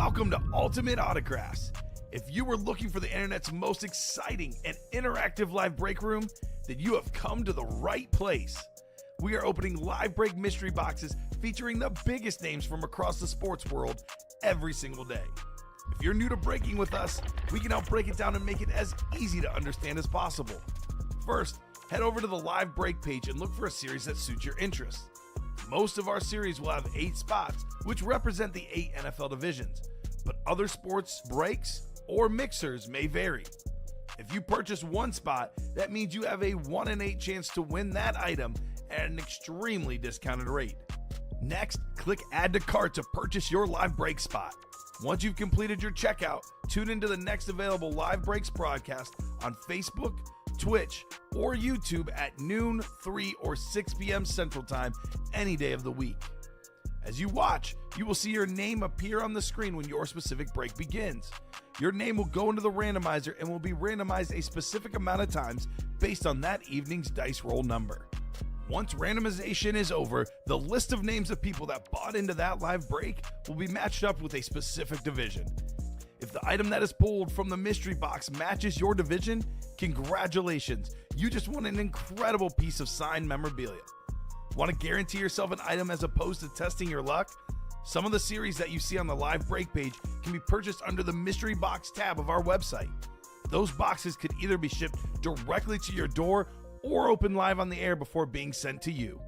Welcome to Ultimate Autographs. If you were looking for the internet's most exciting and interactive live break room, then you have come to the right place. We are opening live break mystery boxes featuring the biggest names from across the sports world every single day. If you're new to breaking with us, we can help break it down and make it as easy to understand as possible. First, head over to the live break page and look for a series that suits your interests. Most of our series will have 8 spots, which represent the 8 NFL divisions, but other sports breaks or mixers may vary. If you purchase one spot, that means you have a 1 in 8 chance to win that item at an extremely discounted rate. Next, click Add to Cart to purchase your live break spot. Once you've completed your checkout, tune into the next available live breaks broadcast on Facebook, Twitch, or YouTube at noon, 3, or 6 p.m. Central Time any day of the week. As you watch, you will see your name appear on the screen when your specific break begins. Your name will go into the randomizer and will be randomized a specific amount of times based on that evening's dice roll number. Once randomization is over, the list of names of people that bought into that live break will be matched up with a specific division. If the item that is pulled from the mystery box matches your division, congratulations, you just won an incredible piece of signed memorabilia. Want to guarantee yourself an item as opposed to testing your luck? Some of the series that you see on the live break page can be purchased under the mystery box tab of our website. Those boxes could either be shipped directly to your door or open live on the air before being sent to you.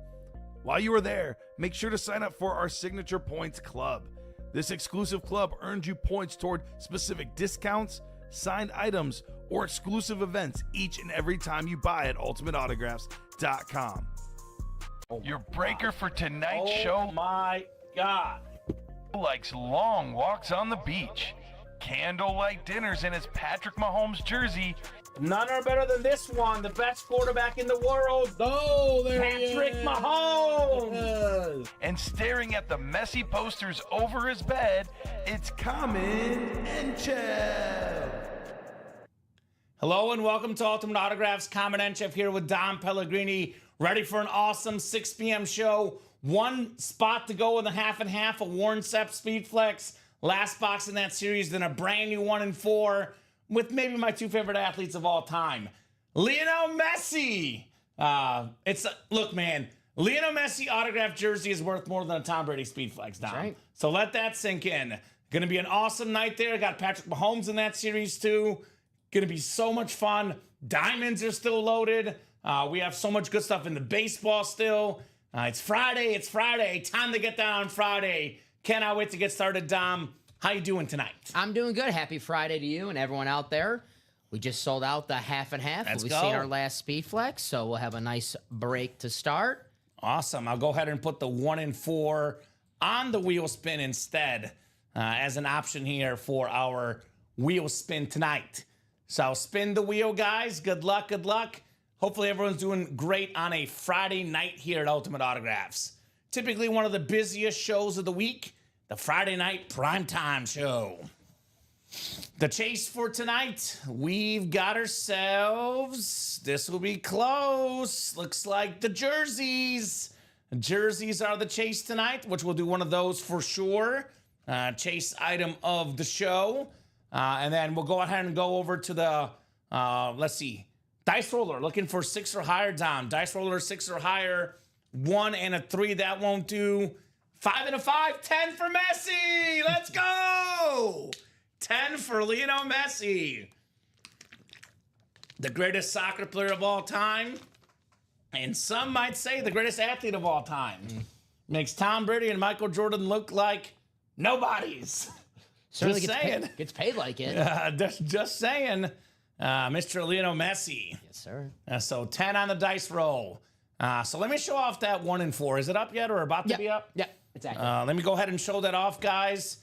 While you are there, make sure to sign up for our Signature Points Club. This exclusive club earns you points toward specific discounts, signed items, or exclusive events each and every time you buy at ultimateautographs.com. Your breaker for tonight's show, Oh my God, likes long walks on the beach, candlelight dinners in his Patrick Mahomes jersey, none are better than this one, the best quarterback in the world, Oh, there he Patrick is. Mahomes. and staring at the messy posters over his bed, it's Common and Chev. Hello and welcome to Ultimate Autographs. Common Enchef here with Dom Pellegrini, ready for an awesome 6 p.m. show. One spot to go with a half and half, a Warren Sapp Speed Flex. Last box in that series, then a brand new 1 in 4 with maybe my 2 favorite athletes of all time. Lionel Messi. Look, man, Lionel Messi autographed jersey is worth more than a Tom Brady Speed Flex, Dom. right. So let that sink in. Gonna be an awesome night there. Got Patrick Mahomes in that series too. Gonna be so much fun. Diamonds are still loaded. We have so much good stuff in the baseball still. It's Friday. Time to get down on Friday. Cannot wait to get started, Dom. How you doing tonight? I'm doing good. Happy Friday to you and everyone out there. We just sold out the half and half. Let's We've go. seen our last Speed Flex, so we'll have a nice break to start. Awesome. I'll go ahead and put the 1 in 4 on the wheel spin instead as an option here for our wheel spin tonight. So spin the wheel, guys. Good luck, good luck. Hopefully everyone's doing great on a Friday night here at Ultimate Autographs. Typically one of the busiest shows of the week, the Friday night primetime show. The chase for tonight, we've got ourselves, this will be close, looks like the jerseys. Jerseys are the chase tonight, which we'll do one of those for sure. Chase item of the show. And then we'll go ahead and go over to the, let's see, dice roller, looking for 6 or higher, Dom. Dice roller 6 or higher, 1 and a 3, that won't do. 5 and a 5, 10 for Messi. Let's go. 10 for Lionel Messi. The greatest soccer player of all time. And some might say the greatest athlete of all time. Makes Tom Brady and Michael Jordan look like nobodies. Certainly Just gets saying. paid, gets paid like it. Just saying. Mr. Lionel Messi. Yes, sir. So 10 on the dice roll. So let me show off that 1 in 4. Is it up yet or about to be up? Yeah, exactly. Let me go ahead and show that off, guys.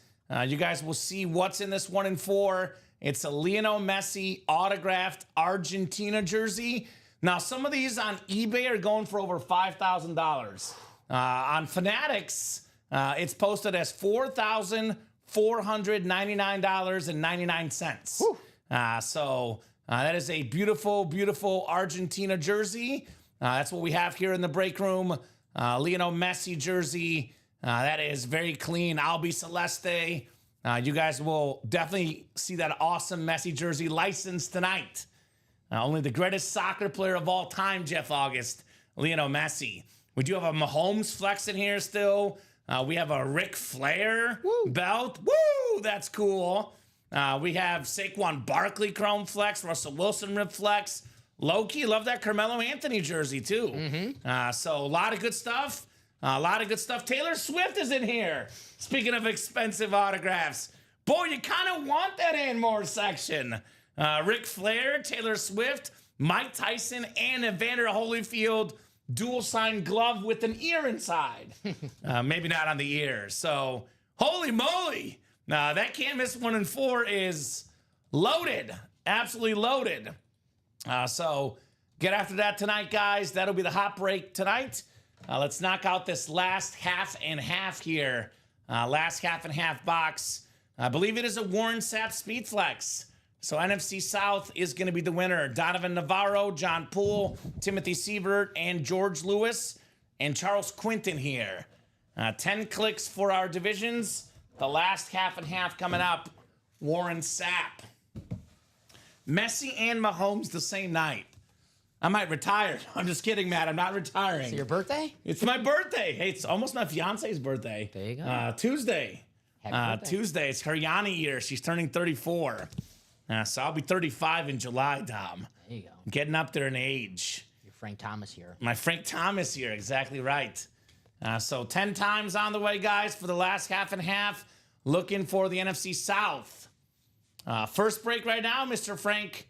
You guys will see what's in this 1 in 4. It's a Lionel Messi autographed Argentina jersey. Now, some of these on eBay are going for over $5,000. On Fanatics, it's posted as $4,499.99. So that is a beautiful, beautiful Argentina jersey. That's what we have here in the break room. Lionel Messi jersey. That is very clean. Albi Celeste. You guys will definitely see that awesome Messi jersey licensed tonight. Only the greatest soccer player of all time, Jeff August, Lionel Messi. We do have a Mahomes flex in here still. We have a Ric Flair belt. Woo! That's cool. We have Saquon Barkley chrome flex, Russell Wilson rip flex. Low-key, love that Carmelo Anthony jersey, too. So a lot of good stuff. Taylor Swift is in here. Speaking of expensive autographs. Boy, you kind of want that and more section. Ric Flair, Taylor Swift, Mike Tyson, and Evander Holyfield dual-signed glove with an ear inside. Maybe not on the ear. So, holy moly. That can't miss 1 and 4 is loaded. Absolutely loaded. So, get after that tonight, guys. That'll be the hot break tonight. Let's knock out this last half and half here. Last half and half box. I believe it is a Warren Sapp Speed Flex. So NFC South is going to be the winner. Donovan Navarro, John Poole, Timothy Sievert, and George Lewis, and Charles Quinton here. 10 clicks for our divisions. The last half and half coming up. Warren Sapp. Messi and Mahomes the same night. I might retire. I'm just kidding, Matt. I'm not retiring. Is it your birthday? It's my birthday. Hey, it's almost my fiance's birthday. There you go. Tuesday. Happy birthday. Tuesday. It's her Yanni year. She's turning 34. So I'll be 35 in July, Dom. There you go. Getting up there in age. Your Frank Thomas here. My Frank Thomas here. Exactly right. So 10 times on the way, guys, for the last half and half. Looking for the NFC South. First break right now, Mr. Frank.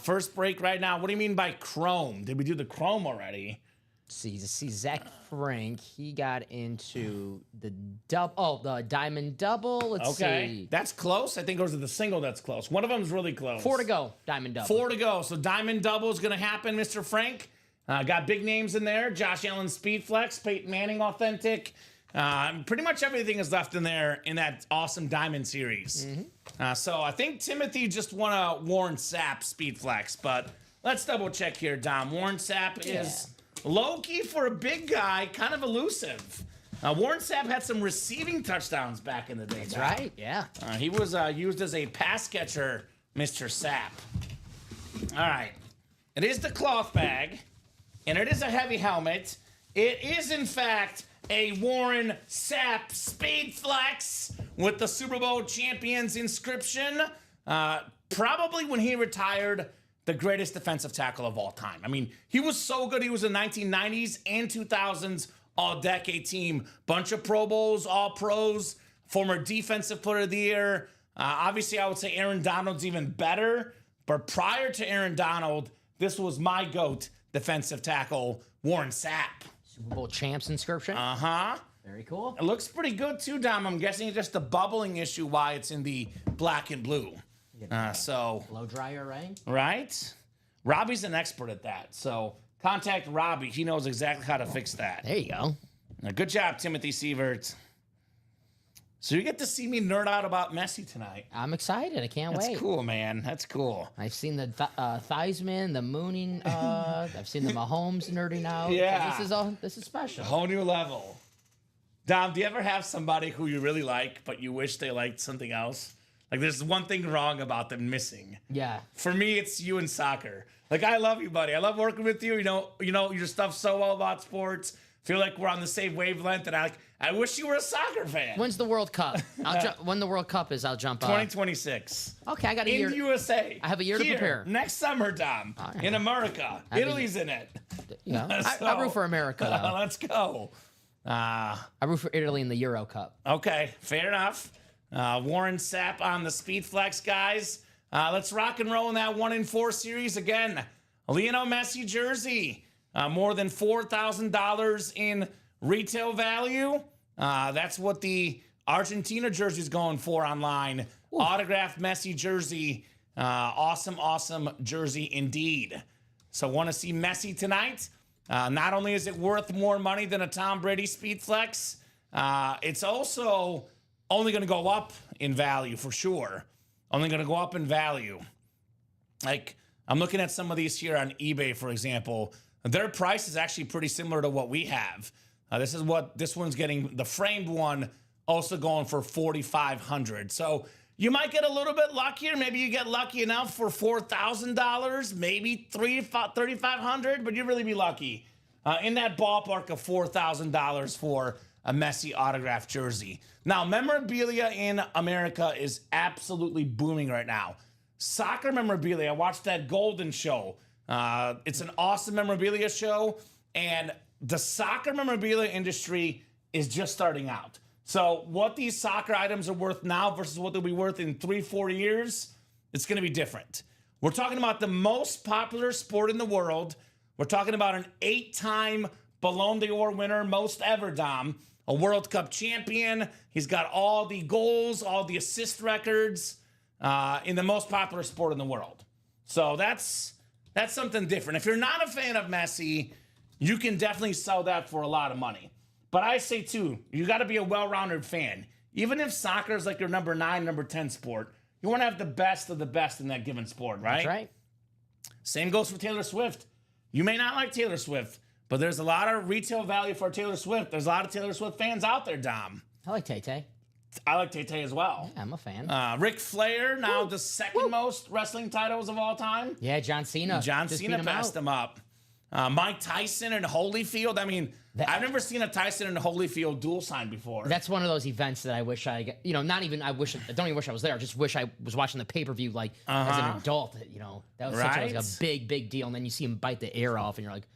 First break right now. What do you mean by chrome? Did we do the chrome already? See Zach Frank. He got into the the diamond double. Let's see. That's close. I think those are the single that's close. One of them's really close. 4 to go. Diamond double. 4 to go. So diamond double is going to happen, Mr. Frank. Got big names in there. Josh Allen Speed Flex, Peyton Manning Authentic. Pretty much everything is left in there in that awesome diamond series. So I think Timothy just won a Warren Sapp Speed Flex, but let's double check here, Dom. Warren Sapp is low-key for a big guy, kind of elusive. Warren Sapp had some receiving touchdowns back in the day. That's right, yeah. He was used as a pass catcher, Mr. Sapp. All right. It is the cloth bag, and it is a heavy helmet. It is, in fact, a Warren Sapp Speed Flex with the Super Bowl champions inscription. Probably when he retired, the greatest defensive tackle of all time. I mean, he was so good. He was a 1990s and 2000s all-decade team. Bunch of Pro Bowls, All-Pros, former Defensive Player of the Year. Obviously, I would say Aaron Donald's even better. But prior to Aaron Donald, this was my GOAT defensive tackle, Warren Sapp. Super Bowl champs inscription. Uh-huh. Very cool. It looks pretty good too, Dom. I'm guessing it's just the bubbling issue why it's in the black and blue. Blow dryer, right? Right? Robbie's an expert at that. So contact Robbie. He knows exactly how to fix that. There you go. Good job, Timothy Sievert. So you get to see me nerd out about Messi tonight. I'm excited. I can't wait. That's cool, man. That's cool. I've seen the Theismann, the Mooning. I've seen the Mahomes nerding out. Yeah. This is special. A whole new level. Dom, do you ever have somebody who you really like, but you wish they liked something else? Like there's one thing wrong about them missing. Yeah. For me, it's you and soccer. Like I love you, buddy. I love working with you. You know your stuff's so well about sports. Feel like we're on the same wavelength, and I wish you were a soccer fan. When's the World Cup? When the World Cup is, I'll jump on. 2026. Okay, I got a year. In the USA. I have a year to prepare. Next summer, Dom. Right. In America. Italy's in it. Yeah. So, I root for America, though. Let's go. I root for Italy in the Euro Cup. Okay, fair enough. Warren Sapp on the Speed Flex, guys. Let's rock and roll in that 1 in 4 series again. Lionel Messi jersey. More than $4,000 in retail value. That's what the Argentina jersey is going for online. Ooh. Autographed Messi jersey. Awesome jersey indeed. So want to see Messi tonight? Not only is it worth more money than a Tom Brady Speed Flex, it's also only going to go up in value for sure. Only going to go up in value. Like, I'm looking at some of these here on eBay, for example. Their price is actually pretty similar to what we have. This one's getting the framed one also going for $4,500. So you might get a little bit luckier. Maybe you get lucky enough for $4,000, maybe $3,500, but you'd really be lucky in that ballpark of $4,000 for a Messi autographed jersey. Now, memorabilia in America is absolutely booming right now. Soccer memorabilia, I watched that Golden Show. It's an awesome memorabilia show, and the soccer memorabilia industry is just starting out. So what these soccer items are worth now versus what they'll be worth in 3-4 years, it's going to be different. We're talking about the most popular sport in the world. We're talking about an 8-time Ballon d'Or winner, most ever, Dom. A World Cup champion. He's got all the goals, all the assist records in the most popular sport in the world. So that's something different. If you're not a fan of Messi, you can definitely sell that for a lot of money. But I say, too, you got to be a well-rounded fan. Even if soccer is like your number 9, number 10 sport, you want to have the best of the best in that given sport, right? That's right. Same goes for Taylor Swift. You may not like Taylor Swift, but there's a lot of retail value for Taylor Swift. There's a lot of Taylor Swift fans out there, Dom. I like Tay-Tay. I like Tay-Tay as well. Yeah, I'm a fan. Ric Flair, now the second most wrestling titles of all time. Yeah, John Cena. John Just Cena beat passed him up. Mike Tyson and Holyfield. I mean, I've never seen a Tyson and Holyfield dual sign before. That's one of those events that I wish I don't even wish I was there. I just wish I was watching the pay-per-view as an adult. That was such a big deal. And then you see him bite the air off and you're like,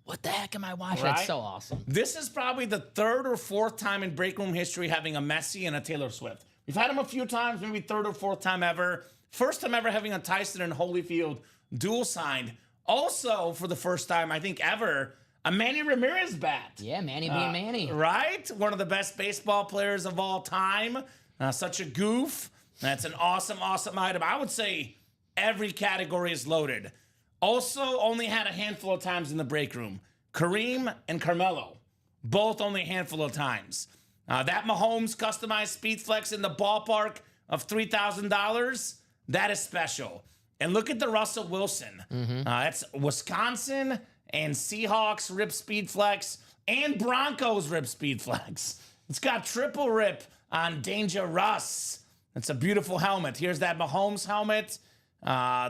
what the heck am I watching? Right? That's so awesome. This is probably the 3rd or 4th time in break room history having a Messi and a Taylor Swift. We've had them a few times, maybe 3rd or 4th time ever. First time ever having a Tyson and Holyfield dual signed. Also, for the first time, I think ever, a Manny Ramirez bat. Yeah, Manny being Manny. Right? One of the best baseball players of all time. Such a goof. That's an awesome item. I would say every category is loaded. Also, only had a handful of times in the break room. Kareem and Carmelo. Both only a handful of times. That Mahomes customized Speed Flex in the ballpark of $3,000, that is special. And look at the Russell Wilson. That's Wisconsin and Seahawks Rip Speed Flex and Broncos Rip Speed Flex. It's got triple rip on Danger Russ. It's a beautiful helmet. Here's that Mahomes helmet.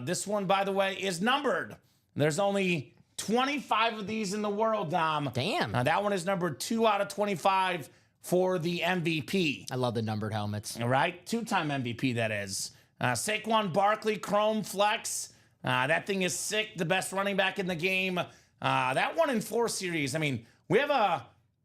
This one, by the way, is numbered. There's only 25 of these in the world, Dom. Damn. That one is numbered 2 out of 25 for the MVP. I love the numbered helmets. All right? 2-time MVP, that is. Saquon Barkley Chrome Flex. That thing is sick. The best running back in the game. That 1-in-4 series. I mean, we have a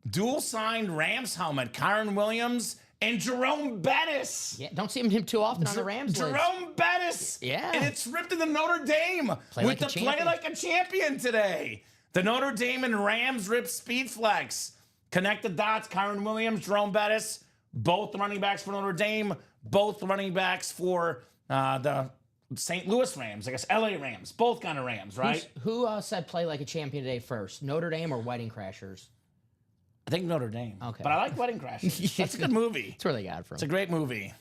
dual-signed Rams helmet. Kyron Williams and Jerome Bettis. Yeah, don't see him too often on the Rams list. Jerome Bettis. Yeah. And it's ripped in the Notre Dame. Play with like the a Play champion. Like a Champion today. The Notre Dame and Rams Rip Speed Flex. Connect the dots. Kyron Williams, Jerome Bettis. Both running backs for Notre Dame. Both running backs for the St. Louis Rams. I guess LA Rams. Both kind of Rams, right? Who said play like a champion today first? Notre Dame or Wedding Crashers? I think Notre Dame. Okay. But I like Wedding Crashers. That's a good movie. That's where they got it from. It's a great movie.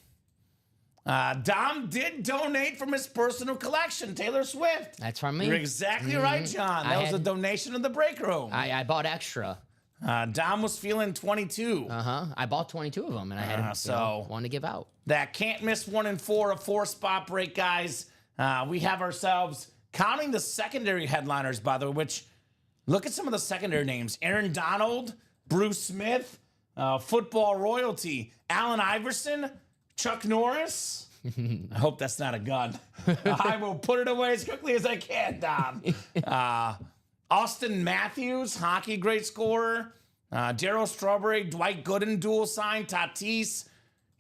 Dom did donate from his personal collection, Taylor Swift. That's from me. You're exactly right, John. That was a donation of the break room. I bought extra. Dom was feeling 22. I bought 22 of them, and I had one to give out. That can't miss 1-in-4, a 4-spot break, guys. We have ourselves, counting the secondary headliners, by the way, which, look at some of the secondary names. Aaron Donald, Bruce Smith, football royalty, Allen Iverson, Chuck Norris. I hope that's not a gun. I will put it away as quickly as I can, Dom. Austin Matthews, hockey great scorer. Darryl Strawberry, Dwight Gooden, dual sign, Tatis.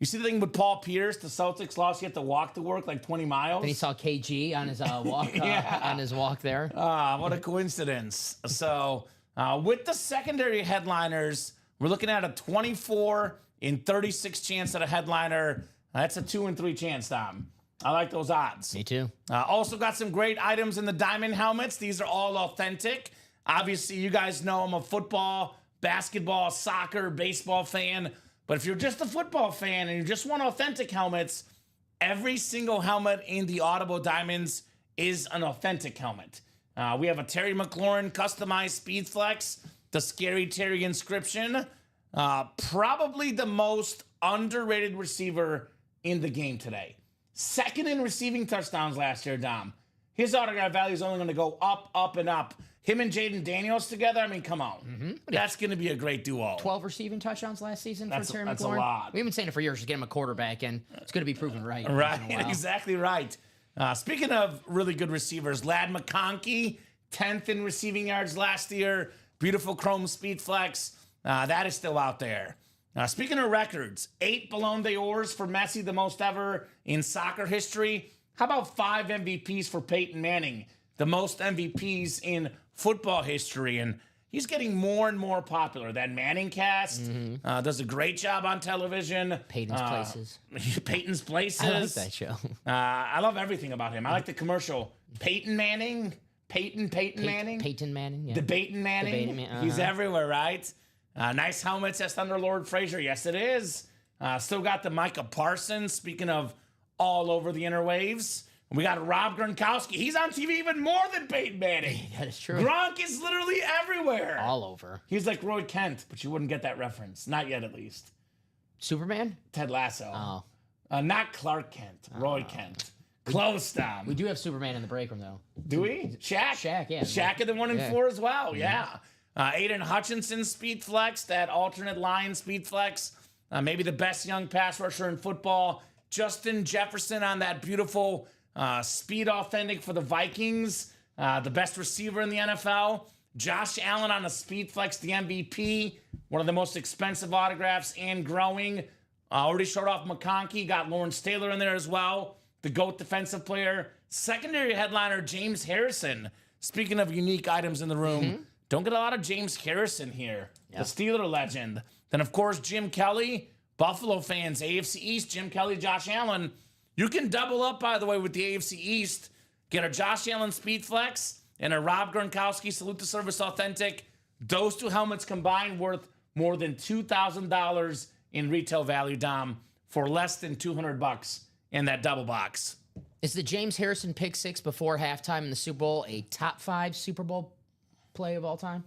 You see the thing with Paul Pierce, the Celtics lost, he had to walk to work like 20 miles. Then he saw KG on his walk on his walk there. What a coincidence. So with the secondary headliners, we're looking at a 24 in 36 chance at a headliner. That's a 2 in 3 chance, Dom. I like those odds. Me too. Also got some great items in the diamond helmets. These are all authentic. Obviously, you guys know I'm a football, basketball, soccer, baseball fan. But if you're just a football fan and you just want authentic helmets, every single helmet in the Audible Diamonds is an authentic helmet. We have a Terry McLaurin customized Speed Flex, the Scary Terry inscription. Probably the most underrated receiver in the game today. Second in receiving touchdowns last year, Dom. His autograph value is only going to go up, up, and up. Him and Jaden Daniels together, I mean, come on. That's going to be a great duo. 12 receiving touchdowns last season for Terry McLaurin. That's a lot. We've been saying it for years. Just get him a quarterback, and it's going to be proven right. Right, exactly right. Speaking of really good receivers, Ladd McConkey, 10th in receiving yards last year. Beautiful chrome speed flex. That is still out there. Speaking of records, 8 Ballon d'Ors for Messi, the most ever in soccer history. How about 5 MVPs for Peyton Manning, the most MVPs in football history? And he's getting more and more popular. That Manning cast does a great job on television. Peyton's Places. Peyton's Places. I like that show. I love everything about him. I like the commercial. Peyton Manning. Peyton Manning. Peyton Manning, yeah. Debating Manning. He's everywhere, right? Nice helmets. That's Thunder Lord Frazier. Yes, it is. Still got the Micah Parsons. Speaking of all over the interwaves. We got Rob Gronkowski. He's on TV even more than Peyton Manning. That is true. Gronk is literally everywhere. All over. He's like Roy Kent, but you wouldn't get that reference. Not yet, at least. Superman? Ted Lasso. Oh. Not Clark Kent. Roy Kent. Close, Tom. We do have Superman in the break room, though. Do we? Shaq? Shaq, yeah. Shaq at the 1 and 4 as well, yeah. Aiden Hutchinson speed flex, that alternate line speed flex. Maybe the best young pass rusher in football. Justin Jefferson on that beautiful speed authentic for the Vikings. The best receiver in the NFL. Josh Allen on a speed flex, the MVP. One of the most expensive autographs and growing. Already showed off McConkey. Got Lawrence Taylor in there as well. The GOAT defensive player. Secondary headliner, James Harrison. Speaking of unique items in the room, don't get a lot of James Harrison here. The Steeler legend. Then, of course, Jim Kelly. Buffalo fans, AFC East, Jim Kelly, Josh Allen. You can double up, by the way, with the AFC East. Get a Josh Allen speed flex and a Rob Gronkowski salute to service authentic. Those 2 helmets combined worth more than $2,000 in retail value, Dom, for less than $200 in that double box. Is the James Harrison pick 6 before halftime in the Super Bowl a top 5 Super Bowl play of all time?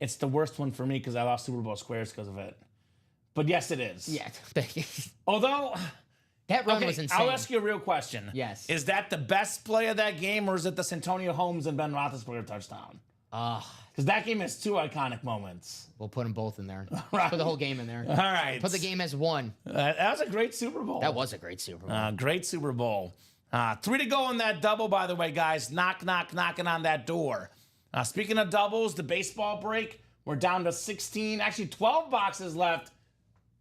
It's the worst one for me because I lost Super Bowl squares because of it. But yes, it is. Yeah. Although, that run was insane. I'll ask you a real question. Yes. Is that the best play of that game, or is it the Santonio Holmes and Ben Roethlisberger touchdown? Because that game has 2 iconic moments. We'll put them both in there. Right. Put the whole game in there. All right. Put the game as 1. That was a great Super Bowl. That was a great Super Bowl. Great Super Bowl. 3 to go on that double, by the way, guys. Knocking on that door. Speaking of doubles, the baseball break, we're down to 16, actually 12 boxes left.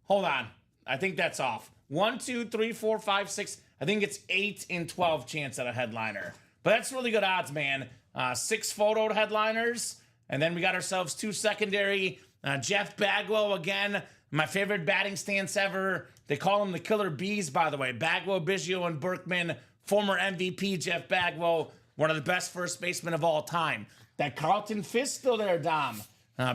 Hold on. I think that's off. 1, 2, 3, 4, 5, 6. I think it's 8 in 12 chance at a headliner. But that's really good odds, man. 6 photoed headliners. And then we got ourselves 2 secondary. Jeff Bagwell, again, my favorite batting stance ever. They call him the Killer Bees, by the way. Bagwell, Biggio, and Berkman. Former MVP Jeff Bagwell. One of the best first basemen of all time. That Carlton Fisk still there, Dom.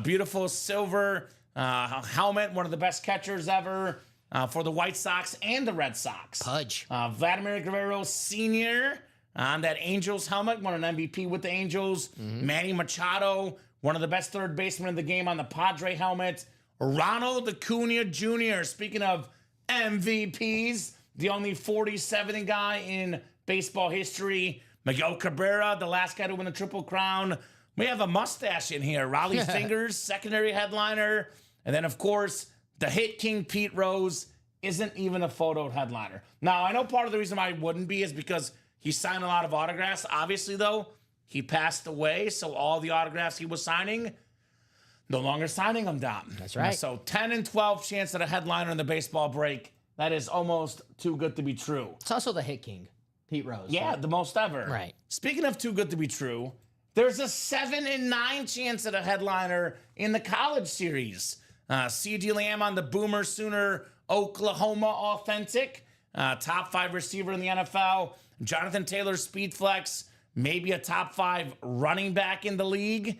Beautiful silver helmet, one of the best catchers ever for the White Sox and the Red Sox. Pudge. Vladimir Guerrero Sr. on that Angels helmet, won an MVP with the Angels. Manny Machado, one of the best third basemen in the game on the Padre helmet. Ronald Acuna Jr., speaking of MVPs, the only 47 guy in baseball history. Miguel Cabrera, the last guy to win the Triple Crown. We have a mustache in here. Raleigh Fingers, secondary headliner. And then, of course, the hit king Pete Rose isn't even a photoed headliner. Now, I know part of the reason why he wouldn't be is because he signed a lot of autographs. Obviously, though, he passed away, so all the autographs he was signing, no longer signing them, Dom. That's right. So 10 and 12 chance at a headliner in the baseball break. That is almost too good to be true. It's also the hit king, Pete Rose. Yeah, right? the most ever. Right. Speaking of too good to be true, there's a 7 and 9 chance at a headliner in the college series. C.D. Lamb on the Boomer Sooner Oklahoma authentic. Top 5 receiver in the NFL. Jonathan Taylor speed flex. Maybe a top 5 running back in the league.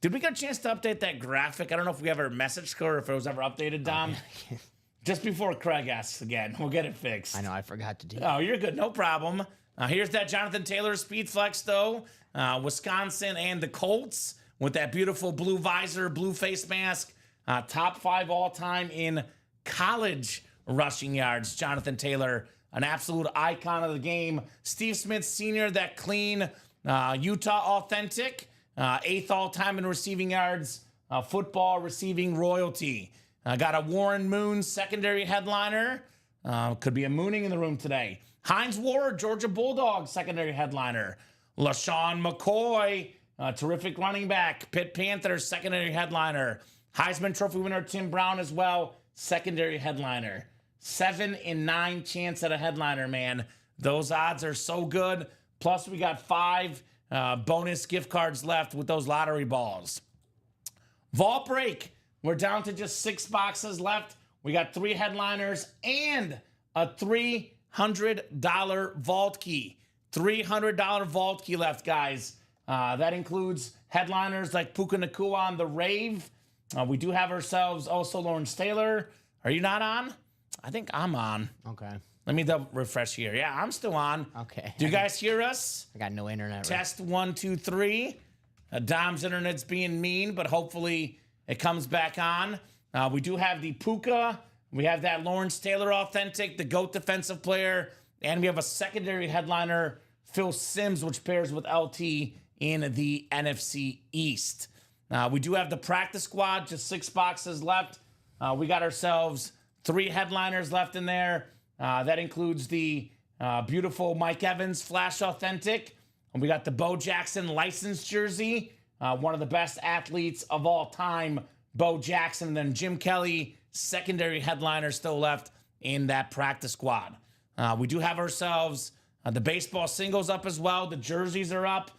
Did we get a chance to update that graphic? I don't know if we ever messaged or if it was ever updated, Dom. Just before Craig asks again, we'll get it fixed. I know, I forgot to do that. Oh, you're good. No problem. Here's that Jonathan Taylor speed flex, though. Wisconsin and the Colts with that beautiful blue visor, blue face mask. Top 5 all-time in college rushing yards. Jonathan Taylor, an absolute icon of the game. Steve Smith Sr., that clean Utah authentic. 8th all-time in receiving yards. Football receiving royalty. Got a Warren Moon secondary headliner. Could be a mooning in the room today. Hines Ward, Georgia Bulldogs secondary headliner. LaShawn McCoy, terrific running back. Pitt Panthers secondary headliner. Heisman Trophy winner Tim Brown as well, secondary headliner. 7 in 9 chance at a headliner, man. Those odds are so good. Plus, we got 5 bonus gift cards left with those lottery balls. Vault break. We're down to just 6 boxes left. We got 3 headliners and a $300 vault key. $300 vault key left, guys. That includes headliners like Puka Nacua on the Rave. We do have ourselves also Lawrence Taylor. Are you not on? I think I'm on. Okay. Let me double refresh here. Yeah, I'm still on. Okay. Do you guys hear us? I got no internet. Test 1, 2, 3. Dom's internet's being mean, but hopefully it comes back on. We do have the Puka. We have that Lawrence Taylor authentic, the GOAT defensive player. And we have a secondary headliner, Phil Simms, which pairs with LT in the NFC East. We do have the practice squad, just 6 boxes left. We got ourselves 3 headliners left in there. That includes the beautiful Mike Evans Flash Authentic. And we got the Bo Jackson licensed jersey, one of the best athletes of all time, Bo Jackson. And then Jim Kelly, secondary headliner still left in that practice squad. We do have ourselves the baseball singles up as well. The jerseys are up.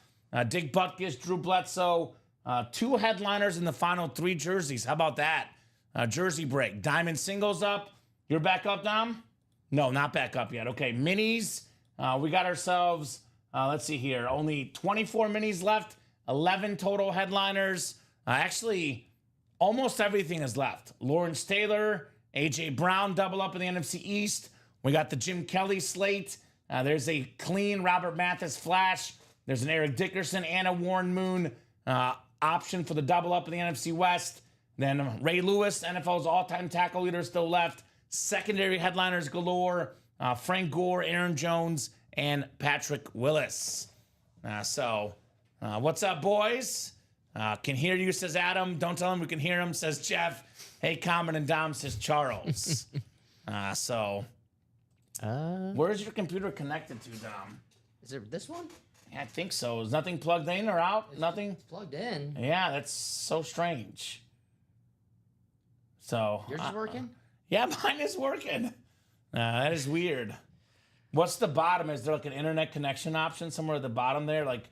Dick Butkus, Drew Bledsoe, 2 headliners in the final 3 jerseys. How about that? Jersey break. Diamond singles up. You're back up, Dom? No, not back up yet. Okay, minis. We got ourselves, let's see here, only 24 minis left, 11 total headliners. Actually, almost everything is left. Lawrence Taylor, A.J. Brown double up in the NFC East. We got the Jim Kelly slate. There's a clean Robert Mathis Flash. There's an Eric Dickerson and a Warren Moon option for the double up in the NFC West. Then Ray Lewis, NFL's all-time tackle leader, still left. Secondary headliners galore. Frank Gore, Aaron Jones, and Patrick Willis. What's up, boys? Can hear you, says Adam. Don't tell him we can hear him, says Jeff. Hey, Common and Dom, says Charles. Where's your computer connected to, Dom? Is it this one? Yeah, I think so. Is nothing plugged in or out? Nothing? It's plugged in. Yeah, that's so strange. So Yours is working? Yeah, mine is working. That is weird. What's the bottom? Is there like an internet connection option somewhere at the bottom there? Like,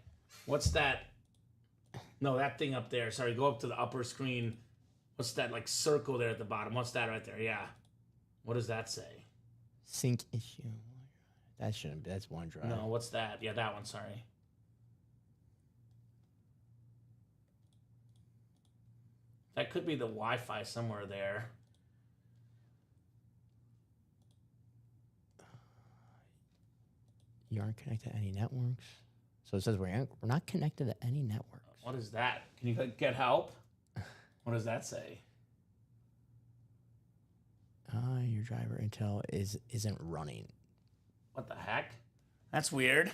what's that? No, that thing up there. Sorry, go up to the upper screen. What's that like circle there at the bottom? What's that right there? Yeah. What does that say? Sync issue. That shouldn't be. That's OneDrive. No, what's that? Yeah, that one. Sorry. That could be the Wi-Fi somewhere there. You aren't connected to any networks. So it says we're not connected to any networks. What is that? Can you get help? What does that say? Your driver Intel isn't running. What the heck? That's weird.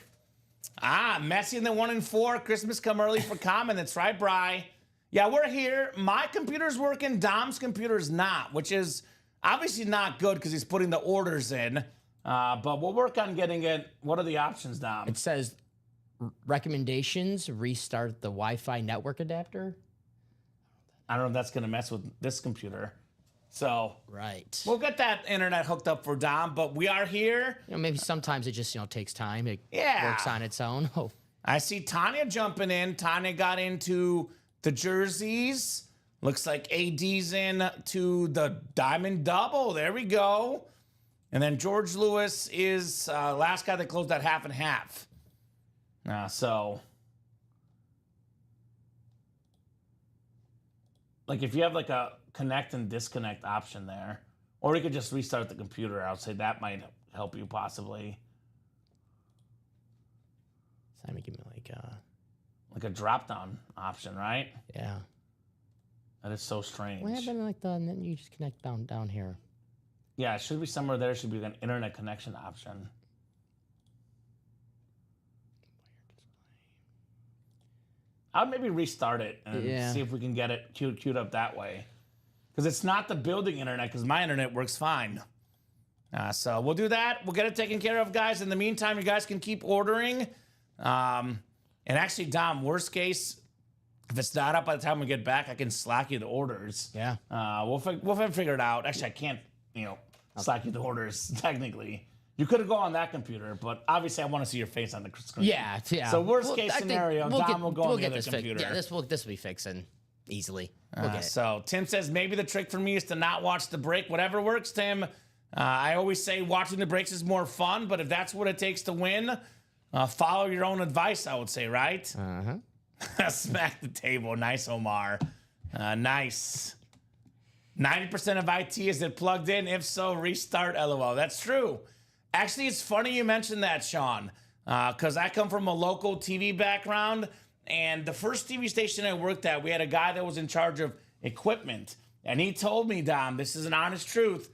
Messi in the 1 and 4. Christmas come early for Common. That's right, Bri. Yeah, we're here. My computer's working. Dom's computer's not, which is obviously not good because he's putting the orders in. But we'll work on getting it. What are the options, Dom? It says recommendations, restart the Wi-Fi network adapter. I don't know if that's going to mess with this computer. So right, we'll get that internet hooked up for Dom, but we are here. You know, maybe sometimes it just takes time. It Yeah. works on its own. Oh, I see Tanya jumping in. Tanya got into the jerseys. Looks like AD's in to the Diamond Double. There we go. And then George Lewis is last guy that closed that half and half. Like if you have like a connect and disconnect option there, or you could just restart the computer, I would say that might help you possibly. Simon, give me like a drop down option, right? Yeah. That is so strange. What happened like and then you just connect down here? Yeah, it should be somewhere there. Should be an internet connection option. I'll maybe restart it and see if we can get it queued up that way. Because it's not the building internet, because my internet works fine. So we'll do that. We'll get it taken care of, guys. In the meantime, you guys can keep ordering. And actually, Dom, worst case, if it's not up by the time we get back, I can Slack you the orders. Yeah. We'll figure it out. Actually, I can't, Slack you the orders, technically. You could have gone on that computer, but obviously I want to see your face on the screen. Yeah. So worst case scenario, Dom will go on the other computer. Yeah, this will be fixing easily. We'll get it. So Tim says maybe the trick for me is to not watch the break. Whatever works, Tim. I always say watching the breaks is more fun, but if that's what it takes to win, follow your own advice, I would say, right? Uh-huh. Smack the table. Nice, Omar. Nice. 90% of IT, is it plugged in? If so, restart, LOL. That's true. Actually, it's funny you mentioned that, Sean, because I come from a local TV background, and the first TV station I worked at, we had a guy that was in charge of equipment, and he told me, Dom, this is an honest truth,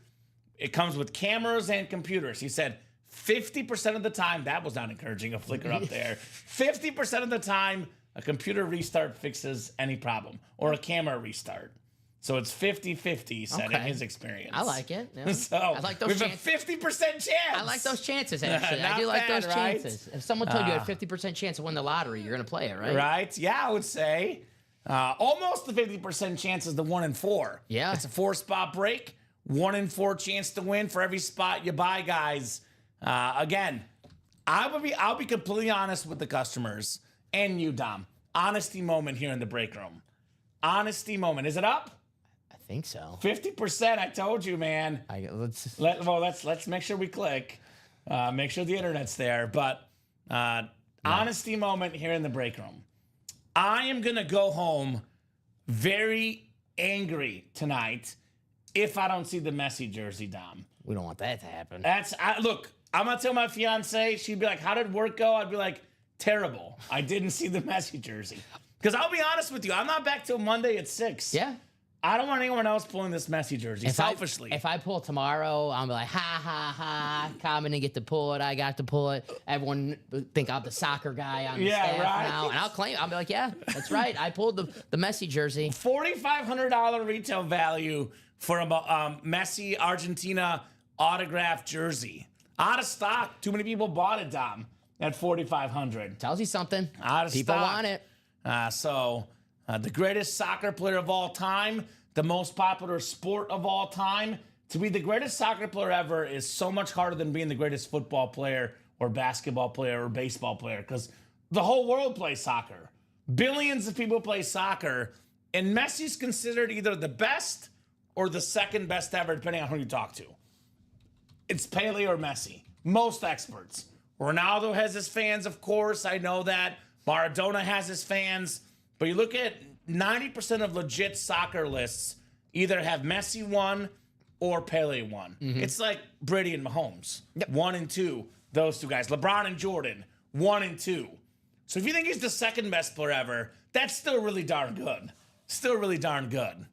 it comes with cameras and computers. He said 50% of the time, that was not encouraging, a flicker up there, 50% of the time, a computer restart fixes any problem, or a camera restart. So it's 50-50, he said, in his experience. I like it. Yeah. So I like those we have a 50% chance. I like those chances, actually. I do like those chances. If someone told you you had a 50% chance to win the lottery, you're going to play it, right? Right? Yeah, I would say. Almost the 50% chance is the 1 in 4. Yeah. It's a 4-spot break. 1 in 4 chance to win for every spot you buy, guys. Again, I'll be completely honest with the customers and you, Dom. Honesty moment here in the break room. Honesty moment. Is it up? I think so. 50%. I told you, man. Let's make sure we click. Make sure the internet's there. But honesty moment here in the break room. I am gonna go home very angry tonight if I don't see the Messi jersey, Dom. We don't want that to happen. Look. I'm gonna tell my fiance. She'd be like, "How did work go?" I'd be like, "Terrible. I didn't see the Messi jersey." Because I'll be honest with you, I'm not back till Monday at 6. Yeah. I don't want anyone else pulling this Messi jersey, selfishly. If I pull tomorrow, I'm like, ha, ha, ha, Common didn't get to pull it. I got to pull it. Everyone think I'm the soccer guy on the staff now. And I'll claim, I'll be like, yeah, that's right. I pulled the Messi jersey. $4,500 retail value for a Messi Argentina autographed jersey. Out of stock. Too many people bought it, Dom, at $4,500. Tells you something. Out of People stock. want it. The greatest soccer player of all time, the most popular sport of all time. To be the greatest soccer player ever is so much harder than being the greatest football player or basketball player or baseball player, because the whole world plays soccer. Billions of people play soccer, and Messi's considered either the best or the second best ever, depending on who you talk to. It's Pele or Messi. Most experts. Ronaldo has his fans, of course. I know that. Maradona has his fans. But you look at 90% of legit soccer lists either have Messi 1 or Pele 1. Mm-hmm. It's like Brady and Mahomes. Yep. 1 and 2, those two guys. LeBron and Jordan, 1 and 2. So if you think he's the second best player ever, that's still really darn good. Still really darn good.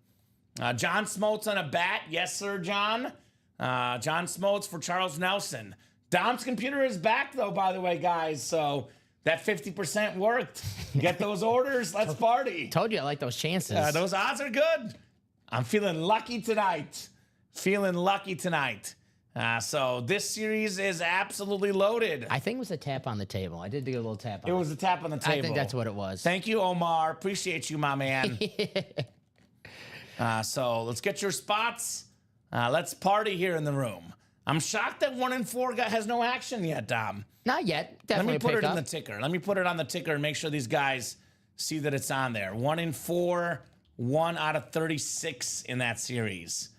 John Smoltz on a bat. Yes, sir, John. John Smoltz for Charles Nelson. Dom's computer is back, though, by the way, guys. So that 50% worked. Get those orders. Let's party. Told you I like those chances. Those odds are good. I'm feeling lucky tonight. So this series is absolutely loaded. I think it was a tap on the table. I did do a little tap on it. It was a tap on the table. I think that's what it was. Thank you, Omar. Appreciate you, my man. So let's get your spots. Let's party here in the room. I'm shocked that 1 in 4 has no action yet, Dom. Not yet. Definitely Let me put it in the ticker. Let me put it on the ticker and make sure these guys see that it's on there. 1 in 4, 1 out of 36 in that series.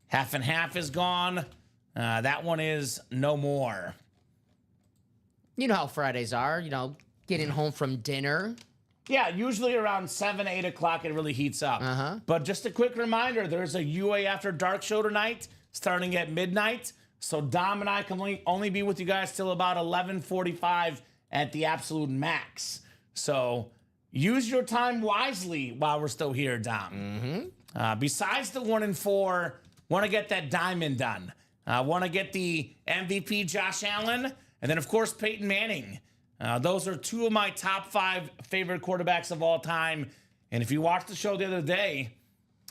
Half and half is gone. That one is no more. You know how Fridays are, getting home from dinner. Yeah, usually around 7, 8 o'clock, it really heats up. But just a quick reminder, there's a UA After Dark show tonight, starting at midnight. So Dom and I can only be with you guys till about 11:45 at the absolute max. So use your time wisely while we're still here, Dom. Besides the 1 and 4, want to get that diamond done. Want to get the MVP Josh Allen, and then of course Peyton Manning. Those are two of my top 5 favorite quarterbacks of all time. And if you watched the show the other day,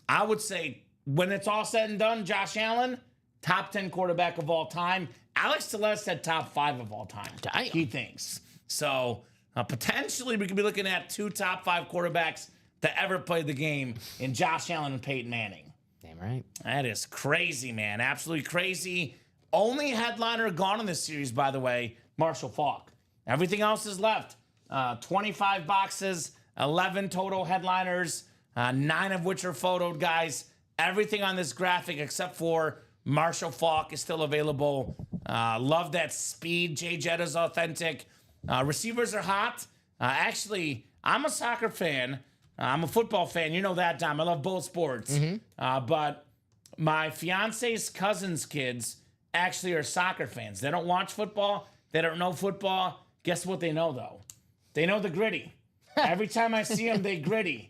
I would say when it's all said and done, Josh Allen, top 10 quarterback of all time. Alex Celeste said top 5 of all time. Damn. He thinks. So potentially we could be looking at 2 top 5 quarterbacks that ever played the game in Josh Allen and Peyton Manning. Damn right. That is crazy, man. Absolutely crazy. Only headliner gone in this series, by the way, Marshall Faulk. Everything else is left. 25 boxes, 11 total headliners, 9 of which are photoed, guys. Everything on this graphic except for Marshall Faulk is still available. Love that speed. Jay Jetta's authentic. Receivers are hot. Actually, I'm a soccer fan. I'm a football fan. You know that, Dom. I love both sports. But my fiance's cousin's kids actually are soccer fans. They don't watch football. They don't know football. Guess what they know, though? They know the Gritty. Every time I see them, they Gritty.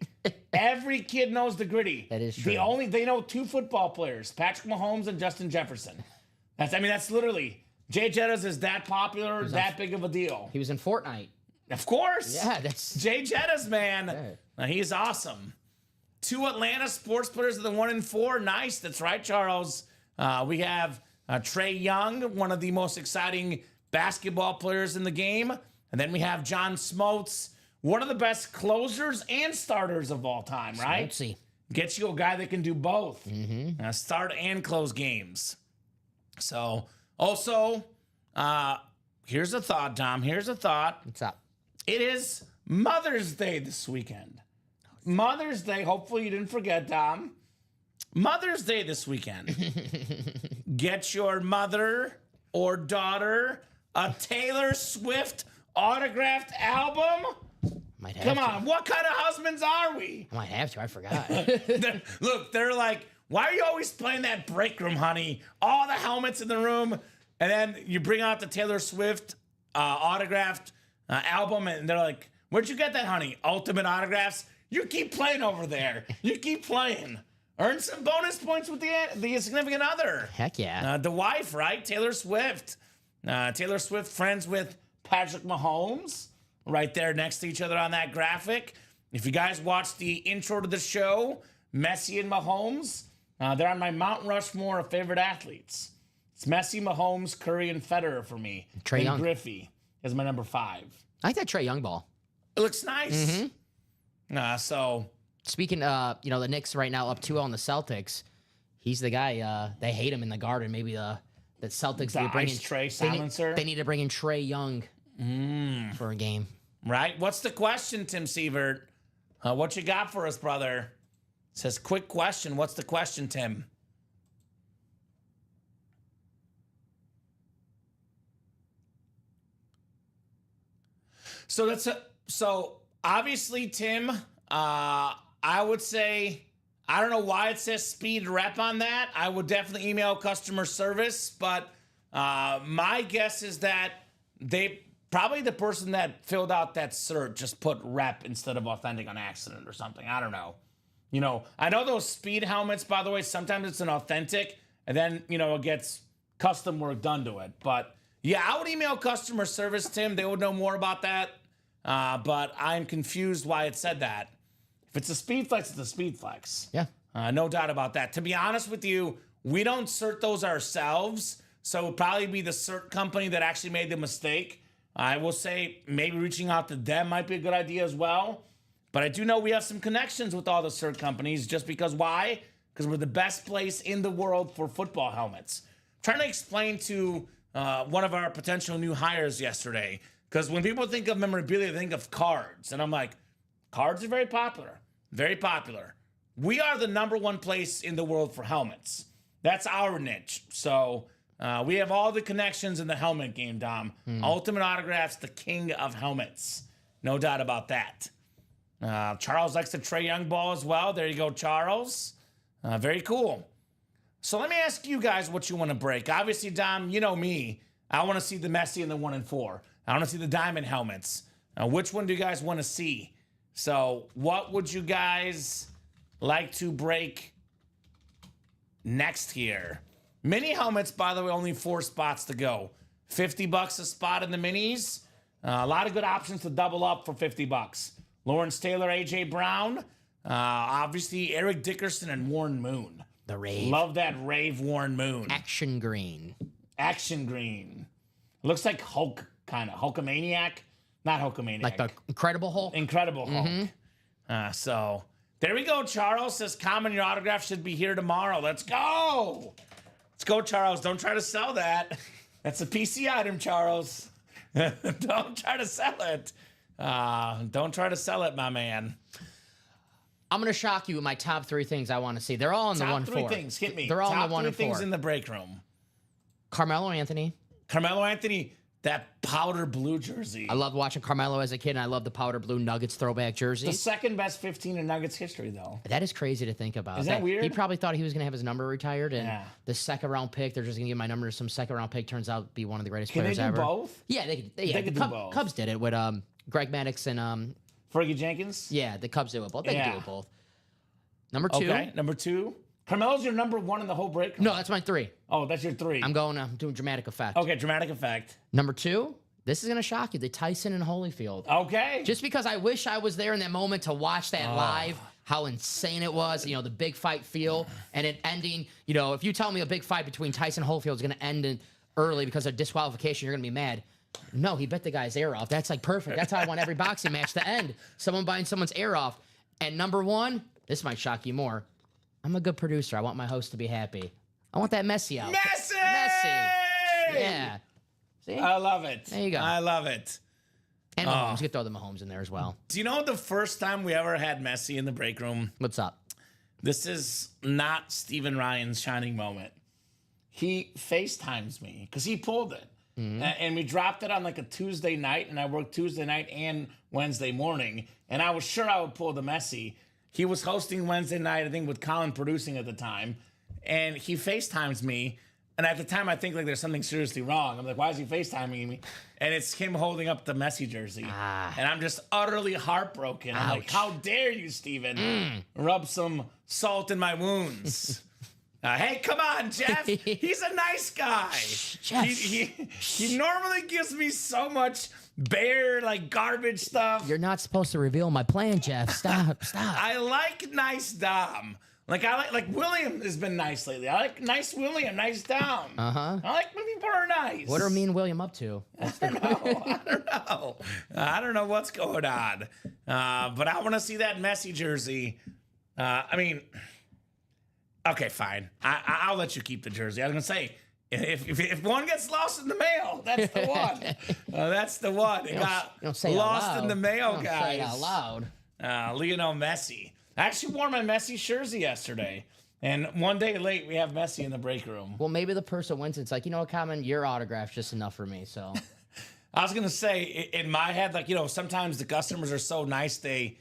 Every kid knows the Gritty. That is true. They know 2 football players, Patrick Mahomes and Justin Jefferson. That's literally, Jay Jettas is that popular, that big of a deal. He was in Fortnite. Of course. Yeah, that's Jay Jettas, man. He's awesome. 2 Atlanta sports players of the 1 and 4. Nice. That's right, Charles. We have Trae Young, one of the most exciting basketball players in the game. And then we have John Smoltz, one of the best closers and starters of all time, right? Smoltzy. Gets you a guy that can do both. Start and close games. So, also, here's a thought, Dom. Here's a thought. What's up? It is Mother's Day this weekend. Mother's Day. Hopefully you didn't forget, Dom. Mother's Day this weekend. Get your mother or daughter a Taylor Swift autographed album. Might have Come to. on, what kind of husbands are we? I might have to. I forgot. They're like, why are you always playing that break room, honey? All the helmets in the room, and then you bring out the Taylor Swift autographed album, and they're like, where'd you get that, honey? Ultimate Autographs? You keep playing over there. You keep playing. Earn some bonus points with the significant other. Heck yeah. The wife, right? Taylor Swift. Taylor Swift friends with Patrick Mahomes. Right there next to each other on that graphic. If you guys watched the intro to the show, Messi and Mahomes, they're on my Mount Rushmore of favorite athletes. It's Messi, Mahomes, Curry, and Federer for me. Trae Young. Griffey is my number 5. I like that Trae Young ball. It looks nice. So Speaking, the Knicks right now up 2-0 on the Celtics. He's the guy. They hate him in the Garden. Maybe the Celtics The need to bring in Ice Trae silencer? They need to bring in Trae Young for a game. right? What's the question, Tim Sievert? What you got for us, brother? It says, quick question. What's the question, Tim? So obviously, Tim, I would say, I don't know why it says speed rep on that. I would definitely email customer service, but my guess is that they probably the person that filled out that cert just put rep instead of authentic on accident or something. I don't know. You know, I know those speed helmets, by the way, sometimes it's an authentic and then, it gets custom work done to it. But yeah, I would email customer service, Tim. They would know more about that. But I'm confused why it said that. If it's a speed flex, it's a speed flex. Yeah. No doubt about that. To be honest with you, we don't cert those ourselves. So it would probably be the cert company that actually made the mistake. I will say maybe reaching out to them might be a good idea as well. But I do know we have some connections with all the cert companies just because why? Because we're the best place in the world for football helmets. I'm trying to explain to one of our potential new hires yesterday. Because when people think of memorabilia, they think of cards. And I'm like, cards are very popular. Very popular. We are the number one place in the world for helmets. That's our niche. So we have all the connections in the helmet game, Dom. Ultimate Autographs, the king of helmets. No doubt about that. Charles likes the Trae Young ball as well. There you go, Charles. Very cool. So let me ask you guys what you want to break. Obviously, Dom, you know me. I want to see the Messi and the 1 and 4. I want to see the diamond helmets. Which one do you guys want to see? So what would you guys like to break next here. Mini helmets, by the way, only 4 spots to go. $50 a spot in the minis. A lot of good options to double up for $50. Lawrence Taylor, AJ Brown, obviously Eric Dickerson, and Warren Moon. The Rave. Love that Rave Warren Moon. Action green. Action green. Looks like Hulk, kind of. Hulkamaniac. Not Hulkamaniac. Like the Incredible Hulk? Incredible Hulk. So there we go. Charles says, Common, your autograph should be here tomorrow. Let's go. Let's go, Charles. Don't try to sell that. That's a PC item, Charles. Don't try to sell it. Don't try to sell it, my man. I'm going to shock you with my top 3 things I want to see. They're all in the 1-4. Top 3 things. Hit me. They're all top in the 1 3 and 4. things in the break room. Carmelo Anthony. Carmelo Anthony, that powder blue jersey. I loved watching Carmelo as a kid, and I love the powder blue Nuggets throwback jersey. The second best 15 in Nuggets history, though. That is crazy to think about. Is that weird? He probably thought he was going to have his number retired, and the second round pick, they're just going to give my number to some second round pick. Turns out to be one of the greatest players Can they do ever. both? Yeah, they could do both. Cubs did it with Greg Maddux and Fergie Jenkins? yeah, the Cubs did it with both. They can do it both. Number 2. Okay, number 2. Carmelo's your number 1 in the whole break room? No, that's my 3. Oh, that's your 3. I'm doing dramatic effect. Okay, dramatic effect. Number 2, this is going to shock you, the Tyson and Holyfield. Okay. Just because I wish I was there in that moment to watch that live, how insane it was, the big fight feel, and it ending, if you tell me a big fight between Tyson and Holyfield is going to end early because of disqualification, you're going to be mad. No, he bit the guy's ear off. That's like perfect. That's how I want every boxing match to end. Someone biting someone's ear off. And number 1, this might shock you more. I'm a good producer. I want my host to be happy. I want that Messi out. Messi! Yeah. See? I love it. There you go. I love it. And Mahomes. You could throw the Mahomes in there as well. Do you know the first time we ever had Messi in the break room? What's up? This is not Steven Ryan's shining moment. He FaceTimes me because he pulled it. And we dropped it on like a Tuesday night, and I worked Tuesday night and Wednesday morning, and I was sure I would pull the Messi. He was hosting Wednesday night, I think, with Colin producing at the time, and he FaceTimes me, and at the time, I think like there's something seriously wrong. I'm like, why is he FaceTiming me? And it's him holding up the Messi jersey, and I'm just utterly heartbroken. I'm like, how dare you, Steven, rub some salt in my wounds. Hey, come on, Jeff. He's a nice guy. Jeff. He normally gives me so much bare, like, garbage stuff. You're not supposed to reveal my plan, Jeff. Stop. I like nice Dom. I like William has been nice lately. I like nice William, nice Dom. I like when people are nice. What are me and William up to? I don't know. I don't know what's going on. But I want to see that Messi jersey. Okay, fine. I'll let you keep the jersey. I was going to say, if one gets lost in the mail, that's the one. That's the one. It got lost in the mail, don't guys. Say it out loud. Lionel Messi. I actually wore my Messi jersey yesterday. And one day late, we have Messi in the break room. Well, maybe the person wins. It's like, Common, your autograph's just enough for me, so. I was going to say, in my head, sometimes the customers are so nice, they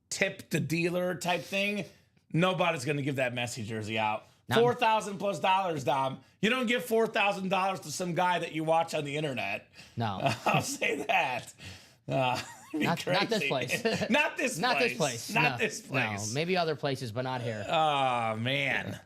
tip the dealer type thing. Nobody's going to give that Messi jersey out. $4,000+ Dom. You don't give $4,000 to some guy that you watch on the internet. No. I'll say that. Not this place. Not this place. Not No. this place. No, maybe other places, but not here. Oh, man.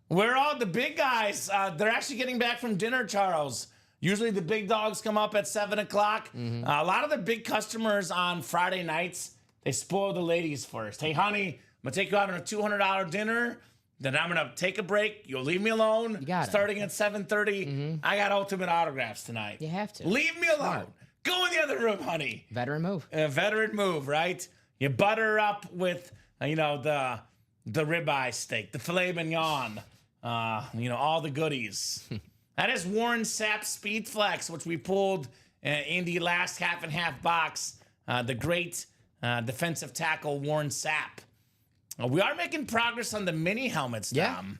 We're all the big guys. They're actually getting back from dinner, Charles. Usually the big dogs come up at 7 o'clock. A lot of the big customers on Friday nights, they spoil the ladies first. Hey, honey, I'm going to take you out on a $200 dinner. Then I'm going to take a break. You'll leave me alone. You got it. Starting at 7:30. I got ultimate autographs tonight. You have to. Leave me alone. Go in the other room, honey. Veteran move. Veteran move, right? You butter up with, the ribeye steak, the filet mignon, all the goodies. That is Warren Sapp Speed Flex, which we pulled in the last half and half box. The great defensive tackle, Warren Sapp. We are making progress on the mini helmets, Tom.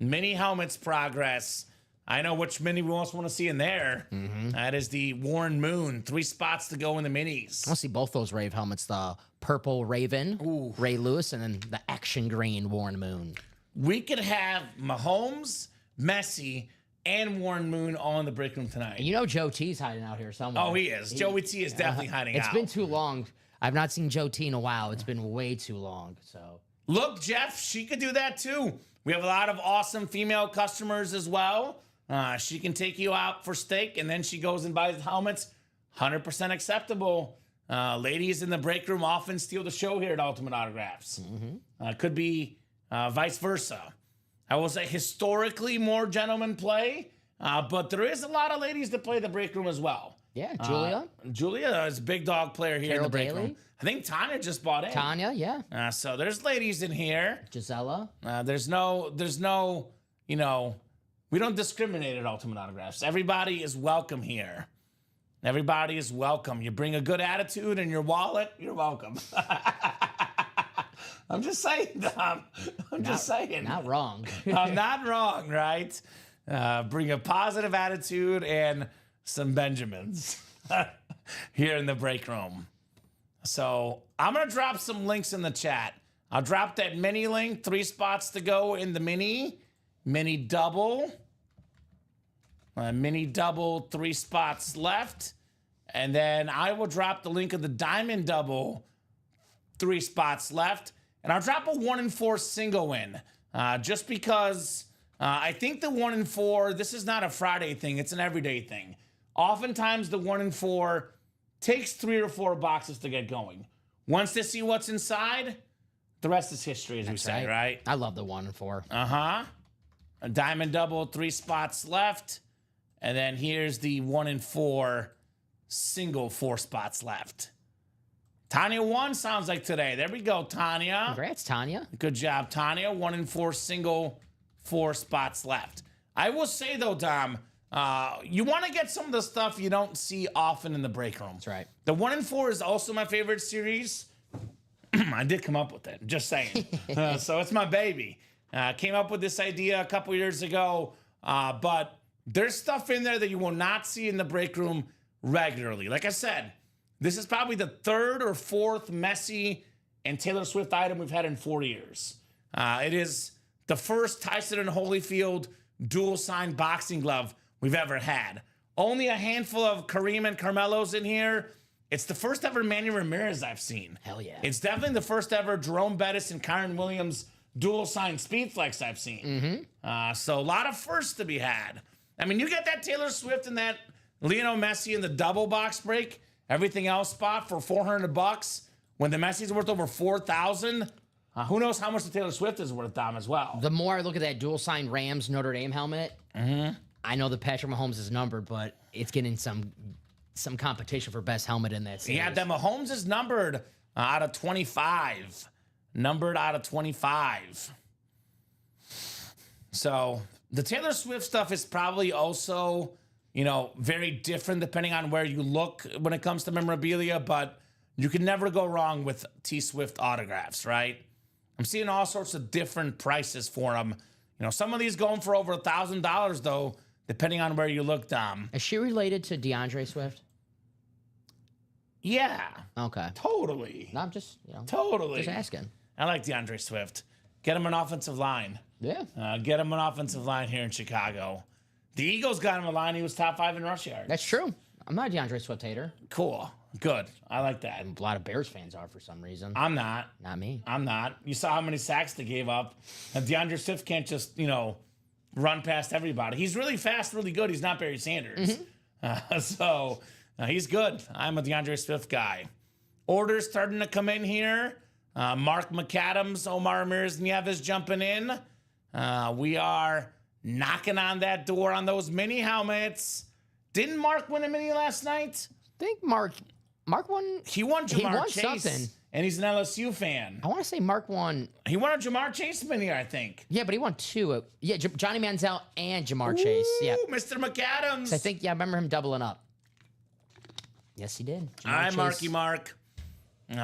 Yeah. Mini helmets progress. I know which mini we most want to see in there. That is the Warren Moon. 3 spots to go in the minis. I want to see both those Rave helmets, the purple Raven, Ray Lewis, and then the action green Warren Moon. We could have Mahomes, Messi, and Warren Moon all in the break room tonight. And Joe T's hiding out here somewhere. Oh, he is. Joey T is definitely hiding out. It's been too long. I've not seen Joe T in a while. It's been way too long. So Look, Jeff, she could do that too. We have a lot of awesome female customers as well. She can take you out for steak, and then she goes and buys helmets. 100% acceptable. Ladies in the break room often steal the show here at Ultimate Autographs. Could be vice versa. I will say historically more gentlemen play, but there is a lot of ladies that play the break room as well. Yeah, Julia. Julia is a big dog player here in the break room. I think Tanya just bought in. Tanya, yeah. So there's ladies in here. Gisela. There's no, you know, we don't discriminate at Ultimate Autographs. Everybody is welcome here. Everybody is welcome. You bring a good attitude in your wallet, you're welcome. I'm just saying, Dom. I'm just saying. Not wrong. I'm not wrong, right? Bring a positive attitude and some Benjamins here in the break room. So I'm going to drop some links in the chat. I'll drop that mini link, 3 spots to go in the mini double. Mini double, 3 spots left. And then I will drop the link of the diamond double, 3 spots left. And I'll drop a 1 in 4 single in. Just because I think the 1 in 4, this is not a Friday thing, it's an everyday thing. Oftentimes the 1 in 4 takes 3 or 4 boxes to get going. Once they see what's inside, the rest is history, as we say, right? I love the 1 in 4. A diamond double, 3 spots left. And then here's the 1 in 4 single, 4 spots left. Tanya won, sounds like today. There we go, Tanya. Congrats, Tanya. Good job, Tanya. 1 in 4 single, 4 spots left. I will say, though, Dom, you want to get some of the stuff you don't see often in the break room. That's right. The 1 in 4 is also my favorite series. I did come up with it, just saying. So it's my baby. Came up with this idea a couple years ago, but there's stuff in there that you will not see in the break room regularly. Like I said, this is probably the 3rd or 4th Messi and Taylor Swift item we've had in 4 years. It is the first Tyson and Holyfield dual sign boxing glove we've ever had. Only a handful of Kareem and Carmelo's in here. It's the first ever Manny Ramirez I've seen. Hell yeah. It's definitely the first ever Jerome Bettis and Kyron Williams dual sign speed flex I've seen. So a lot of firsts to be had. I mean, you get that Taylor Swift and that Lionel Messi in the double box break, everything else spot for $400. When the Messi's worth over $4,000, who knows how much the Taylor Swift is worth, Dom, as well. The more I look at that dual sign Rams Notre Dame helmet, I know that Patrick Mahomes is numbered, but it's getting some competition for best helmet in that series. Yeah, that Mahomes is numbered out of 25. Numbered out of 25. So the Taylor Swift stuff is probably also, you know, very different depending on where you look when it comes to memorabilia, but you can never go wrong with T Swift autographs, right? I'm seeing all sorts of different prices for them. You know, some of these going for over $1,000 though, depending on where you look, Dom. Is she related to DeAndre Swift? Yeah. Okay. Totally. No, I'm just, Totally. just asking. I like DeAndre Swift. Get him an offensive line. Yeah. Get him an offensive line here in Chicago. The Eagles got him a line. He was top 5 in rush yards. That's true. I'm not a DeAndre Swift hater. Cool. Good. I like that. A lot of Bears fans are for some reason. I'm not. Not me. I'm not. You saw how many sacks they gave up. And DeAndre Swift can't just, run past everybody. He's really fast, really good. He's not Barry Sanders. So he's good. I'm a DeAndre Swift guy. Orders starting to come in here. Mark McAdams, Omar Ramirez Nieves jumping in. We are knocking on that door on those mini helmets. Didn't Mark win a mini last night? I think Mark won. He won Jamar Chase. Something. And he's an LSU fan. I want to say Mark won. He won a Jamar Chase mini, I think. Yeah, but he won 2. Johnny Manziel and Jamar Chase. Yeah. Mr. McAdams. So I remember him doubling up. Yes, he did. Hi, Marky Mark.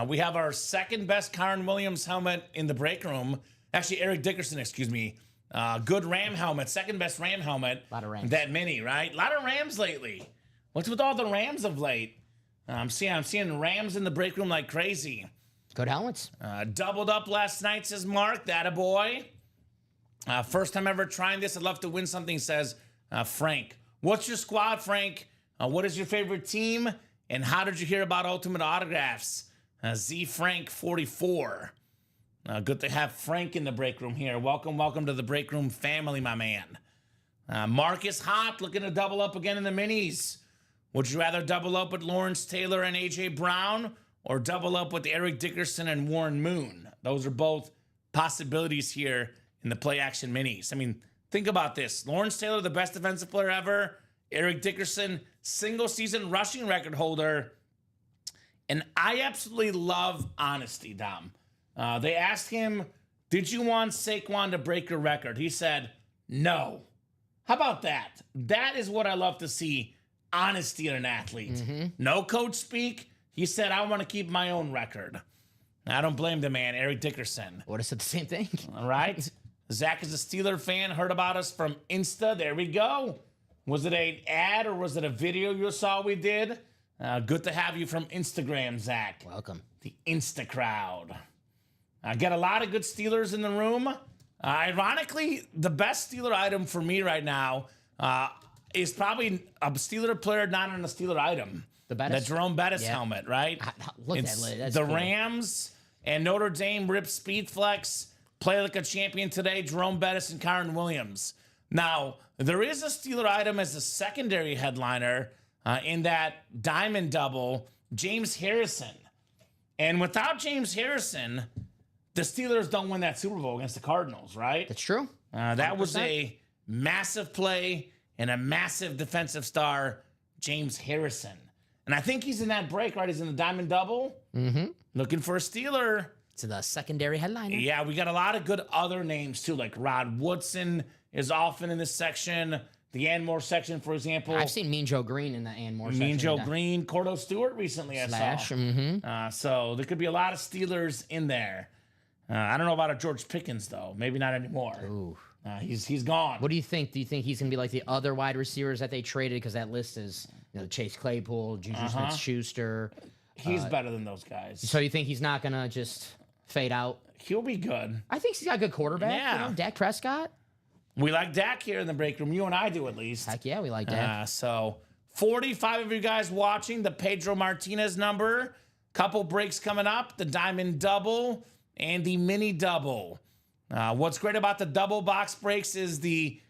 We have our second best Kyron Williams helmet in the break room. Actually, Eric Dickerson, excuse me. Good Ram helmet, second best Ram helmet. A lot of Rams. That mini, right? A lot of Rams lately. What's with all the Rams of late? I'm seeing Rams in the break room like crazy. Good helmets. Doubled up last night, says Mark. That a boy. First time ever trying this. I'd love to win something, says Frank. What's your squad, Frank? What is your favorite team? And how did you hear about Ultimate Autographs? Z Frank 44. Good to have Frank in the break room here. Welcome to the break room family, my man. Marcus Hott looking to double up again in the minis. Would you rather double up with Lawrence Taylor and A.J. Brown or double up with Eric Dickerson and Warren Moon? Those are both possibilities here in the play action minis. I mean, think about this. Lawrence Taylor, the best defensive player ever. Eric Dickerson, single season rushing record holder. And I absolutely love honesty, Dom. They asked him, did you want Saquon to break your record? He said, no. How about that? That is what I love to see, honesty in an athlete. No coach speak. He said, I want to keep my own record. I don't blame the man, Eric Dickerson. Would have said the same thing. All right. Zach is a Steeler fan, heard about us from Insta. There we go. Was it an ad or was it a video you saw we did? Good to have you from Instagram, Zach. Welcome. The Insta crowd. I got a lot of good Steelers in the room. Ironically, the best Steeler item for me right now is probably a Steeler player not on a Steeler item. The Bettis? The Jerome Bettis helmet, right? Look at It's that. That's the cool. Rams and Notre Dame rip speed flex. Play like a champion today, Jerome Bettis and Kyron Williams. Now, there is a Steeler item as a secondary headliner in that diamond double, James Harrison. And without James Harrison, the Steelers don't win that Super Bowl against the Cardinals, right? That's true. That was a massive play and a massive defensive star, James Harrison. And I think he's in that break, right? He's in the diamond double. Looking for a Steeler. To the secondary headliner. Yeah, we got a lot of good other names too, like Rod Woodson is often in this section. The Anmore section, for example. I've seen Mean Joe Green in the Anmore section. Mean Joe Green, Cordo Stewart recently I saw. So there could be a lot of Steelers in there. I don't know about a George Pickens, though. Maybe not anymore. Ooh. He's gone. What do you think? Do you think he's going to be like the other wide receivers that they traded? Because that list is, Chase Claypool, Juju Smith-Schuster. He's better than those guys. So you think he's not going to just fade out? He'll be good. I think he's got a good quarterback. Yeah. Dak Prescott. We like Dak here in the break room. You and I do, at least. Heck yeah, we like Dak. So 45 of you guys watching the Pedro Martinez number. Couple breaks coming up. The Diamond Double and the Mini Double. What's great about the double box breaks is the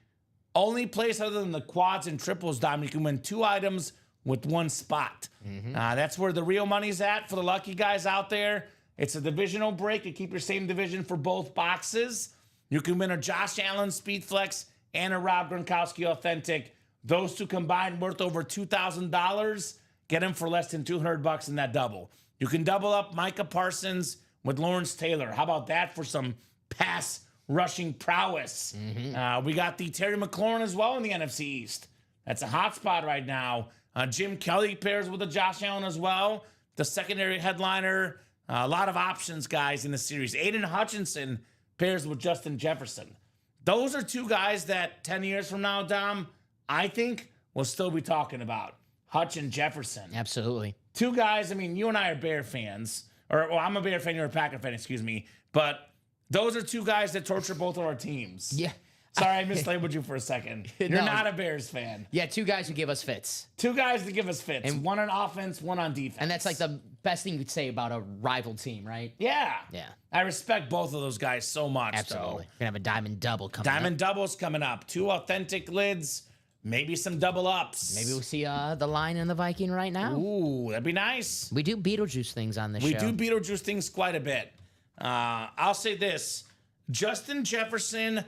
only place other than the quads and triples, Dom, you can win 2 items with 1 spot. That's where the real money's at for the lucky guys out there. It's a divisional break. You keep your same division for both boxes. You can win a Josh Allen Speed Flex and a Rob Gronkowski Authentic. Those 2 combined worth over $2,000. Get them for less than $200 in that double. You can double up Micah Parsons with Lawrence Taylor. How about that for some pass rushing prowess? We got the Terry McLaurin as well in the NFC East. That's a hot spot right now. Jim Kelly pairs with a Josh Allen as well. The secondary headliner. A lot of options, guys, in the series. Aiden Hutchinson pairs with Justin Jefferson. Those are 2 guys that 10 years from now, Dom, I think we'll still be talking about. Hutch and Jefferson. Absolutely. 2 guys, I mean, you and I are Bear fans. Or I'm a Bear fan, you're a Packer fan, excuse me. But those are 2 guys that torture both of our teams. Yeah. Sorry, I mislabeled you for a second. You're No. not a Bears fan. Yeah, 2 guys who give us fits. 2 guys to give us fits. And 1 on offense, 1 on defense. And that's like the best thing you could say about a rival team, right? Yeah. Yeah. I respect both of those guys so much. Absolutely. Though. We're going to have a diamond double coming Diamond up. doubles coming up. 2 authentic lids. Maybe some double ups. Maybe we'll see the Lion and the Viking right now. Ooh, that'd be nice. We do Beetlejuice things on this show. We do Beetlejuice things quite a bit. I'll say this. Justin Jefferson,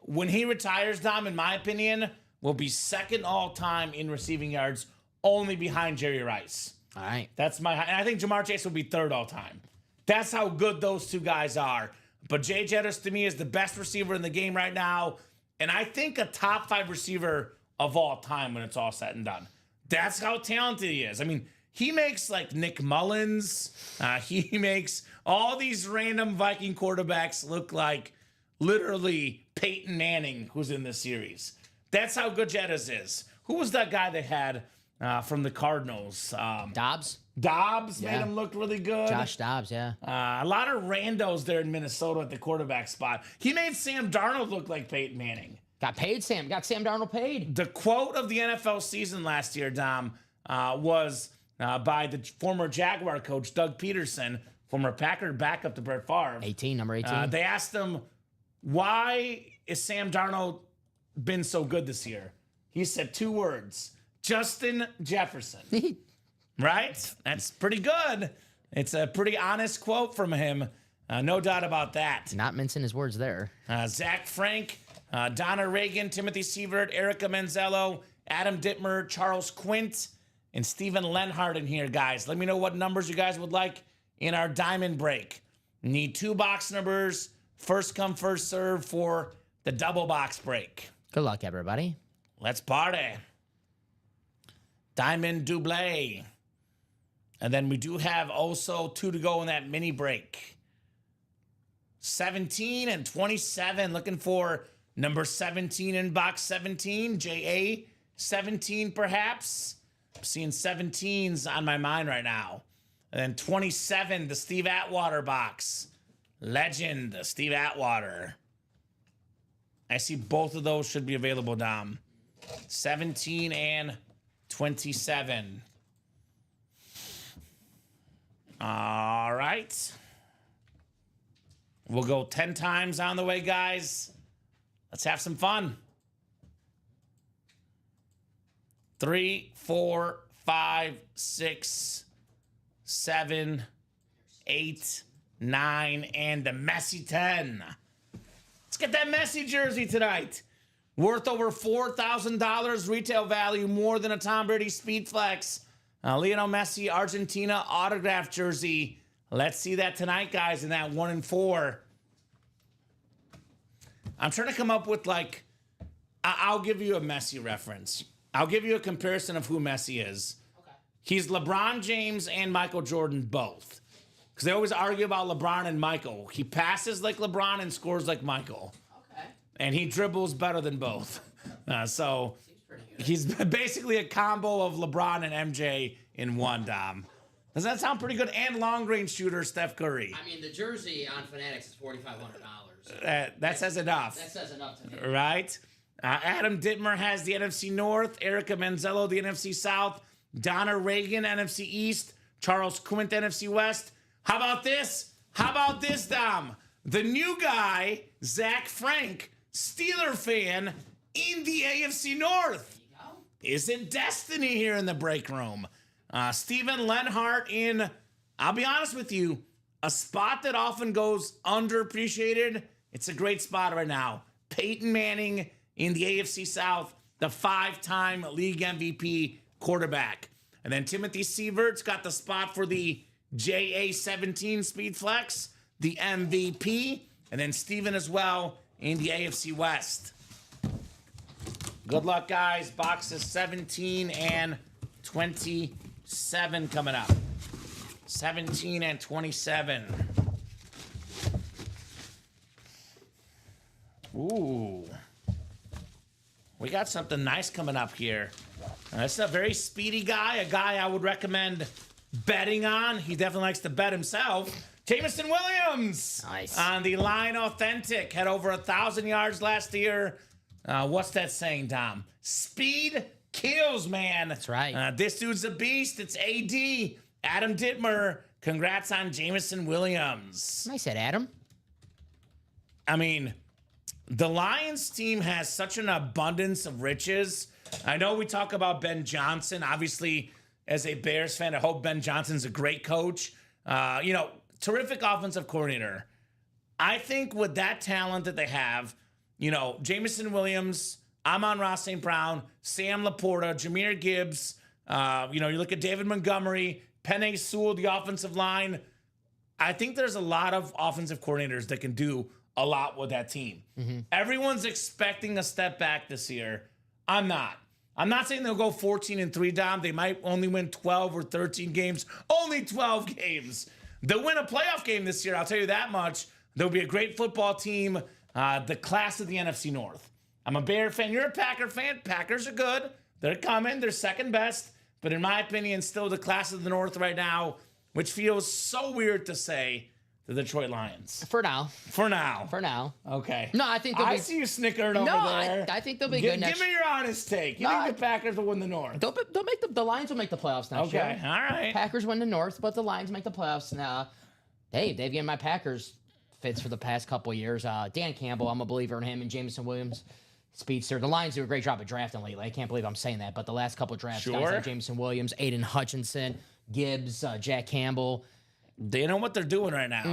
when he retires, Dom, in my opinion, will be second all-time in receiving yards, only behind Jerry Rice. All right. That's and I think Jamar Chase will be third all-time. That's how good those 2 guys are. But Jay Jettis, to me, is the best receiver in the game right now. And I think a top 5 receiver of all time when it's all said and done. That's how talented he is. I mean, he makes like Nick Mullins. He makes all these random Viking quarterbacks look like literally Peyton Manning, who's in this series. That's how good Jettis is. Who was that guy they had from the Cardinals? Dobbs? Dobbs made Yeah. him look really good. Josh Dobbs, yeah. A lot of randos there in Minnesota at the quarterback spot. He made Sam Darnold look like Peyton Manning. Got Sam Darnold paid. The quote of the NFL season last year, Dom, was by the former Jaguar coach, Doug Peterson. former Packer backup to Brett Favre. 18, number 18. They asked him, why is Sam Darnold been so good this year? He said 2 words, Justin Jefferson. Right? That's pretty good. It's a pretty honest quote from him. No doubt about that. Not mincing his words there. Zach Frank, Donna Reagan, Timothy Sievert, Erica Manzello, Adam Dittmer, Charles Quint, and Steven Lenhart in here, guys. Let me know what numbers you guys would like in our diamond break. Need 2 box numbers. First come, first serve for the double box break. Good luck, everybody. Let's party. Diamond double. And then we do have also 2 to go in that mini break. 17 and 27. Looking for number 17 in box 17. JA 17 perhaps. I'm seeing 17s on my mind right now. And then 27, the Steve Atwater box. Legend, Steve Atwater. I see both of those should be available, Dom. 17 and 27. All right. We'll go 10 times on the way, guys. Let's have some fun. 3, 4, 5, 6, 7, 8, 9, and the Messi 10. Let's get that Messi jersey tonight. Worth over $4,000 retail value, more than a Tom Brady Speed Flex. Lionel Messi, Argentina autograph jersey. Let's see that tonight, guys, in that 1 and 4. I'm trying to come up with, like, I'll give you a Messi reference. I'll give you a comparison of who Messi is. Okay. He's LeBron James and Michael Jordan both. Because they always argue about LeBron and Michael. He passes like LeBron and scores like Michael. Okay. And he dribbles better than both. So he's basically a combo of LeBron and MJ in one, Dom. Does that sound pretty good? And long-range shooter Steph Curry. I mean, the jersey on Fanatics is $4,500. That says enough. That says enough to me. Right? Adam Dittmer has the NFC North. Erica Manzello, the NFC South. Donna Reagan, NFC East. Charles Quint, NFC West. How about this? How about this, Dom? The new guy, Zach Frank, Steeler fan in the AFC North. Isn't destiny here in the break room? Steven Lenhart in, I'll be honest with you, a spot that often goes underappreciated. It's a great spot right now. Peyton Manning in the AFC South, the 5-time league MVP quarterback. And then Timothy Sievert's got the spot for the JA17 Speed Flex, the MVP. And then Steven as well in the AFC West. Good luck, guys. Boxes 17 and 27 coming up. 17 and 27. Ooh. We got something nice coming up here. This is a very speedy guy, a guy I would recommend betting on. He definitely likes to bet himself. Jameson Williams. Nice. On the Line Authentic. Had over 1,000 yards last year. What's that saying, Dom? Speed kills, man. That's right. This dude's a beast. It's AD. Adam Dittmer. Congrats on Jameson Williams. Nice hit, Adam. I mean, the Lions team has such an abundance of riches. I know we talk about Ben Johnson. Obviously, as a Bears fan, I hope Ben Johnson's a great coach. Terrific offensive coordinator. I think with that talent that they have, Jameson Williams, Amon-Ra St. Brown, Sam Laporta, Jahmyr Gibbs, you look at David Montgomery, Penei Sewell, the offensive line. I think there's a lot of offensive coordinators that can do a lot with that team. Mm-hmm. Everyone's expecting a step back this year. I'm not. I'm not saying they'll go 14-3, Dom. They might only win 12 or 13 games. Only 12 games. They'll win a playoff game this year, I'll tell you that much. There'll be a great football team, the class of the NFC North. I'm a Bear fan. You're a Packer fan. Packers are good. They're coming. They're second best. But in my opinion, still the class of the North right now, which feels so weird to say, the Detroit Lions. For now. For now. For now. Okay. No, I think I see you snickering over there. I think they'll be good next year. Give me your honest take. You think the Packers will win the North? They'll make the Lions will make the playoffs next year. Okay, all right. Packers win the North, but the Lions make the playoffs now. Dave getting my Packers fits for the past couple years. Dan Campbell, I'm a believer in him, and Jameson Williams, speedster. The Lions do a great job at drafting lately. I can't believe I'm saying that, but the last couple of drafts, guys like Jameson Williams, Aiden Hutchinson, Gibbs, Jack Campbell. They know what they're doing right now.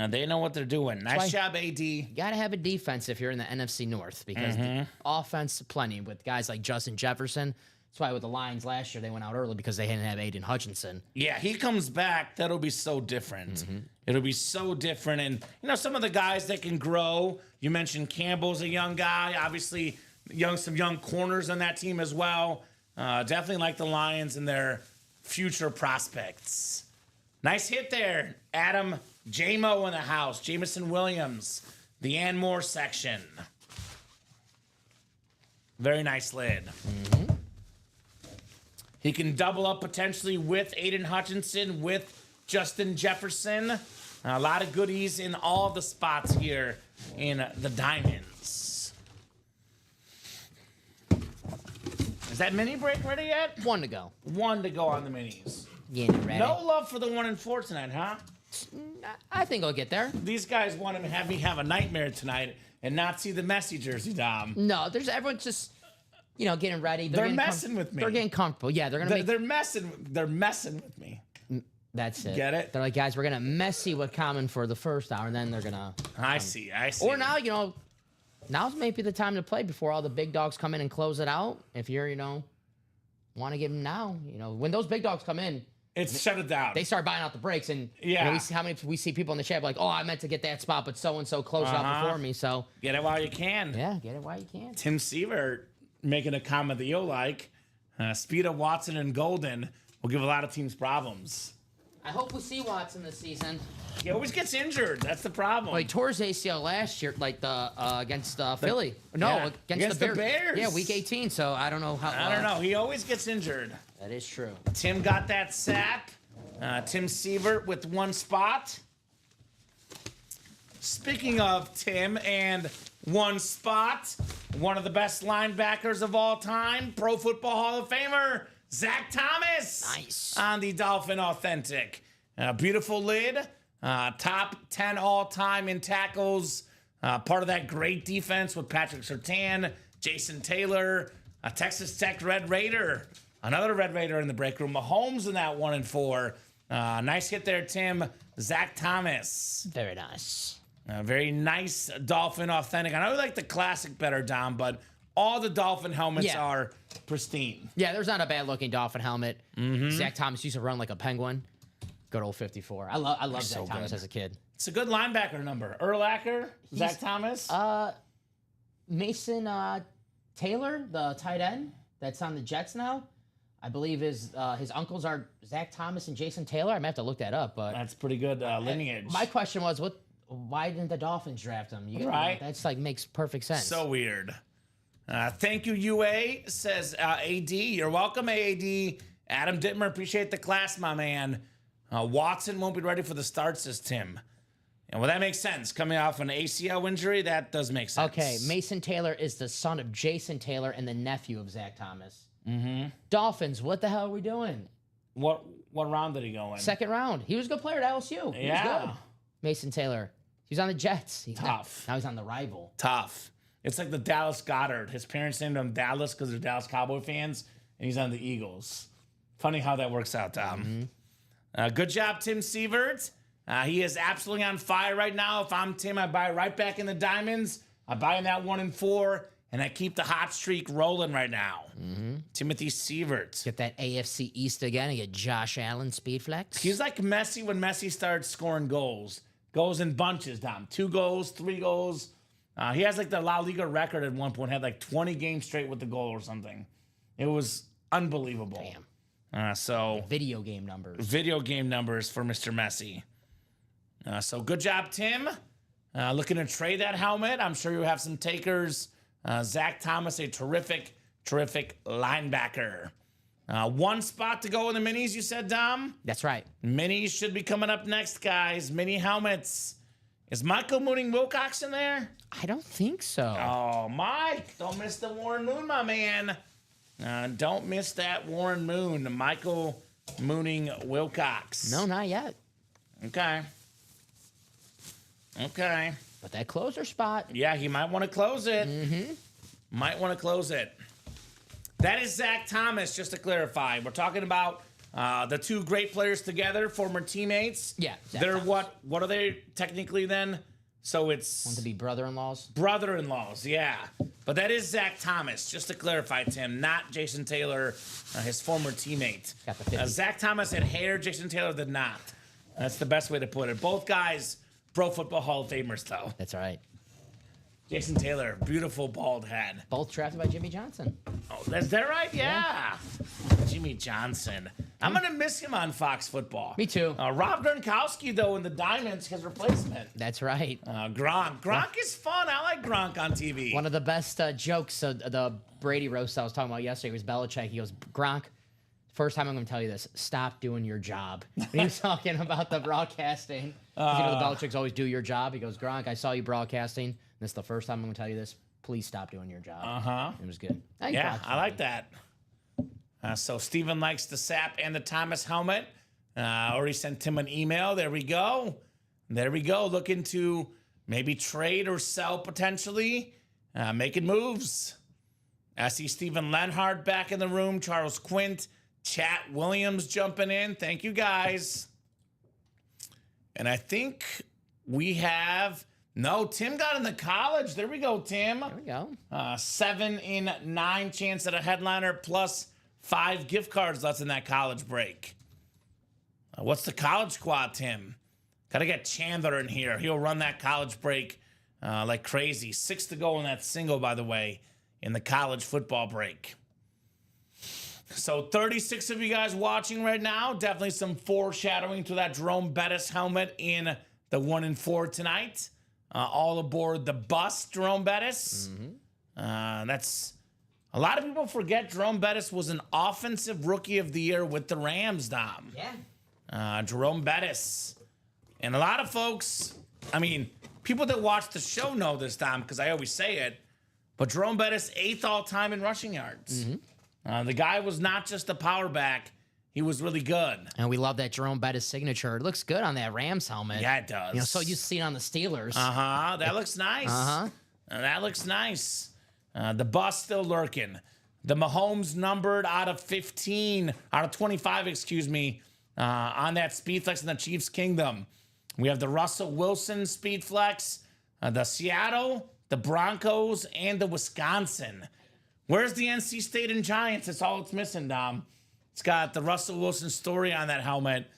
They know what they're doing. Nice job, AD. You got to have a defense if you're in the NFC North because the offense, plenty with guys like Justin Jefferson. That's why with the Lions last year, they went out early because they didn't have Aiden Hutchinson. Yeah, he comes back. That'll be so different. It'll be so different. And, some of the guys that can grow, you mentioned Campbell's a young guy. Obviously, some young corners on that team as well. Definitely like the Lions and their future prospects. Nice hit there, Adam. J-Mo in the house. Jameson Williams, the Ann Moore section. Very nice lid. He can double up potentially with Aiden Hutchinson, with Justin Jefferson. A lot of goodies in all the spots here in the Diamonds. Is that mini break ready yet? One to go. One to go on the minis. Getting ready. No love for the 1 and 4 tonight, huh? I think I'll get there. These guys want to have me have a nightmare tonight and not see the Messi jersey, Dom. No, everyone's just, getting ready. They're messing with me. They're getting comfortable. Yeah, They're messing with me. That's it. Get it? They're like, guys, we're gonna mess you with Common for the first hour, and then they're gonna. I see. Or now, now's maybe the time to play before all the big dogs come in and close it out. If you're, want to give them now, when those big dogs come in. It's shut it down. They start buying out the breaks, and we see people in the chat like, oh, I meant to get that spot, but so and so closed out before me. So get it while you can. Yeah, get it while you can. Tim Sievert making a comment that you'll like. Speeda, Watson, and Golden will give a lot of teams problems. I hope we see Watson this season. He always gets injured. That's the problem. Like tore his ACL last year, like against Philly. No, against the Bears. Yeah, week 18. So I don't know how. I don't know. He always gets injured. That is true. Tim got that sack. Tim Sievert with one spot. Speaking of Tim and one spot, one of the best linebackers of all time, Pro Football Hall of Famer, Zach Thomas. Nice. On the Dolphin Authentic. Beautiful lid. Top 10 all-time in tackles. Part of that great defense with Patrick Surtain, Jason Taylor, a Texas Tech Red Raider. Another Red Raider in the break room. Mahomes in that 1 and 4. Nice hit there, Tim. Zach Thomas. Very nice. Very nice Dolphin Authentic. I know you like the classic better, Dom, but all the Dolphin helmets are pristine. Yeah, there's not a bad looking Dolphin helmet. Zach Thomas used to run like a penguin. Good old 54. I love Zach Thomas as a kid. It's a good linebacker number. Urlacher, Zach Thomas. Mason Taylor, the tight end that's on the Jets now. I believe his uncles are Zach Thomas and Jason Taylor. I might have to look that up, but that's pretty good lineage. My question was, why didn't the Dolphins draft him? Right. That's makes perfect sense. So weird. Thank you, UA, says AD. You're welcome, AD. Adam Dittmer, appreciate the class, my man. Watson won't be ready for the start, says Tim. And well, that makes sense. Coming off an ACL injury, that does make sense. Okay, Mason Taylor is the son of Jason Taylor and the nephew of Zach Thomas. Dolphins, what the hell are we doing? What round did he go in? Second round. He was a good player at LSU. He was good. Mason Taylor. He was on the Jets. Tough. Now he's on the rival. Tough. It's like the Dallas Goddard. His parents named him Dallas because they're Dallas Cowboy fans, and he's on the Eagles. Funny how that works out, Tom. Good job, Tim Sievert. He is absolutely on fire right now. If I'm Tim, I buy right back in the Diamonds. I buy in that 1 and 4, and I keep the hot streak rolling right now. Timothy Sievert. Get that AFC East again and get Josh Allen speed flex. He's like Messi when Messi starts scoring goals. Goes in bunches, Dom. 2 goals, 3 goals. He has like the La Liga record at one point. Had like 20 games straight with the goal or something. It was unbelievable. Damn. So video game numbers. Video game numbers for Mr. Messi. So good job, Tim. Looking to trade that helmet. I'm sure you have some takers. Zach Thomas, a terrific linebacker. 1 spot to go in the minis, you said, Dom? That's right. Minis should be coming up next, guys. Mini helmets. Is Michael Mooning Wilcox in there? I don't think so. Oh, Mike. Don't miss the Warren Moon, my man. Don't miss that Warren Moon. Michael Mooning Wilcox. No, not yet. Okay. Okay. But that closer spot. Yeah, he might want to close it. Might want to close it. That is Zach Thomas, just to clarify. We're talking about the two great players together, former teammates. Yeah. Zach They're Thomas. what are they technically then? So it's Want to be brother-in-laws? brother-in-laws, yeah. But that is Zach Thomas, just to clarify, Tim, not Jason Taylor, his former teammate. Got the 50. Zach Thomas had hair, Jason Taylor did not. That's the best way to put it. Both guys, Pro Football Hall of Famers, though. That's right. Jason Taylor, beautiful bald head. Both drafted by Jimmy Johnson. Oh, is that right? Yeah. Jimmy Johnson. I'm going to miss him on Fox Football. Me too. Rob Gronkowski, though, in the Diamonds, his replacement. That's right. Gronk. Gronk is fun. I like Gronk on TV. One of the best jokes, the Brady roast I was talking about yesterday was Belichick. He goes, Gronk, first time I'm going to tell you this, stop doing your job. When he was talking about the broadcasting, 'cause, you know, the Belichick's always do your job. He goes, Gronk, I saw you broadcasting. This is the first time I'm going to tell you this. Please stop doing your job. Uh-huh. It was good. Yeah, I like that. So Steven likes the Sap and the Thomas helmet. Already sent Tim an email. There we go. There we go. Looking to maybe trade or sell potentially. Making moves. I see Stephen Lenhart back in the room. Charles Quint. Chat Williams jumping in. Thank you, guys. And I think we have... No, Tim got into college. There we go, Tim. There we go. 7 in 9 chance at a headliner plus 5 gift cards left in that college break. What's the college squad, Tim? Got to get Chandler in here. He'll run that college break like crazy. 6 to go in that single, by the way, in the college football break. So 36 of you guys watching right now. Definitely some foreshadowing to that Jerome Bettis helmet in the 1 and 4 tonight. All aboard the bus, Jerome Bettis. That's a lot of people forget Jerome Bettis was an offensive rookie of the year with the Rams, Dom. Yeah. Jerome Bettis. And a lot of folks, I mean, people that watch the show know this, Dom, because I always say it, but Jerome Bettis, 8th all-time in rushing yards. The guy was not just a power back. He was really good. And we love that Jerome Bettis signature. It looks good on that Rams helmet. Yeah, it does. You know, so you see it on the Steelers. That looks nice. That looks nice. The bus still lurking. The Mahomes numbered out of 25, excuse me, on that Speedflex in the Chiefs Kingdom. We have the Russell Wilson Speedflex, the Seattle, the Broncos, and the Wisconsin. Where's the NC State and Giants? That's all it's missing, Dom. It's got the Russell Wilson story on that helmet.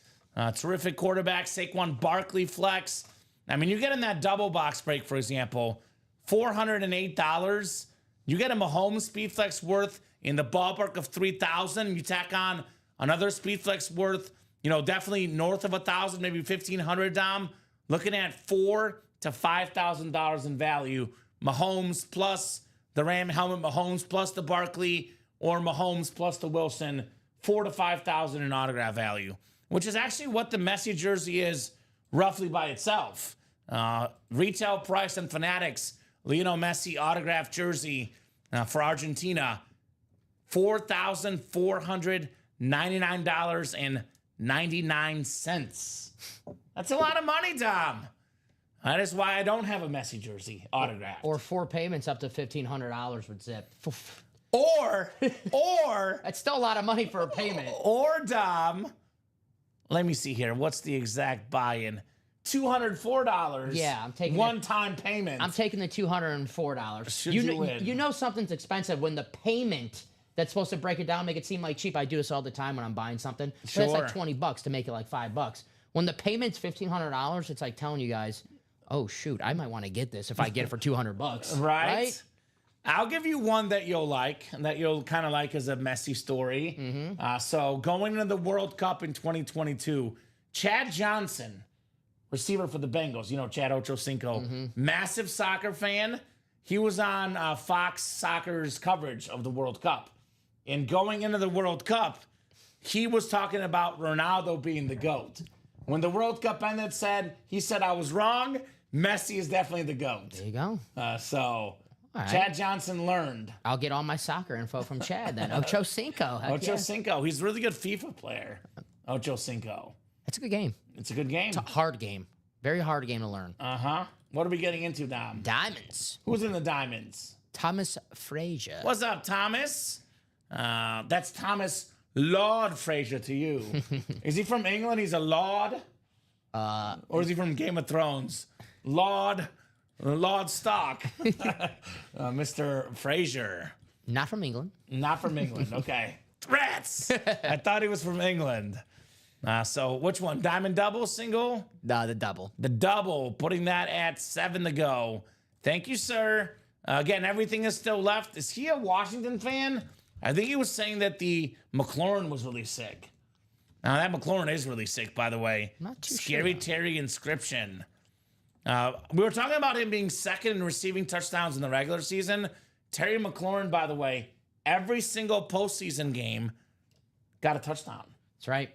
Terrific quarterback, Saquon Barkley flex. I mean, you get in that double box break, for example, $408. You get a Mahomes Speed Flex worth in the ballpark of $3,000. You tack on another Speed Flex worth, you know, definitely north of $1,000, maybe $1,500, Dom. Looking at $4,000 to $5,000 in value. Mahomes plus the Ram helmet, Mahomes plus the Barkley, or Mahomes plus the Wilson. $4,000 to $5,000 in autograph value, which is actually what the Messi jersey is roughly by itself. Retail price and Fanatics, Lionel Messi autograph jersey for Argentina, $4,499.99. That's a lot of money, Dom. That is why I don't have a Messi jersey autographed. Or 4 payments up to $1,500 would zip. Or That's still a lot of money for a payment. Or, Dom, let me see here. What's the exact buy-in? $204. Yeah, I'm taking one-time payment. I'm taking the $204. Should you win. You know something's expensive when the payment that's supposed to break it down, make it seem like cheap. I do this all the time when I'm buying something. Sure. But it's like $20 to make it like $5. When the payment's $1,500, it's like telling you guys, oh shoot, I might want to get this if I get it for $200. Right? I'll give you one that you'll like, and that you'll kind of like as a Messi story. So going into the World Cup in 2022, Chad Johnson, receiver for the Bengals, you know, Chad Ochocinco, massive soccer fan. He was on Fox Soccer's coverage of the World Cup. And going into the World Cup, he was talking about Ronaldo being the GOAT. When the World Cup ended, he said I was wrong. Messi is definitely the GOAT. There you go. So right. Chad Johnson learned. I'll get all my soccer info from Chad then. Ochocinco. Ochocinco. He's a really good FIFA player. Ochocinco. It's a good game. It's a good game. It's a hard game. Very hard game to learn. What are we getting into, Dom? Diamonds. Who's in the diamonds? Thomas Frazier. What's up, Thomas? That's Thomas Lord Frazier to you. Is he from England? He's a lord? Or is he from Game of Thrones? Lord Stark. Mr. Frazier. Not from England. Not from England. Okay. Rats! I thought he was from England. So which one? Diamond double, single? The double. The double, putting that at 7 to go. Thank you, sir. Again, everything is still left. Is he a Washington fan? I think he was saying that the McLaurin was really sick. Now, that McLaurin is really sick, by the way. Not too Scary sure. Terry inscription. We were talking about him being second in receiving touchdowns in the regular season. Terry McLaurin, by the way, every single postseason game got a touchdown. That's right.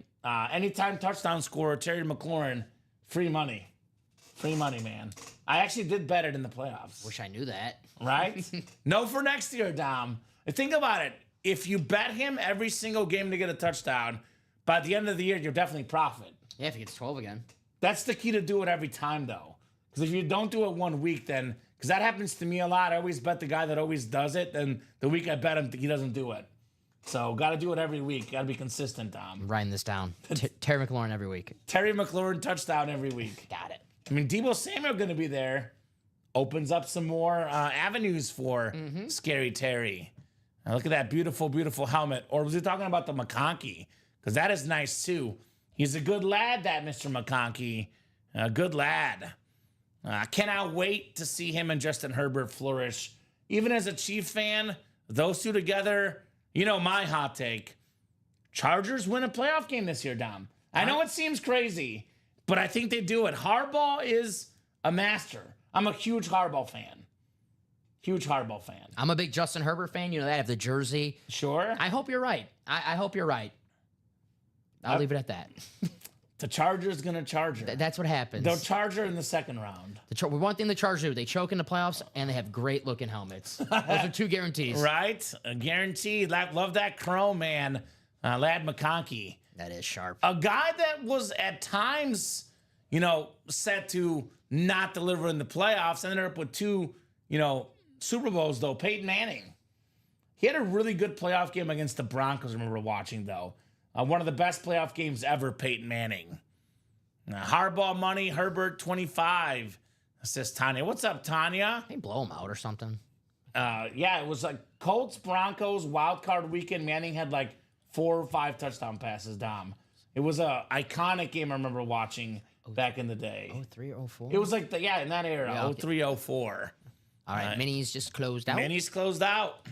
Anytime touchdown scorer, Terry McLaurin, free money. Free money, man. I actually did bet it in the playoffs. Wish I knew that. Right? No for next year, Dom. Think about it. If you bet him every single game to get a touchdown, by the end of the year, you're definitely profit. Yeah, if he gets 12 again. That's the key to do it every time, though. Because if you don't do it 1 week, then... Because that happens to me a lot. I always bet the guy that always does it, then the week I bet him, he doesn't do it. So, got to do it every week. Got to be consistent, Dom. I'm writing this down. Terry McLaurin every week. Terry McLaurin touchdown every week. Got it. I mean, Deebo Samuel going to be there. Opens up some more avenues for Scary Terry. Now look at that beautiful, beautiful helmet. Or was he talking about the McConkey? Because that is nice, too. He's a good lad, that Mr. McConkey. A good lad. I cannot wait to see him and Justin Herbert flourish. Even as a Chief fan, those two together, you know my hot take. Chargers win a playoff game this year, Dom. I know it seems crazy, but I think they do it. Harbaugh is a master. I'm a huge Harbaugh fan. Huge Harbaugh fan. I'm a big Justin Herbert fan. You know that. I have the jersey. Sure. I hope you're right. I hope you're right. I'll leave it at that. The Chargers going to charge her. That's what happens. They'll charge her in the second round. One thing the Chargers do, they choke in the playoffs, and they have great-looking helmets. Those are two guarantees. Right? A guarantee. Love that chrome, man. Lad McConkey. That is sharp. A guy that was at times, set to not deliver in the playoffs, ended up with 2, Super Bowls, though. Peyton Manning. He had a really good playoff game against the Broncos, I remember watching, though. One of the best playoff games ever, Peyton Manning. Harbaugh money, Herbert 25, says Tanya. What's up, Tanya? They blow him out or something. Yeah, it was like Colts, Broncos, wild card weekend. Manning had like 4 or 5 touchdown passes, Dom. It was a iconic game I remember watching back in the day. 03, 04? It was like, in that era, Yeah, okay. 03, 04. All right, Minis just closed out. Minis closed out.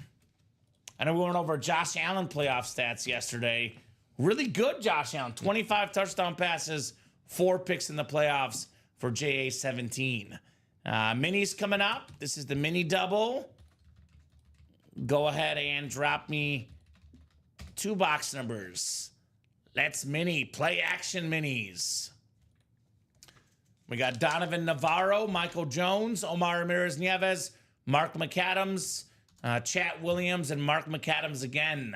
I know we went over Josh Allen playoff stats yesterday. Really good, Josh Allen. 25 touchdown passes, 4 picks in the playoffs for JA17. Minis coming up. This is the mini double. Go ahead and drop me 2 box numbers. Let's mini. Play action minis. We got Donovan Navarro, Michael Jones, Omar Ramirez Nieves, Mark McAdams, Chat Williams, and Mark McAdams again.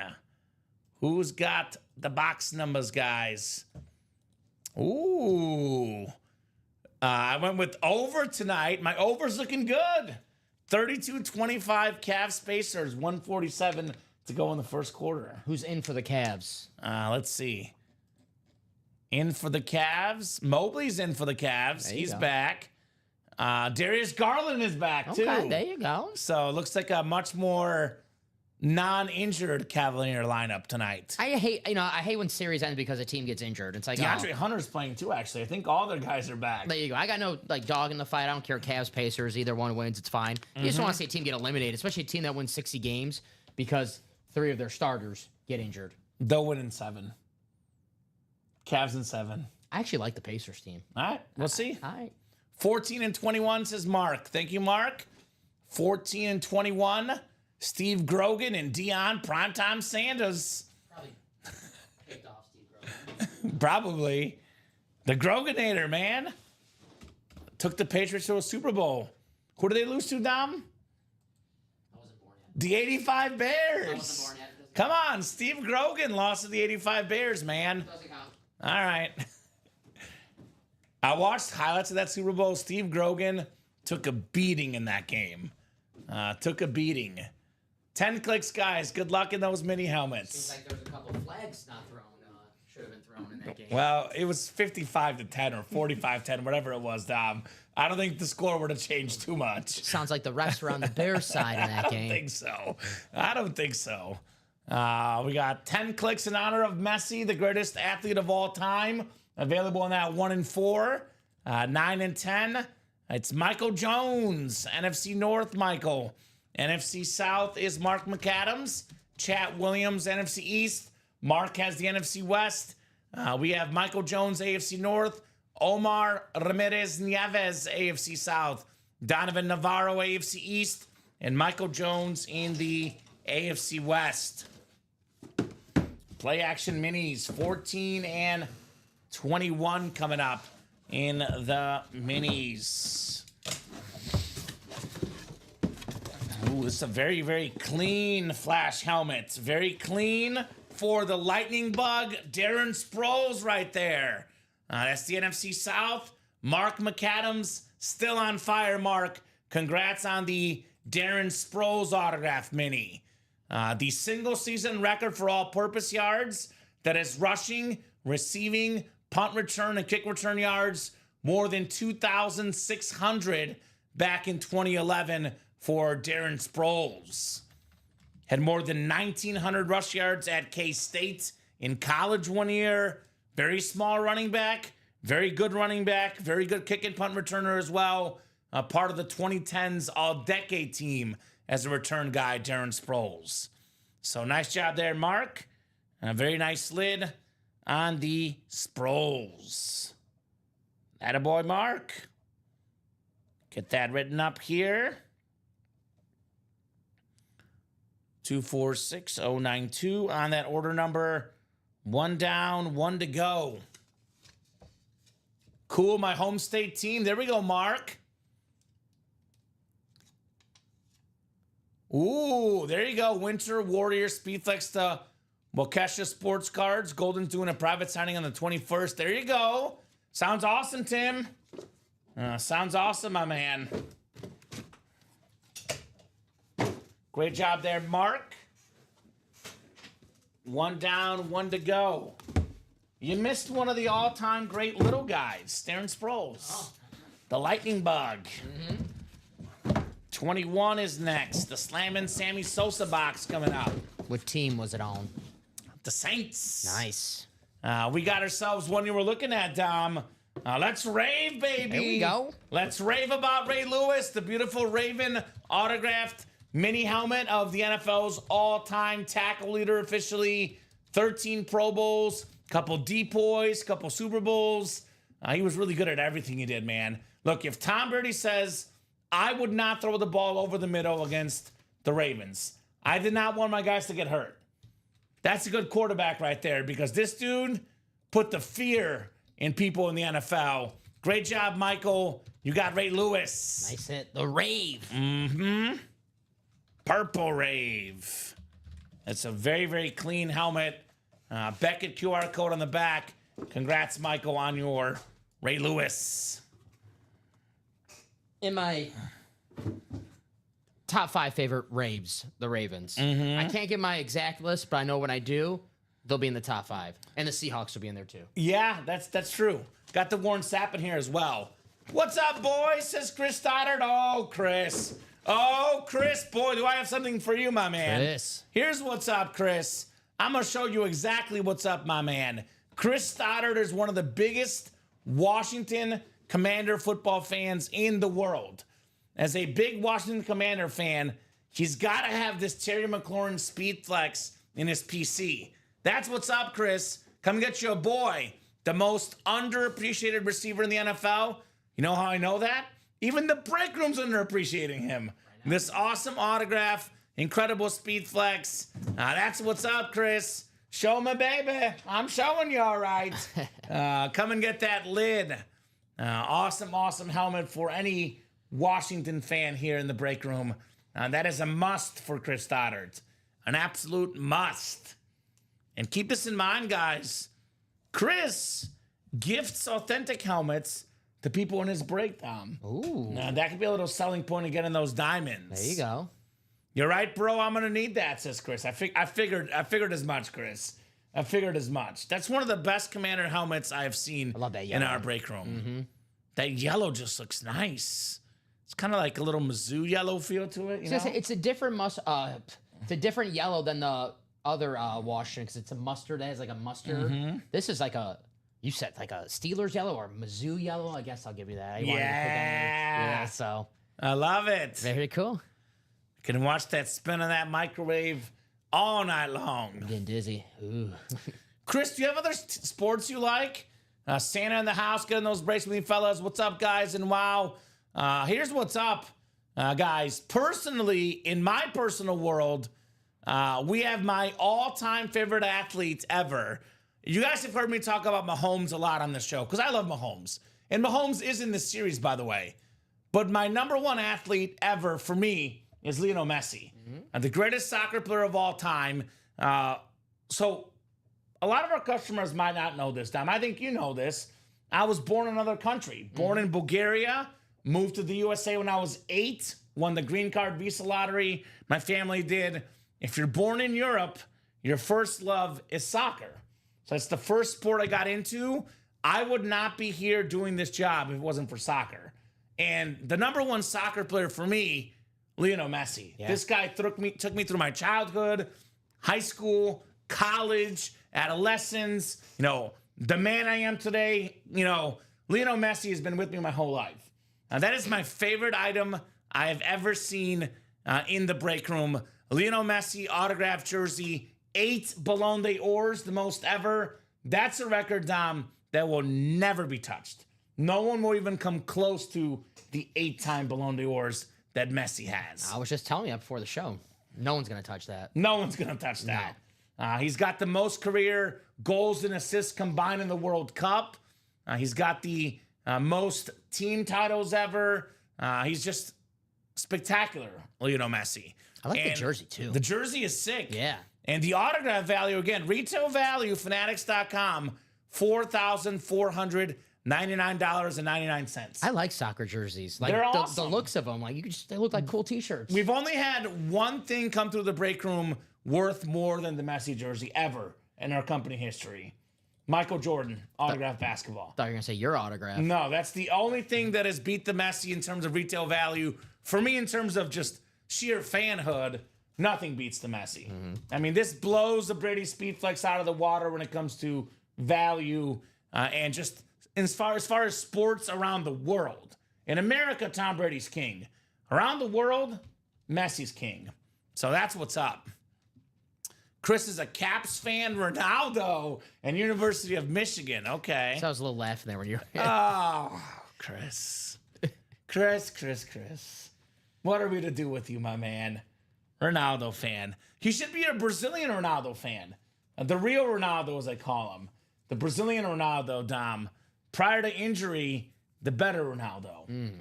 Who's got the box numbers, guys? Ooh. I went with over tonight. My over's looking good. 32-25 Cavs Spacers, 147 to go in the first quarter. Who's in for the Cavs? Let's see. In for the Cavs. Mobley's in for the Cavs. He's back. Darius Garland is back, too. Okay, there you go. So it looks like a much more non-injured Cavalier lineup tonight. I hate when series ends because a team gets injured. It's like DeAndre Hunter's playing too, actually. I think all their guys are back. There you go. I got no dog in the fight. I don't care. Cavs, Pacers, either one wins. It's fine. You just want to see a team get eliminated, especially a team that wins 60 games because 3 of their starters get injured. They'll win in 7. Cavs in 7. I actually like the Pacers team. All right, we'll see. All right. 14-21 says Mark. Thank you, Mark. 14-21. Steve Grogan and Deion Primetime Sanders. Probably picked off Steve Grogan. Probably. The Groganator, man. Took the Patriots to a Super Bowl. Who did they lose to, Dom? I wasn't born yet. The 85 Bears. I wasn't born yet. Come on, Steve Grogan lost to the 85 Bears, man. Doesn't count. All right. I watched highlights of that Super Bowl. Steve Grogan took a beating in that game. Took a beating. 10 clicks, guys. Good luck in those mini helmets. Seems like there's a couple of flags not thrown. Should have been thrown in that game. Well, it was 55-10 or 45-10, whatever it was, Dom. I don't think the score would have changed too much. Sounds like the refs were on the Bears side in that game. I don't think so. We got 10 clicks in honor of Messi, the greatest athlete of all time. Available in that 1 and 4, 9 and 10. It's Michael Jones, NFC North, Michael. NFC South is Mark McAdams. Chat Williams, NFC East. Mark has the NFC West. We have Michael Jones, AFC North. Omar Ramirez Nieves, AFC South. Donovan Navarro, AFC East. And Michael Jones in the AFC West. Play action minis, 14 and 21 coming up in the minis. Ooh, this is a very, very clean Flash helmet. Very clean for the Lightning Bug. Darren Sproles right there. That's the NFC South. Mark McAdams, still on fire, Mark. Congrats on the Darren Sproles autograph mini. The single season record for all-purpose yards, that is rushing, receiving, punt return, and kick return yards, more than 2,600 back in 2011 for Darren Sproles. Had more than 1,900 rush yards at K-State in college one year. Very small running back, very good running back, very good kick and punt returner as well. Part of the 2010s All-Decade team as a return guy, Darren Sproles. So nice job there, Mark. A very nice lid on the Sproles. Attaboy, Mark. Get that written up here. 246092 on that order number. 1 down, 1 to go. Cool, my home state team. There we go, Mark. Ooh, there you go. Winter Warrior Speedflex to Waukesha Sports Cards. Golden's doing a private signing on the 21st. There you go. Sounds awesome, Tim. Sounds awesome, my man. Great job there, Mark. 1 down, 1 to go. You missed one of the all-time great little guys, Darren Sproles. Oh. The Lightning Bug. 21 is next. The Slammin' Sammy Sosa box coming up. What team was it on? The Saints. Nice. We got ourselves one you were looking at, Dom. Let's rave, baby. There we go. Let's rave about Ray Lewis, the beautiful Raven autographed mini helmet of the NFL's all-time tackle leader officially. 13 Pro Bowls, couple depoys, couple Super Bowls. He was really good at everything he did, man. Look, if Tom Brady says, I would not throw the ball over the middle against the Ravens, I did not want my guys to get hurt. That's a good quarterback right there, because this dude put the fear in people in the NFL. Great job, Michael. You got Ray Lewis. Nice hit. The Rave. Purple Rave. It's a very, very clean helmet. Beckett QR code on the back. Congrats, Michael, on your Ray Lewis. In my top 5 favorite Raves, the Ravens. I can't get my exact list, but I know when I do, they'll be in the top 5. And the Seahawks will be in there too. Yeah, that's true. Got the Warren Sapp in here as well. What's up, boys? Says Chris Stoddard. Oh, Chris. Oh, Chris, boy, do I have something for you, my man. Chris. Here's what's up, Chris. I'm going to show you exactly what's up, my man. Chris Stoddard is one of the biggest Washington Commander football fans in the world. As a big Washington Commander fan, he's got to have this Terry McLaurin Speedflex in his PC. That's what's up, Chris. Come get you a boy, the most underappreciated receiver in the NFL. You know how I know that? Even the break room's underappreciating him. This awesome autograph, incredible Speedflex. That's what's up, Chris. Show me, baby. I'm showing you, all right. Come and get that lid. Awesome helmet for any Washington fan here in the break room. That is a must for Chris Stoddard. An absolute must. And keep this in mind, guys. Chris gifts authentic helmets to people in his break, Dom. Ooh. Now, that could be a little selling point of getting those diamonds. There you go. You're right, bro. I'm gonna need that, says Chris. I figured as much, Chris. I figured as much. That's one of the best Commander helmets I've seen I love that in yellow. our break room. That yellow just looks nice. It's kind of like a little Mizzou yellow feel to it. You know? It's a different it's a different yellow than the other Washington because it's a mustard. It has like a mustard. This is like you said like a Steelers yellow or Mizzou yellow. I guess I'll give you that. Yeah. So I love it. very cool. Can watch that spin on that microwave all night long. I'm getting dizzy. Ooh. Chris, do you have other sports you like? Santa in the house, getting those breaks with you fellas. What's up, guys? And wow, here's what's up, guys. Personally, in my personal world, we have my all-time favorite athletes ever. You guys have heard me talk about Mahomes a lot on the show because I love Mahomes. And Mahomes is in this series, by the way. But my number one athlete ever for me is Lionel Messi, the greatest soccer player of all time. So a lot of our customers might not know this, Dom. I think you know this. I was born in another country, born in Bulgaria, moved to the USA when I was 8, won the green card visa lottery. My family did. If you're born in Europe, your first love is soccer. So it's the first sport I got into. I would not be here doing this job if it wasn't for soccer. And the number one soccer player for me, Lionel Messi. Yeah. This guy took me through my childhood, high school, college, adolescence, the man I am today. Lionel Messi has been with me my whole life. That is my favorite item I have ever seen in the break room. Lionel Messi autographed jersey, 8 Ballon d'Ors, the most ever. That's a record, Dom, that will never be touched. No one will even come close to the 8-time Ballon d'Ors that Messi has. I was just telling you before the show. No one's going to touch that. No one's going to touch that. He's got the most career goals and assists combined in the World Cup. He's got the most team titles ever. He's just spectacular, Lionel Messi. I like the jersey, too. The jersey is sick. Yeah. And the autograph value, again, retail value, Fanatics.com, $4,499.99. I like soccer jerseys. Like They're the awesome. looks of them. Like they look like cool T-shirts. We've only had one thing come through the break room worth more than the Messi jersey ever in our company history. Michael Jordan, autographed basketball. Thought you were gonna say your autograph. No, that's the only thing that has beat the Messi in terms of retail value. For me, in terms of just sheer fanhood, nothing beats the Messi. I mean, this blows the Brady Speedflex out of the water when it comes to value and just as far as sports around the world. In America, Tom Brady's king. Around the world, Messi's king. So that's what's up. Chris is a Caps fan, Ronaldo, and University of Michigan. Okay. So I was a little laughing there when you were Oh, Chris. Chris. What are we to do with you, my man? Ronaldo fan. He should be a Brazilian Ronaldo fan. The real Ronaldo, as I call him. The Brazilian Ronaldo, Dom. Prior to injury, the better Ronaldo.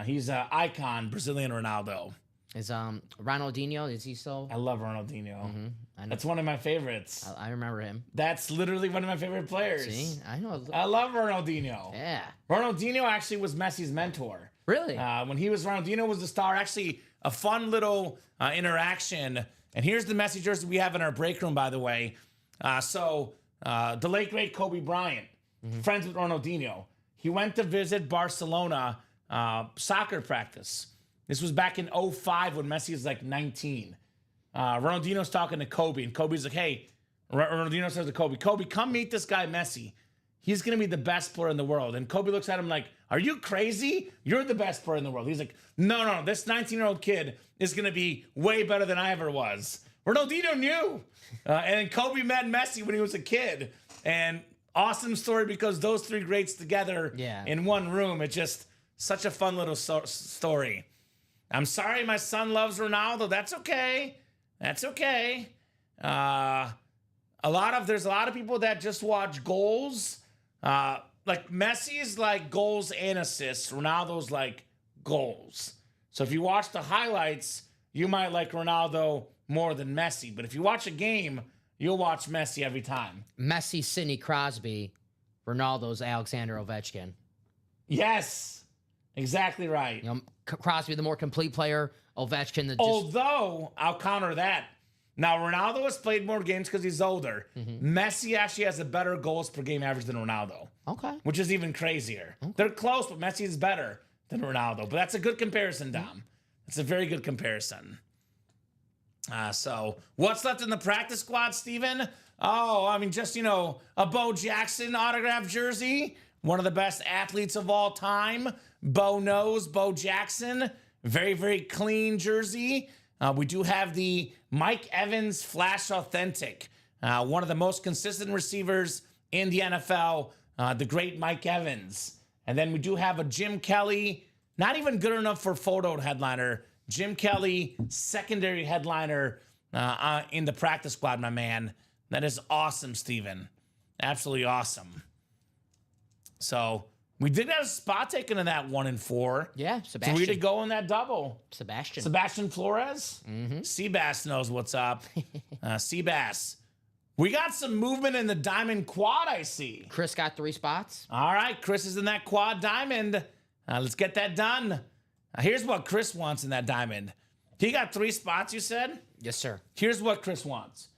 He's an icon, Brazilian Ronaldo. Is Ronaldinho, is he still? I love Ronaldinho. That's one of my favorites. I remember him. That's literally one of my favorite players. See? I know. I love Ronaldinho. Yeah. Ronaldinho actually was Messi's mentor. Really? When Ronaldinho was the star, actually a fun little interaction. And here's the Messi jersey we have in our break room, by the way. The late, great Kobe Bryant, friends with Ronaldinho. He went to visit Barcelona soccer practice. This was back in 2005 when Messi was like 19. Ronaldinho's talking to Kobe, and Kobe's like, hey, Ronaldinho says to Kobe, come meet this guy Messi. He's going to be the best player in the world. And Kobe looks at him like, are you crazy? You're the best player in the world. He's like, no, this 19-year-old kid is going to be way better than I ever was. Ronaldinho knew. And Kobe met Messi when he was a kid. And awesome story because those three greats together in one room. It's just such a fun little story. I'm sorry my son loves Ronaldo. That's okay. There's a lot of people that just watch goals. Like Messi's like goals and assists. Ronaldo's like goals. So if you watch the highlights, you might like Ronaldo more than Messi. But if you watch a game, you'll watch Messi every time. Messi, Sidney Crosby, Ronaldo's Alexander Ovechkin. Yes, exactly right. You know, Crosby, the more complete player. Ovechkin, the just Although, I'll counter that. Now, Ronaldo has played more games because he's older. Messi actually has a better goals per game average than Ronaldo, okay. which is even crazier. They're close, but Messi is better than Ronaldo. But that's a good comparison, Dom. It's a very good comparison. So, what's left in the practice squad, Steven? Oh, I mean, just, a Bo Jackson autographed jersey. One of the best athletes of all time. Bo knows Bo Jackson. Very, very clean jersey. We do have the Mike Evans Flash Authentic. One of the most consistent receivers in the NFL. The great Mike Evans. And then we do have a Jim Kelly, not even good enough for photo headliner. Jim Kelly, secondary headliner in the practice squad, my man. That is awesome, Steven. Absolutely awesome. So we did have a spot taken in that 1 and 4. Yeah, Sebastian. 3 to go in that double. Sebastian Flores. Seabass knows what's up. Seabass. We got some movement in the diamond quad, I see. Chris got 3 spots. All right, Chris is in that quad diamond. Let's get that done. Here's what Chris wants in that diamond. He got 3 spots, you said? Yes, sir. Here's what Chris wants.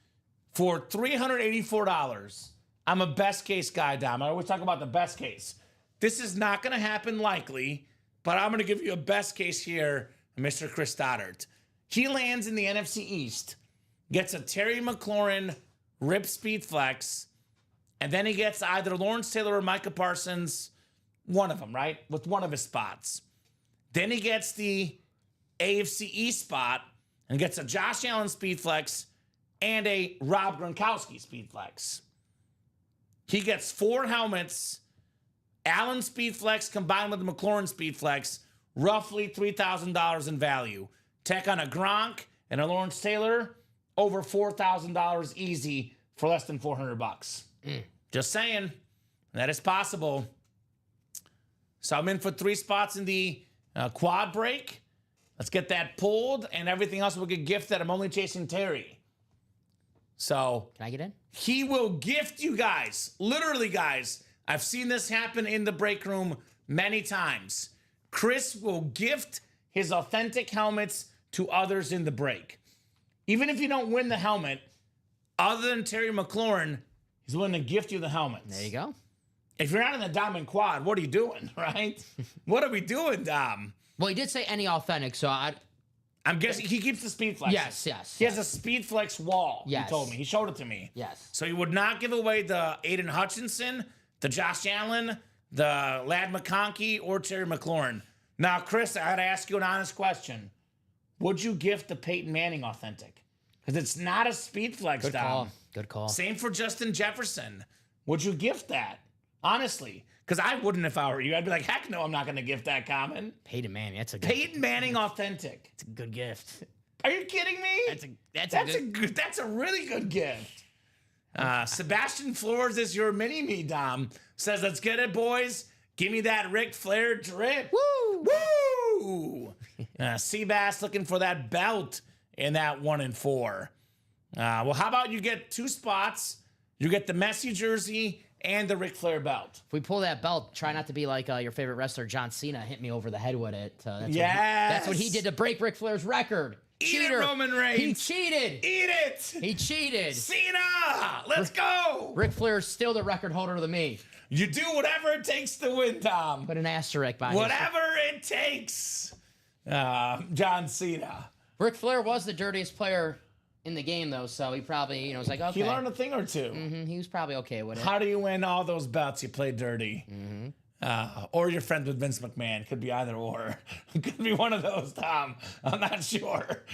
For $384, I'm a best case guy, Dom. I always talk about the best case. This is not going to happen likely, but I'm going to give you a best case here, Mr. Chris Stoddard. He lands in the NFC East, gets a Terry McLaurin Rip Speed Flex, and then he gets either Lawrence Taylor or Micah Parsons, one of them, right? With one of his spots. Then he gets the AFC East spot and gets a Josh Allen Speed Flex and a Rob Gronkowski Speed Flex. He gets 4 helmets, Allen Speed Flex combined with the McLaurin Speed Flex, roughly $3,000 in value. Tack on a Gronk and a Lawrence Taylor, over $4,000 easy for less than $400. Just saying, that is possible. So I'm in for 3 spots in the quad break. Let's get that pulled, and everything else will get gifted. I'm only chasing Terry. So Can I get in? he will gift you guys, literally, guys. I've seen this happen in the break room many times. Chris will gift his authentic helmets to others in the break. Even if you don't win the helmet, other than Terry McLaurin, he's willing to gift you the helmets. There you go. If you're not in the Diamond Quad, what are you doing, right? What are we doing, Dom? Well, he did say any authentic, so I'm guessing he keeps the Speed Flex. Yes. He has a Speed Flex wall, Yes. he told me. He showed it to me. Yes. So he would not give away the Aiden Hutchinson, the Josh Allen, the Ladd McConkey, or Terry McLaurin. Now, Chris, I got to ask you an honest question. Would you gift the Peyton Manning authentic? Because it's not a Speed Flex, Good Dom. call. Good call. Same for Justin Jefferson. Would you gift that? Honestly. Because I wouldn't if I were you. I'd be like, heck no, I'm not going to gift that common. Peyton Manning, that's a good, Peyton Manning authentic. that's a good gift. Are you kidding me? That's a really good gift. Sebastian Flores is your mini-me, Dom. Says, let's get it, boys. Give me that Ric Flair drip. Woo! Woo! Seabass looking for that belt in that 1 and 4. Well, how about you get 2 spots? You get the Messi jersey and the Ric Flair belt. If we pull that belt, try not to be like your favorite wrestler, John Cena, hit me over the head with it. That's what he did to break Ric Flair's record. Eat it, Roman Reigns. He cheated. Eat it. He cheated. Cena, let's go. Ric Flair's still the record holder than me. You do whatever it takes to win, Tom. Put an asterisk by Whatever it takes. John Cena. Ric Flair was the dirtiest player in the game, though, so he probably, was like, okay. He learned a thing or two. He was probably okay with it. How do you win all those belts? You play dirty. Or you're friends with Vince McMahon. Could be either or. Could be one of those, Tom. I'm not sure.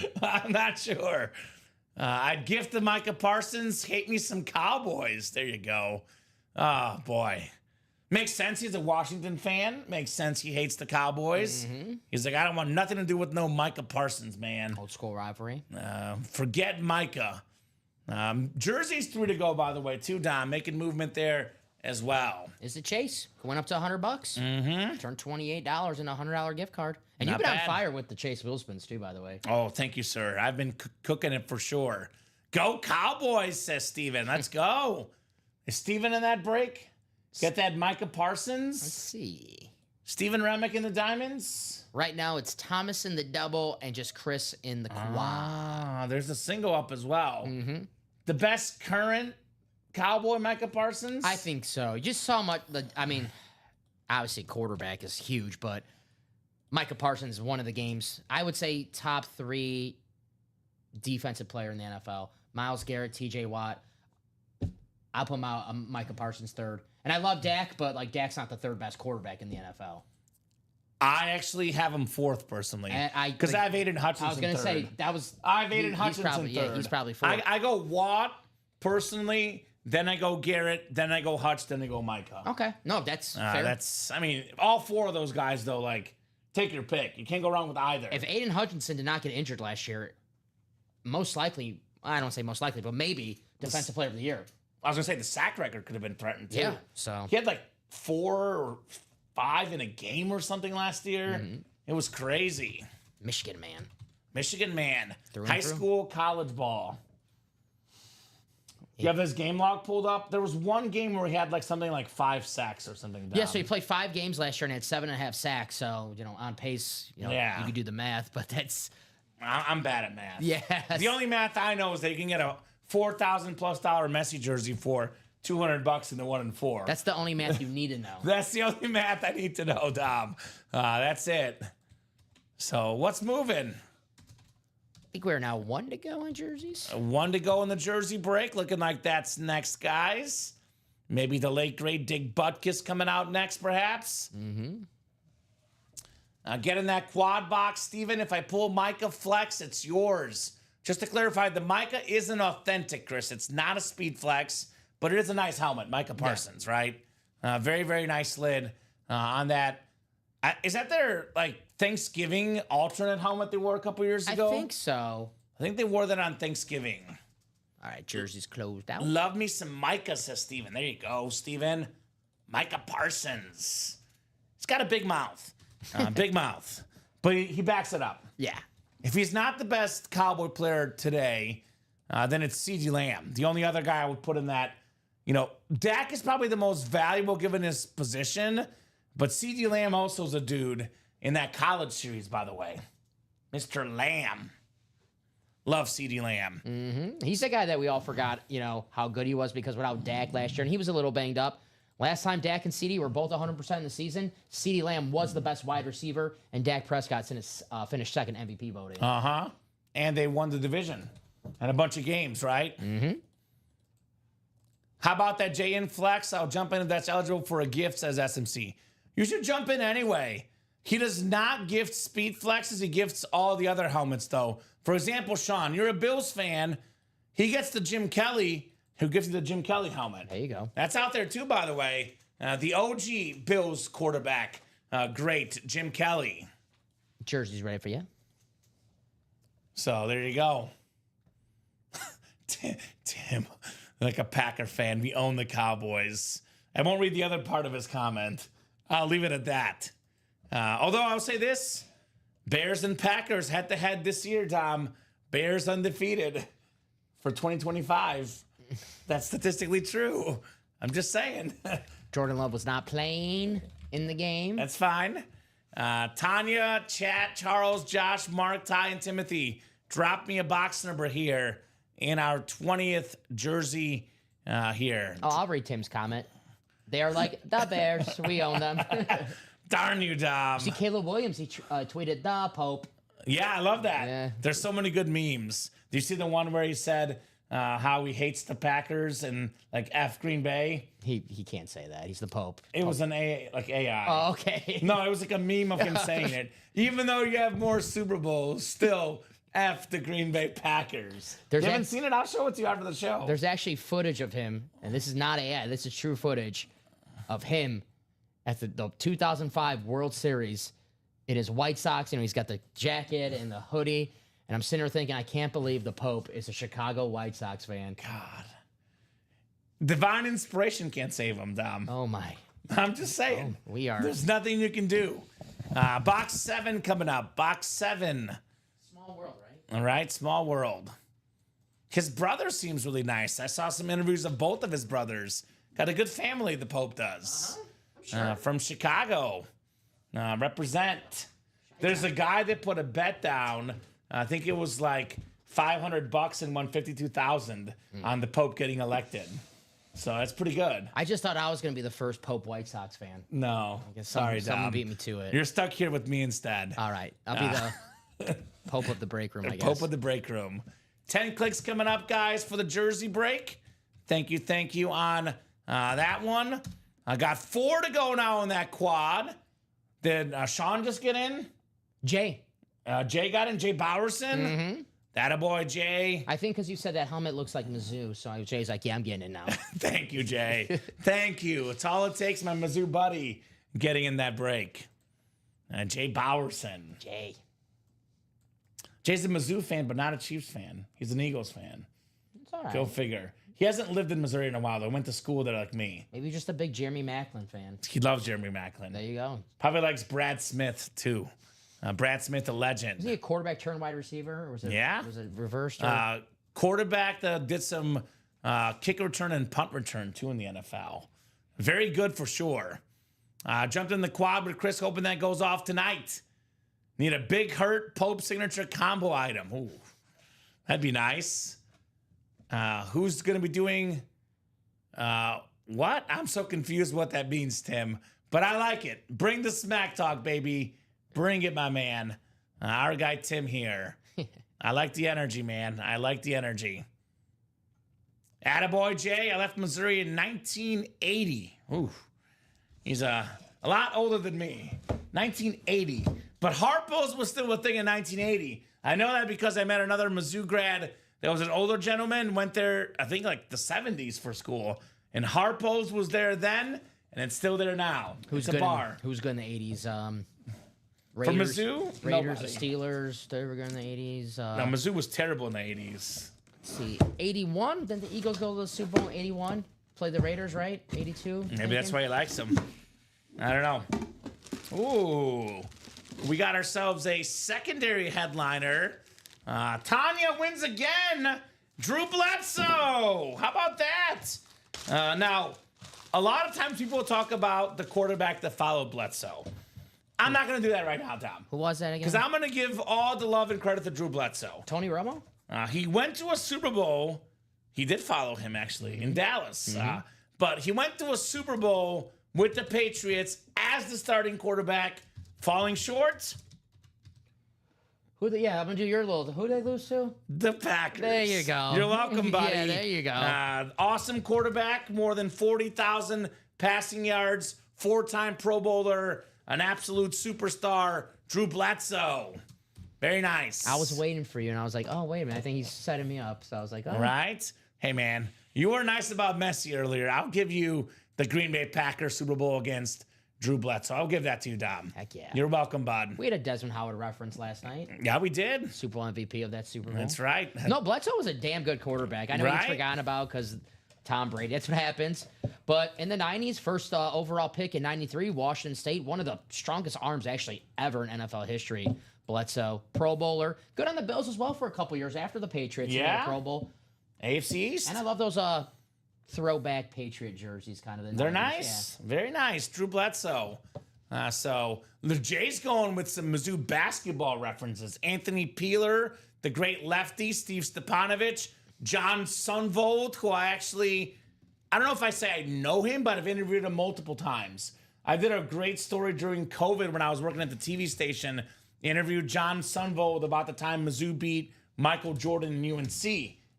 I'd gift to Micah Parsons. Hate me some Cowboys. There you go. Oh, boy. Makes sense. He's a Washington fan. Makes sense. He hates the Cowboys. He's like, I don't want nothing to do with no Micah Parsons, man. Old school rivalry. Forget Micah. Jersey's 3 to go, by the way, too, Dom. Making movement there as well. Is it Chase? Going up to $100. Turned $28 in a $100 gift card. And Not you've been bad. on fire with the Chase Wheelspins, too, by the way. Oh, thank you, sir. I've been cooking it for sure. Go Cowboys, says Steven. Let's go. Is Steven in that break? Get that Micah Parsons. Let's see. Steven Remick in the diamonds? Right now, it's Thomas in the double and just Chris in the quad. Ah, there's a single up as well. Mm-hmm. The best current Cowboy, Micah Parsons? I think so. You just saw much. I mean, obviously, quarterback is huge, but Micah Parsons is one of the games. I would say top 3 defensive player in the NFL. Myles Garrett, TJ Watt. I'll put Micah Parsons third. And I love Dak, but like Dak's not the third best quarterback in the NFL. I actually have him fourth personally. Because I have Aiden Hutchinson. I was going to say I have Aiden Hutchinson third. Yeah, he's probably fourth. I go Watt personally, then I go Garrett, then I go Hutch, then I go Micah. Okay. No, that's fair. I mean, all 4 of those guys though, like, take your pick. You can't go wrong with either. If Aiden Hutchinson did not get injured last year, most likely, I don't say most likely, but maybe defensive player of the year. I was gonna say the sack record could have been threatened too. Yeah, so he had like 4 or 5 in a game or something last year. Mm-hmm. It was crazy. Michigan man. High school, college ball. You have his game log pulled up. There was one game where he had like something like 5 sacks or something. Yeah, so he played 5 games last year and had 7.5 sacks. So on pace. You could do the math, but that's. I'm bad at math. Yeah. The only math I know is that you can get a $4,000+ Messi jersey for $200 in the 1 and 4. That's the only math you need to know. That's the only math I need to know, Dom. That's it. So what's moving? I think we're now 1 to go on jerseys. 1 to go in the jersey break. Looking like that's next, guys. Maybe the late great Dick Butkus coming out next, perhaps. Mm-hmm. Get in that quad box, Steven. If I pull Micah Flex, it's yours. Just to clarify, the Micah isn't authentic, Chris. It's not a speed flex, but it is a nice helmet, Micah Parsons, right? Very, very nice lid on that. Is that their like Thanksgiving alternate helmet they wore a couple years ago? I think so. I think they wore that on Thanksgiving. All right, jerseys closed out. Love me some Micah, says Steven. There you go, Steven. Micah Parsons. He's got a big mouth. Big mouth. But he backs it up. Yeah. If he's not the best Cowboy player today, then it's CeeDee Lamb. The only other guy I would put in that, Dak is probably the most valuable given his position, but CeeDee Lamb also is a dude in that college series, by the way. Mr. Lamb. Love CeeDee Lamb. Mm-hmm. He's the guy that we all forgot, how good he was because without Dak last year, and he was a little banged up. Last time Dak and CeeDee were both 100% in the season, CeeDee Lamb was the best wide receiver, and Dak Prescott finished second MVP voting. Uh-huh. And they won the division and a bunch of games, right? Mm-hmm. How about that JN Flex? I'll jump in if that's eligible for a gift, says SMC. You should jump in anyway. He does not gift speed flexes. He gifts all the other helmets, though. For example, Sean, you're a Bills fan. He gets the Jim Kelly, who gives you the Jim Kelly helmet. There you go. That's out there, too, by the way. The OG Bills quarterback, great, Jim Kelly. Jersey's ready for you. So there you go. Tim, like a Packer fan, we own the Cowboys. I won't read the other part of his comment. I'll leave it at that. Although I'll say this, Bears and Packers head-to-head this year, Tom. Bears undefeated for 2025. That's statistically true. I'm just saying. Jordan Love was not playing in the game. That's fine. Tanya, Chat, Charles, Josh, Mark, Ty, and Timothy, drop me a box number here in our 20th jersey here. Oh, I'll read Tim's comment. They are like the Bears. We own them. Darn you, Dom. See, Caleb Williams, he tweeted the Pope. Yeah, I love that. Yeah. There's so many good memes. Do you see the one where he said how he hates the Packers and like F Green Bay? He can't say that. He's the Pope. It was an AI. Oh, okay. No, it was like a meme of him saying it. Even though you have more Super Bowls, still F the Green Bay Packers. You haven't seen it? I'll show it to you after the show. There's actually footage of him, and this is not AI. This is true footage of him at the 2005 World Series in his White Sox. He's got the jacket and the hoodie. And I'm sitting there thinking, I can't believe the Pope is a Chicago White Sox fan. God. Divine inspiration can't save him, Dom. Oh, my. I'm just saying. Oh, we are. There's nothing you can do. Box 7 coming up. Box 7. Small world, right? All right, small world. His brother seems really nice. I saw some interviews of both of his brothers. Got a good family, the Pope does. Sure. From Chicago. Represent. There's a guy that put a bet down. I think it was like $500 and won $52,000 on the Pope getting elected. So that's pretty good. I just thought I was going to be the first Pope White Sox fan. No, sorry, someone Dom. beat me to it. You're stuck here with me instead. All right, I'll be the Pope of the break room, I guess. Pope of the break room. 10 clicks coming up, guys, for the jersey break. Thank you on that one. I got 4 to go now in that quad. Did Sean just get in? Jay. Jay got in. Jay Bowerson. Mm-hmm. That a boy, Jay. I think because you said that helmet looks like Mizzou, so Jay's like, yeah, I'm getting in now. Thank you, Jay. Thank you. It's all it takes, my Mizzou buddy, getting in that break. Jay Bowerson. Jay's a Mizzou fan, but not a Chiefs fan. He's an Eagles fan. It's all right. Go figure. He hasn't lived in Missouri in a while, though. Went to school there like me. Maybe just a big Jeremy Maclin fan. He loves Jeremy Maclin. There you go. Probably likes Brad Smith, too. Brad Smith, a legend. Is he a quarterback turned wide receiver? Or was it, Yeah. Was it reversed? Or? Quarterback that did some kick return and punt return, too, in the NFL. Very good for sure. Jumped in the quad with Chris, hoping that goes off tonight. Need a big hurt Pope signature combo item. Ooh, that'd be nice. Who's going to be doing what? I'm so confused what that means, Tim. But I like it. Bring the smack talk, baby. Bring it, my man. Our guy Tim here. I like the energy, man. I like the energy. Attaboy Jay. I left Missouri in 1980. Ooh. He's a lot older than me. 1980. But Harpo's was still a thing in 1980. I know that because I met another Mizzou grad that was an older gentleman, went there, I think, like the 70s for school. And Harpo's was there then, and it's still there now. Who's it's a good bar. Who's good in the 80s? Raiders, From Mizzou? Raiders, Nobody. the Steelers, they were good in the 80s. No, Mizzou was terrible in the 80s. Let's see, 81? Didn't the Eagles go to the Super Bowl in 81? Play the Raiders, right? 82? Maybe that's why he likes them. I don't know. Ooh. We got ourselves a secondary headliner. Tanya wins again. Drew Bledsoe. How about that? Now, a lot of times people talk about the quarterback that followed Bledsoe. I'm not going to do that right now, Tom. Who was that again? Because I'm going to give all the love and credit to Drew Bledsoe. Tony Romo? He went to a Super Bowl. He did follow him, actually, in Dallas. But he went to a Super Bowl with the Patriots as the starting quarterback, falling short. I'm going to do your little... Who did they lose to? The Packers. There you go. You're welcome, buddy. Yeah, there you go. Awesome quarterback, more than 40,000 passing yards, 4-time Pro Bowler, an absolute superstar, Drew Bledsoe. Very nice. I was waiting for you, and I was like, oh, wait a minute. I think he's setting me up. So I was like, oh. Right? Hey, man, you were nice about Messi earlier. I'll give you the Green Bay Packers Super Bowl against Drew Bledsoe. I'll give that to you, Dom. Heck yeah. You're welcome, bud. We had a Desmond Howard reference last night. Yeah, we did. Super Bowl MVP of that Super Bowl. That's right. No, Bledsoe was a damn good quarterback. I know Right? he's forgotten about because Tom Brady. That's what happens. But in the 90s, first overall pick in 93, Washington State, one of the strongest arms actually ever in NFL history. Bledsoe, Pro Bowler. Good on the Bills as well for a couple years after the Patriots. He made a Pro Bowl. AFC East. And I love those throwback Patriot jerseys kind of. They're nice. Yeah. Very nice. Drew Bledsoe. So the Jay's going with some Mizzou basketball references. Anthony Peeler, the great lefty, Steve Stepanovich, John Sunvold, who I don't know if I say I know him, but I've interviewed him multiple times. I did a great story during COVID when I was working at the TV station. Interviewed John Sunvold about the time Mizzou beat Michael Jordan and UNC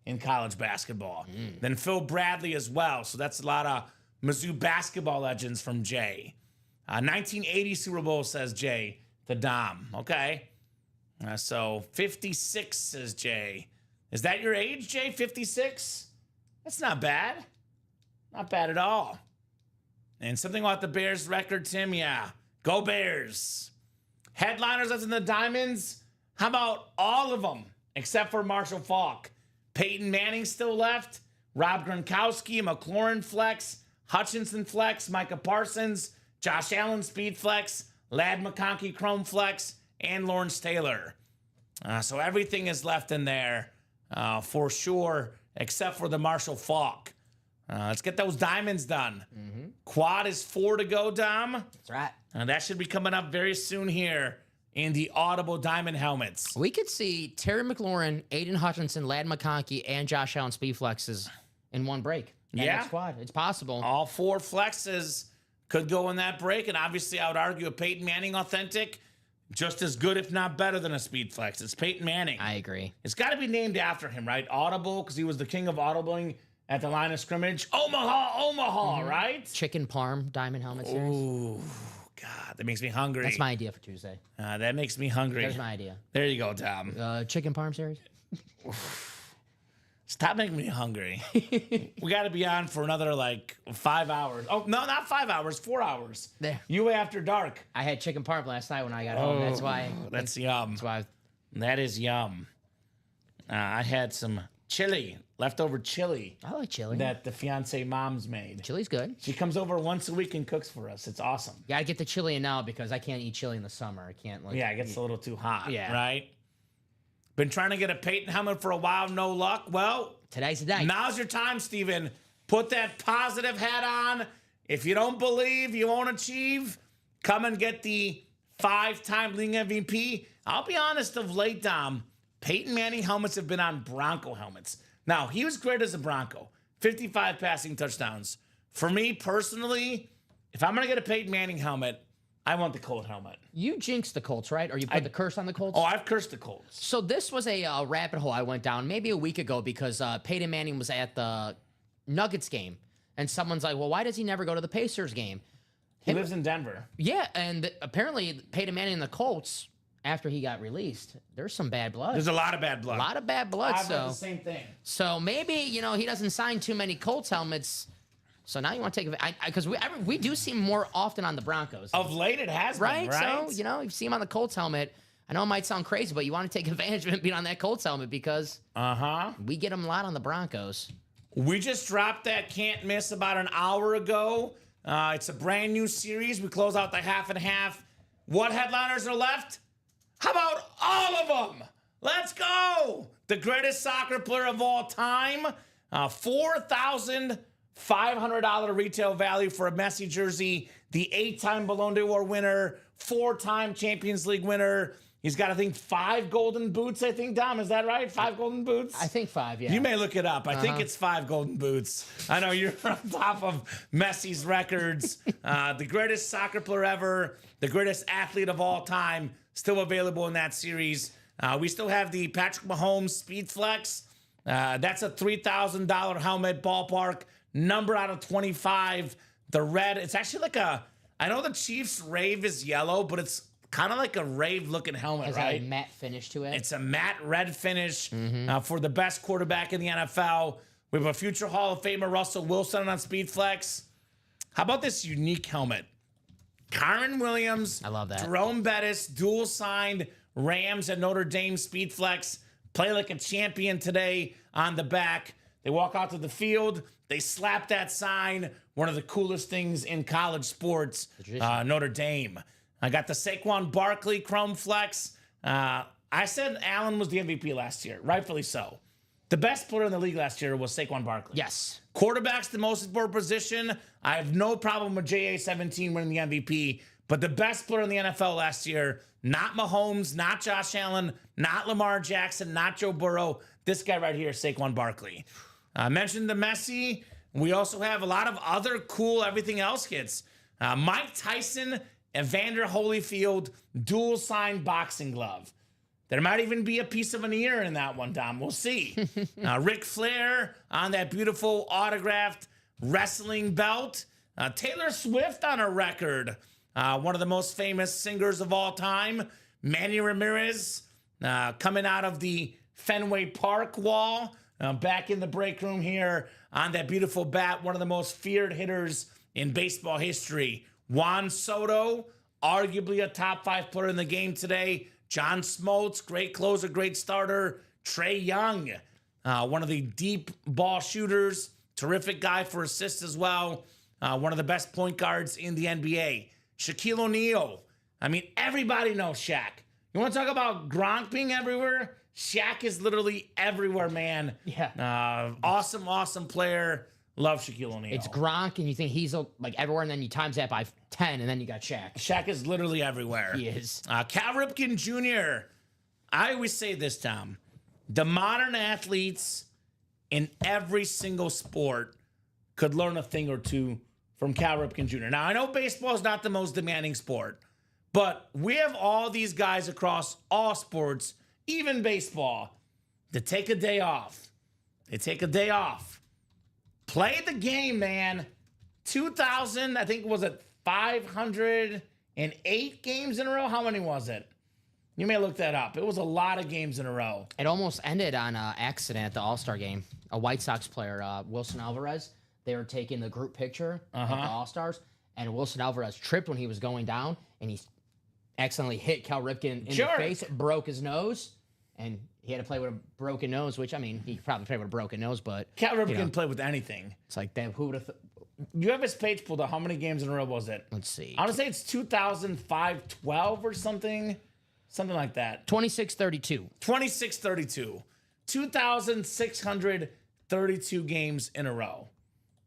in college basketball. Then Phil Bradley as well. So that's a lot of Mizzou basketball legends from Jay. 1980 Super Bowl, says Jay, the Dom. Okay. So 56, says Jay. Is that your age, Jay? 56? That's not bad. Not bad at all. And something about the Bears record, Tim? Yeah. Go Bears. Headliners that's in the Diamonds? How about all of them except for Marshall Faulk? Peyton Manning still left. Rob Gronkowski, McLaurin flex. Hutchinson flex. Micah Parsons. Josh Allen speed flex. Ladd McConkey chrome flex. And Lawrence Taylor. So everything is left in there for sure except for the Marshall Faulk. Let's get those diamonds done. Quad is 4 to go, Dom. That's right. And that should be coming up very soon here in the Audible Diamond helmets. We could see Terry McLaurin, Aiden Hutchinson, Ladd McConkey, and Josh Allen speed flexes in one break. That squad. It's possible. All 4 flexes could go in that break. And obviously, I would argue a Peyton Manning authentic, just as good, if not better, than a speed flex. It's Peyton Manning. I agree. It's got to be named after him, right? Audible, because he was the king of audibling at the line of scrimmage. Omaha, right? Chicken Parm Diamond Helmet series. Ooh, God, that makes me hungry. That's my idea for Tuesday. That makes me hungry. There's my idea. There you go, Tom. Chicken Parm series. Stop making me hungry. We got to be on for another 5 hours. Oh, no, not 5 hours, 4 hours. There. You after dark. I had chicken parm last night when I got home. That's why. That's yum. That's why. That is yum. I had some chili, leftover chili. I like chili. That the fiance mom's made. Chili's good. She comes over once a week and cooks for us. It's awesome. Gotta get the chili in now because I can't eat chili in the summer. I can't. Yeah, it gets a little too hot. Yeah. Right? Been trying to get a Peyton helmet for a while, no luck. Well, today's the day. Now's your time, Steven. Put that positive hat on. If you don't believe you won't achieve, come and get the 5-time league MVP. I'll be honest, of late, Dom, Peyton Manning helmets have been on Bronco helmets. Now, he was great as a Bronco. 55 passing touchdowns. For me, personally, if I'm going to get a Peyton Manning helmet, I want the Colt helmet. You jinxed the Colts, right? Or you put the curse on the Colts? Oh, I've cursed the Colts. So this was a rabbit hole I went down maybe a week ago because Peyton Manning was at the Nuggets game. And someone's like, well, why does he never go to the Pacers game? He lives in Denver. Yeah, and apparently Peyton Manning and the Colts, after he got released, there's some bad blood. There's a lot of bad blood. A lot of bad blood. I've heard the same thing. So maybe, he doesn't sign too many Colts helmets. So now you want to take it because we do see him more often on the Broncos. Of late, it has right? been, right? So, you see him on the Colts helmet. I know it might sound crazy, but you want to take advantage of him being on that Colts helmet because we get him a lot on the Broncos. We just dropped that can't miss about an hour ago. It's a brand new series. We close out the half and half. What headliners are left? How about all of them? Let's go. The greatest soccer player of all time. $4,500 retail value for a Messi jersey. The 8-time Ballon d'Or winner. 4-time Champions League winner. He's got, I think, 5 golden boots, I think, Dom. Is that right? 5 golden boots? I think 5, yeah. You may look it up. I think it's 5 golden boots. I know you're on top of Messi's records. The greatest soccer player ever. The greatest athlete of all time. Still available in that series. We still have the Patrick Mahomes Speed Flex. That's a $3,000 helmet ballpark. Number out of 25. The red. It's actually like I know the Chiefs rave is yellow, but it's kind of like a rave-looking helmet, Has right? a matte finish to it. It's a matte red finish for the best quarterback in the NFL. We have a future Hall of Famer, Russell Wilson, on Speed Flex. How about this unique helmet? Kyren Williams. I love that. Jerome Bettis, dual-signed Rams and Notre Dame Speed Flex. Play like a champion today on the back. They walk out to the field. They slap that sign. One of the coolest things in college sports, Notre Dame. I got the Saquon Barkley Chrome Flex. I said Allen was the MVP last year, rightfully so. The best player in the league last year was Saquon Barkley. Yes. Quarterback's the most important position. I have no problem with JA-17 winning the MVP, but the best player in the NFL last year, not Mahomes, not Josh Allen, not Lamar Jackson, not Joe Burrow. This guy right here, Saquon Barkley. I mentioned the Messi. We also have a lot of other cool everything else hits. Mike Tyson, Evander Holyfield, dual-signed boxing glove. There might even be a piece of an ear in that one, Dom. We'll see. Ric Flair on that beautiful autographed wrestling belt. Taylor Swift on a record. One of the most famous singers of all time. Manny Ramirez coming out of the Fenway Park wall. Back in the break room here on that beautiful bat. One of the most feared hitters in baseball history. Juan Soto, arguably a top 5 player in the game today. John Smoltz, great closer, great starter. Trae Young, one of the deep ball shooters. Terrific guy for assists as well. One of the best point guards in the NBA. Shaquille O'Neal. I mean, everybody knows Shaq. You want to talk about Gronk being everywhere? Shaq is literally everywhere, man. Yeah. Awesome, awesome player. Love Shaquille O'Neal. It's Gronk, and you think he's like everywhere, and then you times that by 10, and then you got Shaq. Shaq is literally everywhere. He is. Cal Ripken Jr. I always say this, Tom. The modern athletes in every single sport could learn a thing or two from Cal Ripken Jr. Now, I know baseball is not the most demanding sport, but we have all these guys across all sports, even baseball, to take a day off. They take a day off. Play the game, man. 2,000, I think, was it 508 games in a row? How many was it? You may look that up. It was a lot of games in a row. It almost ended on an accident at the All-Star game. A White Sox player, Wilson Alvarez, they were taking the group picture at the All-Stars, and Wilson Alvarez tripped when he was going down, and he accidentally hit Cal Ripken in the face, broke his nose, and he had to play with a broken nose, which, I mean, he probably played with a broken nose, but... Cal Ripken played with anything. It's like, damn, who would have... You have his page pulled up. How many games in a row was it? Let's see. I want to say it's 2005-12 or something. Something like that. 26-32. 26-32. 2,632 games in a row.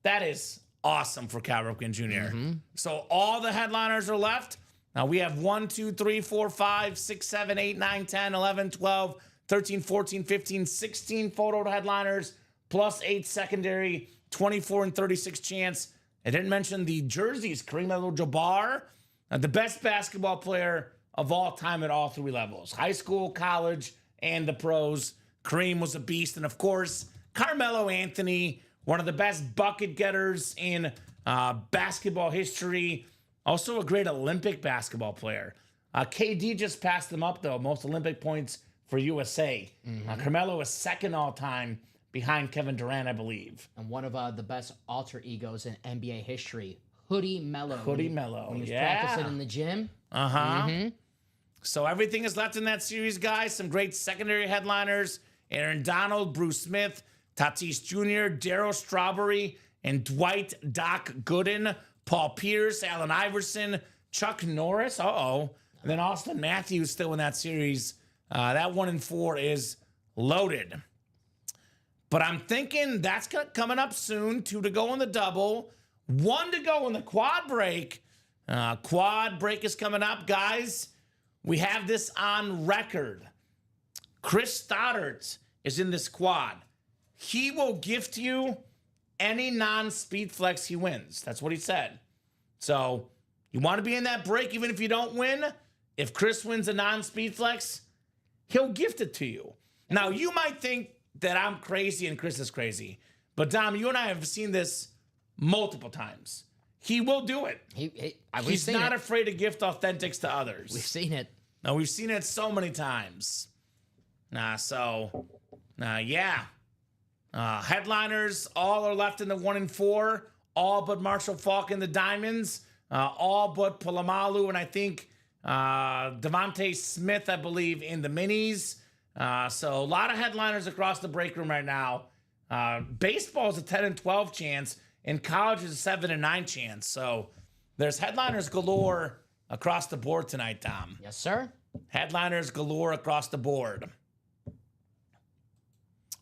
That is awesome for Cal Ripken Jr. So all the headliners are left. Now we have 1, 2, 3, 4, 5, 6, 7, 8, 9, 10, 11, 12, 13, 14, 15, 16 photo headliners, plus 8 secondary, 24 and 36 chance. I didn't mention the jerseys. Kareem Abdul-Jabbar, the best basketball player of all time at all 3 levels. High school, college, and the pros. Kareem was a beast. And, of course, Carmelo Anthony, one of the best bucket getters in basketball history. Also a great Olympic basketball player. KD just passed him up, though. Most Olympic points for USA. Carmelo is second all-time behind Kevin Durant, I believe. And one of the best alter egos in NBA history, Hoodie Mello. Hoodie Mello, when he was practicing in the gym. So everything is left in that series, guys. Some great secondary headliners. Aaron Donald, Bruce Smith, Tatis Jr., Darryl Strawberry, and Dwight Doc Gooden, Paul Pierce, Allen Iverson, Chuck Norris. And then Austin Matthews still in that series. That 1 and 4 is loaded. But I'm thinking that's coming up soon. 2 to go in the double. 1 to go in the quad break. Quad break is coming up, guys. We have this on record. Chris Stoddart is in this quad. He will gift you any non-speed flex he wins. That's what he said. So you want to be in that break even if you don't win? If Chris wins a non-speed flex, he'll gift it to you. Now, you might think that I'm crazy and Chris is crazy. But, Dom, you and I have seen this multiple times. He will do it. He's not afraid to gift authentics to others. We've seen it. No, we've seen it so many times. Headliners, all are left in the 1 and 4. All but Marshall Faulk in the diamonds. All but Polamalu and I think Devontae Smith, I believe, in the minis. So a lot of headliners across the break room right now. Baseball is a 10 and 12 chance, and college is a 7 and 9 chance. So there's headliners galore across the board tonight, Tom. Yes, sir. Headliners galore across the board.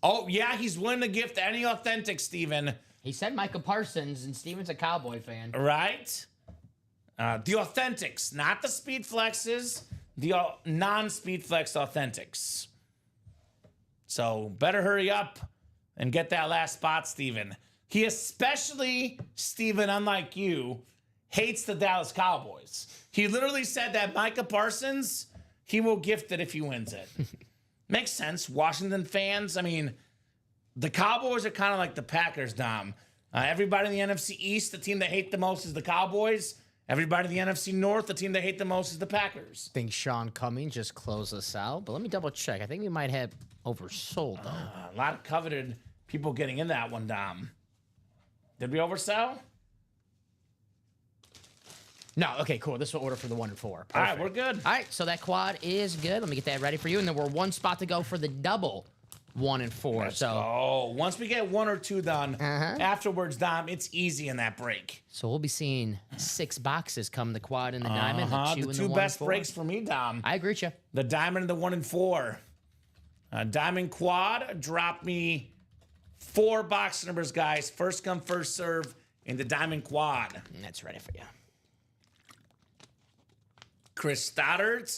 Oh, yeah, he's willing to gift any authentic, Steven. He said Micah Parsons, and Steven's a Cowboy fan. Right? The authentics, not the speed flexes, the non-speed flex authentics. So better hurry up and get that last spot, Steven. He especially, Steven, unlike you, hates the Dallas Cowboys. He literally said that Micah Parsons, he will gift it if he wins it. Makes sense. Washington fans, I mean, the Cowboys are kind of like the Packers, Dom. Everybody in the NFC East, the team they hate the most is the Cowboys. Everybody in the NFC North, the team they hate the most is the Packers. I think Sean Cummings just closed us out, but let me double check. I think we might have oversold, though. A lot of coveted people getting in that one, Dom. Did we oversell? No, okay, cool. This will order for the 1 and 4. Perfect. All right, we're good. All right, so that quad is good. Let me get that ready for you. And then we're 1 spot to go for the double 1 and 4. Once we get 1 or 2 done, afterwards, Dom, it's easy in that break. So we'll be seeing 6 boxes come the quad and the diamond, the 2 and the 1 2 best breaks for me, Dom. I agree with you. The diamond and the 1 and 4. Diamond quad dropped me 4 box numbers, guys. First come, first serve in the Diamond Quad. That's ready for you. Chris Stoddard,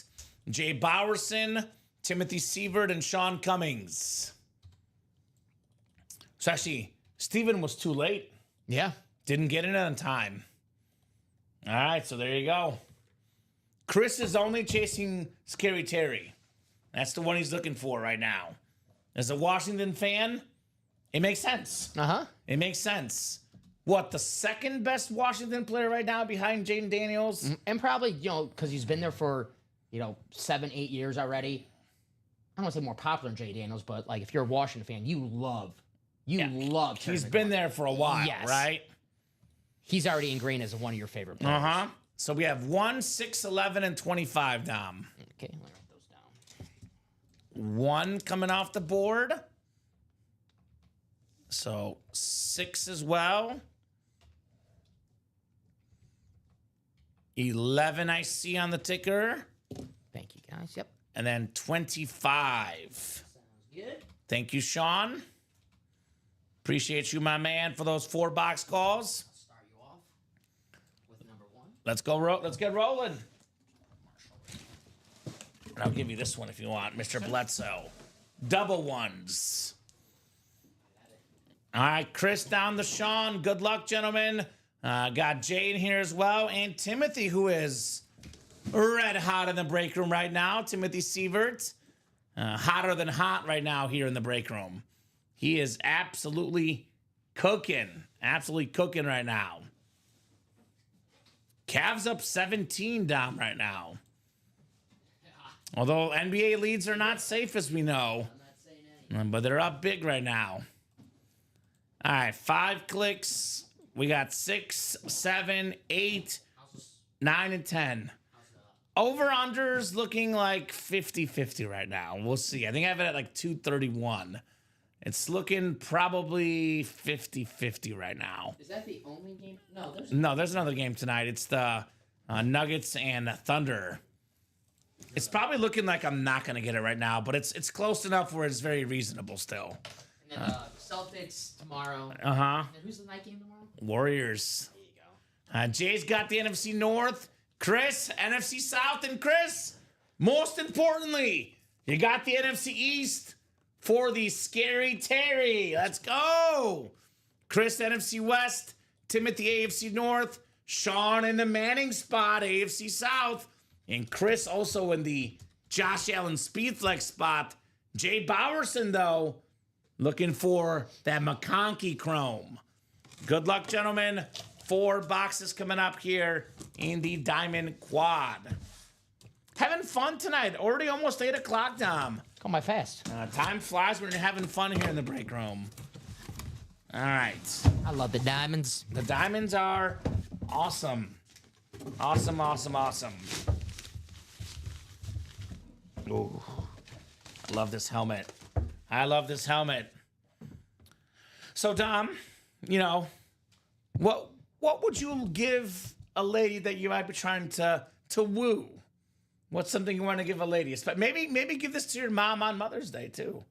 Jay Bowerson, Timothy Sievert, and Sean Cummings. So actually, Steven was too late. Yeah. Didn't get in on time. All right, so there you go. Chris is only chasing Scary Terry. That's the one he's looking for right now. As a Washington fan, it makes sense. Uh-huh. It makes sense. What, the second best Washington player right now behind Jaden Daniels? And probably, because he's been there for, 7, 8 years already. I don't want to say more popular than Jay Daniels, but like if you're a Washington fan, you love Terry He's McLaurin. been there for a while, Yes. right? He's already ingrained as one of your favorite players. Uh-huh. So we have 1, 6, 11, and 25, Dom. Okay, let me write those down. 1 coming off the board. So 6 as well. 11 I see on the ticker. Thank you, guys. Yep. And then 25. Sounds good. Thank you, Sean. Appreciate you, my man, for those 4 box calls. I'll start you off with number 1. Let's go. Let's get rolling. And I'll give you this one if you want, Mr. Bledsoe. Double ones. All right, Chris down to Sean. Good luck, gentlemen. Got Jay in here as well, and Timothy, who is red hot in the break room right now. Timothy Sievert, hotter than hot right now here in the break room. He is absolutely cooking right now. Cavs up 17 down right now. Although NBA leads are not safe, as we know. I'm not saying anything. But they're up big right now. All right, 5 clicks. We got 6, 7, 8, 9, and 10. Over-unders looking like 50-50 right now. We'll see. I think I have it at like 231. It's looking probably 50-50 right now. Is that the only game? No, there's another game tonight. It's the Nuggets and Thunder. It's probably looking like I'm not going to get it right now, but it's close enough where it's very reasonable still. And then Celtics tomorrow. Uh-huh. And who's the night game tomorrow? Warriors. There you go. Jay's got the NFC North. Chris, NFC South. And Chris, most importantly, you got the NFC East for the Scary Terry. Let's go. Chris, NFC West. Timothy, AFC North. Sean in the Manning spot, AFC South. And Chris also in the Josh Allen Speedflex spot. Jay Bowerson, though, looking for that McConkey Chrome. Good luck, gentlemen. 4 boxes coming up here in the Diamond Quad. Having fun tonight. Already almost 8 o'clock, Dom. Come by fast. Time flies when you're having fun here in the break room. All right. I love the diamonds. The diamonds are awesome. Awesome, awesome, awesome. Ooh. I love this helmet. I love this helmet. So, Dom, what would you give a lady that you might be trying to woo? What's something you want to give a lady? Maybe give this to your mom on Mother's Day too.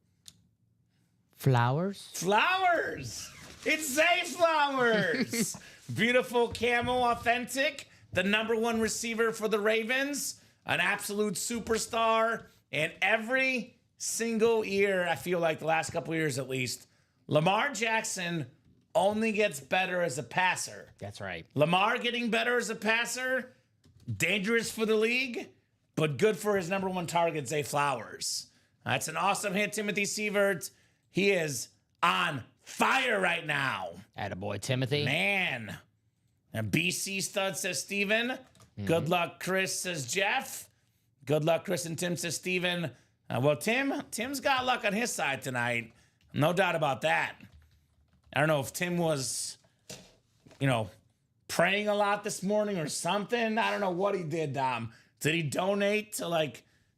Flowers? Flowers! It's Zay Flowers! Beautiful camo, authentic. The #1 receiver for the Ravens. An absolute superstar. And every single year, I feel like the last couple years at least, Lamar Jackson only gets better as a passer. That's right. Lamar getting better as a passer, dangerous for the league, but good for his #1 target, Zay Flowers. That's an awesome hit, Timothy Sievert. He is on fire right now. Attaboy, Timothy. Man. And BC Stud says Steven. Good luck, Chris, says Jeff. Good luck, Chris and Tim, says Steven. Well, Tim's got luck on his side tonight. No doubt about that. I don't know if Tim was, praying a lot this morning or something. I don't know what he did, Dom. Did he donate to,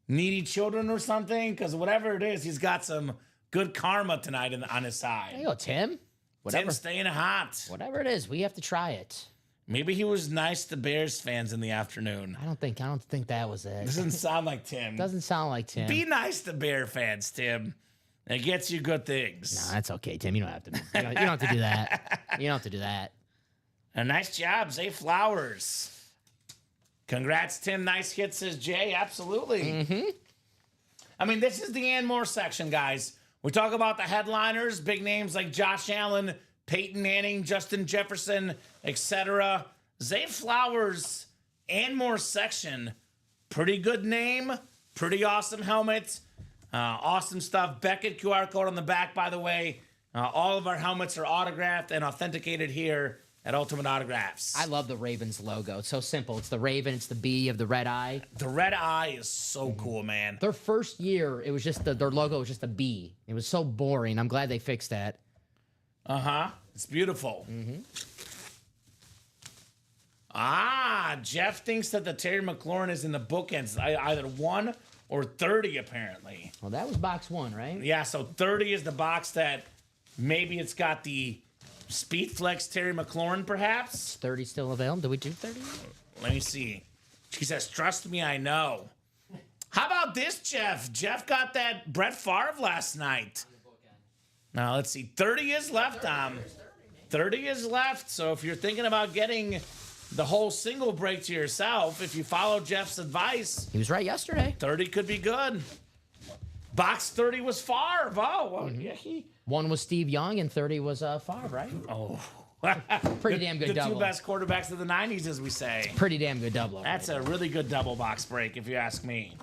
needy children or something? Because whatever it is, he's got some good karma tonight on his side. There you go, Tim. Whatever. Tim's staying hot. Whatever it is, we have to try it. Maybe he was nice to Bears fans in the afternoon. I don't think that was it. Doesn't sound like Tim. Doesn't sound like Tim. Be nice to Bear fans, Tim. It gets you good things. No, that's okay, Tim. You don't have to. You don't have to do that. You don't have to do that. A nice job, Zay Flowers. Congrats, Tim. Nice hit, says Jay. Absolutely. Mm-hmm. I mean, this is the and more section, guys. We talk about the headliners, big names like Josh Allen, Peyton Manning, Justin Jefferson, etc. Zay Flowers and more section. Pretty good name. Pretty awesome helmet. Awesome stuff. Beckett QR code on the back, by the way. All of our helmets are autographed and authenticated here at Ultimate Autographs. I love the Ravens logo. It's so simple. It's the Raven. It's the B of the red eye. The red eye is so cool, man. Their first year, it was just their logo was just a B. It was so boring. I'm glad they fixed that. It's beautiful. Jeff thinks that the Terry McLaurin is in the bookends, either 1 or 30, apparently. Well, that was box 1, right? Yeah, so 30 is the box that maybe it's got the Speedflex Terry McLaurin, perhaps. 30 still available? Did we do 30? Let me see. She says, trust me, I know. How about this, Jeff? Jeff got that Brett Favre last night. Now, let's see. 30 is left, 30 is left. So if you're thinking about getting the whole single break to yourself, if you follow Jeff's advice, He was right yesterday. 30 could be good. Box 30 was Favre. Oh, well, yeah, 1 was Steve Young and 30 was Favre, right? Oh. Pretty damn good the double. two best quarterbacks of the 90s, as we say. Pretty damn good double. That's a really good double box break, if you ask me.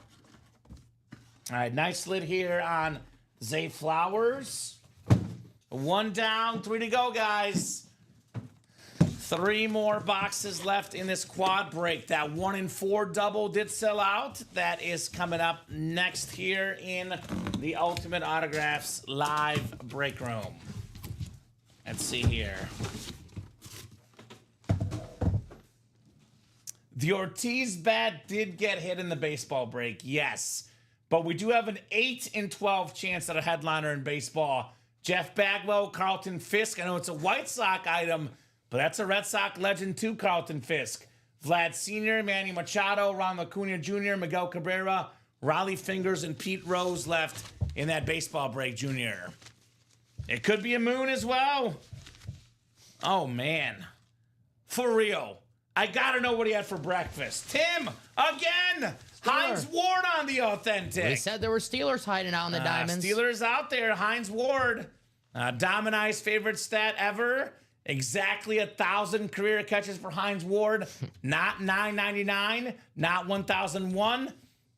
All right, nice lid here on Zay Flowers. 1 down, 3 to go, guys. 3 more boxes left in this quad break. That 1 in 4 double did sell out. That is coming up next here in the Ultimate Autographs live break room. Let's see here. The Ortiz bat did get hit in the baseball break, yes. But we do have an 8 in 12 chance at a headliner in baseball. Jeff Bagwell, Carlton Fisk. I know it's a White Sox item, but that's a Red Sox legend too, Carlton Fisk. Vlad Sr., Manny Machado, Ron Acuna Jr., Miguel Cabrera, Raleigh Fingers, and Pete Rose left in that baseball break, Jr. It could be a Moon as well. Oh, man. For real. I gotta know what he had for breakfast. Tim, again! Hines Ward on the authentic. They said there were Steelers hiding out in the diamonds. Steelers out there. Hines Ward. Dom and I's favorite stat ever. Exactly 1,000 career catches for Hines Ward. Not 999. Not 1,001.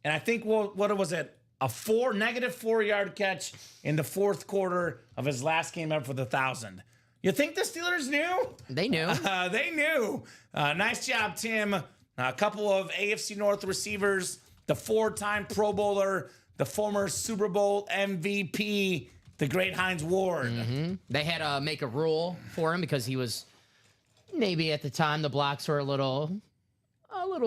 And I think, what was it? A negative 4-yard catch in the 4th quarter of his last game ever for the 1,000. You think the Steelers knew? They knew. They knew. Nice job, Tim. A couple of AFC North receivers, the 4-time Pro Bowler, the former Super Bowl MVP, the great Hines Ward. They had to make a rule for him because he was maybe at the time the blocks were a little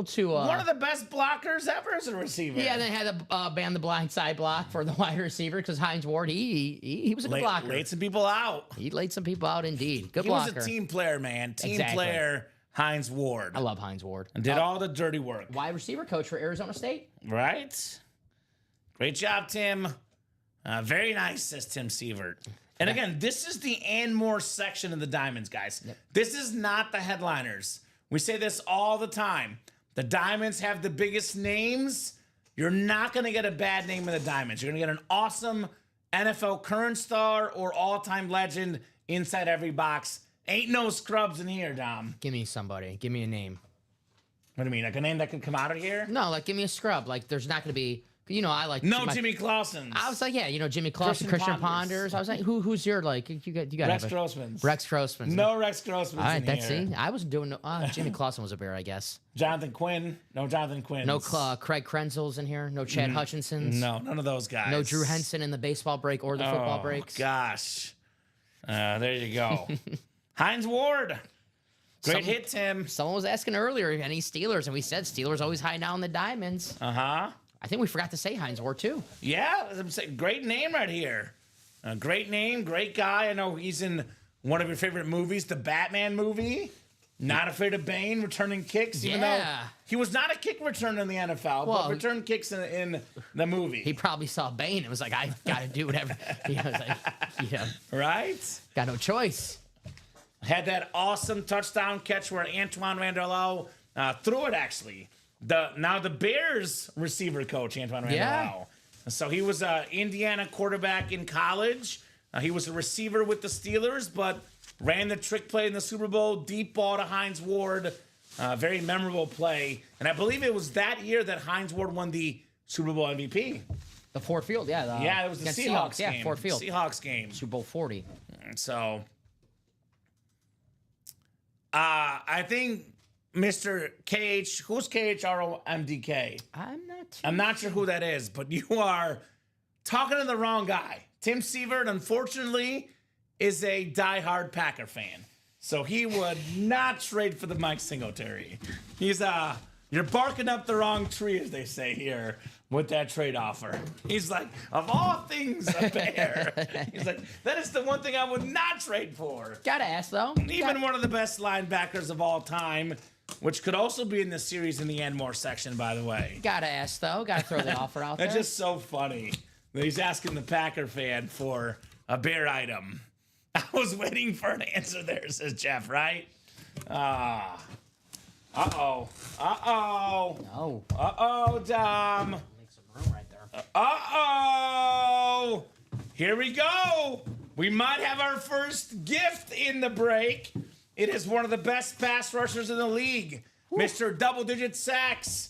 too. One of the best blockers ever as a receiver. Yeah, they had to ban the blind side block for the wide receiver because Hines Ward, he was a good blocker. Laid some people out. He laid some people out indeed. Good he blocker. He was a team player, man. Team Exactly. player, Hines Ward. I love Hines Ward. And did all the dirty work. Wide receiver coach for Arizona State. Right? Great job, Tim. Very nice, says Tim Sievert. And again, this is the and more section of the Diamonds, guys. Yep. This is not the headliners. We say this all the time. The Diamonds have the biggest names. You're not going to get a bad name in the Diamonds. You're going to get an awesome NFL current star or all-time legend inside every box. Ain't no scrubs in here, Dom. Give me somebody. Give me a name. What do you mean? Like a name that could come out of here? No, like give me a scrub. Like there's not going to be. I like Jimmy Clausen. I was like, yeah, Jimmy Clausen, Christian Ponders. I was like, who's your like? You got Rex Grossman. Rex Grossman. No Rex Grossman. All right, that's see. I was doing. Jimmy Clausen was a bear, I guess. Jonathan Quinn. No Jonathan Quinn. No Craig Krenzel's in here. No Chad Hutchinson's. No, none of those guys. No Drew Henson in the baseball break or the football breaks. Gosh. There you go. Hines Ward. Great hit, Tim. Someone was asking earlier, any Steelers, and we said Steelers always hide down the diamonds. I think we forgot to say Hines Ward, too. Yeah, great name right here. Great name, great guy. I know he's in one of your favorite movies, the Batman movie. Not afraid of Bane returning kicks, even though he was not a kick returner in the NFL, but returned kicks in the movie. He probably saw Bane and was like, I got to do whatever. He was like, right? Got no choice. Had that awesome touchdown catch where Antoine Randall threw it, actually. Now the Bears receiver coach, Antoine Randall. Yeah. So he was an Indiana quarterback in college. He was a receiver with the Steelers, but ran the trick play in the Super Bowl, deep ball to Hines Ward. Very memorable play. And I believe it was that year that Hines Ward won the Super Bowl MVP. The Ford Field, yeah. Yeah, it was the Seahawks game. Yeah, Ford Field. Seahawks game. Super Bowl 40. So, I think Mr. KH, who's KHROMDK? I'm not sure who that is, but you are talking to the wrong guy. Tim Sievert, unfortunately, is a diehard Packer fan. So he would not trade for the Mike Singletary. He's you're barking up the wrong tree, as they say here, with that trade offer. He's like, of all things, a Bear. He's like, that is the one thing I would not trade for. Gotta ask, though. Even one of the best linebackers of all time, which could also be in the series in the Enmore section, by the way. Gotta ask, though. Gotta throw the offer out there. That's just so funny that he's asking the Packer fan for a Bear item. I was waiting for an answer there, says Jeff, right? Uh-oh. No. Dom. Make some room right there. Uh-oh. Here we go. We might have our first gift in the break. It is one of the best pass rushers in the league. Woo. Mr. Double-digit sacks.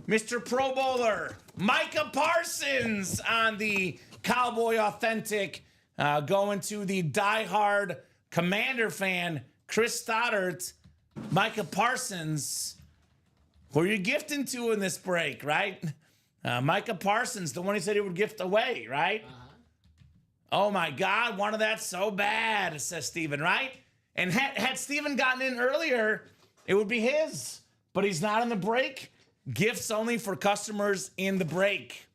Mr. Pro Bowler. Micah Parsons on the Cowboy Authentic. Going to the diehard Commander fan, Chris Stoddart, Micah Parsons. Who are you gifting to in this break, right? Micah Parsons, the one he said he would gift away, right? Oh my God, wanted that so bad, says Steven, right? And had Steven gotten in earlier, it would be his. But he's not in the break. Gifts only for customers in the break.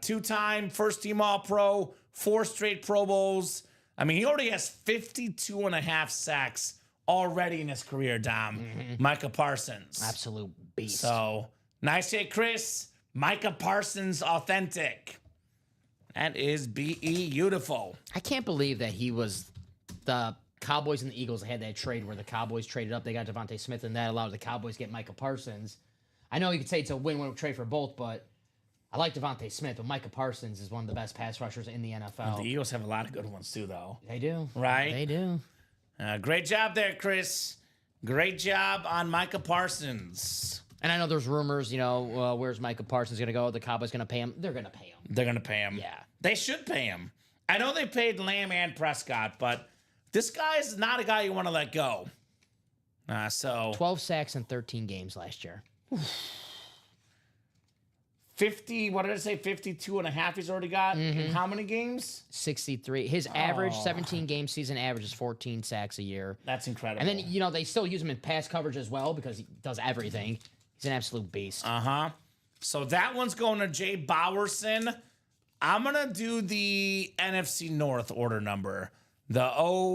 Two-time first-team All-Pro, 4 straight Pro Bowls. I mean, he already has 52 and a half sacks already in his career, Dom. Micah Parsons. Absolute beast. So, nice hit, Chris. Micah Parsons Authentic. That is beautiful. I can't believe that he was the Cowboys and the Eagles had that trade where the Cowboys traded up. They got Devontae Smith, and that allowed the Cowboys to get Micah Parsons. I know you could say it's a win-win trade for both, but I like Devontae Smith, but Micah Parsons is one of the best pass rushers in the NFL. The Eagles have a lot of good ones, too, though. They do. Right? They do. Great job there, Chris. Great job on Micah Parsons. And I know there's rumors, where's Micah Parsons going to go? The Cowboys going to pay him? They're going to pay him. They're going to pay him. Yeah. They should pay him. I know they paid Lamb and Prescott, but this guy is not a guy you want to let go. 12 sacks in 13 games last year. 50, what did I say? 52 and a half he's already got in how many games? 63. His average 17-game season average is 14 sacks a year. That's incredible. And then, they still use him in pass coverage as well because he does everything. He's an absolute beast. So that one's going to Jay Bowerson. I'm going to do the NFC North order number. The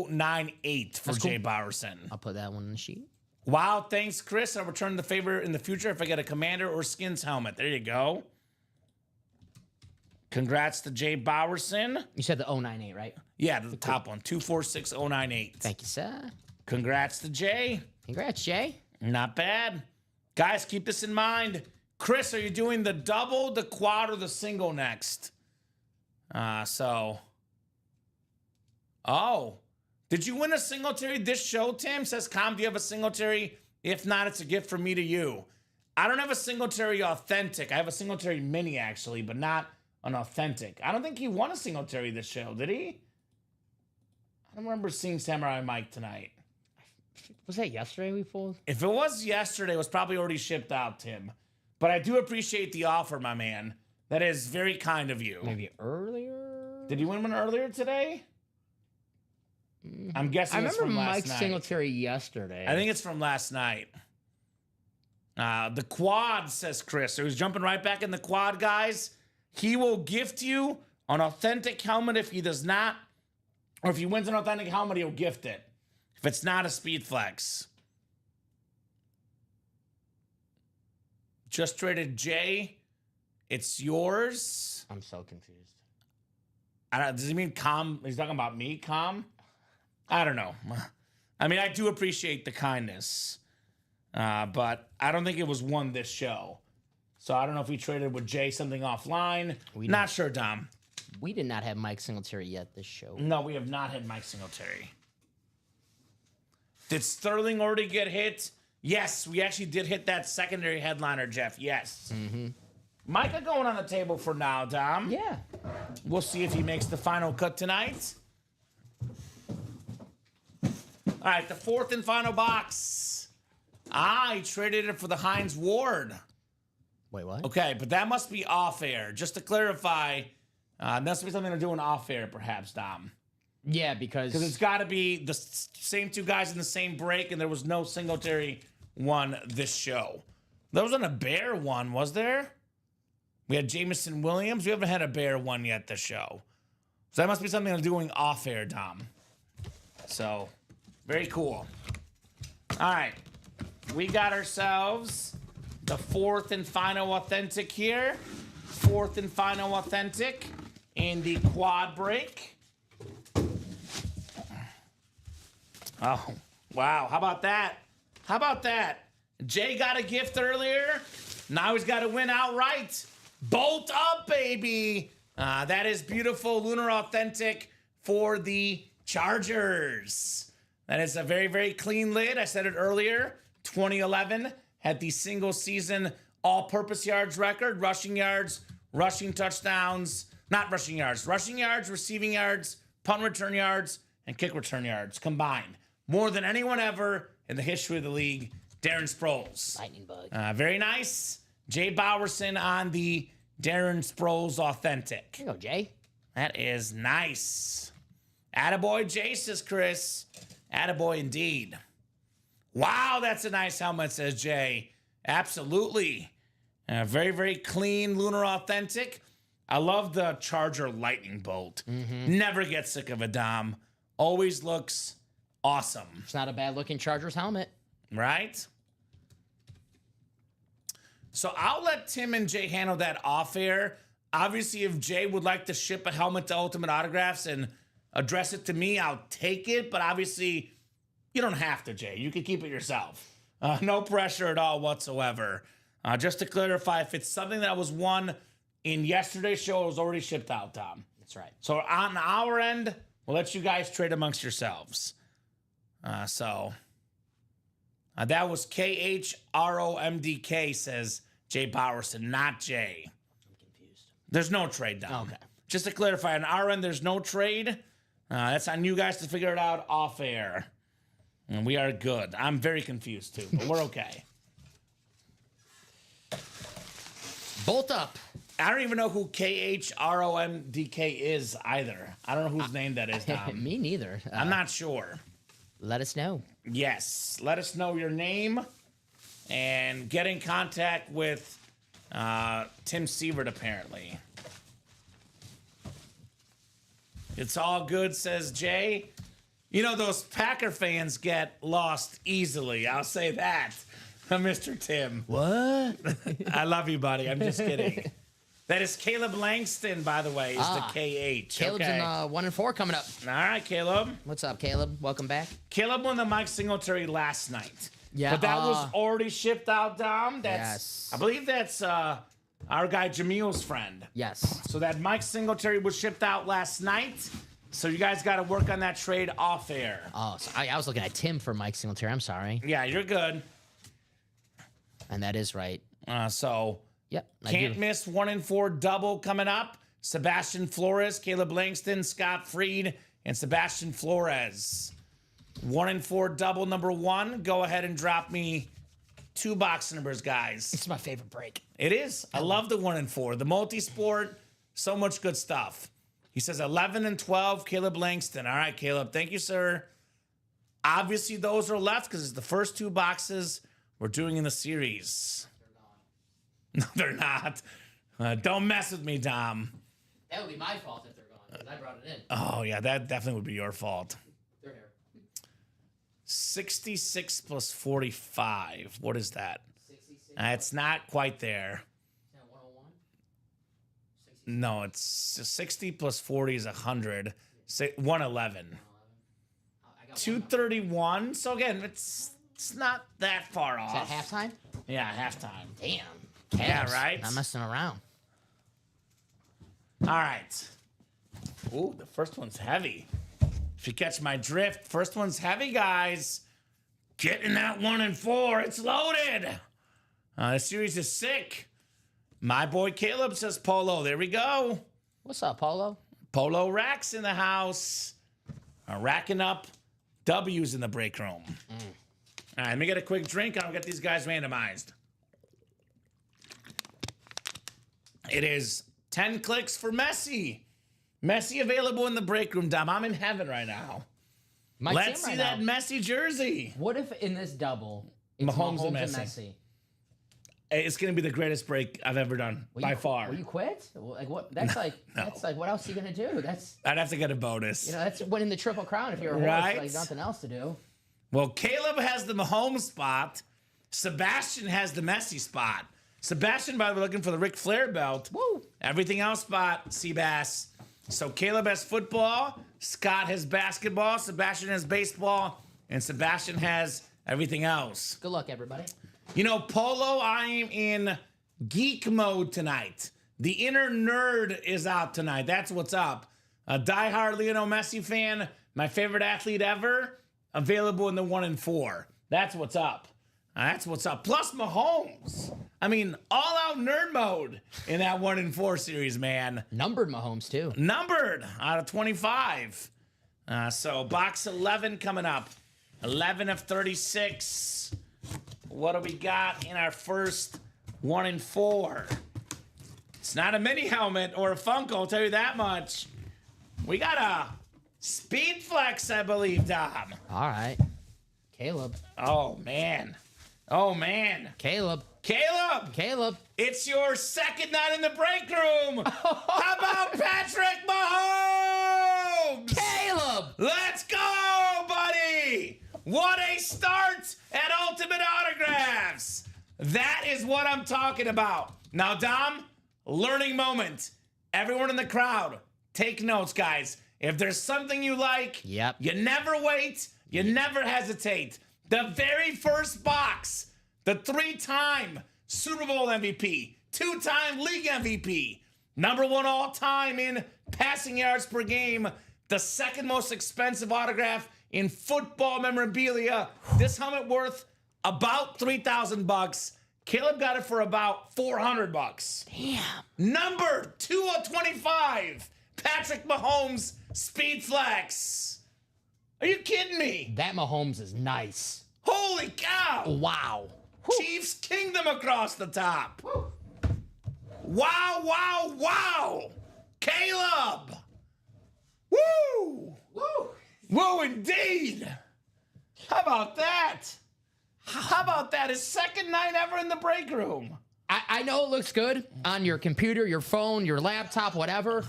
098 for Jay Bowerson. I'll put that one in the sheet. Wow, thanks, Chris. I'll return the favor in the future if I get a Commander or Skins helmet. There you go. Congrats to Jay Bowerson. You said the 098, right? Yeah, the top one. 246098. Thank you, sir. Congrats to Jay. Congrats, Jay. Not bad. Guys, keep this in mind. Chris, are you doing the double, the quad, or the single next? Oh. Did you win a Singletary this show, Tim? Says, do you have a Singletary? If not, it's a gift from me to you. I don't have a Singletary Authentic. I have a Singletary Mini, actually, but not an Authentic. I don't think he won a Singletary this show, did he? I don't remember seeing Samurai Mike tonight. Was that yesterday we pulled? If it was yesterday, it was probably already shipped out, Tim. But I do appreciate the offer, my man. That is very kind of you. Maybe earlier? Did you win one earlier today? I'm guessing it's from last night. I remember Mike Singletary yesterday. I think it's from last night. The quad, says Chris. So he's jumping right back in the quad, guys. He will gift you an authentic helmet if he does not. Or if he wins an authentic helmet, he'll gift it. If it's not a speed flex. Just traded Jay. It's yours. I'm so confused. I don't, does he mean calm? He's talking about me, calm? I don't know. I mean, I do appreciate the kindness. But I don't think it was one this show. So I don't know if he traded with Jay something offline. Not sure, Dom. We did not have Mike Singletary yet this show. No, we have not had Mike Singletary. Did Sterling already get hit? Yes, we actually did hit that secondary headliner, Jeff. Yes. Mm-hmm. Micah going on the table for now, Dom. Yeah. We'll see if he makes the final cut tonight. All right, the fourth and final box. I traded it for the Hines Ward. Wait, what? Okay, but that must be off air. Just to clarify, that must be something they're doing off air, perhaps, Dom. Yeah, because Because it's got to be the same two guys in the same break, and there was no Singletary one this show. There wasn't a Bear one, was there? We had Jameson Williams. We haven't had a Bear one yet this show. So that must be something they're doing off air, Dom. So, very cool. All right. We got ourselves the fourth and final authentic here. Fourth and final authentic in the quad break. Oh, wow. How about that? How about that? Jay got a gift earlier. Now he's got to win outright. Bolt up, baby. That is beautiful. Lunar authentic for the Chargers. That is a very, very clean lid. I said it earlier. 2011 had the single season all-purpose yards record, rushing yards, rushing touchdowns, not rushing yards, receiving yards, punt return yards, and kick return yards combined. More than anyone ever in the history of the league. Darren Sproles. lightning bug. Very nice. Jay Bowerson on the Darren Sproles authentic. Here you go, Jay. That is nice. Attaboy, Jay, says Chris. Attaboy indeed. Wow, that's a nice helmet, says Jay. Absolutely. Very, very clean Lunar authentic. I love the Charger lightning bolt. Never get sick of a Dom. Always looks awesome. It's not a bad looking Chargers helmet. Right? So I'll let Tim and Jay handle that off air. Obviously, if Jay would like to ship a helmet to Ultimate Autographs and address it to me, I'll take it. But obviously, you don't have to, Jay. You can keep it yourself. No pressure at all whatsoever. Just to clarify, if it's something that was won in yesterday's show, it was already shipped out, Tom. That's right. So on our end, we'll let you guys trade amongst yourselves. That was KHROMDK, says Jay Bowerson, not Jay. I'm confused. There's no trade down. Okay. Just to clarify, on our end, there's no trade. That's on you guys to figure it out off air. And we are good. I'm very confused too, but we're okay. Bolt up. I don't even know who KHROMDK is either. I don't know whose name that is, Tom. Me neither. I'm not sure. Let us know. Yes. Let us know your name and get in contact with Tim Sievert, apparently. It's all good, says Jay. You know, those Packer fans get lost easily. I'll say that, Mr. Tim. What? I love you, buddy. I'm just kidding. That is Caleb Langston, by the way, is the KH. Caleb's okay. in 1 and 4 coming up. All right, Caleb. What's up, Caleb? Welcome back. Caleb won the Mike Singletary last night. Yeah, But that was already shipped out, Dom. That's, Yes. I believe that's our guy Jamil's friend. Yes. So that Mike Singletary was shipped out last night. So you guys got to work on that trade off air. Oh, so I was looking at Tim for Mike Singletary. I'm sorry. Yeah, you're good. And that is right. So Yep. I can't do. miss 1 and 4 double coming up. Sebastian Flores, Caleb Langston, Scott Freed, and Sebastian Flores. 1 and 4 double number 1. Go ahead and drop me 2 box numbers, guys. It's my favorite break. It is. I love the 1 and 4. The multi-sport, so much good stuff. He says 11 and 12, Caleb Langston. All right, Caleb. Thank you, sir. Obviously, those are left because it's the first 2 boxes we're doing in the series. No, they're not. Don't mess with me, Dom. That would be my fault if they're gone because I brought it in. Oh, yeah, that definitely would be your fault. They're here. 66 plus 45. What is that? 66. It's not quite there. Is that 101? No, it's 60 plus 40 is 100. 111. 231. So again, it's not that far Is off. that halftime? Yeah, halftime. Damn. Yeah, Cavs. right? Not messing around. All right. Ooh, the first one's heavy. If you catch my drift, first one's heavy, guys. Get in that 1 and 4. It's loaded. This series is sick. My boy Caleb says Polo. There we go. What's up, Polo? Polo Racks in the house. Racking up W's in the break room. All right, let me get a quick drink and I'll get these guys randomized. It is 10 clicks for Messi. Messi available in the break room, Dom. I'm in heaven right now. My Let's team see right that now. Messi jersey. What if in this double, it's Mahomes and and Messi. Messi? It's going to be the greatest break I've ever done, by far. Will you quit? Like what? That's like that's like what else are you gonna do? That's I'd have to get a bonus. that's winning the Triple Crown if you're a horse. Right? Like nothing else to do. Well, Caleb has the Mahomes spot. Sebastian has the Messi spot. Sebastian, by the way, looking for the Ric Flair belt. Woo! Everything else spot, Seabass. So Caleb has football, Scott has basketball, Sebastian has baseball, and Sebastian has everything else. Good luck, everybody. You know, Polo, I am in geek mode tonight. The inner nerd is out tonight. That's what's up. A diehard Lionel Messi fan, my favorite athlete ever, available in the 1 and 4. That's what's up. That's what's up. Plus Mahomes. I mean, all out nerd mode in that 1 and 4 series, man. Numbered Mahomes too. Numbered out of 25. So box 11 coming up. 11 of 36. What do we got in our first 1 and 4? It's not a mini helmet or a Funko, I'll tell you that much. We got a Speed Flex, I believe, Dom. All right, Caleb. Oh, man. Oh, man. Caleb. Caleb, it's your second night in the break room. How about Patrick Mahomes? Caleb. Let's go, buddy. What a start at Ultimate Autographs. That is what I'm talking about. Now, Dom, learning moment. Everyone in the crowd, take notes, guys. If there's something you like, Yep. you never wait, you never hesitate. The very first box, the 3-time Super Bowl MVP, 2-time league MVP, #1 all time in passing yards per game, the second most expensive autograph in football memorabilia. This helmet worth about $3,000. Caleb got it for about $400. Damn. Number 2 of 25, Patrick Mahomes Speed Flex. Are you kidding me? That Mahomes is nice. Holy cow! Wow. Chiefs Kingdom across the top. Wow, wow, wow! Caleb! Woo! Woo. Whoa, indeed! How about that? How about that? His second night ever in the break room. I know it looks good on your computer, your phone, your laptop, whatever.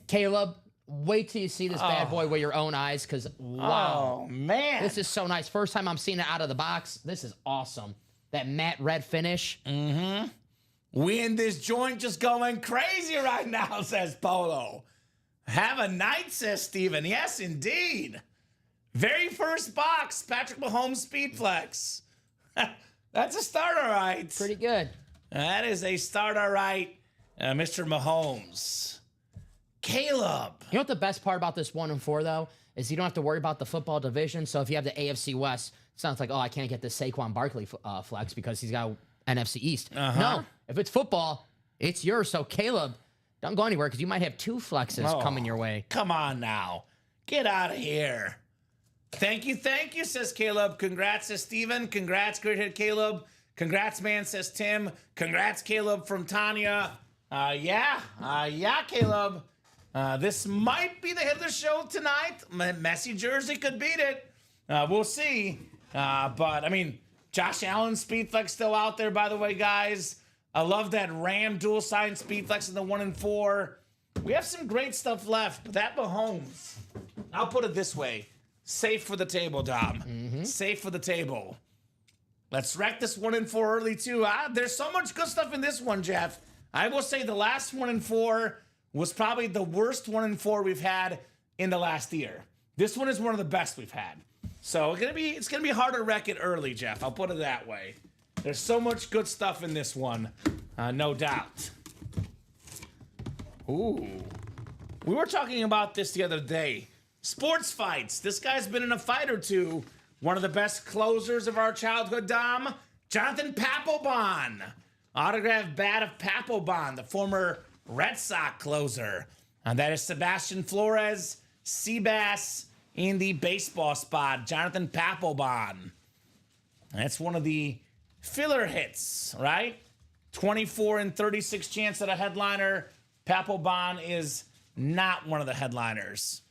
Caleb, wait till you see this bad boy with your own eyes, because wow. Oh, man. This is so nice. First time I'm seeing it out of the box. This is awesome. That matte red finish. We in this joint just going crazy right now, says Polo. Have a night, says Steven. Yes, indeed. Very first box, Patrick Mahomes Speed Flex. That's a start, all right. Pretty good. That is a start, all right, Mr. Mahomes. Caleb. You know what the best part about this 1 and 4 though is you don't have to worry about the football division. So if you have the AFC West, it sounds like, oh, I can't get the Saquon Barkley flex because he's got NFC East. No, if it's football, it's yours. So Caleb, don't go anywhere because you might have 2 flexes coming your way. Come on now. Get out of here. Thank you, says Caleb. Congrats, says Steven. Congrats, great hit, Caleb. Congrats, man, says Tim. Congrats, Caleb, from Tanya. Yeah, Caleb. This might be the hit of the show tonight. Messi jersey could beat it. We'll see. But, I mean, Josh Allen Speedflex still out there, by the way, guys. I love that Ram dual sign Speedflex in the 1 and 4. We have some great stuff left, but that Mahomes, I'll put it this way. safe for the table, Dom. Safe for the table. Let's wreck this 1-4 early, too. There's so much good stuff in this one, Jeff. I will say the last 1-4 was probably the worst 1-4 we've had in the last year. This one is one of the best we've had. So it's gonna be hard to wreck it early, Jeff. I'll put it that way. There's so much good stuff in this one, no doubt. Ooh. We were talking about this the other day. Sports fights. This guy's been in a fight or two. One of the best closers of our childhood, Dom, Jonathan Papelbon. Autographed bat of Papelbon, the former Red Sox closer. And that is Sebastian Flores, Seabass in the baseball spot, Jonathan Papelbon. That's one of the filler hits, right? 24 and 36 chance at a headliner. Papelbon is not one of the headliners.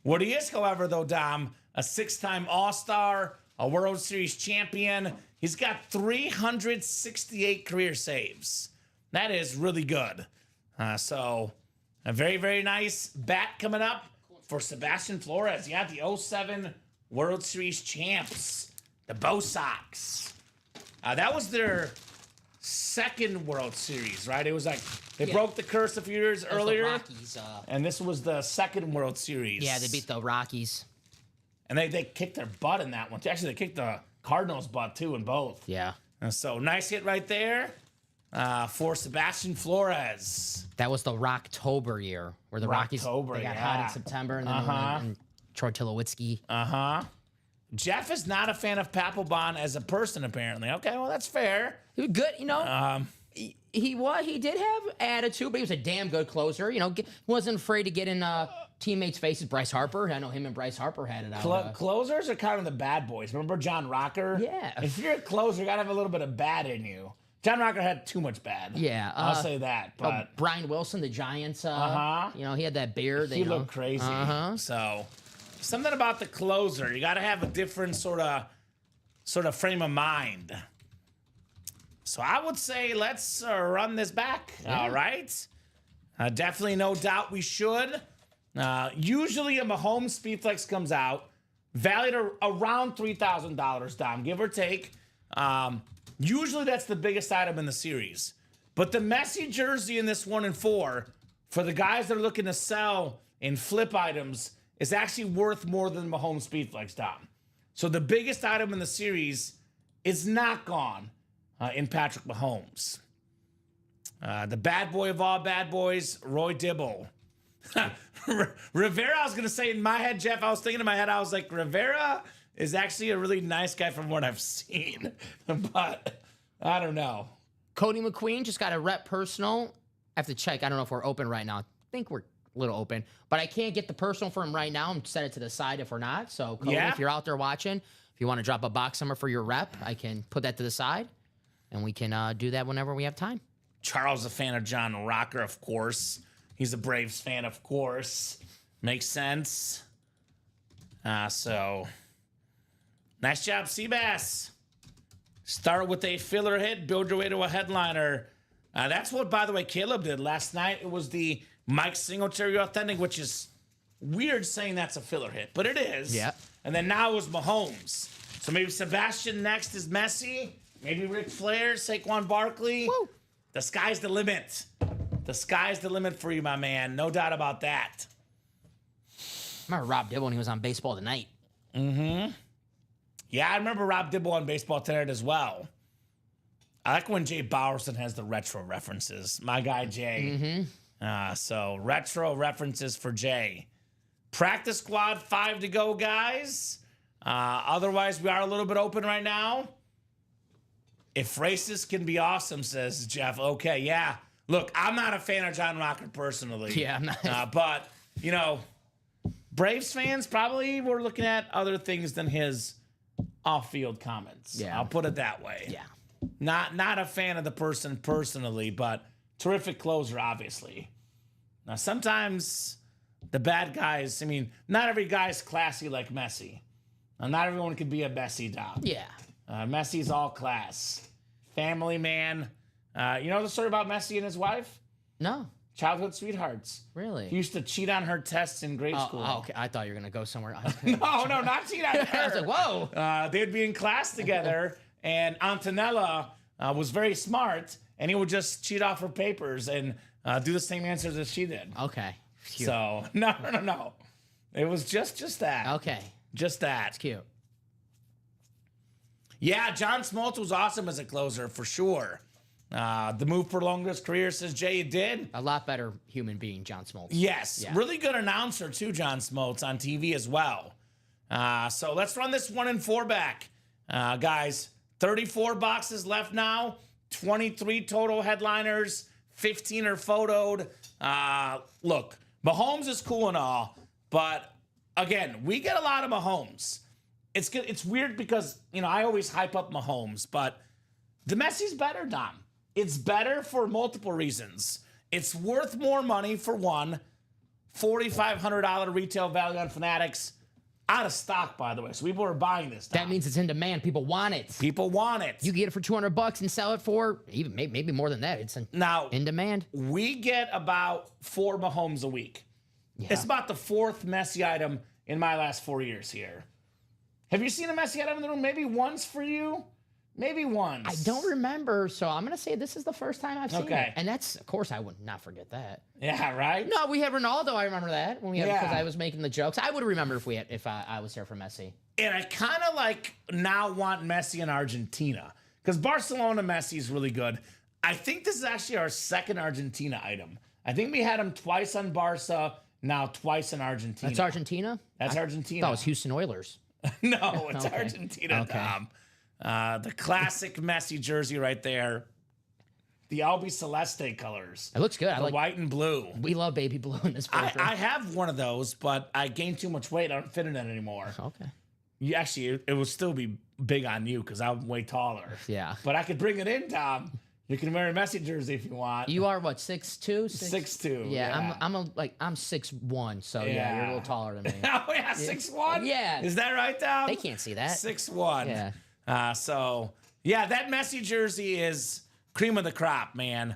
What he is, however, though, Dom, a 6-time All-Star, a World Series champion. He's got 368 career saves. That is really good. So a very, very nice bat coming up for Sebastian Flores. Yeah, the 07 World Series champs, the Bo Sox. That was their second World Series, right? It was like they broke the curse a few years earlier. The Rockies, and this was the second World Series. Yeah, they beat the Rockies. And they kicked their butt in that one. Actually, they kicked the Cardinals' butt, too, in both. Yeah. And so, nice hit right there for Sebastian Flores. That was the Rocktober year, where the Rockies they got hot in September, and then and Troy Tulowitzki. Jeff is not a fan of Papelbon as a person, apparently. Okay, well, that's fair. He was good, you know. He did have attitude, but he was a damn good closer. You know, wasn't afraid to get in teammates' faces. Bryce Harper, I know him and Bryce Harper had it out. Closers are kind of the bad boys. Remember John Rocker? Yeah. If you're a closer, you gotta have a little bit of bad in you. John Rocker had too much bad. Yeah, I'll say that. But Brian Wilson, the Giants. You know, he had that beard. He looked crazy. So something about the closer, you gotta have a different sort of frame of mind. So I would say let's run this back. Yeah. All right. Definitely, no doubt we should. Usually a Mahomes Speedflex comes out valued around $3,000, Dom, give or take. Usually that's the biggest item in the series. But the Messi jersey in this 1-4, for the guys that are looking to sell in flip items, is actually worth more than Mahomes Speedflex, Dom. So the biggest item in the series is not gone in Patrick Mahomes. The bad boy of all bad boys, Roy Dibble. Rivera, I was going to say in my head, Jeff, I was thinking in my head, I was like, Rivera is actually a really nice guy from what I've seen. But I don't know. Cody McQueen just got a rep personal. I have to check. I don't know if we're open right now. I think we're a little open. But I can't get the personal for him right now. I'm set it to the side if we're not. So, Cody, if you're out there watching, if you want to drop a box number for your rep, I can put that to the side. And we can do that whenever we have time. Charles, a fan of John Rocker, of course. He's a Braves fan, of course. Makes sense. So, nice job, Seabass. Start with a filler hit, build your way to a headliner. That's what, by the way, Caleb did last night. It was the Mike Singletary Authentic, which is weird saying that's a filler hit, but it is. Yeah. And then now it was Mahomes. So maybe Sebastian next is Messi. Maybe Ric Flair, Saquon Barkley. Woo. The sky's the limit. The sky's the limit for you, my man. No doubt about that. I remember Rob Dibble when he was on Baseball Tonight. Mm-hmm. Yeah, I remember Rob Dibble on Baseball Tonight as well. I like when Jay Bowerson has the retro references. My guy, Jay. Mm-hmm. So, retro references for Jay. Practice squad, 5 to go, guys. Otherwise, we are a little bit open right now. If racist can be awesome, says Jeff. Okay, yeah. Look, I'm not a fan of John Rocker personally. Yeah, I'm not. But, you know, Braves fans probably were looking at other things than his off-field comments. Yeah. I'll put it that way. Yeah. Not a fan of the person personally, but terrific closer, obviously. Now, sometimes the bad guys, I mean, not every guy's classy like Messi. Now, not everyone can be a Messi dog. Yeah. Messi's all class. Family man. You know the story about Messi and his wife? No. Childhood sweethearts. Really? He used to cheat on her tests in grade school. Oh, okay. I thought you were gonna go somewhere. No, not cheat on her. I was like, whoa. They'd be in class together, and Antonella was very smart, and he would just cheat off her papers and do the same answers as she did. Okay. Cute. So no. It was just that. Okay. Just that. It's cute. Yeah, John Smoltz was awesome as a closer for sure. The move prolonged his career, says Jay. It did. A lot better human being, John Smoltz. Yes, Yeah. really good announcer too, John Smoltz on TV as well. So let's run this 1-4 back, guys. 34 boxes left now. 23 total headliners. 15 are photoed. Look, Mahomes is cool and all, but again, we get a lot of Mahomes. It's good. It's weird because I always hype up Mahomes, but the Messi's better, Dom. It's better for multiple reasons. It's worth more money for one. $4,500 retail value on Fanatics. Out of stock, by the way. So people are buying this. Dom. That means it's in demand. People want it. People want it. You get it for $200 and sell it for even maybe more than that. It's Now, in demand. we get about 4 Mahomes a week. Yeah. It's about the 4th Messi item in my last 4 years here. Have you seen a Messi item in the room? Maybe once for you? Maybe once. I don't remember, so I'm gonna say this is the first time I've seen Okay. it. And that's, of course, I would not forget that. Yeah, right? No, we had Ronaldo. I remember that when we had Yeah. because I was making the jokes. I would remember if I was there for Messi. And I kind of now want Messi in Argentina because Barcelona Messi is really good. I think this is actually our second Argentina item. I think we had him twice on Barca, now twice in Argentina. That's Argentina. That's I Argentina. thought it was Houston Oilers. No, it's Okay. Argentina, Okay. Tom. The classic Messi jersey right there. The Albi Celeste colors. It looks good. I The like. white and blue. We love baby blue in this paper. I have one of those, but I gained too much weight. I don't fit in it anymore. Okay. It would still be big on you because I'm way taller. Yeah. But I could bring it in, Tom. You can wear a Messi jersey if you want. You are what 6'2"? 6'2". Yeah, I'm 6'1", so yeah, you're a little taller than me. Oh yeah, 6'1". Yeah. Is that right, Tom? They can't see that. 6'1". Yeah. So yeah, that Messi jersey is cream of the crop, man.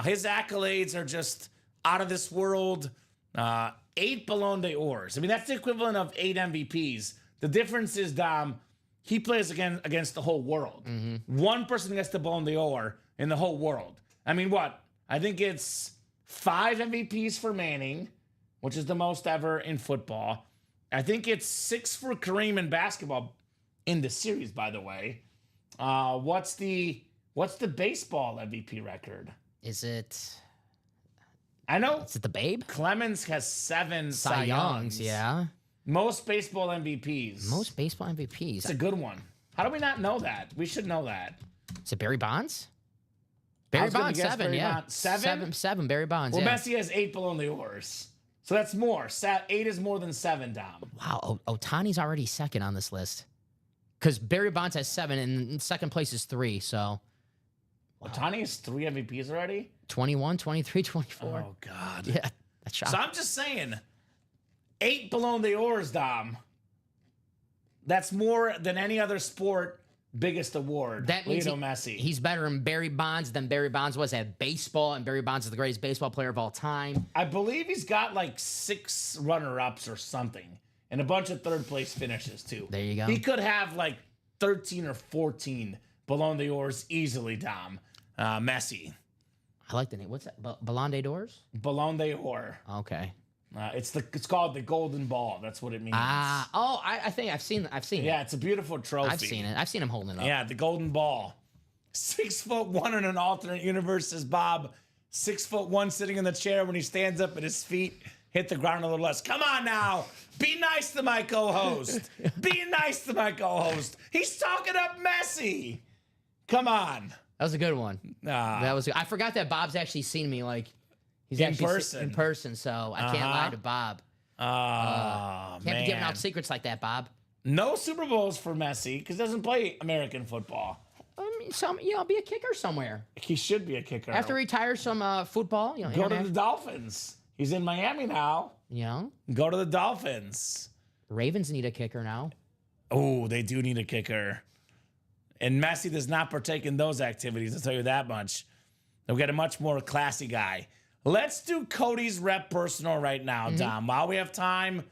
His accolades are just out of this world. 8 Ballon d'Ors. I mean, that's the equivalent of 8 MVPs. The difference is, Dom, he plays against the whole world. One person gets the Ballon d'Or in the whole world. I mean, what? I think it's 5 MVPs for Manning, which is the most ever in football. I think it's 6 for Kareem in basketball in the series, by the way. What's the baseball MVP record? Is it I know the Babe? Clemens has 7 Cy Youngs, yeah. Most baseball MVPs. Most baseball MVPs. It's a good one. How do we not know that? We should know that. Is it Barry Bonds? I Barry was gonna Bonds, guess 7, Barry yeah. Bonds. 7? Seven, Barry Bonds, Well, yeah. Messi has 8 Ballon d'Ors. So that's more. 8 is more than 7, Dom. Wow, Otani's already second on this list. Because Barry Bonds has 7, and second place is 3, so Otani has 3 MVPs already? 21, 23, 24. Oh, God. Yeah, that's shocking. So I'm just saying, 8 Ballon d'Ors, Dom. That's more than any other sport biggest award. That means Lionel Messi. he's better in Barry Bonds than Barry Bonds was at baseball, and Barry Bonds is the greatest baseball player of all time. I believe he's got 6 runner-ups or something, and a bunch of third-place finishes too. There you go. He could have 13 or 14 Ballon d'Ors easily, Dom. Messi. I like the name. What's that? Ballon d'Ors? Ballon d'Or. Okay. It's called the Golden Ball. That's what it means. I think I've seen it. Yeah, it's a beautiful trophy. I've seen it. I've seen him holding it up. Yeah, the Golden Ball. 6'1" in an alternate universe, says Bob. 6'1" sitting in the chair when he stands up and his feet hit the ground a little less. Come on now. Be nice to my co-host. Be nice to my co-host. He's talking up Messi. Come on. That was a good one. That was. I forgot that Bob's actually seen me he's In actually person. in person, so I can't lie to Bob. Oh, Can't man. be giving out secrets like that, Bob. No Super Bowls for Messi because he doesn't play American football. I mean, be a kicker somewhere He should be a kicker. after he retires from football. Go to the Dolphins. He's in Miami now. Go to the Dolphins. Ravens need a kicker now. Oh, they do need a kicker. And Messi does not partake in those activities, I'll tell you that much. They'll get a much more classy guy. Let's do Cody's rep personal right now, Dom. While we have time,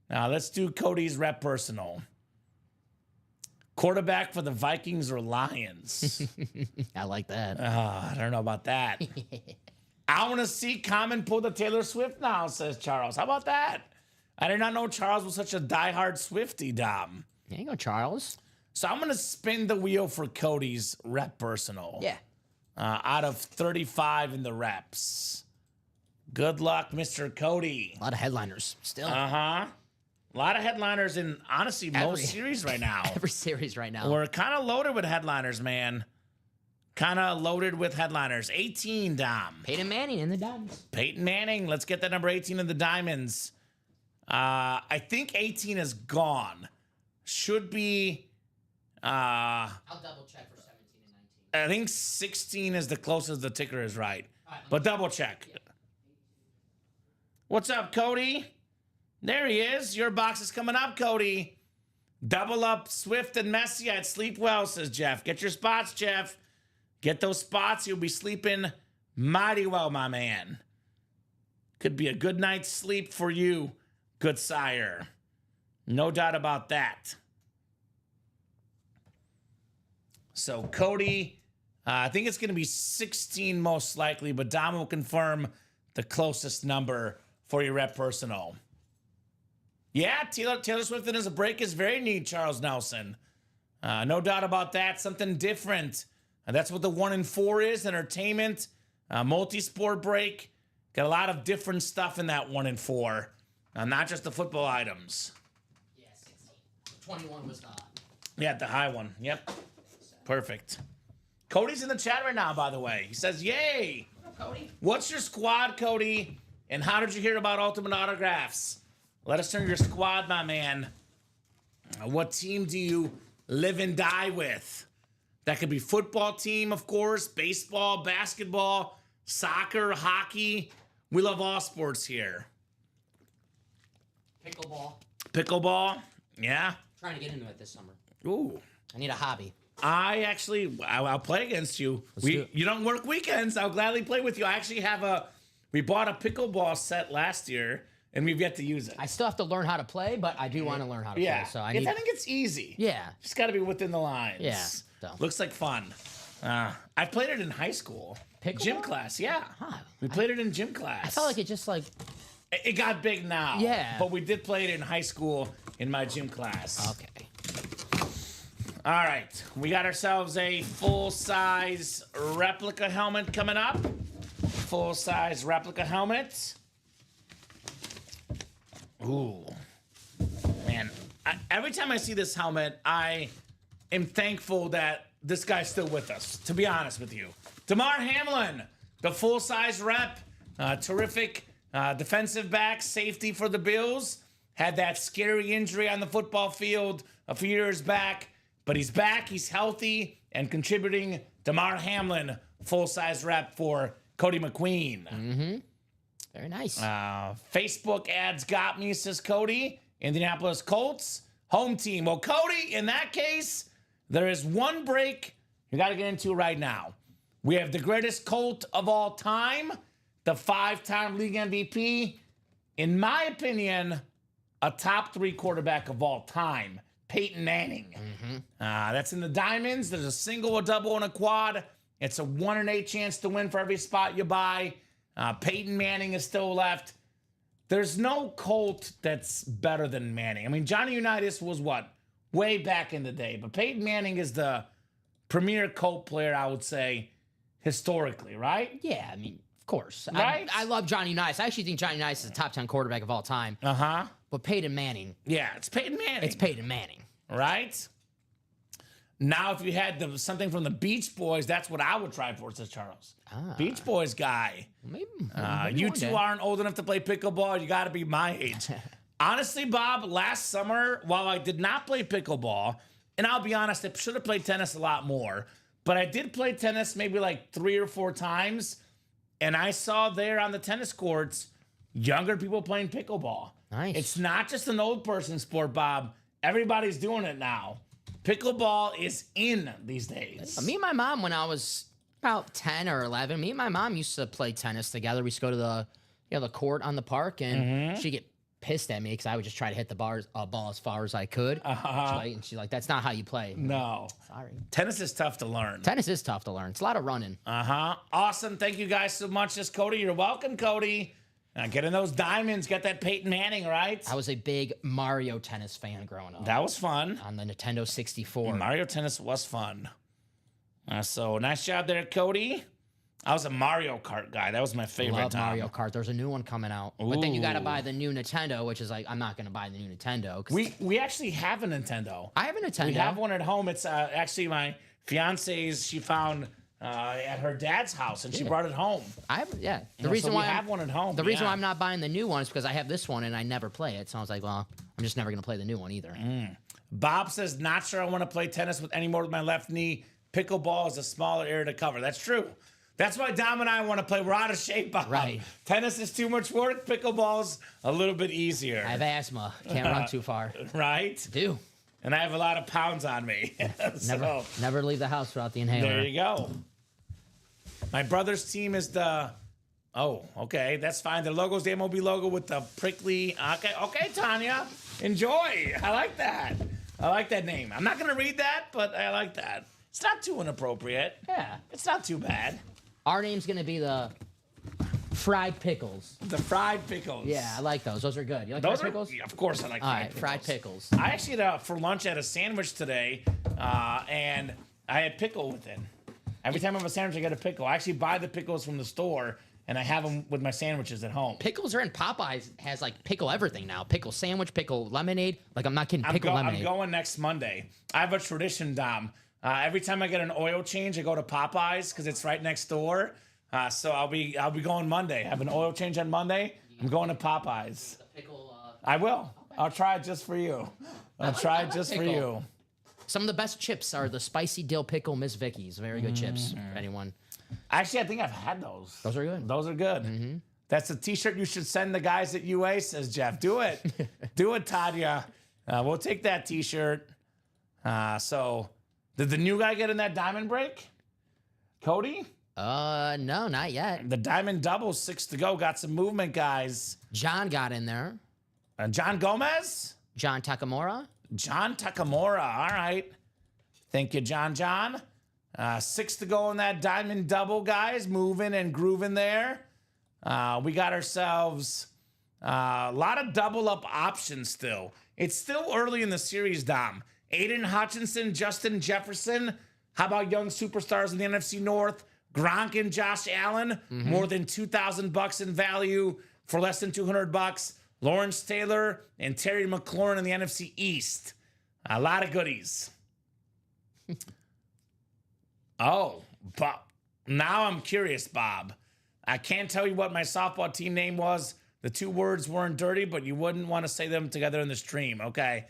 let's do Cody's rep personal. Quarterback for the Vikings or Lions? I like that. I don't know about that. I want to see Common pull the Taylor Swift now, says Charles. How about that? I did not know Charles was such a diehard Swiftie, Dom. There you go, Charles. So I'm going to spin the wheel for Cody's rep personal. Yeah. Out of 35 in the reps. Good luck, Mr. Cody. A lot of headliners still. Uh-huh. A lot of headliners in, honestly, most series right now. Every series right now. We're kind of loaded with headliners, man. Kind of loaded with headliners. 18, Dom. Peyton Manning in the Diamonds. Peyton Manning. Let's get that number 18 in the Diamonds. I think 18 is gone. Should be... I'll double check for 17 and 19. I think 16 is the closest the ticker is right. But double check. Yeah. What's up, Cody? There he is. Your box is coming up, Cody. Double up Swift and Messi at Sleep Well, says Jeff. Get your spots, Jeff. Get those spots. You'll be sleeping mighty well, my man. Could be a good night's sleep for you, good sire. No doubt about that. So, Cody, I think it's going to be 16 most likely, but Dom will confirm the closest number for your rep personal. Yeah, Taylor Swift as a break is very neat, Charles Nelson. No doubt about that. Something different. That's what the 1 and 4 is, entertainment, multi-sport break. Got a lot of different stuff in that 1 and 4, not just the football items. Yeah, 16. 21 was not. Yeah, the high one. Yep. Perfect. Cody's in the chat right now, by the way. He says, yay. Cody. What's your squad, Cody? And how did you hear about Ultimate Autographs? Let us know your squad, my man. What team do you live and die with? That could be football team, of course, baseball, basketball, soccer, hockey. We love all sports here. Pickleball. Pickleball, yeah. Trying to get into it this summer. Ooh. I need a hobby. I'll play against you. You don't work weekends. I'll gladly play with you. I actually we bought a pickleball set last year, and we've yet to use it. I still have to learn how to play, but I do want to learn how to play. So I think it's easy. Yeah. Just got to be within the lines. Yeah. So. Looks like fun. I played it in high school. Pickleball? Gym class, yeah. We played it in gym class. I felt like it just like... It got big now. Yeah. But we did play it in high school in my gym class. Okay. All right, we got ourselves a full-size replica helmet coming up. Full-size replica helmet. Ooh. Man, every time I see this helmet, I am thankful that this guy's still with us, to be honest with you. Damar Hamlin, the full-size rep. Terrific defensive back, safety for the Bills. Had that scary injury on the football field a few years back. But he's back, he's healthy, and contributing. Damar Hamlin, full-size rep for Cody McQueen. Mm-hmm. Very nice. Facebook ads got me, says Cody. Indianapolis Colts, home team. Well, Cody, in that case, there is one break you got to get into right now. We have the greatest Colt of all time, the 5-time league MVP. In my opinion, a top 3 quarterback of all time. Peyton Manning. Mm-hmm. That's in the Diamonds. There's a single, a double, and a quad. It's a 1 in 8 chance to win for every spot you buy. Peyton Manning is still left. There's no Colt that's better than Manning. I mean, Johnny Unitas was what? Way back in the day. But Peyton Manning is the premier Colt player, I would say, historically, right? Yeah, I mean, of course. Right? I love Johnny Unitas. I actually think Johnny Unitas is a top 10 quarterback of all time. Uh-huh. But Peyton Manning. Yeah, it's Peyton Manning. It's Peyton Manning. Right? Now, if you had something from the Beach Boys, that's what I would try for, says Charles. Beach Boys guy. Maybe you two aren't old enough to play pickleball. You got to be my age. Honestly, Bob, last summer, while I did not play pickleball, and I'll be honest, I should have played tennis a lot more, but I did play tennis maybe like 3 or 4 times, and I saw there on the tennis courts younger people playing pickleball. Nice. It's not just an old person sport, Bob. Everybody's doing it now. Pickleball is in these days. Me and my mom, when I was about 10 or 11. Me and my mom used to play tennis together. We used to go to the court on the park, and she'd get pissed at me because I would just try to hit the ball as far as I could. And she's like, that's not how you play. No. Sorry. Tennis is tough to learn. Tennis is tough to learn. It's a lot of running. Awesome. Thank you guys so much. This Cody. You're welcome, Cody. Now get in those diamonds. Get that Peyton Manning, right? I was a big Mario Tennis fan growing up. That was fun. On the Nintendo 64. Mario Tennis was fun. So nice job there, Cody. I was a Mario Kart guy. That was my favorite. Love Mario Kart. There's a new one coming out, but then you got to buy the new Nintendo, which is like I'm not going to buy the new Nintendo. We actually have a Nintendo. I have a Nintendo. We have one at home. It's actually my fiance's. She found at her dad's house, and she brought it home. The reason why I have one at home. The reason why I'm not buying the new one is because I have this one and I never play it. So I was like, well, I'm just never going to play the new one either. Bob says, not sure I want to play tennis anymore with my left knee. Pickleball is a smaller area to cover. That's true. That's why Dom and I want to play. We're out of shape, Bob. Right. Tennis is too much work. Pickleball's a little bit easier. I have asthma. Can't run too far. Right? I do. And I have a lot of pounds on me. Never leave the house without the inhaler. There you go. My brother's team is the... Oh, okay. That's fine. The logo's the MOB logo with the prickly... Okay, Tanya. Enjoy. I like that. I like that name. I'm not going to read that, but I like that. It's not too inappropriate. Yeah. It's not too bad. Our name's going to be the Fried Pickles. The Fried Pickles. Yeah, I like those. Those are good. You like those fried pickles? Yeah, of course I like fried pickles. Fried pickles. I actually had for lunch had a sandwich today, and I had pickle with it. Every time I have a sandwich, I get a pickle. I actually buy the pickles from the store, and I have them with my sandwiches at home. Pickles are in Popeyes. Has like pickle everything now. Pickle sandwich, pickle lemonade. Like I'm not kidding. Pickle lemonade. I'm going next Monday. I have a tradition, Dom. Every time I get an oil change, I go to Popeyes because it's right next door. So I'll be going Monday. I have an oil change on Monday. I'm going to Popeyes. I will. I'll try it just for you. I'll try it just for you. Some of the best chips are the spicy dill pickle Miss Vicky's. Very good chips for anyone. Actually, I think I've had those. Those are good. Those are good. That's a T-shirt you should send the guys at UA, says Jeff. Do it. Do it, Tanya. We'll take that T-shirt. So... Did the new guy get in that diamond break? Cody? No, not yet. The diamond double, 6 to go. Got some movement, guys. John got in there. John Gomez? John Takamura. John Takamura. All right. Thank you, John. 6 to go in that diamond double, guys. Moving and grooving there. We got ourselves a lot of double up options still. It's still early in the series, Dom. Aiden Hutchinson, Justin Jefferson. How about young superstars in the NFC North? Gronk and Josh Allen, more than $2,000 in value for less than $200. Lawrence Taylor and Terry McLaurin in the NFC East. A lot of goodies. Bob. Now I'm curious, Bob. I can't tell you what my softball team name was. The 2 words weren't dirty, but you wouldn't want to say them together in the stream, okay?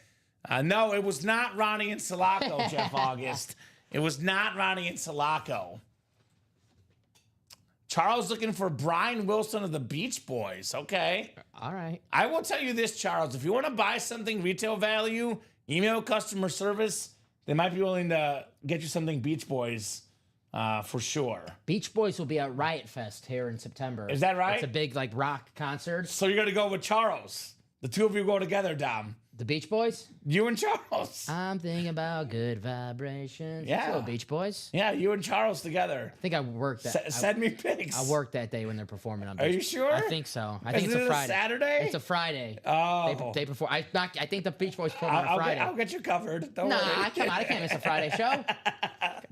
No, it was not Ronnie and Sulaco, Jeff August. It was not Ronnie and Sulaco. Charles looking for Brian Wilson of the Beach Boys. Okay. All right. I will tell you this, Charles. If you want to buy something retail value, email customer service. They might be willing to get you something Beach Boys for sure. Beach Boys will be at Riot Fest here in September. Is that right? It's a big like rock concert. So you're going to go with Charles. The 2 of you go together, Dom. The Beach Boys? You and Charles. I'm thinking about good vibrations. Yeah. Hello, Beach Boys. Yeah, you and Charles together. I think I worked that. Send me pics. I worked that day when they're performing on Beach. Are you sure? I think so. I think Is it's it a Friday. Saturday? It's a Friday. Oh. They perform. I think the Beach Boys perform on Friday. I'll get you covered. Don't worry. I can't miss a Friday show.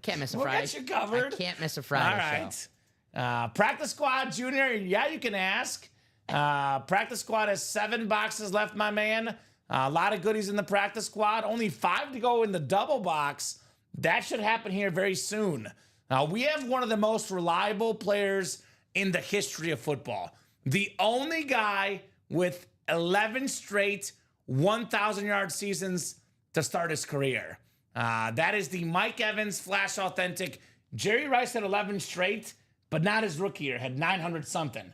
Can't miss a Friday. We'll get you covered. I can't miss a Friday show. All right. Practice Squad Junior. Yeah, you can ask. Practice Squad has 7 boxes left, my man. A lot of goodies in the Practice Squad. Only 5 to go in the double box. That should happen here very soon. We have one of the most reliable players in the history of football. The only guy with 11 straight 1,000-yard seasons to start his career. That is the Mike Evans Flash Authentic. Jerry Rice had 11 straight, but not his rookie year. Had 900-something.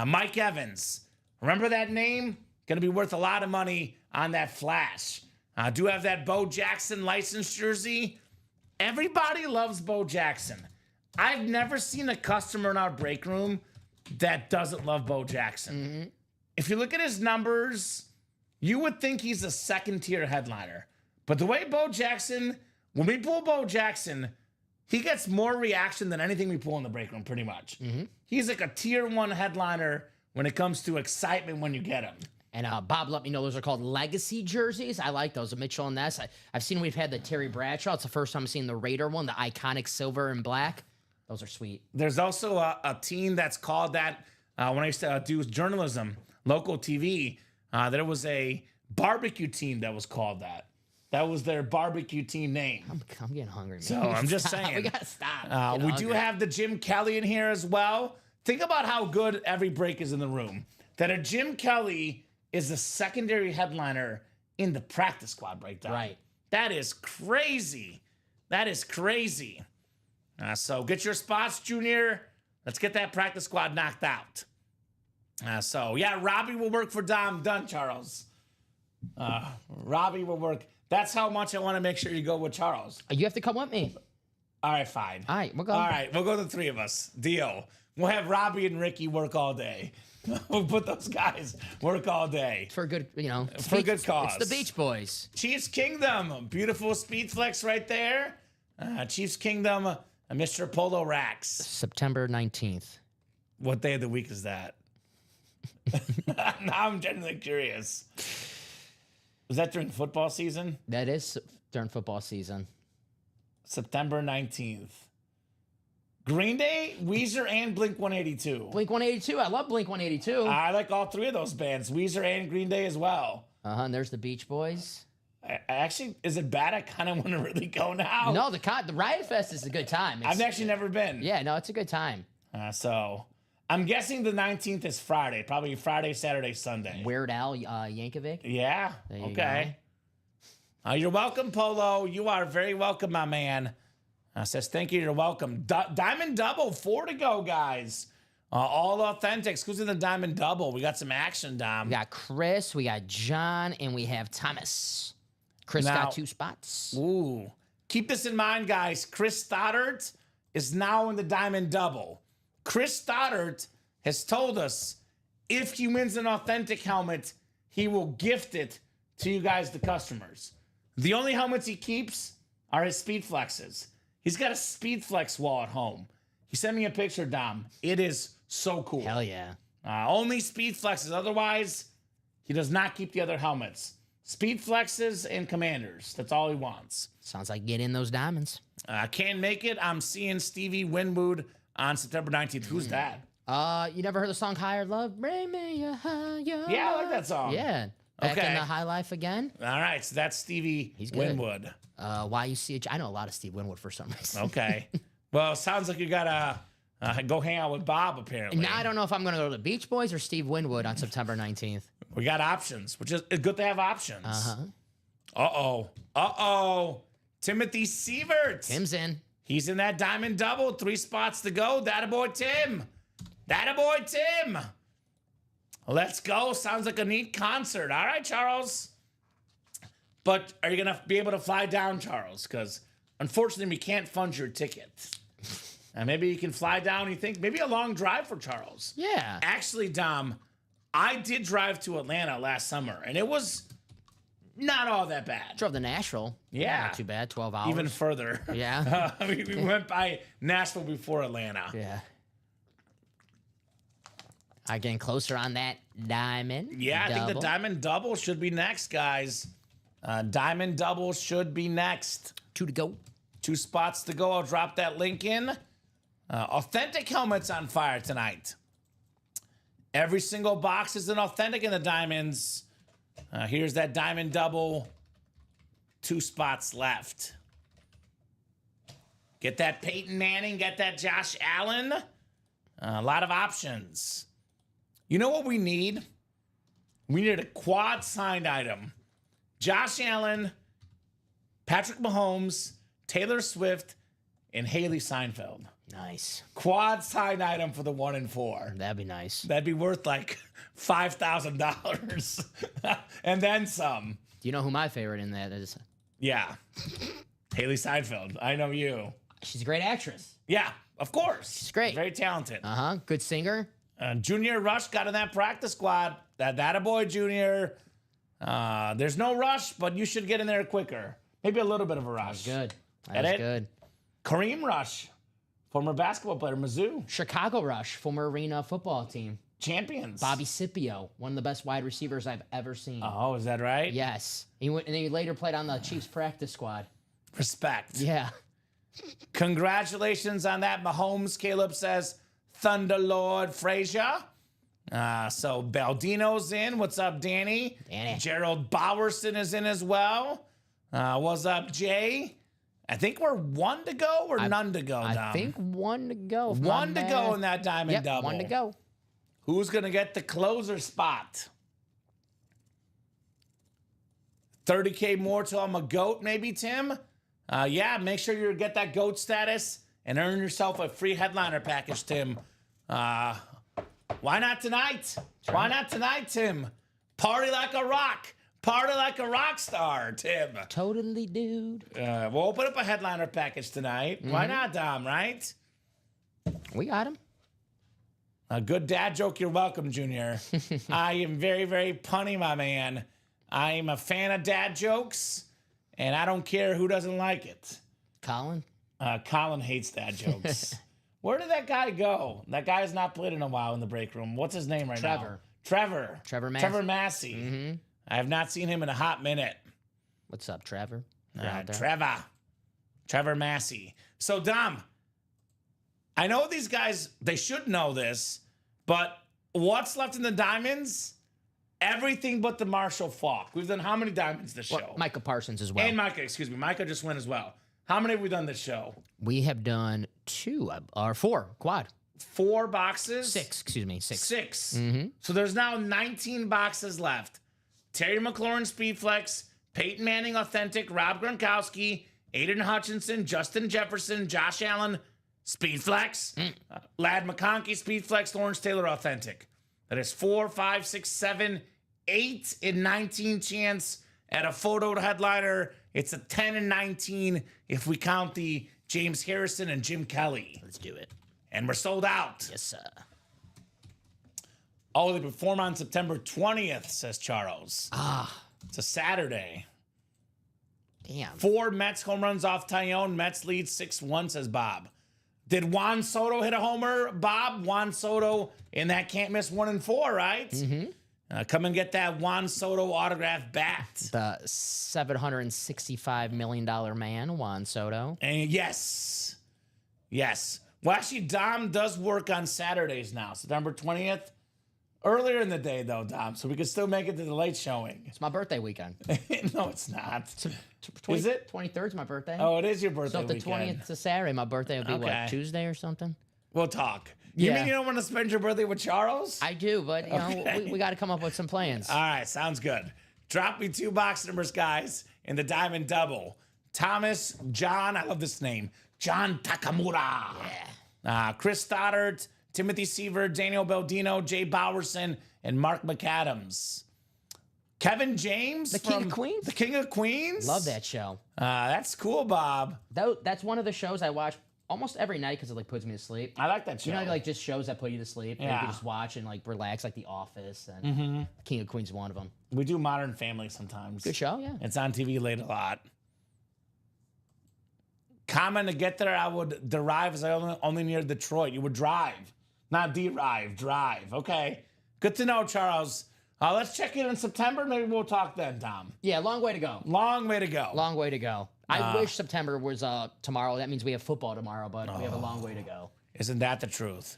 Mike Evans. Remember that name? Going to be worth a lot of money on that Flash. I do have that Bo Jackson license jersey. Everybody loves Bo Jackson. I've never seen a customer in our break room that doesn't love Bo Jackson. Mm-hmm. If you look at his numbers, you would think he's a second-tier headliner. But the way Bo Jackson, when we pull Bo Jackson, he gets more reaction than anything we pull in the break room, pretty much. Mm-hmm. He's like a tier 1 headliner when it comes to excitement when you get him. And Bob let me know those are called legacy jerseys. I like those, Mitchell and Ness. I've seen we've had the Terry Bradshaw. It's the first time I've seen the Raider one, the iconic silver and black. Those are sweet. There's also a team that's called that when I used to do journalism, local TV. There was a barbecue team that was called that. That was their barbecue team name. I'm getting hungry, man. So I'm just saying. We got to stop. We do have the Jim Kelly in here as well. Think about how good every break is in the room. That a Jim Kelly is the secondary headliner in the practice squad breakdown. Right. That is crazy. That is crazy. So get your spots, Junior. Let's get that practice squad knocked out. Robbie will work for Dom Dunn, Charles. Robbie will work. That's how much I want to make sure you go with Charles. You have to come with me. All right, fine. All right, we'll go. All right, we'll go the three of us. Deal. We'll have Robbie and Ricky work all day. We'll put those guys work all day. For a good, For a good cause. It's the Beach Boys. Chiefs Kingdom. Beautiful speed flex right there. Chiefs Kingdom, Mr. Polo Racks. September 19th. What day of the week is that? Now I'm genuinely curious. Was that during football season? That is during football season. September 19th. Green Day, Weezer, and Blink 182. Blink 182. I love Blink 182. I like all three of those bands, Weezer and Green Day as well. And there's the Beach Boys. Actually, is it bad? I kind of want to really go now. No, the Riot Fest is a good time. I've actually never been. Yeah, no, it's a good time. So I'm guessing the 19th is Friday. Probably Friday, Saturday, Sunday. Weird Al Yankovic. Yeah. There you Okay. You're welcome, Polo. You are very welcome, my man. Says thank you. You're welcome. Diamond Double, 4 to go, guys. All Authentics. Who's in the Diamond Double? We got some action, Dom. We got Chris, we got John, and we have Thomas. Chris got 2 spots. Ooh. Keep this in mind, guys. Chris Stoddart is now in the Diamond Double. Chris Stoddart has told us if he wins an Authentic helmet, he will gift it to you guys, the customers. The only helmets he keeps are his Speed Flexes. He's got a Speed Flex wall at home. He sent me a picture, Dom. It is so cool. Hell yeah. Only Speed Flexes. Otherwise, he does not keep the other helmets. Speed Flexes and Commanders. That's all he wants. Sounds like get in those diamonds. Can't make it. I'm seeing Stevie Winwood on September 19th. Who's that? You never heard the song Higher Love? Bring me a higher Yeah, I like that song. Yeah. Back Okay. in the high life again. All right, so that's Stevie He's good. Winwood. YUCH. I know a lot of Steve Winwood for some reason. Okay. Well, sounds like you gotta go hang out with Bob, apparently. Now I don't know if I'm going to go to the Beach Boys or Steve Winwood on September 19th. We got options, which is it's good to have options. Uh-huh. Uh-oh. Timothy Sievert. Tim's in. He's in that Diamond Double. 3 spots to go. That-a-boy Tim. That-a-boy Tim. Let's go. Sounds like a neat concert. All right, Charles. But are you going to be able to fly down, Charles? Because unfortunately, we can't fund your ticket. And maybe you can fly down, you think? Maybe a long drive for Charles. Yeah. Actually, Dom, I did drive to Atlanta last summer, and it was not all that bad. Drove to Nashville. Yeah. Not too bad. 12 hours. Even further. Yeah. We went by Nashville before Atlanta. Yeah. Getting closer on that diamond. Yeah, I think the double. Diamond Double should be next, guys. Diamond Double should be next. 2 to go. 2 spots to go. I'll drop that link in. Authentic helmets on fire tonight. Every single box is an Authentic in the Diamonds. Here's that Diamond Double. 2 spots left. Get that Peyton Manning. Get that Josh Allen. A lot of options. You know what we need? We need a quad signed item. Josh Allen, Patrick Mahomes, Taylor Swift, and Haley Seinfeld. Nice. Quad signed item for the 1 and 4. That'd be nice. That'd be worth like $5,000 and then some. Do you know who my favorite in that is? Yeah. Haley Seinfeld. I know you. She's a great actress. Yeah, of course. She's great. Very talented. Good singer. Junior Rush got in that practice squad. That a boy, Junior. There's no rush, but you should get in there quicker. Maybe a little bit of a rush. Good. Get That was it? good. Kareem Rush, former basketball player, Mizzou. Chicago Rush, former arena football team. Champions. Bobby Scipio, one of the best wide receivers I've ever seen. Oh, is that right? Yes. He went, and then he later played on the Chiefs practice squad. Respect. Yeah. Congratulations on that, Mahomes. Caleb says, Thunderlord Frazier. So Baldino's in. What's up, Danny? Danny. Gerald Bowerson is in as well. What's up, Jay? I think we're one to go or none to go, Dom? I think one to go. if one my to go math- in that diamond Yep, double. one to go. Who's going to get the closer spot? 30K more till I'm a GOAT, maybe, Tim? Yeah, make sure you get that GOAT status and earn yourself a free headliner package, Tim. Why not tonight? Why not tonight, Tim? Party like a rock. Party like a rock star, Tim. Totally, dude. We'll open up a headliner package tonight. Why not, Dom, right? We got him. A good dad joke, you're welcome, Junior. I am very, very punny, my man. I am a fan of dad jokes, and I don't care who doesn't like it. Colin? Colin hates dad jokes. Where did that guy go? That guy has not played in a while in the break room. What's his name right now? Trevor. Trevor Massey. Trevor Massey. I have not seen him in a hot minute. What's up, Trevor? You're out there? Trevor Massey. So, Dom, I know these guys, they should know this, but what's left in the diamonds? Everything but the Marshall Faulk. We've done how many diamonds this show? Micah Parsons as well. And Micah, excuse me. Micah just went as well. How many have we done this show? We have done 4 quad. 4 boxes? 6, excuse me, 6. 6. So there's now 19 boxes left. Terry McLaurin Speedflex, Peyton Manning Authentic, Rob Gronkowski, Aiden Hutchinson, Justin Jefferson, Josh Allen Speedflex, Lad McConkey Speedflex, Lawrence Taylor Authentic. That is 4, 5, 6, 7, 8 in 19 chance at a photo headliner. It's a 10 and 19 if we count the James Harrison and Jim Kelly. Let's do it. And we're sold out. Yes, sir. Oh, they perform on September 20th, says Charles. It's a Saturday. Damn. 4 Mets home runs off Tyone. Mets lead 6-1, says Bob. Did Juan Soto hit a homer, Bob? Juan Soto in that can't miss 1 and 4, right? Come and get that Juan Soto autographed bat. The $765 million man, Juan Soto. And yes. Well, actually, Dom does work on Saturdays now, September 20th. Earlier in the day, though, Dom, so we can still make it to the late showing. It's my birthday weekend. No, it's not. Is Is it? 23rd's my birthday. Oh, it is your birthday So if the weekend. 20th is Saturday, my birthday would be Okay. what, Tuesday or something? We'll talk. You Yeah. mean you don't want to spend your birthday with Charles? I do, but you know, Okay. we got to come up with some plans. All right, sounds good. Drop me 2 box numbers, guys, in the diamond double. Thomas, John, I love this name. John Takamura. Yeah. Chris Stoddard, Timothy Seaver, Daniel Baldino, Jay Bowerson, and Mark McAdams. Kevin James. The King of Queens? The King of Queens. Love that show. That's cool, Bob. That's one of the shows I watch almost every night because it like puts me to sleep. I like that show. You know, like just shows that put you to sleep. And you Yeah. can just watch and like relax, like The Office and King of Queens is one of them. We do Modern Family sometimes. Good show, yeah. It's on TV late a lot. Common to get there, I would derive as I only near Detroit. You would drive, not derive, drive. Okay. Good to know, Charles. Let's check in September. Maybe we'll talk then, Tom. Yeah, long way to go. Long way to go. Long way to go. I wish September was tomorrow. That means we have football tomorrow, but we have a long way to go. Isn't that the truth?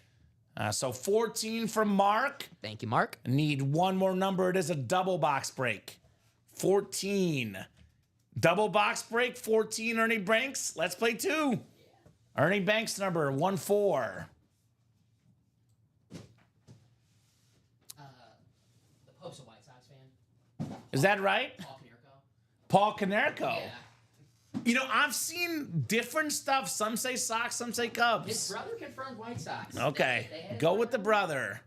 So 14 from Mark. Thank you, Mark. Need one more number. It is a double box break. 14. Double box break, 14, Ernie Banks. Let's play 2. Ernie Banks number 14. The Pope's a White Sox fan. Is that right? Paul Konerko. Paul Konerko. Yeah. You know, I've seen different stuff. Some say Sox, some say His Cubs. brother confirmed White Sox. Okay, They had his go with the brother.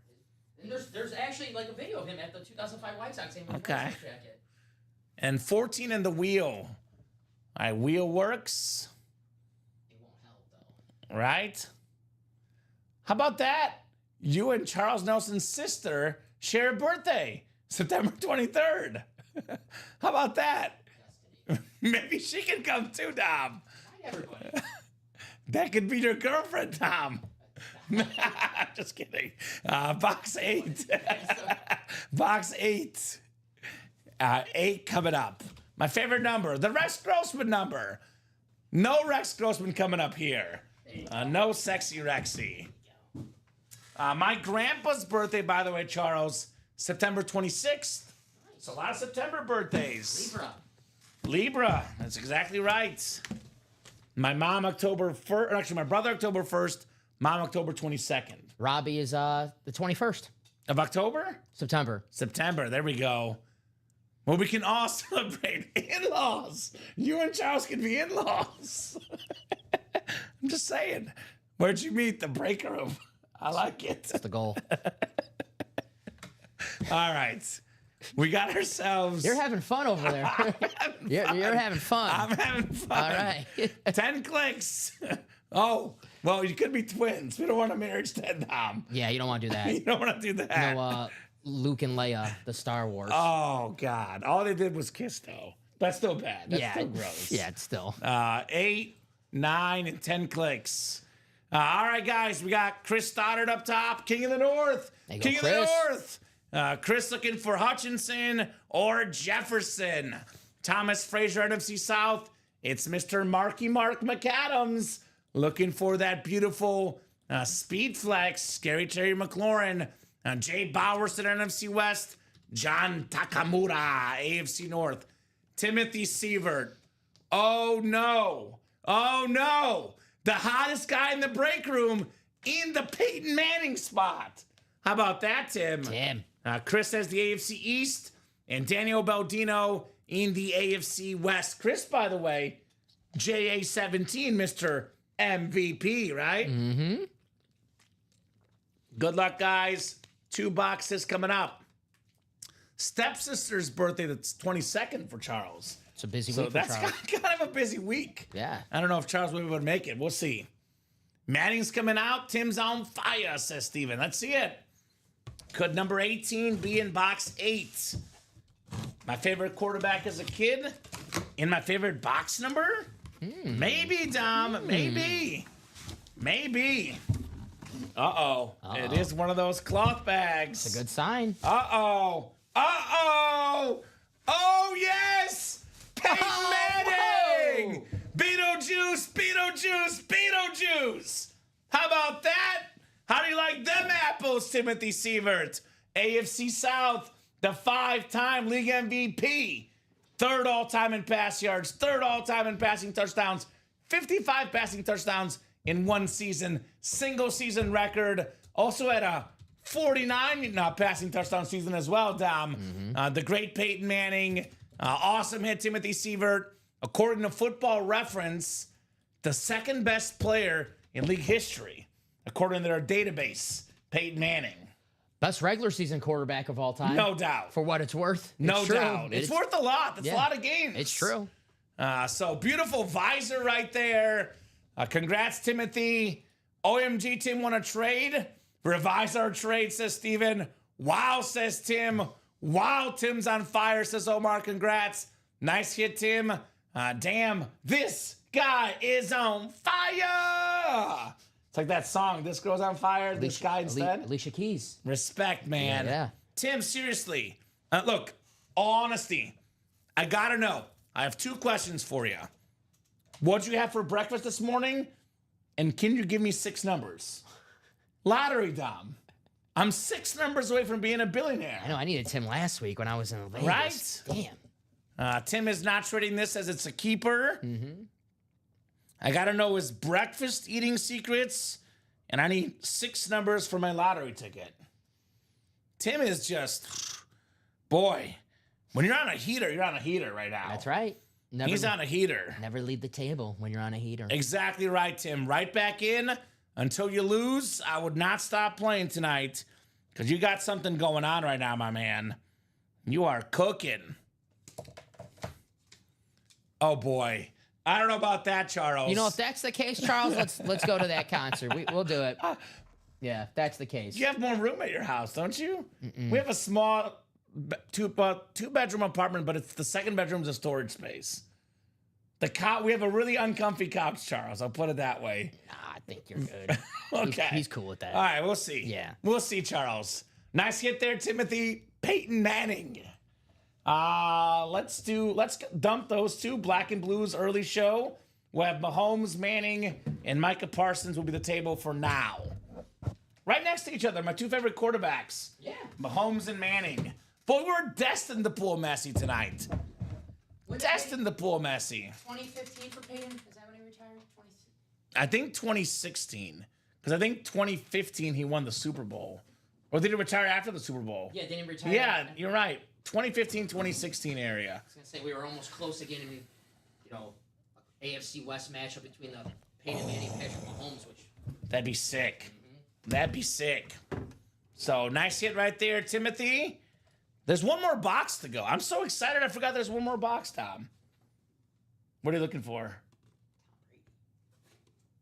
brother. And there's actually like a video of him at the 2005 White Sox game with Okay. a White Sox jacket. And 14 in the wheel. All right, wheel works. It won't help Right? How about that? You and Charles Nelson's sister share a birthday, September 23rd. How about that? Maybe she can come too, Dom. That could be your girlfriend, Tom. Just kidding. Box 8. Box 8. 8 coming up. My favorite number, the Rex Grossman number. No Rex Grossman coming up here. No sexy Rexy. My grandpa's birthday, by the way, Charles, September 26th. It's a lot of September birthdays. Libra. That's exactly right. My mom, October 1st. Actually, my brother, October 1st. Mom, October 22nd. Robbie is the 21st Of October? September. September. There we go. Well, we can all celebrate in-laws. You and Charles can be in-laws. I'm just saying. Where'd you meet? The break room. I like it. That's the goal. All right. We got ourselves. You're having fun over there. You're having fun. I'm having fun. All right. 10 clicks. Oh, well, you could be twins. We don't want a marriage 10, Dom. Yeah, you don't want to do that. You don't want to do that. No, Luke and Leia, the Star Wars. Oh, God. All they did was kiss, though. That's still bad. That's still gross. Yeah, it's still. 8, 9, and 10 clicks. All right, guys. We got Chris Stoddard up top. King of the North. King of the North. Chris looking for Hutchinson or Jefferson. Thomas Frazier, NFC South. It's Mr. Marky Mark McAdams looking for that beautiful speed flex. Scary Terry McLaurin. Jay Bowerson, NFC West. John Takamura, AFC North. Timothy Sievert. Oh, no. Oh, no. The hottest guy in the break room in the Peyton Manning spot. How about that, Tim? Chris has the AFC East, and Daniel Baldino in the AFC West. Chris, by the way, JA17, Mr. MVP, right? Mm-hmm. Good luck, guys. 2 boxes coming up. Stepsister's birthday, that's 22nd for Charles. It's a busy So week for that's Charles. kind of a busy week. Yeah. I don't know if Charles will be able to make it. We'll see. Manning's coming out. Tim's on fire, says Steven. Let's see it. Could number 18 be in box 8? My favorite quarterback as a kid? In my favorite box number? Maybe, Dom. Maybe. Maybe. Uh-oh. It is one of those cloth bags. It's a good sign. Uh-oh. Uh-oh. Oh, yes. Peyton Manning. Beetlejuice, Beetlejuice, Beetlejuice. How about that? How do you like them apples, Timothy Sievert? AFC South, the 5-time league MVP. 3rd all-time in pass yards, 3rd all-time in passing touchdowns, 55 passing touchdowns in one season, single season record. Also had a 49 passing touchdown season as well, Dom. The great Peyton Manning, awesome hit, Timothy Sievert. According to Football Reference, the 2nd best player in league history, according to their database, Peyton Manning. Best regular season quarterback of all time. No doubt. For what it's worth. No doubt. It's worth a lot. That's a lot of games. It's true. So beautiful visor right there. Congrats, Timothy. OMG, Tim won a trade. Revise our trade, says Steven. Wow, says Tim. Wow, Tim's on fire, says Omar. Congrats. Nice hit, Tim. Damn, this guy is on fire. It's like that song, This Girl's on Fire, this guy instead. Alicia Keys. Respect, man. Yeah. Tim, seriously. Look, all honesty, I gotta know. I have 2 questions for you. What'd you have for breakfast this morning? And can you give me 6 numbers? Lottery, Dom. I'm 6 numbers away from being a billionaire. I know, I needed Tim last week when I was in Vegas. Right? Damn. Tim is not trading this as it's a keeper. I gotta know his breakfast eating secrets, and I need 6 numbers for my lottery ticket. Tim is just, boy, when you're on a heater, you're on a heater right now. That's right. He's on a heater. Never leave the table when you're on a heater. Exactly right, Tim. Right back in until you lose. I would not stop playing tonight because you got something going on right now, my man. You are cooking. Oh, boy. I don't know about that, Charles. You know, if that's the case, Charles, let's go to that concert. We'll do it. Yeah, if that's the case. You have more room at your house, don't you? We have a small two-bedroom apartment, but it's the second bedroom's a storage space. We have a really uncomfy couch, Charles. I'll put it that way. Nah, I think you're good. Okay. He's cool with that. All right, we'll see. Yeah. We'll see, Charles. Nice hit there, Timothy. Peyton Manning. Let's dump those two. Black and Blues early show. We'll have Mahomes, Manning, and Micah Parsons will be the table for now. Right next to each other, my two favorite quarterbacks. Yeah. Mahomes and Manning. Boy, we're destined to pull Messi tonight. Destined to pull Messi. 2015 for Peyton? Is that when he retired? I think 2016. Because I think 2015 he won the Super Bowl. Or did he retire after the Super Bowl? Yeah, didn't he retire? Yeah, you're right. 2015, 2016 area. I was going to say, we were almost close again in, AFC West matchup between the Peyton Manning and Patrick Mahomes, which... That'd be sick. That'd be sick. So, nice hit right there, Timothy. There's one more box to go. I'm so excited I forgot there's one more box, Tom. What are you looking for?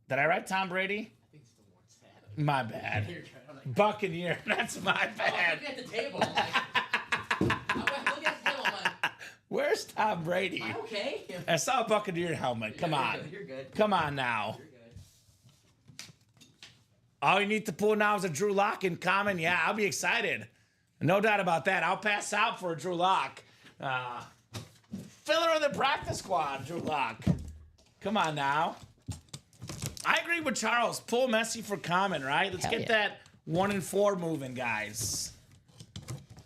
Did I write Tom Brady? I think it's the one. My bad. Buccaneer. That's my bad. Look at the table. Look at the table. Where's Tom Brady? Okay. I saw a Buccaneer helmet. Come on. You're good. Come on now. You're good. All you need to pull now is a Drew Lock in common. Yeah, I'll be excited. No doubt about that. I'll pass out for a Drew Lock. Filler of the practice squad, Drew Lock. Come on now. I agree with Charles. Pull Messi for common, right? Let's get that 1-4 moving, guys.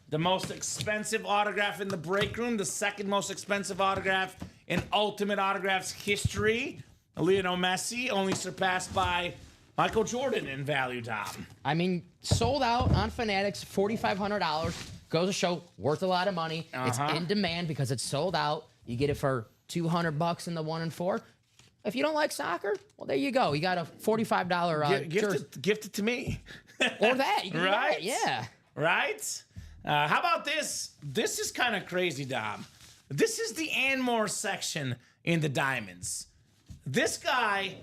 The most expensive autograph in the break room. The second most expensive autograph in Ultimate Autographs history. Lionel Messi, only surpassed by Michael Jordan in value, Tom. I mean, sold out on Fanatics, $4,500. Goes to show, worth a lot of money. It's in demand because it's sold out. You get it for $200 in the 1-4. If you don't like soccer, well, there you go. You got a $45 jersey. Gift it to me. Or that. You can do Right? that, yeah. Right? How about this? This is kind of crazy, Dom. This is the Anmore section in the Diamonds. This guy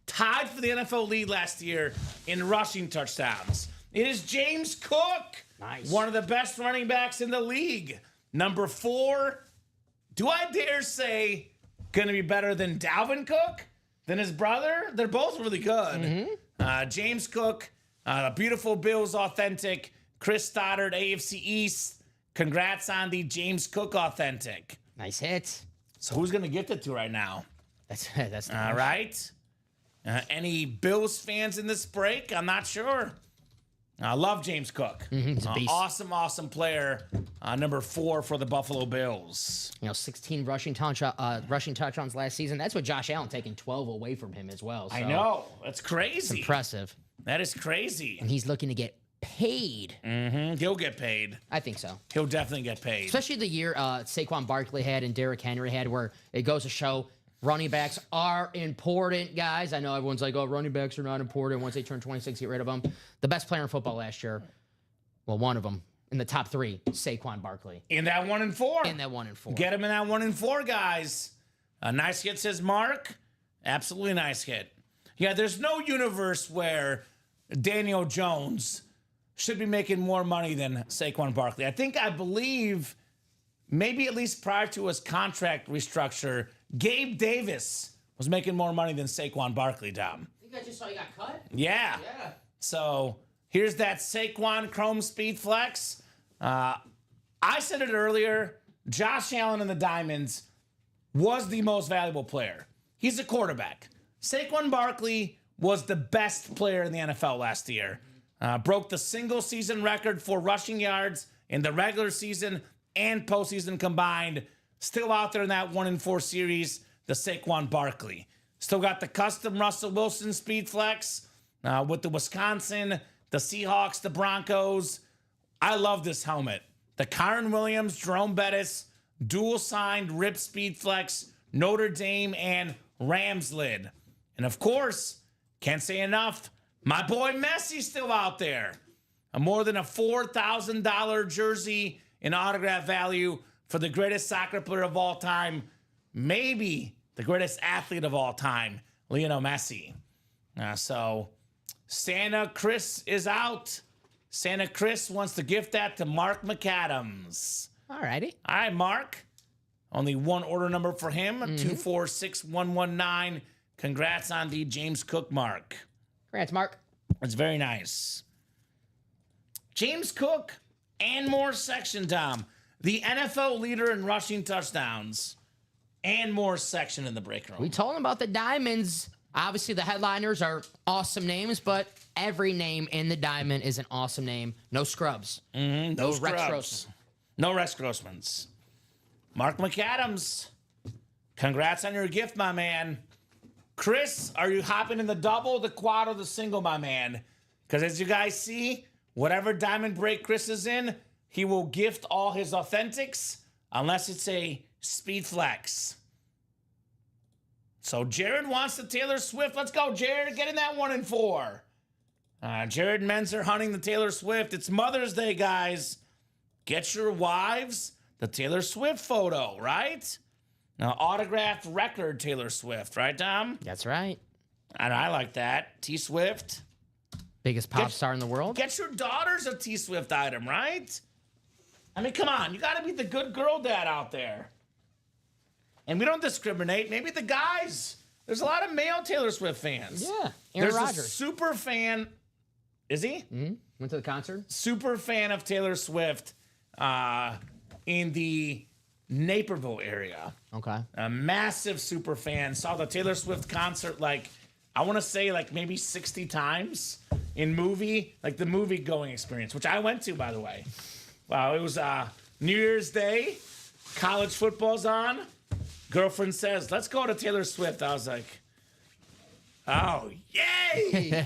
tied for the NFL lead last year in rushing touchdowns. It is James Cook. Nice. One of the best running backs in the league. Number 4. Do I dare say going to be better than Dalvin Cook? Than his brother? They're both really good. James Cook, beautiful Bills authentic. Chris Stoddard, AFC East. Congrats on the James Cook authentic. Nice hit. So who's going to gift it to right now? That's All right. Any Bills fans in this break? I'm not sure. I love James Cook. He's a beast. Awesome player. Number 4 for the Buffalo Bills. 16 rushing touchdowns last season. That's what Josh Allen taking 12 away from him as well. So I know. That's crazy. Impressive. That is crazy. And he's looking to get paid. He'll get paid. I think so. He'll definitely get paid. Especially the year Saquon Barkley had and Derrick Henry had, where it goes to show running backs are important, guys. I know everyone's like, oh, running backs are not important. Once they turn 26, get rid of them. The best player in football last year, well, one of them in the top 3, Saquon Barkley. In that 1-4. In that 1-4. Get him in that 1-4, guys. A nice hit, says Mark. Absolutely nice hit. Yeah, there's no universe where Daniel Jones should be making more money than Saquon Barkley. I believe, maybe at least prior to his contract restructure, Gabe Davis was making more money than Saquon Barkley, Dom. I think I just saw you got cut. Yeah. So here's that Saquon Chrome Speed Flex. I said it earlier. Josh Allen in the Diamonds was the most valuable player. He's a quarterback. Saquon Barkley was the best player in the NFL last year. Broke the single season record for rushing yards in the regular season and postseason combined. Still out there in that 1-4 series, the Saquon Barkley. Still got the custom Russell Wilson Speed Flex with the Wisconsin, the Seahawks, the Broncos. I love this helmet. The Kyron Williams, Jerome Bettis, dual signed Rip Speed Flex, Notre Dame, and Rams lid. And of course, can't say enough, my boy Messi's still out there. More than a $4,000 jersey in autograph value for the greatest soccer player of all time. Maybe the greatest athlete of all time, Lionel Messi. So Santa Chris is out. Santa Chris wants to gift that to Mark McAdams. All righty. All right, Mark. Only one order number for him, 246119. Congrats on the James Cook mark. Congrats, Mark. It's very nice. James Cook and more section, Tom. The NFL leader in rushing touchdowns and more section in the break room. We told him about the Diamonds. Obviously, the headliners are awesome names, but every name in the Diamond is an awesome name. No scrubs. No Rex scrubs. Grossman. No Rex Grossmans. Mark McAdams, congrats on your gift, my man. Chris, are you hopping in the double, the quad, or the single, my man? Because as you guys see, whatever diamond break Chris is in, he will gift all his authentics unless it's a speed flex. So Jared wants the Taylor Swift. Let's go, Jared. Get in that 1 and 4. Jared Menzer hunting the Taylor Swift. It's Mother's Day, guys. Get your wives the Taylor Swift photo, right? Now, autographed record Taylor Swift, right, Tom? That's right. And I like that. T Swift. Biggest pop star in the world. Get your daughters a T Swift item, right? I mean, come on. You got to be the good girl dad out there. And we don't discriminate. Maybe the guys. There's a lot of male Taylor Swift fans. Yeah. There's Aaron a Rodgers. super fan. Is he? Went to the concert. Super fan of Taylor Swift in the Naperville area. Okay. A massive super fan. Saw the Taylor Swift concert I want to say maybe 60 times in the movie going experience, which I went to, by the way. Wow, it was New Year's Day. College football's on. Girlfriend says, let's go to Taylor Swift. I was like, oh, yay!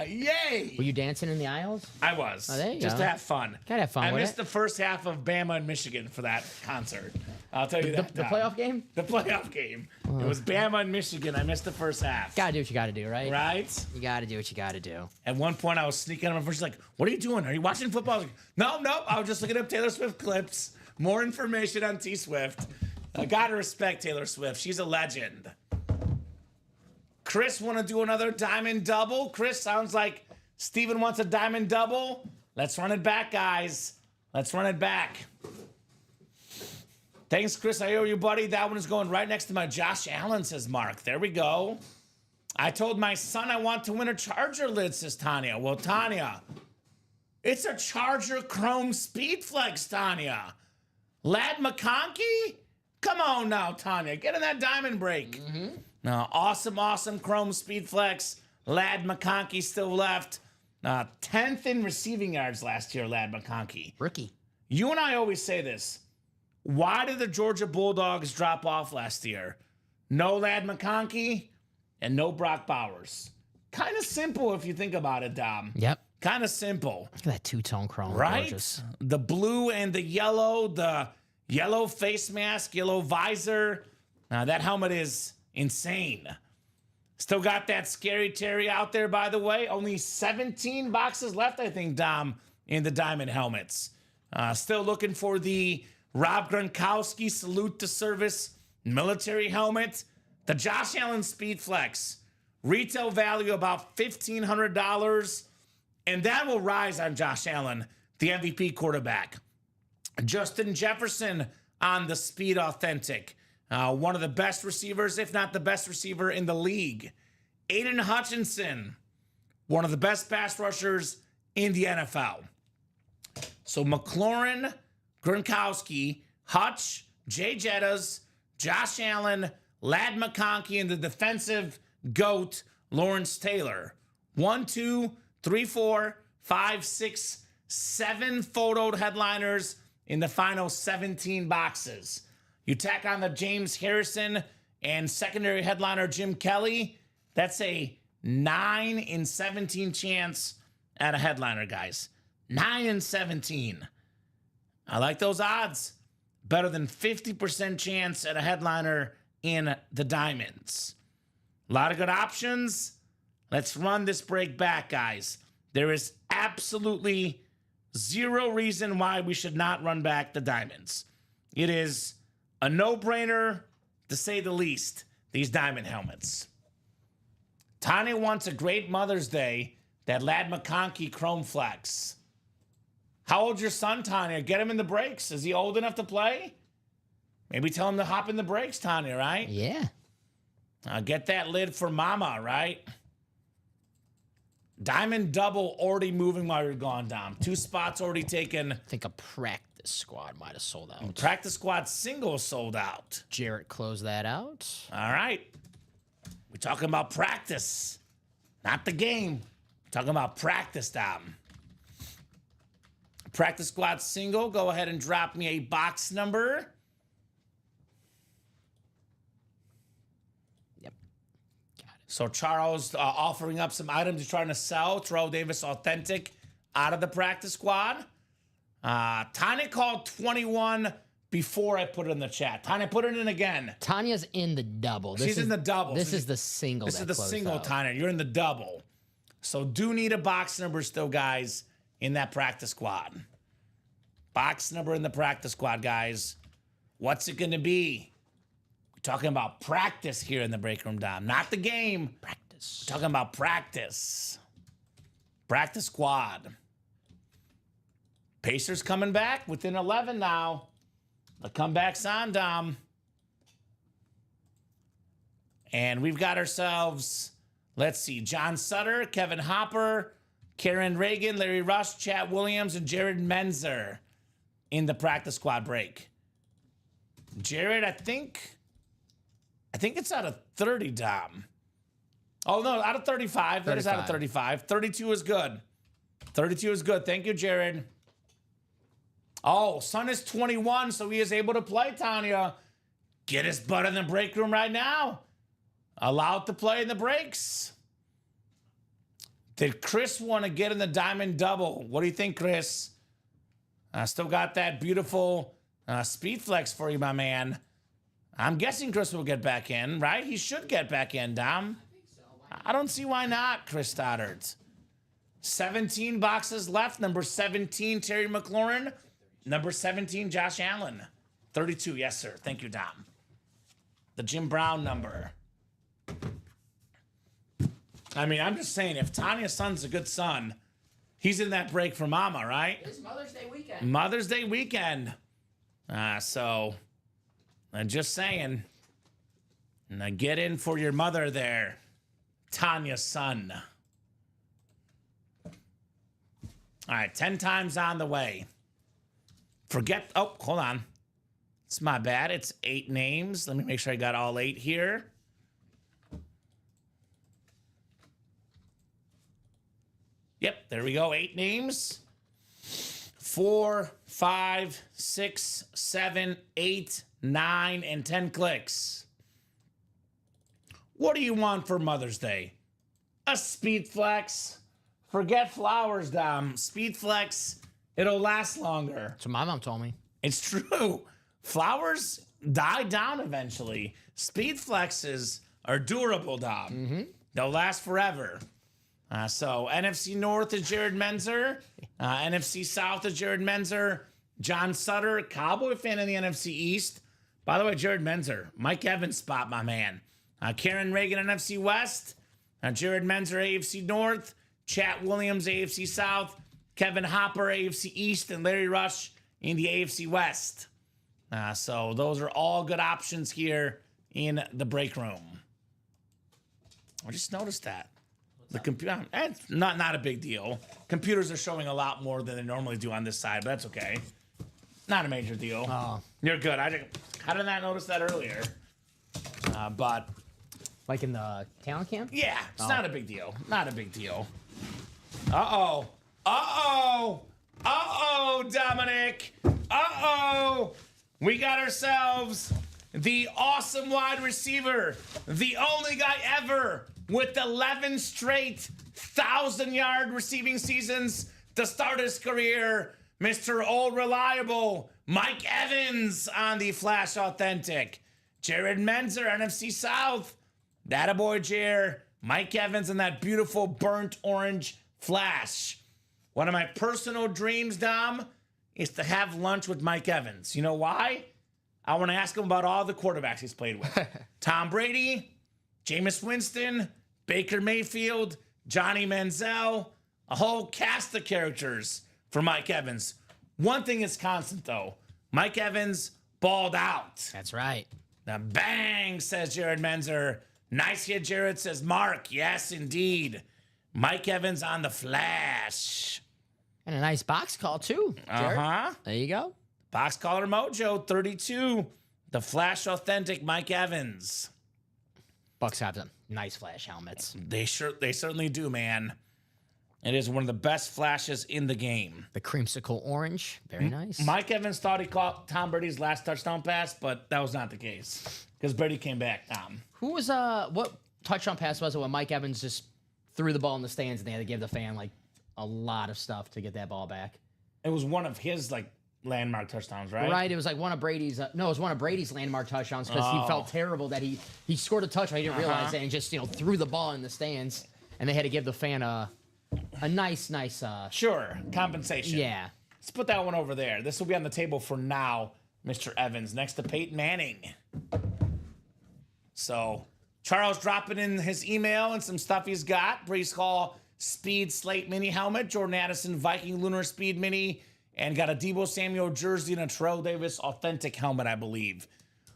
Yay! Were you dancing in the aisles? I was. Oh, there you just go. to have fun. Gotta have fun I with missed it. the first half of Bama and Michigan for that concert. I'll tell you that. The Tom. playoff game? The playoff game. It was Bama and Michigan. I missed the first half. Gotta do what you gotta do, right? Right? You gotta do what you gotta do. At one point, I was sneaking on my friend. She's like, what are you doing? Are you watching football? I was like, no. I was just looking up Taylor Swift clips. More information on T Swift. I gotta respect Taylor Swift. She's a legend. Chris want to do another diamond double? Chris, sounds like Steven wants a diamond double. Let's run it back, guys. Let's run it back. Thanks, Chris. I owe you, buddy. That one is going right next to my Josh Allen, says Mark. There we go. I told my son I want to win a Charger lid, says Tanya. Well, Tanya, it's a Charger Chrome Speed Flex, Tanya. Lad McConkey? Come on now, Tanya. Get in that diamond break. Now, awesome Chrome Speed Flex. Lad McConkey still left. 10th in receiving yards last year, Lad McConkey. Rookie. You and I always say this. Why did the Georgia Bulldogs drop off last year? No Lad McConkey and no Brock Bowers. Kind of simple if you think about it, Dom. Yep. Kind of simple. Look at that two-tone chrome. Right? Gorgeous. The blue and the yellow face mask, yellow visor. That helmet is insane. Still got that Scary Terry out there, by the way. Only 17 boxes left, I think, Dom, in the diamond helmets. Still looking for the Rob Gronkowski Salute to Service military helmet. The Josh Allen Speed Flex. Retail value about $1,500. And that will rise on Josh Allen, the MVP quarterback. Justin Jefferson on the Speed Authentic. One of the best receivers, if not the best receiver in the league. Aiden Hutchinson, one of the best pass rushers in the NFL. So McLaurin, Gronkowski, Hutch, Jay Jettas, Josh Allen, Lad McConkey, and the defensive GOAT, Lawrence Taylor. 1, 2, 3, 4, 5, 6, 7 photoed headliners in the final 17 boxes. You tack on the James Harrison and secondary headliner Jim Kelly. That's a 9 in 17 chance at a headliner, guys. 9 in 17. I like those odds. Better than 50% chance at a headliner in the diamonds. A lot of good options. Let's run this break back, guys. There is absolutely zero reason why we should not run back the diamonds. It is a no-brainer, to say the least. these diamond helmets. Tanya wants a great Mother's Day, that Ladd McConkey Chrome Flex. How old's your son, Tanya? Get him in the breaks. Is he old enough to play? Maybe tell him to hop in the breaks, Tanya, right? Yeah. Get that lid for mama, right? Diamond double already moving while you're gone, Dom. 2 spots already taken. I think a practice squad might have sold out. Practice squad single sold out. Jarrett closed that out. All right. We're talking about practice, not the game. We're talking about practice, Dom. Practice squad single. Go ahead and drop me a box number. Yep. Got it. So Charles offering up some items he's trying to sell. Terrell Davis Authentic out of the practice squad. Tanya called 21 before I put it in the chat. Tanya, put it in again. Tanya's in the double. She's in the double. This is the single. This is the single, Tanya. You're in the double. So do need a box number still, guys, in that practice squad. Box number in the practice squad, guys. What's it going to be? We're talking about practice here in the break room, Dom. Not the game. Practice. We're talking about practice. Practice squad. Pacers coming back within 11 now. The comeback's on, Dom. And we've got ourselves, let's see, John Sutter, Kevin Hopper, Karen Reagan, Larry Rush, Chat Williams, and Jared Menzer in the practice squad break. Jared, I think it's out of 30, Dom. Oh, no, out of 35. That is out of 35. 32 is good. 32 is good. Thank you, Jared. Oh, son is 21, so he is able to play, Tanya. Get his butt in the break room right now. Allowed to play in the breaks. Did Chris want to get in the diamond double? What do you think, Chris? I still got that beautiful speed flex for you, my man. I'm guessing Chris will get back in, right? He should get back in, Dom. I think so. I don't see why not, Chris Stoddard. 17 boxes left. Number 17, Terry McLaurin. Number 17, Josh Allen. 32, yes, sir. Thank you, Dom. The Jim Brown number. I mean, I'm just saying, if Tanya's son's a good son, he's in that break for mama, right? It's Mother's Day weekend. Mother's Day weekend. So, I'm just saying, now get in for your mother there, Tanya's son. All right, 10 times on the way. Oh, hold on. It's my bad. It's 8 names. Let me make sure I got all 8 here. Yep, there we go. 8 names. 4, 5, 6, 7, 8, 9, and 10 clicks. What do you want for Mother's Day? A Speed Flex. Forget flowers, Dom. Speed Flex. It'll last longer. That's what my mom told me. It's true. Flowers die down eventually. Speed Flexes are durable, Dom. Mm-hmm. They'll last forever. So NFC North is Jared Menzer. NFC South is Jared Menzer. John Sutter, Cowboy fan in the NFC East. By the way, Jared Menzer, Mike Evans spot, my man. Karen Reagan, NFC West. Jared Menzer, AFC North. Chat Williams, AFC South. Kevin Hopper, AFC East, and Larry Rush in the AFC West. So those are all good options here in the break room. I just noticed that. The computer, it's not a big deal. Computers are showing a lot more than they normally do on this side, but that's okay. Not a major deal. Oh. You're good. How did I not notice that earlier? But like in the talent camp? yeah, it's not a big deal. Not a big deal. Uh-oh. Uh-oh. Uh-oh, Dominic. Uh-oh. We got ourselves the awesome wide receiver, the only guy ever with 11 straight 1,000-yard receiving seasons to start his career, Mr. Old Reliable, Mike Evans on the Flash Authentic. Jared Menzer, NFC South. That-a-boy, Jer. Mike Evans in that beautiful burnt orange Flash. One of my personal dreams, Dom, is to have lunch with Mike Evans. You know why? I want to ask him about all the quarterbacks he's played with. Tom Brady, Jameis Winston, Baker Mayfield, Johnny Manziel, a whole cast of characters for Mike Evans. One thing is constant, though. Mike Evans balled out. That's right. Now, bang, says Jared Menzer. Nice hit, Jared, says Mark. Yes, indeed. Mike Evans on the flash. And a nice box call, too, Jared. Uh-huh. There you go. Box caller Mojo, 32. The Flash Authentic Mike Evans. Bucks have some nice Flash helmets. They certainly do, man. It is one of the best flashes in the game. The creamsicle orange, very nice. Mike Evans thought he caught Tom Brady's last touchdown pass, but that was not the case because Brady came back, Tom. Who was what touchdown pass was it when Mike Evans just threw the ball in the stands and they had to give the fan like a lot of stuff to get that ball back? It was one of his like landmark touchdowns, right? Right. It was like one of Brady's. No, it was one of Brady's landmark touchdowns because he felt terrible that he scored a touchdown. He didn't realize it and just threw the ball in the stands, and they had to give the fan a nice. Sure, compensation. Yeah. Let's put that one over there. This will be on the table for now, Mr. Evans, next to Peyton Manning. So Charles dropping in his email and some stuff he's got. Brees Hall Speed Slate Mini helmet, Jordan Addison Viking Lunar Speed Mini, and got a Deebo Samuel jersey and a Terrell Davis authentic helmet, I believe.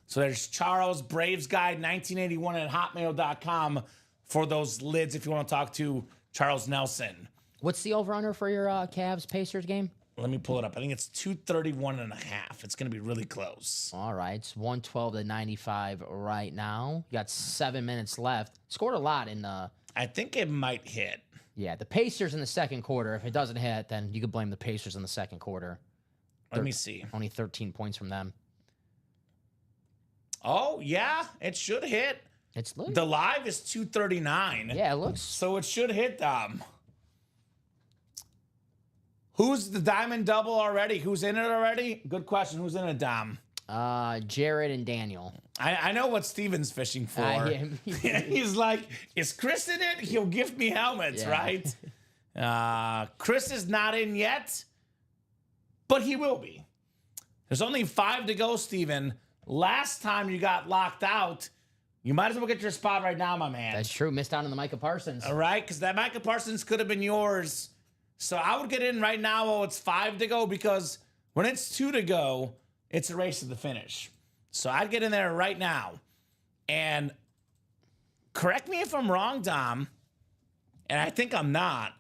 So there's Charles, Braves Guide 1981 at hotmail.com for those lids if you want to talk to Charles Nelson. What's the over-under for your Cavs-Pacers game? Let me pull it up. I think it's 231.5. It's going to be really close. All right. It's 112-95 right now. You got 7 minutes left. Scored a lot in I think it might hit. Yeah, the Pacers in the second quarter. If it doesn't hit, then you could blame the Pacers in the second quarter. Let me see. Only 13 points from them. Oh, yeah. It should hit. It's lit. The live is 239. Yeah, it looks. So it should hit, Dom. Who's the diamond double already? Who's in it already? Good question. Who's in it, Dom? Jared and Daniel. I know what Steven's fishing for. He's like, is Chris in it? He'll gift me helmets, right? Chris is not in yet, but he will be. There's only 5 to go, Steven. Last time you got locked out, you might as well get your spot right now, my man. That's true. Missed out on the Micah Parsons. All right, because that Micah Parsons could have been yours. So I would get in right now while it's 5 to go, because when it's 2 to go, it's a race to the finish. So I'd get in there right now. And correct me if I'm wrong, Dom, and I think I'm not.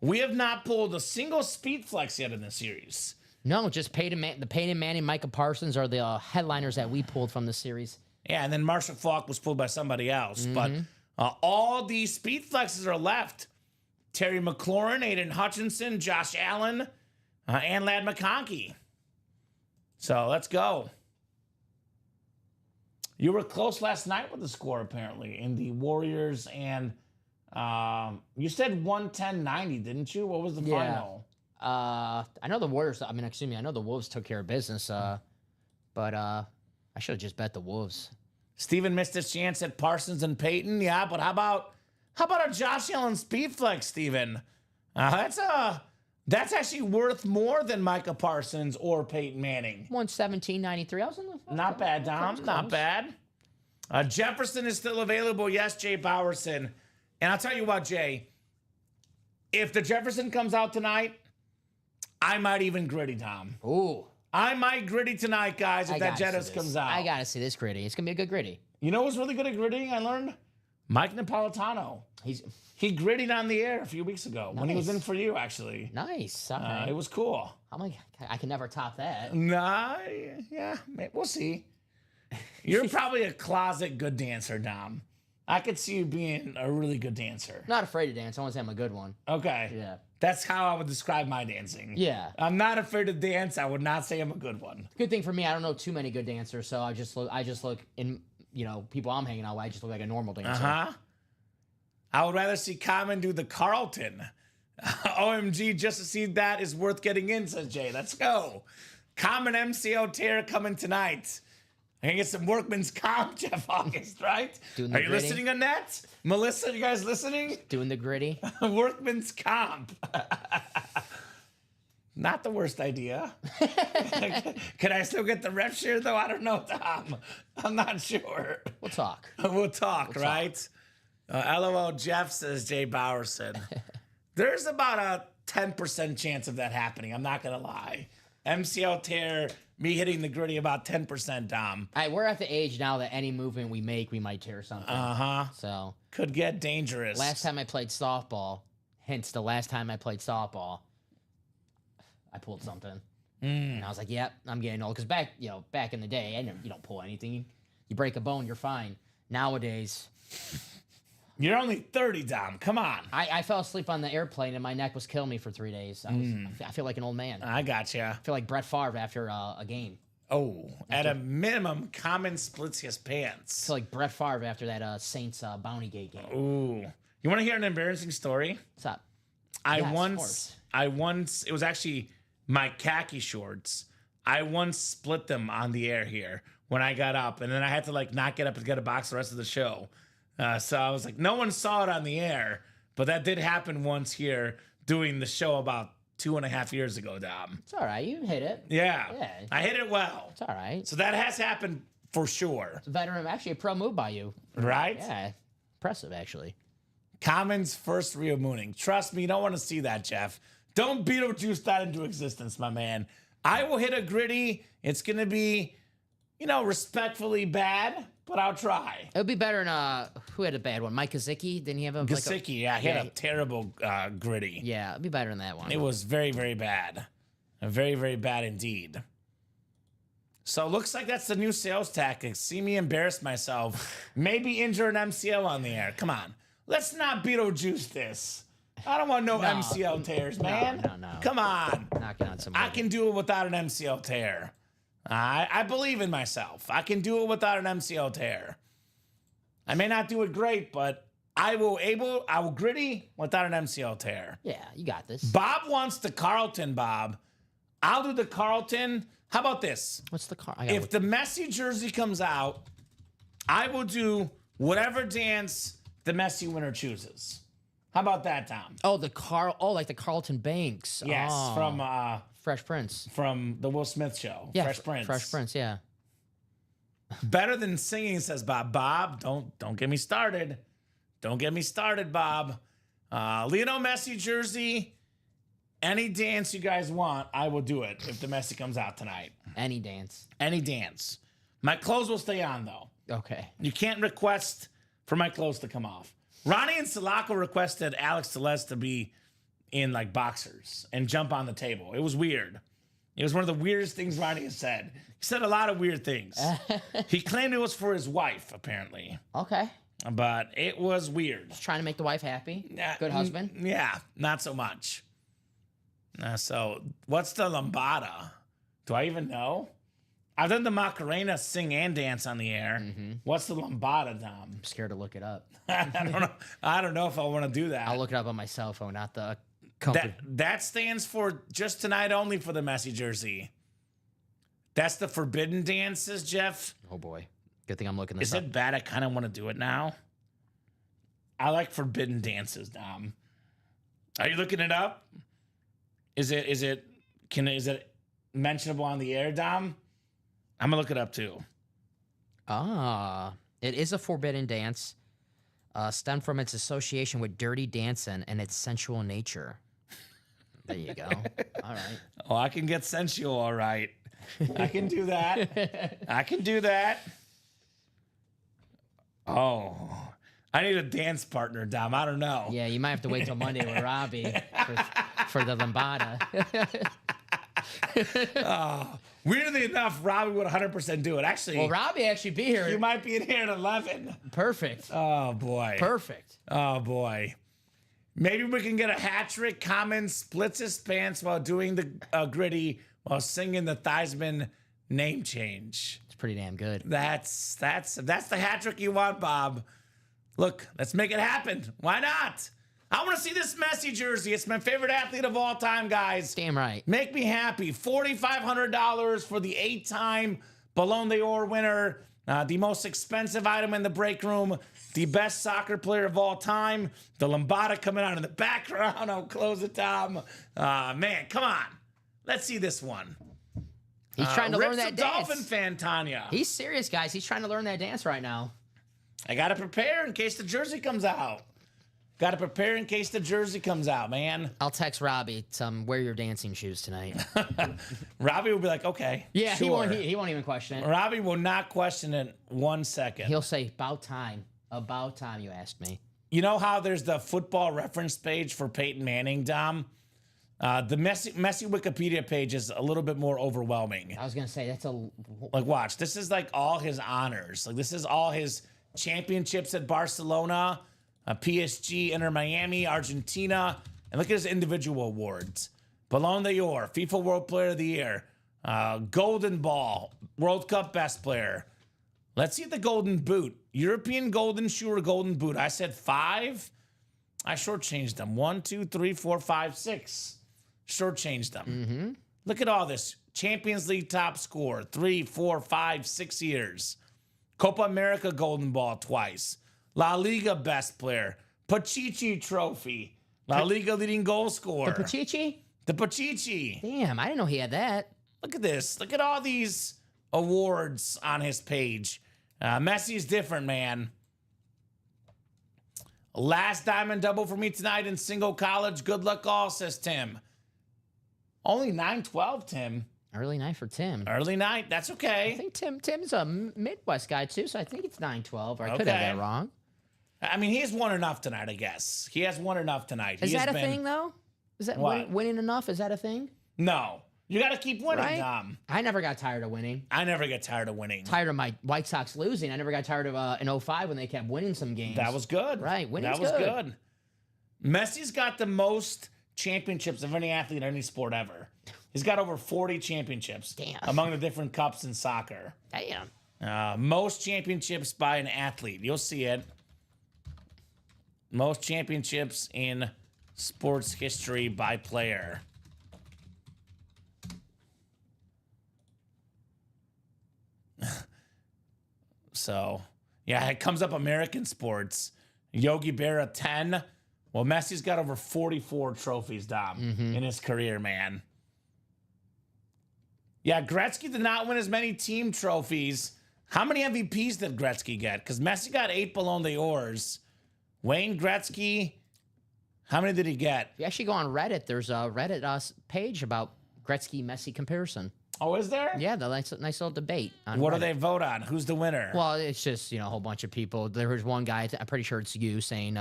We have not pulled a single speed flex yet in this series. No, just the Peyton Manning, Micah Parsons are the headliners that we pulled from the series. Yeah, and then Marshall Faulk was pulled by somebody else. But all these speed flexes are left. Terry McLaurin, Aiden Hutchinson, Josh Allen, and Ladd McConkey. So let's go. You were close last night with the score, apparently, in the Warriors, and you said 110-90, didn't you? What was the final? I know the Warriors. I know the Wolves took care of business, but I should have just bet the Wolves. Steven missed his chance at Parsons and Peyton. Yeah, but how about a Josh Allen speed flex, Steven? That's actually worth more than Micah Parsons or Peyton Manning. 117.93. I was in the. Not bad, Dom. Not bad. Jefferson is still available. Yes, Jay Bowerson. And I'll tell you what, Jay. If the Jefferson comes out tonight, I might even gritty, Tom. Ooh. I might gritty tonight, guys, if that Jettis comes out. I got to see this gritty. It's going to be a good gritty. You know what's really good at grittying, I learned? Mike Napolitano. He grittied on the air a few weeks ago when he was in for you, actually. Nice. Okay. It was cool. I'm like, I can never top that. Nah, yeah, we'll see. You're probably a closet good dancer, Dom. I could see you being a really good dancer. Not afraid to dance. I want to say I'm a good one. Okay. Yeah. That's how I would describe my dancing. Yeah. I'm not afraid to dance. I would not say I'm a good one. Good thing for me, I don't know too many good dancers, so I just look in, people I'm hanging out with, I just look like a normal dancer. I would rather see Common do the Carlton. OMG, just to see that is worth getting in, says Jay. Let's go. Common MCO tear coming tonight. I can get some workman's comp, Jeff August, right? Are you listening, Annette? Melissa, you guys listening? Doing the gritty. Workman's comp. Not the worst idea. Can I still get the rep share though? I don't know, Tom. I'm not sure. We'll talk. We'll talk, right? LOL Jeff, says Jay Bowerson. There's about a 10% chance of that happening. I'm not going to lie. MCL tear, me hitting the gritty about 10%, Dom. We're at the age now that any movement we make, we might tear something. So could get dangerous. last time I played softball, hence the last time I played softball, I pulled something. And I was like, yep, I'm getting old. Because back in the day, you don't pull anything. You break a bone, you're fine. Nowadays... You're only 30, Dom. Come on. I fell asleep on the airplane and my neck was killing me for 3 days. I feel like an old man. I gotcha. I feel like Brett Favre after a game. Oh, at a minimum, Common splits his pants. I feel like Brett Favre after that Saints Bounty Gate game. Ooh. You want to hear an embarrassing story? What's up? I Yes, of once, it was actually my khaki shorts. I once split them on the air here when I got up, and then I had to not get up and get a box the rest of the show. So I was like, no one saw it on the air, but that did happen once here doing the show about 2.5 years ago, Dom. It's all right. You hit it. Yeah. Yeah. I hit it well. It's all right. So that has happened for sure. It's a veteran, actually a pro move by you. Right? Yeah. Impressive, actually. Common's first real mooning. Trust me, you don't want to see that, Jeff. Don't Beetlejuice that into existence, my man. I will hit a gritty. It's going to be, respectfully bad, but I'll try. It would be better than who had a bad one? Mike Gesicki? Didn't he have a Gesicki, he had a terrible gritty. Yeah, it'd be better than that one. It was very, very bad. Very, very bad indeed. So it looks like that's the new sales tactic. See me embarrass myself. Maybe injure an MCL on the air. Come on. Let's not Beetlejuice this. I don't want no MCL tears, man. No. Come on. Knocking on some. I can do it without an MCL tear. I believe in myself. I can do it without an MCL tear. I may not do it great, but I will gritty without an MCL tear. Yeah, you got this. Bob wants the Carlton, Bob. I'll do the Carlton. How about this? What's the car? If the Messi jersey comes out, I will do whatever dance the Messi winner chooses. How about that, Tom? Oh, like the Carlton Banks. Yes, Oh. from Fresh Prince. from the Will Smith show. Yeah, Fresh Prince. Fresh Prince, yeah. Better than singing, says Bob. Bob, don't get me started. Don't get me started, Bob. Lionel Messi jersey. Any dance you guys want, I will do it if the Messi comes out tonight. Any dance. Any dance. My clothes will stay on, though. Okay. You can't request for my clothes to come off. Ronnie and Sulaco requested Alex Celeste to be in boxers and jump on the table. It was weird. It was one of the weirdest things Ronnie has said. He said a lot of weird things. He claimed it was for his wife, apparently. Okay. But it was weird. Just trying to make the wife happy. Good husband. Yeah, not so much. So what's the lambada? Do I even know? I've done the Macarena sing and dance on the air. Mm-hmm. What's the lambada, Dom? I'm scared to look it up. I don't know if I want to do that. I'll look it up on my cell phone, not the company. That stands for just tonight only for the Messi jersey. That's the forbidden dances, Jeff. Oh boy. Good thing I'm looking this Is up. it bad? I kind of want to do it now. I like forbidden dances, Dom. Are you looking it up? Is it mentionable on the air, Dom? I'm gonna look it up too. It is a forbidden dance. Stemmed from its association with dirty dancing and its sensual nature. There you go. All right. Oh, I can get sensual, all right. I can do that. I can do that. Oh, I need a dance partner, Dom. I don't know. Yeah, you might have to wait till Monday with Robbie for the lambada. Weirdly enough, Robbie would 100% do it. Actually, Well, Robbie actually be here. you might be in here at 11. Perfect. Oh, boy. Perfect. Oh, boy. Maybe we can get a hat trick. Common splits his pants while doing the gritty while singing the Theismann name change. It's pretty damn good. That's the hat trick you want, Bob. Look, let's make it happen. Why not? I want to see this Messi jersey. It's my favorite athlete of all time, guys. Damn right. Make me happy. $4,500 for the 8-time Ballon d'Or winner, the most expensive item in the break room, the best soccer player of all time, the lambada coming out in the background. I'll close it, Tom. Man, come on. Let's see this one. He's trying to learn Rip's that a dance. Dolphin fan, Tanya. He's serious, guys. He's trying to learn that dance right now. I got to prepare in case the jersey comes out. Got to prepare in case the jersey comes out, man. I'll text Robbie, wear your dancing shoes tonight. Robbie will be like, okay. Yeah, sure. he won't even question it. Robbie will not question it 1 second. He'll say, about time. About time you asked me. You know how there's the football reference page for Peyton Manning, Dom? The Messi Wikipedia page is a little bit more overwhelming. I was going to say, that's a... Like, watch. This is like all his honors. Like, this is all his championships at Barcelona, PSG, Inter Miami, Argentina. And look at his individual awards. Ballon d'Or, FIFA World Player of the Year, Golden Ball, World Cup Best Player. Let's see the Golden Boot. European Golden Shoe or Golden Boot. I said 5. I shortchanged them. 1, 2, 3, 4, 5, 6. Shortchanged them. Mm-hmm. Look at all this. Champions League top scorer. 3, 4, 5, 6 years. Copa America Golden Ball twice. La Liga Best Player. Pachichi Trophy. La Liga leading goal scorer. The Pachichi? The Pachichi. Damn, I didn't know he had that. Look at this. Look at all these awards on his page. Messi's different, man. Last diamond double for me tonight in single college. Good luck all, says Tim. Only 9-12, Tim. Early night for Tim. Early night. That's I okay. think Tim's a Midwest guy, too, so I think it's 9-12, or I could have Okay. that wrong. I mean, he has won enough tonight, I guess. He has won enough tonight. Is He has that a been- thing, though? Is that What? winning enough? Is that a thing? No. You got to keep winning, Right? Dom. I never got tired of winning. I never get tired of winning. Tired of my White Sox losing. I never got tired of in 05 when they kept winning some games. That was good. Right, winning's That was good. good. Messi's got the most championships of any athlete in any sport ever. He's got over 40 championships. Damn. Among the different cups in soccer. Damn. Most championships by an athlete. You'll see it. Most championships in sports history by player. So, yeah, it comes up American sports. Yogi Berra, 10. Well, Messi's got over 44 trophies, Dom, in his career, man. Yeah, Gretzky did not win as many team trophies. How many MVPs did Gretzky get? Because Messi got 8 Ballon d'Ors. Wayne Gretzky, how many did he get? If you actually go on Reddit, there's a Reddit page about Gretzky-Messi comparison. Oh, is there? Yeah, the nice little debate. On What do Reddit. they vote on? Who's the winner? Well, it's just, a whole bunch of people. There was one guy, I'm pretty sure it's you, saying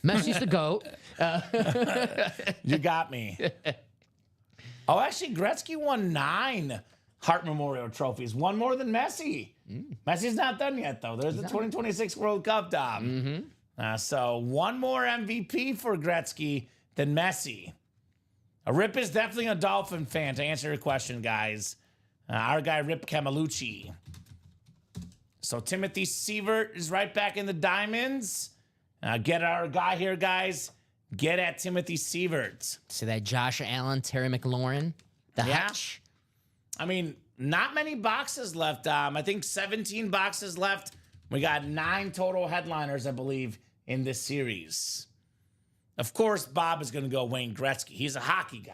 Messi's the GOAT. You got me. Oh, actually, Gretzky won 9 Hart Memorial trophies. One more than Messi. Messi's not done yet, though. There's the 2026 World Cup, Dom. So one more MVP for Gretzky than Messi. Rip is definitely a Dolphin fan, to answer your question, guys. Our guy, Rip Camalucci. So Timothy Sievert is right back in the diamonds. Get our guy here, guys. Get at Timothy Sievert. See that Josh Allen, Terry McLaurin, the Yeah. Hutch. I mean, not many boxes left. I think 17 boxes left. We got 9 total headliners, I believe, in this series. Of course, Bob is going to go Wayne Gretzky. He's a hockey guy.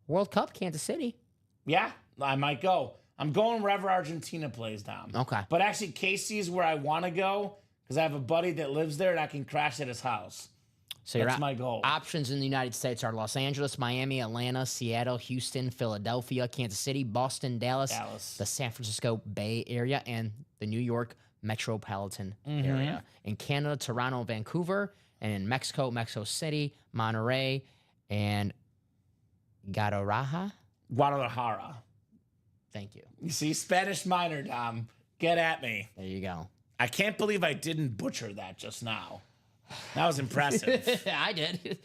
World Cup, Kansas City. Yeah, I might go. I'm going wherever Argentina plays, Dom. Okay. But actually, KC is where I want to go because I have a buddy that lives there and I can crash at his house. So That's your my goal. options in the United States are Los Angeles, Miami, Atlanta, Seattle, Houston, Philadelphia, Kansas City, Boston, Dallas, the San Francisco Bay Area, and the New York metropolitan area. In Canada, Toronto, Vancouver, and in Mexico, Mexico City, Monterrey, and Guadalajara. Guadalajara. Thank you. You see, Spanish minor, Dom. Get at me. There you go. I can't believe I didn't butcher that just now. That was impressive. I did.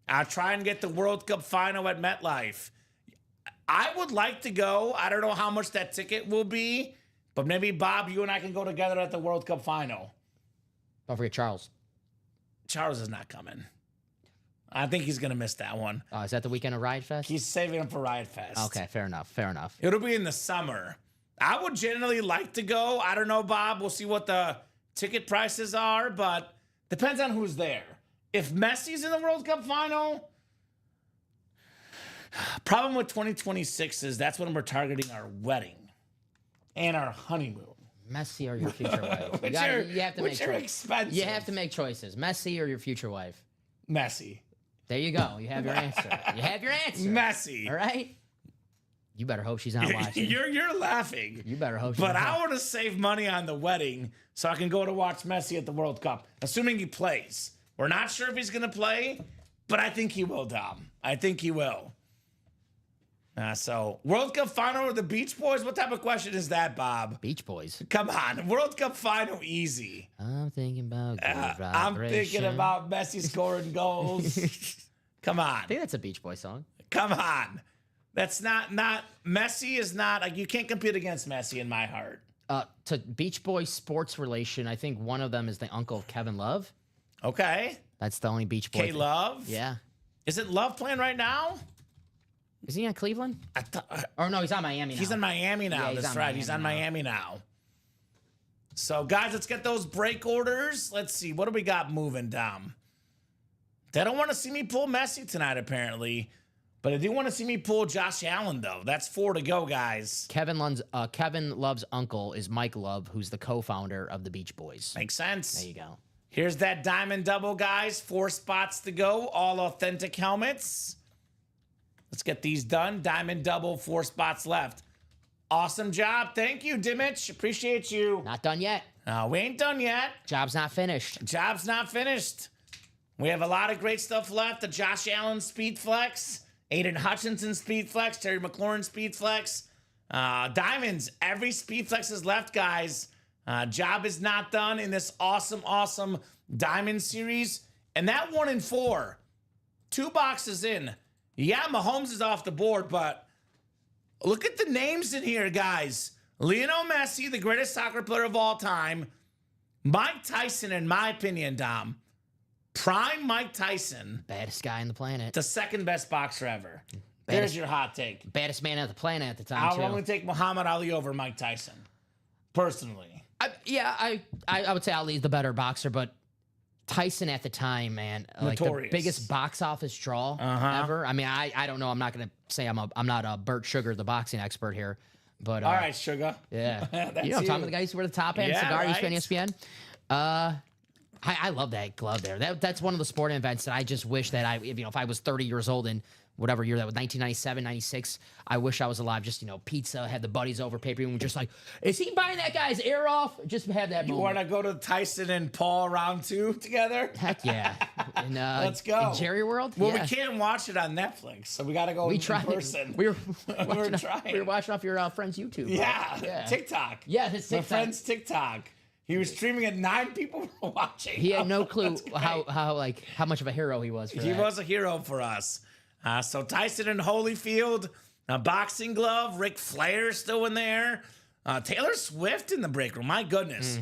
I'll try and get the World Cup final at MetLife. I would like to go. I don't know how much that ticket will be, but maybe, Bob, you and I can go together at the World Cup final. Don't forget Charles. Charles is not coming. I think he's going to miss that one. Is that the weekend of Riot Fest? He's saving him for Riot Fest. Okay, fair enough. Fair enough. It'll be in the summer. I would generally like to go. I don't know, Bob. We'll see what the ticket prices are, but depends on who's there. If Messi's in the World Cup final, Problem with 2026 is that's when we're targeting our wedding and our honeymoon. Messi or your future wife? Which you have to make are choices. expensive. You have to make choices. Messi or your future wife? Messi. There you go. You have your answer. You have your answer. Messi. All right. You better hope she's not watching. You're laughing. You better hope she's But not I watching. want to save money on the wedding so I can go to watch Messi at the World Cup, assuming he plays. We're not sure if he's going to play, but I think he will, Dom. I think he will. So, World Cup final or the Beach Boys? What type of question is that, Bob? Beach Boys. Come on, World Cup final, easy. I'm thinking about good I'm thinking vibration. about Messi scoring goals. Come on, I think that's a Beach Boy song. come on. That's not Messi is not like you can't compete against Messi in my heart. To Beach Boy sports relation, I think one of them is the uncle of Kevin Love. Okay, That's the only Beach Boy. K Love. Yeah. Is it Love playing right now? Is he on Cleveland? I thought Or no, he's on Miami now. he's in Miami now. Yeah, he's That's on right. He's on Miami now. So, guys, let's get those break orders. Let's see. What do we got moving, Dom? They don't want to see me pull Messi tonight, apparently. But I do want to see me pull Josh Allen, though. That's 4 to go, guys. Kevin Love's uncle is Mike Love, who's the co-founder of the Beach Boys. Makes sense. There you go. Here's that diamond double, guys. 4 spots to go. All authentic helmets. Let's get these done. Diamond double, 4 spots left. Awesome job. Thank you, Dimmich. Appreciate you. Not done yet. We ain't done yet. Job's not finished. Job's not finished. We have a lot of great stuff left. The Josh Allen Speed Flex, Aiden Hutchinson Speed Flex, Terry McLaurin Speed Flex. Diamonds, every Speed Flex is left, guys. Job is not done in this awesome Diamond series. And that 1 in 4, 2 boxes in. Yeah, Mahomes is off the board, but look at the names in here, guys. Lionel Messi, the greatest soccer player of all time. Mike Tyson, in my opinion, Dom. Prime Mike Tyson. Baddest guy on the planet. The second best boxer ever. There's your hot take. Baddest man on the planet at the time, I'll too. only take Muhammad Ali over Mike Tyson. Personally. I would say Ali's the better boxer, but Tyson at the time, man, like the Notorious. biggest box office draw ever. I mean, I don't know. I'm not gonna say I'm not a Burt Sugar, the boxing expert here, but All right, Sugar. yeah, That's you know, I'm talking you. about the guy who used to wear the top hat Yeah, cigar. Used to right. be on ESPN. I love that glove there. That's one of the sporting events that I just wish that if I was 30 years old and whatever year that was, 1997, 96, I wish I was alive. Just, pizza, had the buddies over, pay-per-view, and we're just like, is he buying that guy's ear off? Just have that You moment. want to go to Tyson and Paul round 2 together? Heck yeah. And, Let's go. In Jerry World? Well, yeah. we can't watch it on Netflix, so we got to go We in tried. person. We were We're watching, trying. we were watching off your friend's YouTube. Yeah. TikTok. Yeah, his My TikTok. friend's TikTok. He was streaming it. 9 people were watching. He had no Oh, clue that's great. how much of a hero he was for He that. was a hero for us. So Tyson and Holyfield, a boxing glove. Ric Flair still in there. Taylor Swift in the break room. My goodness.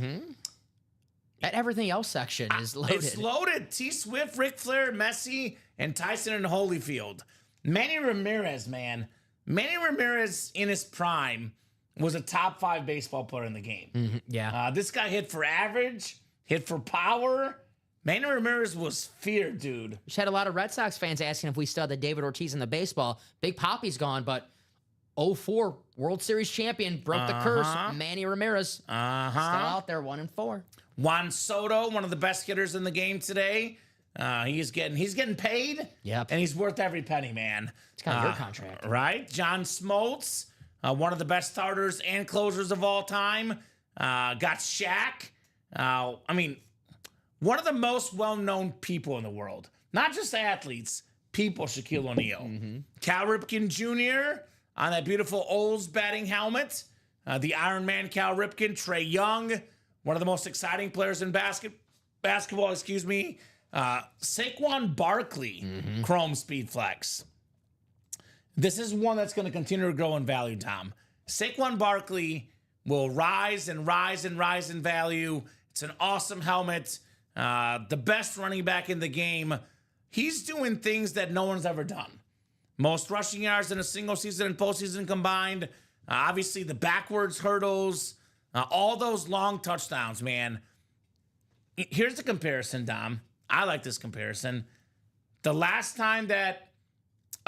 That everything else section is loaded. It's loaded. T. Swift, Ric Flair, Messi, and Tyson and Holyfield. Manny Ramirez, man. Manny Ramirez in his prime was a top 5 baseball player in the game. Yeah. This guy hit for average, hit for power. Manny Ramirez was feared, dude. Just had a lot of Red Sox fans asking if we still had the David Ortiz in the baseball. Big Poppy's gone, but 04 World Series champion broke the curse. Manny Ramirez still out there, 1 in 4. Juan Soto, one of the best hitters in the game today. He's getting paid. Yep. And he's worth every penny, man. It's kind of your contract. Right? John Smoltz, one of the best starters and closers of all time. Got Shaq. One of the most well-known people in the world. Not just athletes, people, Shaquille O'Neal. Cal Ripken Jr. on that beautiful Olds batting helmet. The Iron Man Cal Ripken. Trey Young, one of the most exciting players in basketball, Saquon Barkley, Chrome Speed Flex. This is one that's going to continue to grow in value, Tom. Saquon Barkley will rise and rise and rise in value. It's an awesome helmet. The best running back in the game. He's doing things that no one's ever done. Most rushing yards in a single season and postseason combined. Obviously, the backwards hurdles. All those long touchdowns, man. Here's the comparison, Dom. I like this comparison. The last time that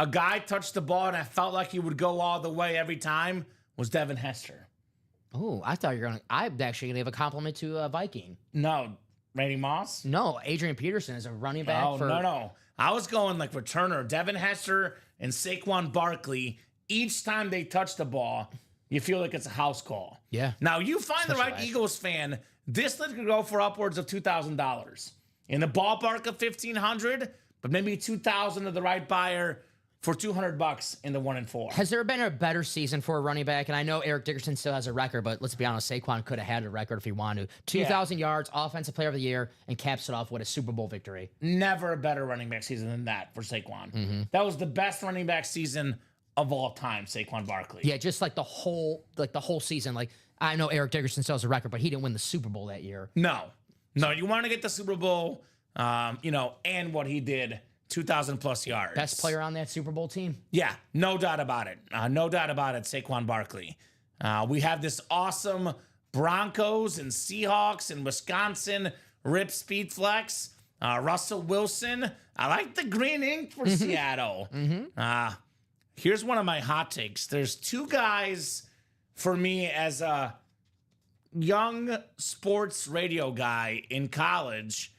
a guy touched the ball and I felt like he would go all the way every time was Devin Hester. Oh, I thought you were going to. I'm actually going to give a compliment to Viking. No, Randy Moss? No, Adrian Peterson is a running back. Oh, no. I was going like returner. Devin Hester and Saquon Barkley, each time they touch the ball, you feel like it's a house call. Yeah. Now, you find the right Especially Eagles fan, this list could go for upwards of $2,000. In the ballpark of $1,500, but maybe $2,000 to the right buyer for $200 in the 1 and 4. Has there been a better season for a running back? And I know Eric Dickerson still has a record, but let's be honest, Saquon could have had a record if he wanted to. 2,000 yards, offensive player of the year, and caps it off with a Super Bowl victory. Never a better running back season than that for Saquon. That was the best running back season of all time, Saquon Barkley. Yeah, just like the whole season. Like, I know Eric Dickerson still has a record, but he didn't win the Super Bowl that year. No, you want to get the Super Bowl, and what he did, 2,000 plus yards. Best player on that Super Bowl team? Yeah, no doubt about it. Saquon Barkley. We have this awesome Broncos and Seahawks and Wisconsin Rip Speed Flex. Russell Wilson. I like the green ink for Seattle. Here's one of my hot takes. There's two guys for me as a young sports radio guy in college.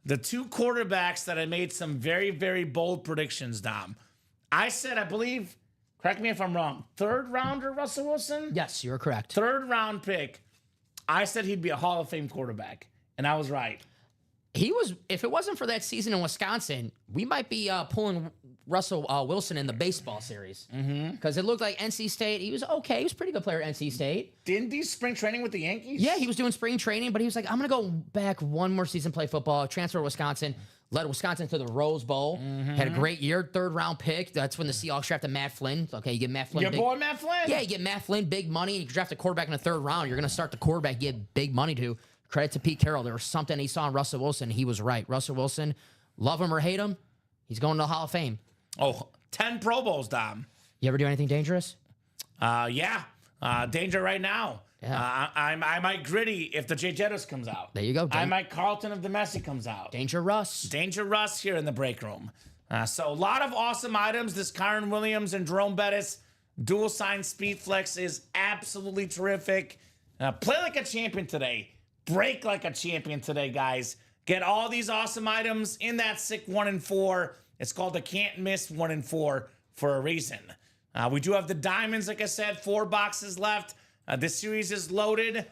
The two quarterbacks that I made some very, very bold predictions, Dom. I said, I believe, correct me if I'm wrong, 3rd rounder, Russell Wilson? Yes, you're correct. 3rd round pick. I said he'd be a Hall of Fame quarterback, and I was right. He was, if it wasn't for that season in Wisconsin, we might be pulling Russell Wilson in the baseball series. Because it looked like NC State, he was okay. He was a pretty good player at NC State. Didn't he spring training with the Yankees? Yeah, he was doing spring training, but he was like, I'm going to go back one more season, play football, transfer to Wisconsin, led Wisconsin to the Rose Bowl, had a great year, 3rd round pick. That's when the Seahawks drafted Matt Flynn. Okay, you get Matt Flynn. Your boy Matt Flynn. Yeah, you get Matt Flynn, big money. You draft a quarterback in the 3rd round. You're going to start the quarterback, get big money to. Credit to Pete Carroll. There was something he saw in Russell Wilson. He was right. Russell Wilson, love him or hate him, he's going to the Hall of Fame. Oh, 10 Pro Bowls, Dom. You ever do anything dangerous? Yeah. Danger right now. Yeah. I might Gritty if the Jay Jettis comes out. There you go. I might Carlton if the Messi comes out. Danger Russ. Danger Russ here in the break room. So a lot of awesome items. This Kyron Williams and Jerome Bettis dual sign speed flex is absolutely terrific. Play like a champion today. Break like a champion today, guys. Get all these awesome items in that sick 1 and 4. It's called the can't miss 1 and 4 for a reason. We do have the diamonds, like I said, 4 boxes left. This series is loaded.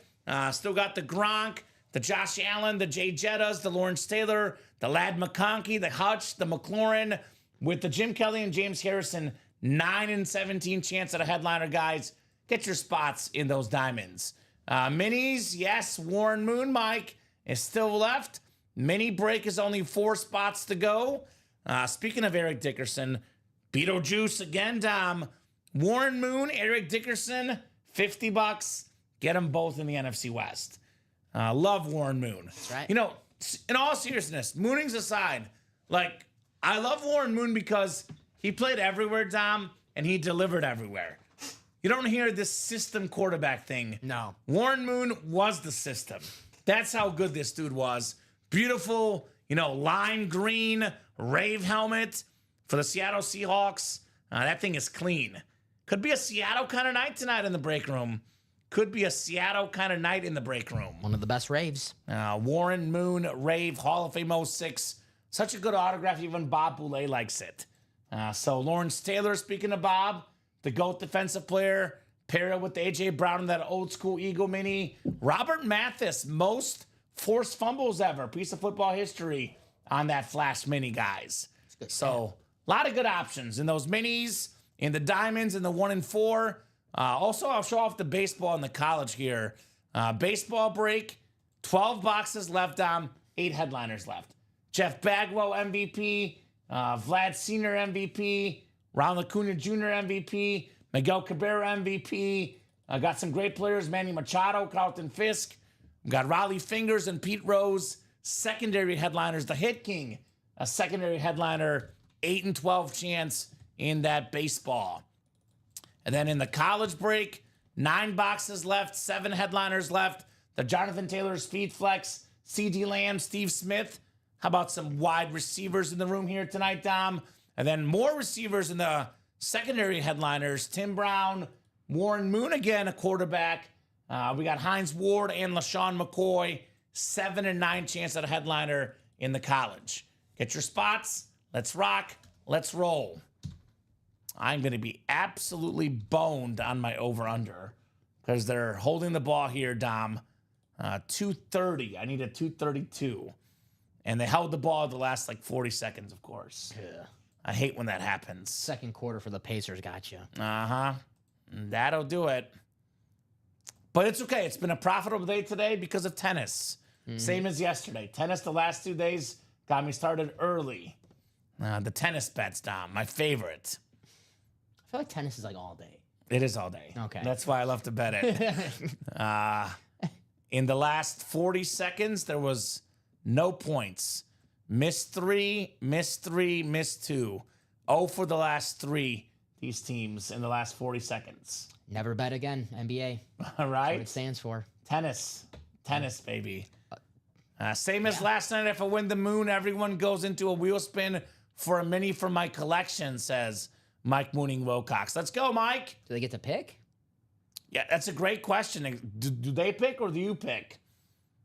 Still got the Gronk, the Josh Allen, the Jay Jettas, the Lawrence Taylor, the Lad McConkey, the Hutch, the McLaurin, with the Jim Kelly and James Harrison 9 and 17 chance at a headliner, guys. Get your spots in those diamonds. Minis, yes, Warren Moon, Mike, is still left. Mini break is only 4 spots to go. Speaking of Eric Dickerson, Beetlejuice again, Dom. Warren Moon, Eric Dickerson, $50. Get them both in the NFC West. Love Warren Moon. That's right. You know, in all seriousness, moonings aside, like, I love Warren Moon because he played everywhere, Dom, and he delivered everywhere. You don't hear this system quarterback thing. No. Warren Moon was the system. That's how good this dude was. Beautiful, lime green Rave helmet for the Seattle Seahawks. That thing is clean. Could be a Seattle kind of night tonight in the break room. Could be a Seattle kind of night in the break room. One of the best raves. Warren Moon Rave Hall of Fame 06. Such a good autograph. Even Bob Boulay likes it. So Lawrence Taylor, speaking of Bob, the GOAT defensive player, paired with A.J. Brown in that old school Eagle mini. Robert Mathis, most forced fumbles ever. Piece of football history on that Flash mini, guys. So a lot of good options in those minis, in the diamonds, in the 1 and 4. Also, I'll show off the baseball and the college here. Baseball break, 12 boxes left on, 8 headliners left. Jeff Bagwell MVP, Vlad Sr. MVP, Ron Acuna Jr. MVP, Miguel Cabrera MVP. I got some great players, Manny Machado, Carlton Fisk. We got Raleigh Fingers and Pete Rose. Secondary headliners, the Hit King, a secondary headliner, 8 and 12 chance in that baseball. And then in the college break, 9 boxes left, 7 headliners left. The Jonathan Taylor Speed Flex, C.D. Lamb, Steve Smith. How about some wide receivers in the room here tonight, Dom? And then more receivers in the secondary headliners. Tim Brown, Warren Moon again, a quarterback. We got Hines Ward and LaShawn McCoy, 7 and 9 chance at a headliner in the college. Get your spots. Let's rock. Let's roll. I'm going to be absolutely boned on my over-under because they're holding the ball here, Dom. 230. I need a 232. And they held the ball the last 40 seconds, of course. Yeah. I hate when that happens. Second quarter for the Pacers got you. Uh-huh. That'll do it. But it's okay. It's been a profitable day today because of tennis. Same as yesterday. Tennis the last 2 days got me started early. The tennis bets, Dom, my favorite. I feel like tennis is all day. It is all day. Okay. That's why I love to bet it. In the last 40 seconds, there was no points. Missed 3, missed 3, missed 2. 0 for the last 3, these teams, in the last 40 seconds. Never bet again, NBA. All right. That's what it stands for. Tennis, baby. Same as last night. If I win the moon, everyone goes into a wheel spin for a mini from my collection, says Mike Mooning Wilcox. Let's go, Mike. Do they get to pick? Yeah, that's a great question. Do they pick or do you pick?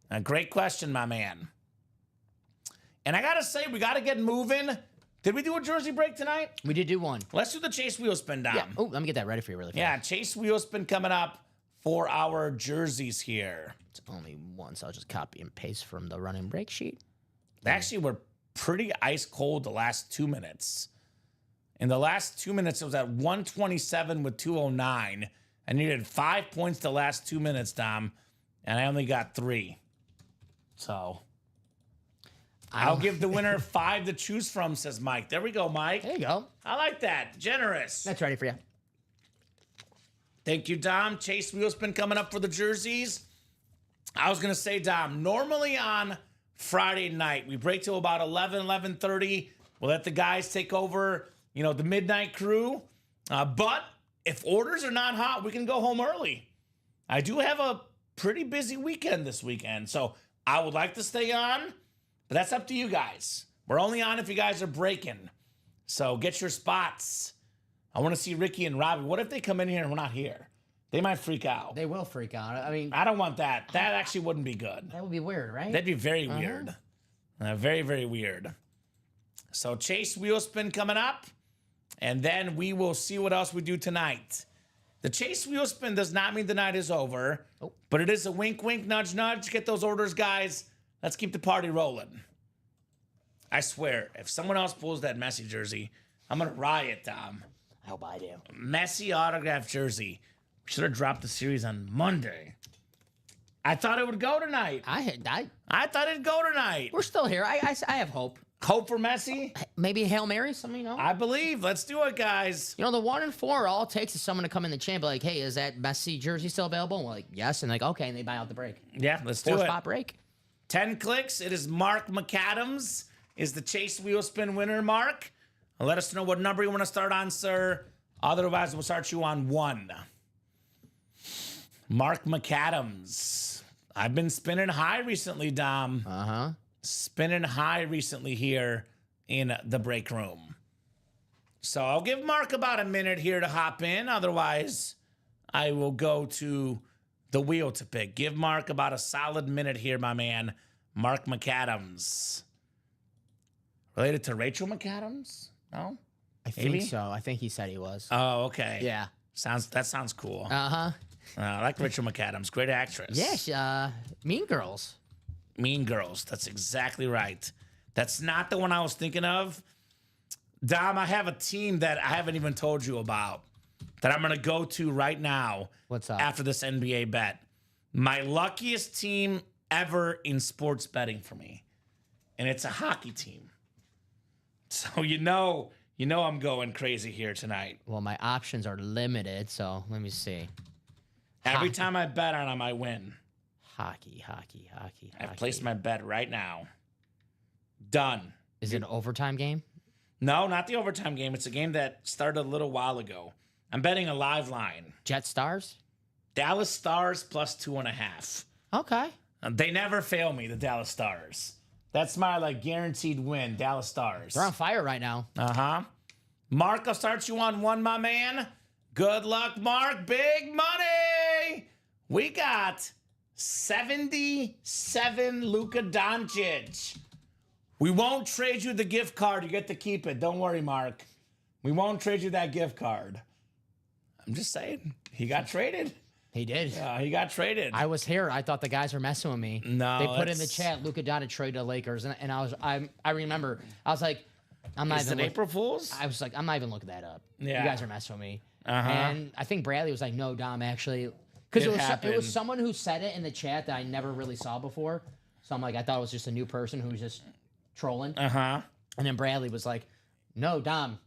A great question, my man. And I got to say, we got to get moving. Did we do a jersey break tonight? We did do one. Let's do the Chase Wheel Spin, Dom. Yeah. Oh, let me get that ready for you really fast. Yeah, Chase Wheel Spin coming up for our jerseys here. It's only one, so I'll just copy and paste from the running break sheet. They actually were pretty ice cold the last 2 minutes. In the last 2 minutes, it was at 127 with 209. I needed 5 points the last 2 minutes, Dom, and I only got 3. So I'll give the winner 5 to choose from, says Mike. There we go, Mike. There you go. I like that. Generous. That's ready for you. Thank you, Dom. Chase Wheel Spin coming up for the jerseys. I was going to say, Dom, normally on Friday night, we break till about 11:30. We'll let the guys take over, the midnight crew. But if orders are not hot, we can go home early. I do have a pretty busy weekend this weekend, so I would like to stay on, but that's up to you guys. We're only on if you guys are breaking. So get your spots. I want to see Ricky and Robbie. What if they come in here and we're not here? They might freak out. They will freak out. I mean, I don't want that. That actually wouldn't be good. that would be weird, right? That'd be very weird. Very, very weird. So Chase Wheel Spin coming up, and then we will see what else we do tonight. The Chase Wheel Spin does not mean the night is over, but it is a wink, wink, nudge, nudge. Get those orders, guys. Let's keep the party rolling. I swear, if someone else pulls that Messi jersey, I'm going to riot, Tom. I hope I do. Messi autographed jersey. We should have dropped the series on Monday. I thought it would go tonight. I thought it'd go tonight. We're still here. I have hope. Hope for Messi? Maybe a Hail Mary, something, I believe. Let's do it, guys. The 1 and 4, all it takes is someone to come in the champ, like, hey, is that Messi jersey still available? And we're like, yes. And okay, and they buy out the break. Yeah, let's do it. 4-spot break. 10 clicks. It is Mark McAdams is the Chase Wheel Spin winner, Mark. Let us know what number you want to start on, sir. Otherwise, we'll start you on 1. Mark McAdams. I've been spinning high recently, Dom. Uh-huh. Spinning high recently here in the break room. So I'll give Mark about a minute here to hop in. Otherwise, I will go to the wheel to pick. Give Mark about a solid minute here, my man. Mark McAdams. Related to Rachel McAdams? No? I think so. I think he said he was. Oh, okay. Yeah. That sounds cool. Uh-huh. I like Rachel McAdams. Great actress. Yes, Mean Girls. Mean Girls. That's exactly right. That's not the one I was thinking of. Dom, I have a team that I haven't even told you about that I'm going to go to right now. What's up? After this NBA bet. My luckiest team ever in sports betting for me. And it's a hockey team. So you know I'm going crazy here tonight. Well, my options are limited, so let me see. Every time I bet on them, I win. Hockey. I've placed my bet right now. Done. Is it an overtime game? No, not the overtime game. It's a game that started a little while ago. I'm betting a live line. Jet Stars? Dallas Stars plus 2.5. Okay. They never fail me, the Dallas Stars. That's my guaranteed win, Dallas Stars. They're on fire right now. Uh-huh. Mark, I'll start you on one, my man. Good luck, Mark. Big money. We got 77 Luka Doncic. We won't trade you the gift card. You get to keep it. Don't worry, Mark. We won't trade you that gift card. I'm just saying. He got traded. He did. He got traded. I was here. I thought the guys were messing with me. No, they put in the chat Luka Doncic trade to Lakers, and I remember I was like, I'm not Is even it April Fools? I was like, I'm not even looking that up. Yeah. You guys are messing with me. Uh-huh. And I think Bradley was like, no, Dom, actually, because it happened. was someone who said it in the chat that I never really saw before. So I'm like, I thought it was just a new person who was just trolling. Uh-huh. And then Bradley was like, no, Dom,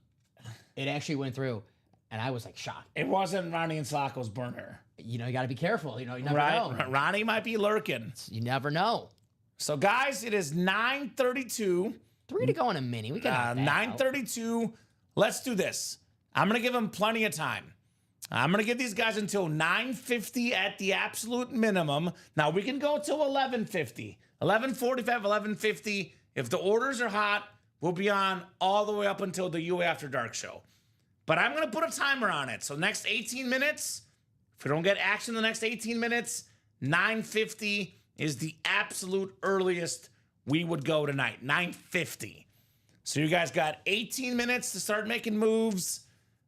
it actually went through. And I was like shocked. It wasn't Ronnie and Slocko's burner. You know, you got to be careful. You know, you never Right? know. Ronnie might be lurking. You never know. So, guys, it is 9:32. 3 to go in a mini. We got 9:32. Let's do this. I'm going to give them plenty of time. I'm going to give these guys until 9:50 at the absolute minimum. Now, we can go till 11:50. 11:45, 11:50. If the orders are hot, we'll be on all the way up until the U After Dark show. But I'm going to put a timer on it. So next 18 minutes, if we don't get action the next 18 minutes, 9:50 is the absolute earliest we would go tonight. 9:50. So you guys got 18 minutes to start making moves.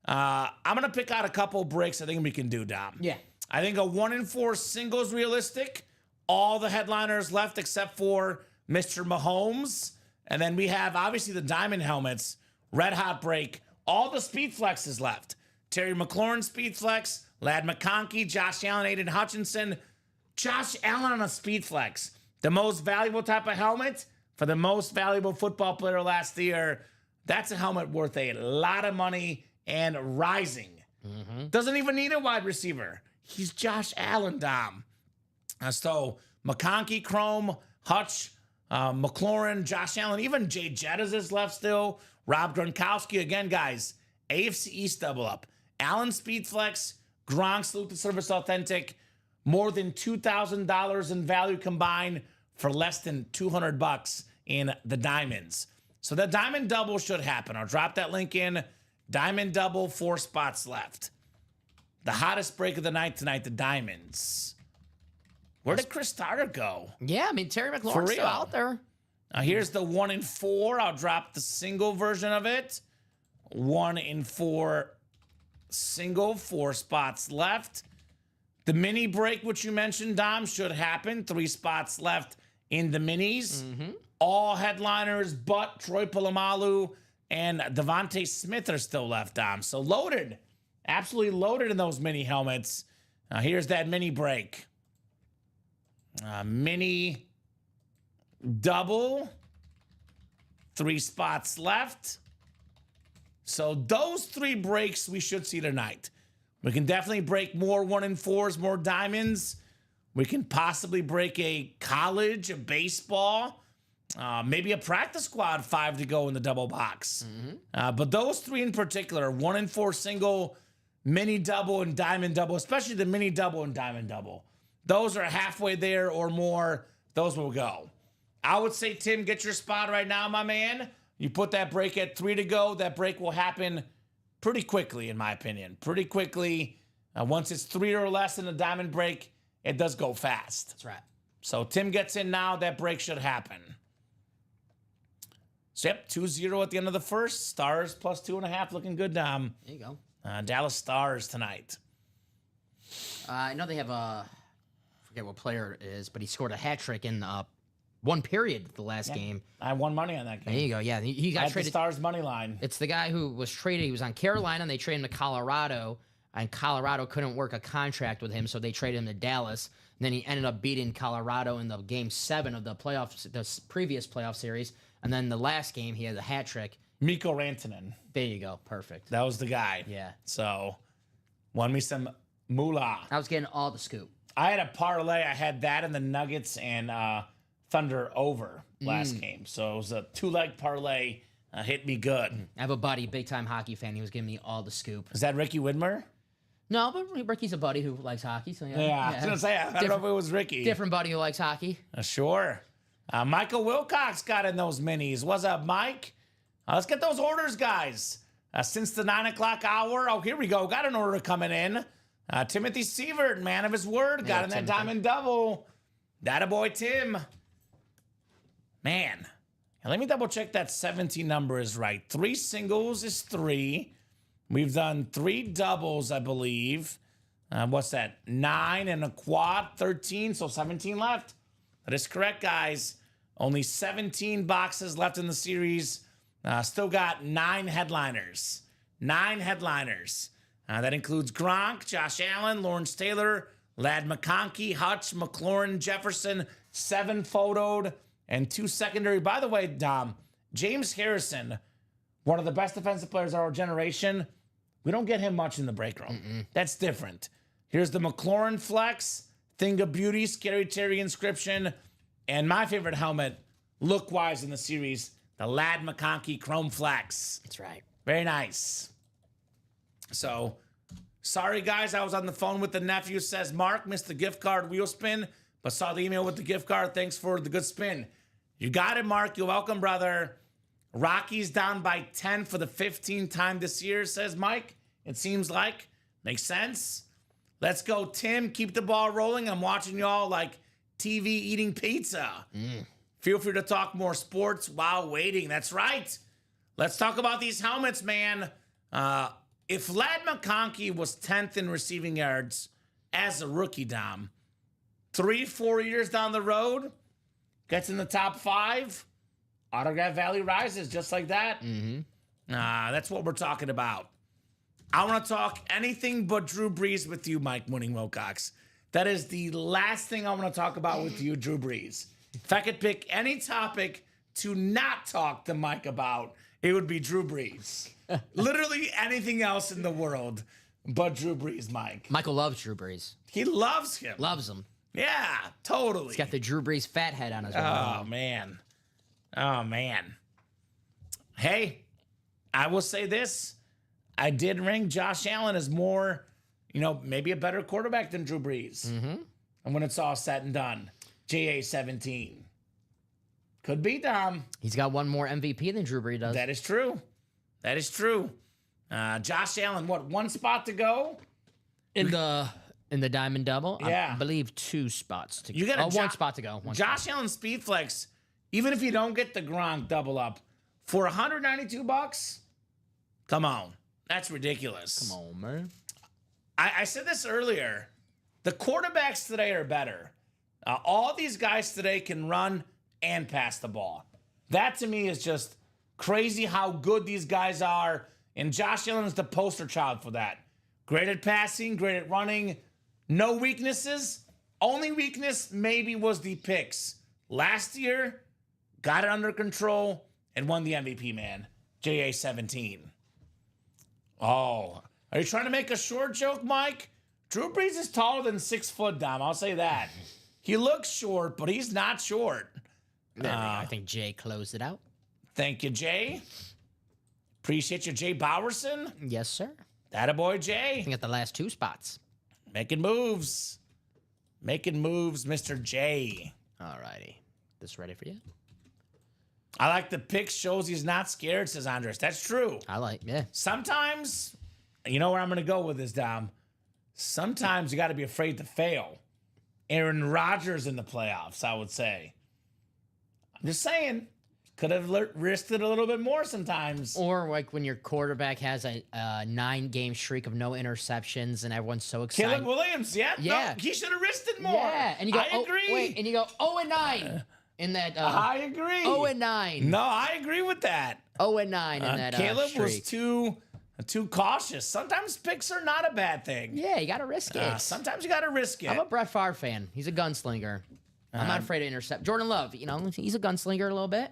I'm going to pick out a couple breaks I think we can do, Dom. Yeah. I think a 1-in-4 singles realistic. All the headliners left except for Mr. Mahomes. And then we have, obviously, the diamond helmets. Red hot break. All the speed flexes left. Terry McLaurin speed flex. Lad McConkey, Josh Allen, Aiden Hutchinson. Josh Allen on a speed flex. The most valuable type of helmet for the most valuable football player last year. That's a helmet worth a lot of money and rising. Doesn't even need a wide receiver. He's Josh Allen, Dom. So McConkey, Chrome, Hutch, McLaurin, Josh Allen, even Jay Jettas is left still. Rob Gronkowski, again, guys, AFC East double up. Allen Speed Flex, Gronk Salute the Service Authentic, more than $2,000 in value combined for less than $200 in the diamonds. So the diamond double should happen. I'll drop that link in. Diamond double, 4 spots left. The hottest break of the night tonight, the diamonds. Where did Chris Starter go? Yeah, I mean, Terry McLaurin's still out there. Here's the 1-in-4. I'll drop the single version of it. 1-in-4 single, 4 spots left. The mini break, which you mentioned, Dom, should happen. 3 spots left in the minis. All headliners but Troy Polamalu and Devontae Smith are still left, Dom. So loaded. Absolutely loaded in those mini helmets. Here's that mini break. Mini double. 3 spots left. So those 3 breaks we should see tonight. We can definitely break more 1-in-4s, more diamonds. We can possibly break a college, a baseball, maybe a practice squad 5 to go in the double box. But those 3 in particular, 1-in-4 single, mini double, and diamond double, especially the mini double and diamond double. Those are halfway there or more. Those will go. I would say, Tim, get your spot right now, my man. You put that break at 3 to go. That break will happen pretty quickly, in my opinion. Pretty quickly. Once it's 3 or less in a diamond break, it does go fast. That's right. So Tim gets in now. That break should happen. So, yep, 2-0 at the end of the first. Stars plus 2.5 looking good, Dom. There you go. Dallas Stars tonight. I know they have I forget what player it is, but he scored a hat trick in 1 period the last game. I won money on that game. There you go. Yeah, he got I had the traded. Stars money line. It's the guy who was traded. He was on Carolina, and they traded him to Colorado, and Colorado couldn't work a contract with him, so they traded him to Dallas. And then he ended up beating Colorado in the Game 7 of the playoffs, the previous playoff series. And then the last game, he had a hat trick. Mikko Rantanen. There you go. Perfect. That was the guy. Yeah. So, won me some moolah. I was getting all the scoop. I had a parlay. I had that and the Nuggets and Thunder over last game. So, it was a 2-leg parlay. Hit me good. I have a buddy, big-time hockey fan. He was giving me all the scoop. Is that Ricky Widmer? No, but Ricky's a buddy who likes hockey. So Yeah, I was going to say, I don't know if it was Ricky. Different buddy who likes hockey. Sure. Michael Wilcox got in those minis. What's up, Mike? Let's get those orders, guys. since the 9 o'clock hour. Oh, here we go. Got an order coming in. Timothy Sievert, man of his word, got in that diamond double. That a boy, Tim. Man, let me double check that 17 number is right. 3 singles is 3. We've done 3 doubles, I believe. What's that? 9 and a quad, 13, so 17 left. That is correct, guys. Only 17 boxes left in the series. Still got 9 headliners. 9 headliners. That includes Gronk, Josh Allen, Lawrence Taylor, Ladd McConkey, Hutch, McLaurin, Jefferson, 7 photoed, and 2 secondary. By the way, Dom, James Harrison, one of the best defensive players of our generation, we don't get him much in the break room. That's different. Here's the McLaurin flex, Thing of Beauty, Scary Terry inscription, and my favorite helmet, look-wise in the series, the Ladd McConkey Chrome Flex. That's right. Very nice. So, sorry guys, I was on the phone with the nephew. Says Mark missed the gift card wheel spin, but saw the email with the gift card. Thanks for the good spin. You got it, Mark. You're welcome, brother. Rockies down by 10 for the 15th time this year, says Mike. It seems like. Makes sense. Let's go, Tim. Keep the ball rolling. I'm watching y'all like TV eating pizza. Feel free to talk more sports while waiting. That's right. Let's talk about these helmets, man. If Ladd McConkey was 10th in receiving yards as a rookie, Dom, 3-4 years down the road, gets in the top 5, autograph value rises just like that. That's what we're talking about. I want to talk anything but Drew Brees with you, Mike Mooning Wilcox. That is the last thing I want to talk about with you, Drew Brees. If I could pick any topic to not talk to Mike about, it would be Drew Brees. Literally anything else in the world but Drew Brees, Mike. Michael loves Drew Brees. He loves him. Loves him. Yeah, totally. He's got the Drew Brees fat head on his Oh, man. Oh, man. Hey, I will say this. I did rank Josh Allen as more, maybe a better quarterback than Drew Brees. And when it's all said and done, JA17. Could be, Dom. He's got one more MVP than Drew Brees does. That is true. That is true. Josh Allen, what, 1 spot to go? In the diamond double? Yeah. I believe 2 spots to go. You got 1 spot to go. Josh Allen speed flex, even if you don't get the Gronk double up, for $192, come on. That's ridiculous. Come on, man. I said this earlier. The quarterbacks today are better. All these guys today can run and pass the ball. That to me is just crazy how good these guys are. And Josh Allen is the poster child for that. Great at passing, great at running. No weaknesses. Only weakness maybe was the picks. Last year, got it under control and won the MVP, man. JA17. Oh, are you trying to make a short joke, Mike? Drew Brees is taller than 6 foot, Dom. I'll say that. He looks short, but he's not short. I think Jay closed it out. Thank you, Jay. Appreciate you, Jay Bowerson. Yes, sir. Attaboy, Jay. I think at the last 2 spots. Making moves. Making moves, Mr. J. All righty. This ready for you? I like the pick shows he's not scared, says Andres. That's true. Yeah. Sometimes, you know where I'm going to go with this, Dom. Sometimes you got to be afraid to fail. Aaron Rodgers in the playoffs, I would say. I'm just saying. Could have risked it a little bit more sometimes. Or like when your quarterback has a 9-game streak of no interceptions and everyone's so excited. Caleb Williams, yeah. No, he should have risked it more. Yeah. And you go, I agree. And you go 0-9 in that. I agree. 0-9. No, I agree with that. 0-9 in that Caleb streak. was too cautious. Sometimes picks are not a bad thing. Yeah, you got to risk it. Sometimes you got to risk it. I'm a Brett Favre fan. He's a gunslinger. I'm not afraid to intercept. Jordan Love, he's a gunslinger a little bit.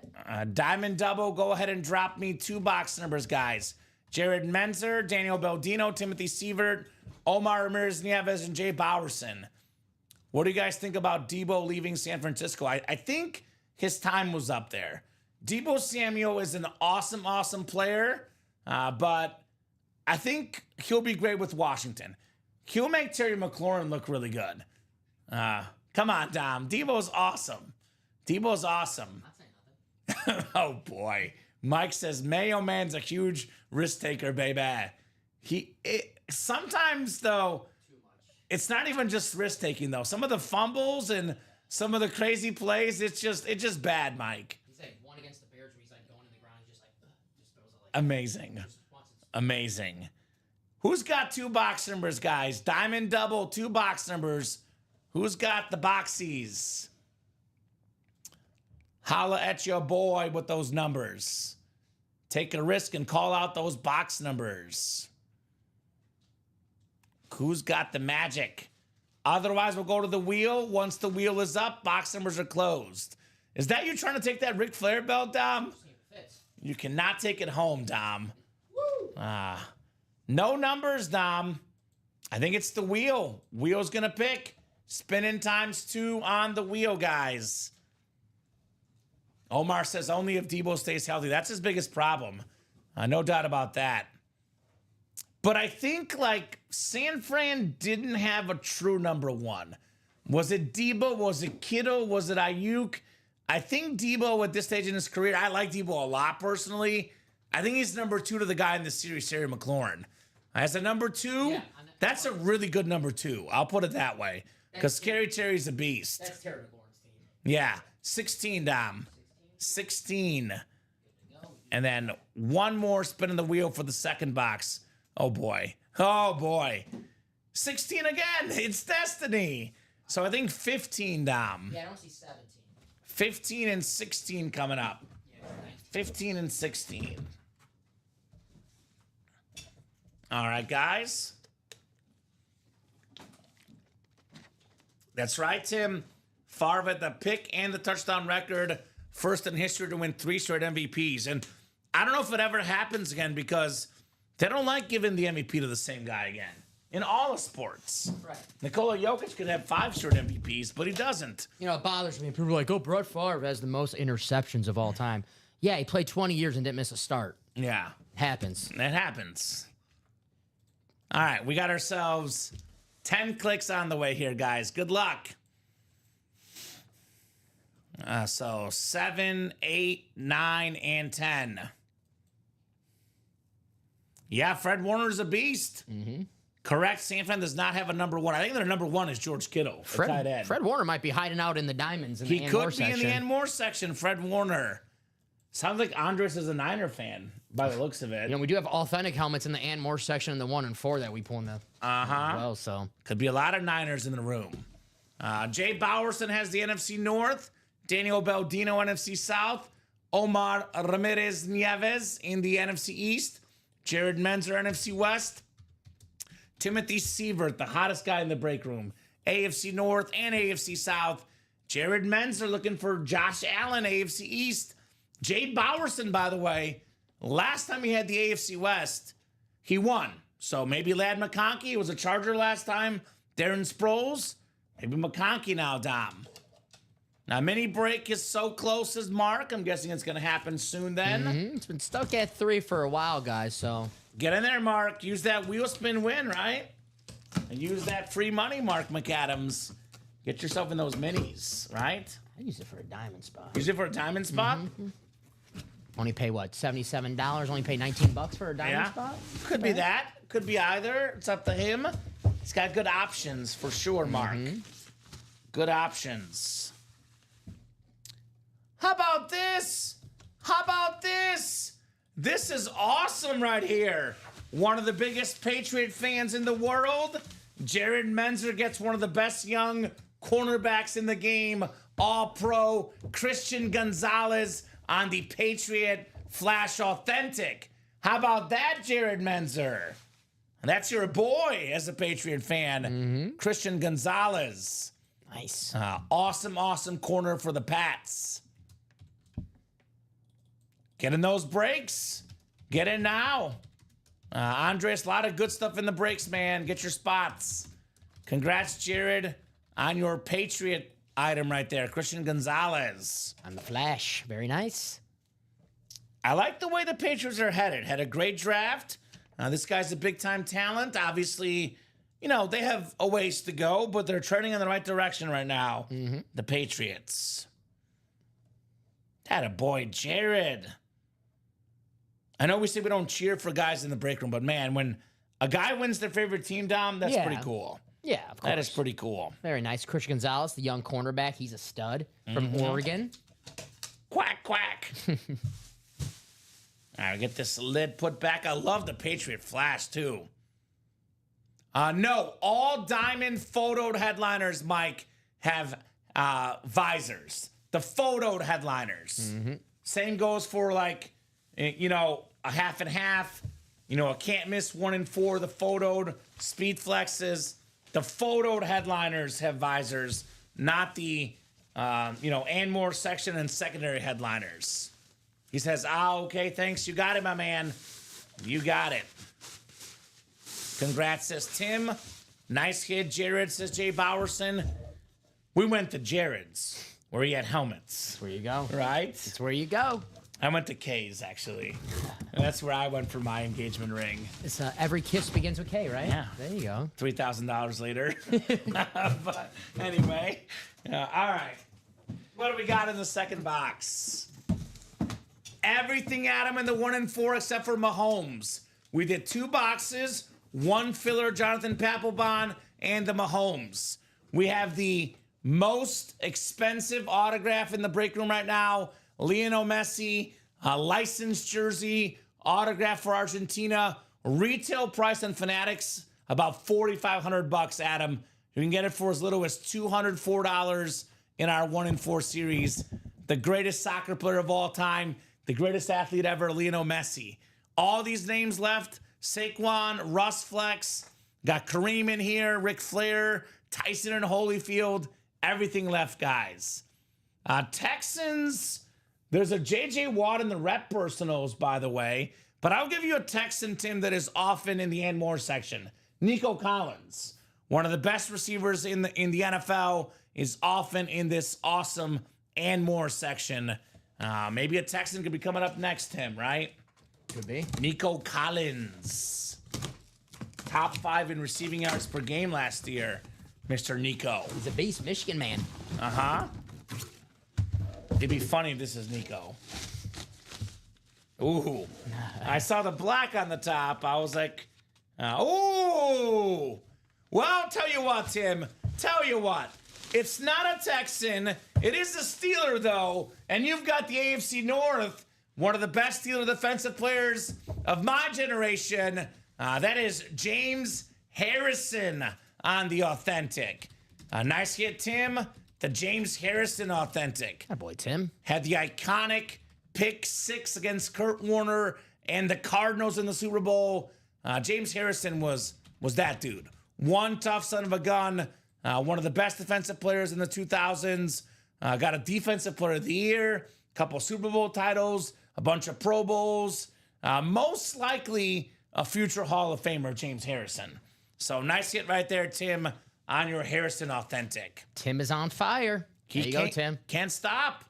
Diamond double, go ahead and drop me 2 box numbers, guys. Jared Menzer, Daniel Baldino, Timothy Sievert, Omar Ramirez Nieves, and Jay Bowerson. What do you guys think about Deebo leaving San Francisco? I think his time was up there. Deebo Samuel is an awesome, awesome player, but I think he'll be great with Washington. He'll make Terry McLaurin look really good. Come on, Dom. Deebo's awesome. Deebo's awesome. Not saying nothing. Oh, boy. Mike says Mayo Man's a huge risk taker, baby. Sometimes though, it's not even just risk taking though. Some of the fumbles and some of the crazy plays, it's just bad, Mike. He's like one against the Bears where he's like going in the ground, he's just like just throws it like Amazing. Amazing. Who's got 2 box numbers, guys? Diamond double, 2 box numbers. Who's got the boxies? Holla at your boy with those numbers. Take a risk and call out those box numbers. Who's got the magic? Otherwise, we'll go to the wheel. Once the wheel is up, box numbers are closed. Is that you trying to take that Ric Flair belt, Dom? You cannot take it home, Dom. No numbers, Dom. I think it's the wheel. Wheel's going to pick. Spinning ×2 on the wheel, guys. Omar says only if Debo stays healthy. That's his biggest problem. No doubt about that. But I think, like, San Fran didn't have a true number 1. Was it Debo? Was it Kittle? Was it Ayuk? I think Debo at this stage in his career, I like Debo a lot personally. I think he's number 2 to the guy in the series, Terry McLaurin. As a number 2, that's a really good number 2. I'll put it that way. Because Scary Terry's a beast. That's Terry McLaurin's team. Yeah. 16, Dom. 16. And then one more spin in the wheel for the second box. Oh, boy. Oh, boy. 16 again. It's destiny. So I think 15, Dom. Yeah, I don't see 17. 15 and 16 coming up. 15 and 16. All right, guys. That's right, Tim. Favre at the pick and the touchdown record. First in history to win 3 straight MVPs. And I don't know if it ever happens again because they don't like giving the MVP to the same guy again. In all of sports. Right. Nikola Jokic could have 5 straight MVPs, but he doesn't. You know, it bothers me. People are like, oh, Brett Favre has the most interceptions of all time. Yeah, he played 20 years and didn't miss a start. Yeah. Happens. It happens. All right, we got ourselves 10 clicks on the way here, guys. Good luck. So 7, 8, 9, and 10. Yeah, Fred Warner's a beast. Mm-hmm. Correct. San Fran does not have a number 1. I think their number 1 is George Kittle. Fred Warner might be hiding out in the diamonds in the Ann Moore section. He could be in the Ann Moore section, Fred Warner. Sounds like Andres is a Niner fan by the looks of it. You know, we do have authentic helmets in the Ann Moore section and the 1 and 4 that we pull in the well, so. Could be a lot of Niners in the room. Jay Bowerson has the NFC North. Daniel Baldino, NFC South. Omar Ramirez Nieves in the NFC East. Jared Menzer, NFC West. Timothy Sievert, the hottest guy in the break room. AFC North and AFC South. Jared Menzer looking for Josh Allen, AFC East. Jay Bowerson, by the way, last time he had the AFC West, he won. So maybe Ladd McConkey was a Charger last time. Darren Sproles, maybe McConkey now, Dom. Now, mini break is so close as Mark. I'm guessing it's going to happen soon then. Mm-hmm. It's been stuck at 3 for a while, guys, so. Get in there, Mark. Use that wheel spin win, right? And use that free money, Mark McAdams. Get yourself in those minis, right? I use it for a diamond spot. Use it for a diamond spot? Mm-hmm. Only pay, what, $77? Only pay $19 for a diamond spot? Could be that. Could be either. It's up to him. He's got good options for sure, Mark. Mm-hmm. Good options. How about this? How about this? This is awesome right here. One of the biggest Patriot fans in the world. Jared Menzer gets one of the best young cornerbacks in the game. All-Pro Christian Gonzalez on the Patriot Flash Authentic. How about that, Jared Menzer? That's your boy as a Patriot fan. Mm-hmm. Christian Gonzalez. Nice. Awesome, awesome corner for the Pats. Get in those breaks. Get in now. Andres, a lot of good stuff in the breaks, man. Get your spots. Congrats, Jared, on your Patriot item right there. Christian Gonzalez. On the Flash. Very nice. I like the way the Patriots are headed. Had a great draft. This guy's a big-time talent. Obviously, you know, they have a ways to go, but they're trending in the right direction right now. Mm-hmm. The Patriots. Had a boy, Jared. I know we say we don't cheer for guys in the break room, but man, when a guy wins their favorite team, Dom, that's Yeah. pretty cool. Yeah, of course. That is pretty cool. Very nice. Christian Gonzalez, the young cornerback. He's a stud from Oregon. Quack, quack. All right, get this lid put back. I love the Patriot Flash, too. No, all diamond photoed headliners, Mike, have visors. The photoed headliners. Same goes for, like, you know, a half and half. You know, a can't miss 1 and 4. The photoed speed flexes. The photoed headliners have visors, not the, you know, and more section and secondary headliners. He says, okay, thanks. You got it, my man. You got it. Congrats, says Tim. Nice hit, Jared, says Jay Bowerson. We went to Jared's, where he had helmets. Where you go. Right? It's where you go. I went to K's, actually. That's where I went for my engagement ring. It's every kiss begins with K, right? Yeah. There you go. $3,000 later. But anyway, all right. What do we got in the second box? Everything, Adam, in the 1 and 4 except for Mahomes. We did 2 boxes, 1 filler, Jonathan Papelbon, and the Mahomes. We have the most expensive autograph in the break room right now, Lionel Messi, a licensed jersey, autograph for Argentina, retail price on Fanatics, about $4,500, Adam. You can get it for as little as $204 in our 1 and 4 series. The greatest soccer player of all time, the greatest athlete ever, Lionel Messi. All these names left: Saquon, Russ Flex, got Kareem in here, Ric Flair, Tyson and Holyfield. Everything left, guys. Texans, there's a J.J. Watt in the rep personals, by the way, but I'll give you a Texan, Tim, that is often in the and more section. Nico Collins, one of the best receivers in the NFL, is often in this awesome and more section. Maybe a Texan could be coming up next, Tim, right? Could be. Nico Collins. Top 5 in receiving yards per game last year, Mr. Nico. He's a beast, Michigan man. Uh-huh. It'd be funny if this is Nico. Ooh. I saw the black on the top. I was like, ooh. Well, I'll tell you what, Tim. Tell you what. It's not a Texan. It is a Steeler, though. And you've got the AFC North, one of the best Steeler defensive players of my generation. That is James Harrison on the authentic. Nice hit, Tim. The James Harrison authentic. That boy, Tim. Had the iconic pick 6 against Kurt Warner and the Cardinals in the Super Bowl. James Harrison was that dude. One tough son of a gun. One of the best defensive players in the 2000s. Got a defensive player of the year. A couple Super Bowl titles. A bunch of Pro Bowls. Most likely a future Hall of Famer, James Harrison. So nice hit right there, Tim, on your Harrison authentic. Tim is on fire. There you go, Tim. Can't stop.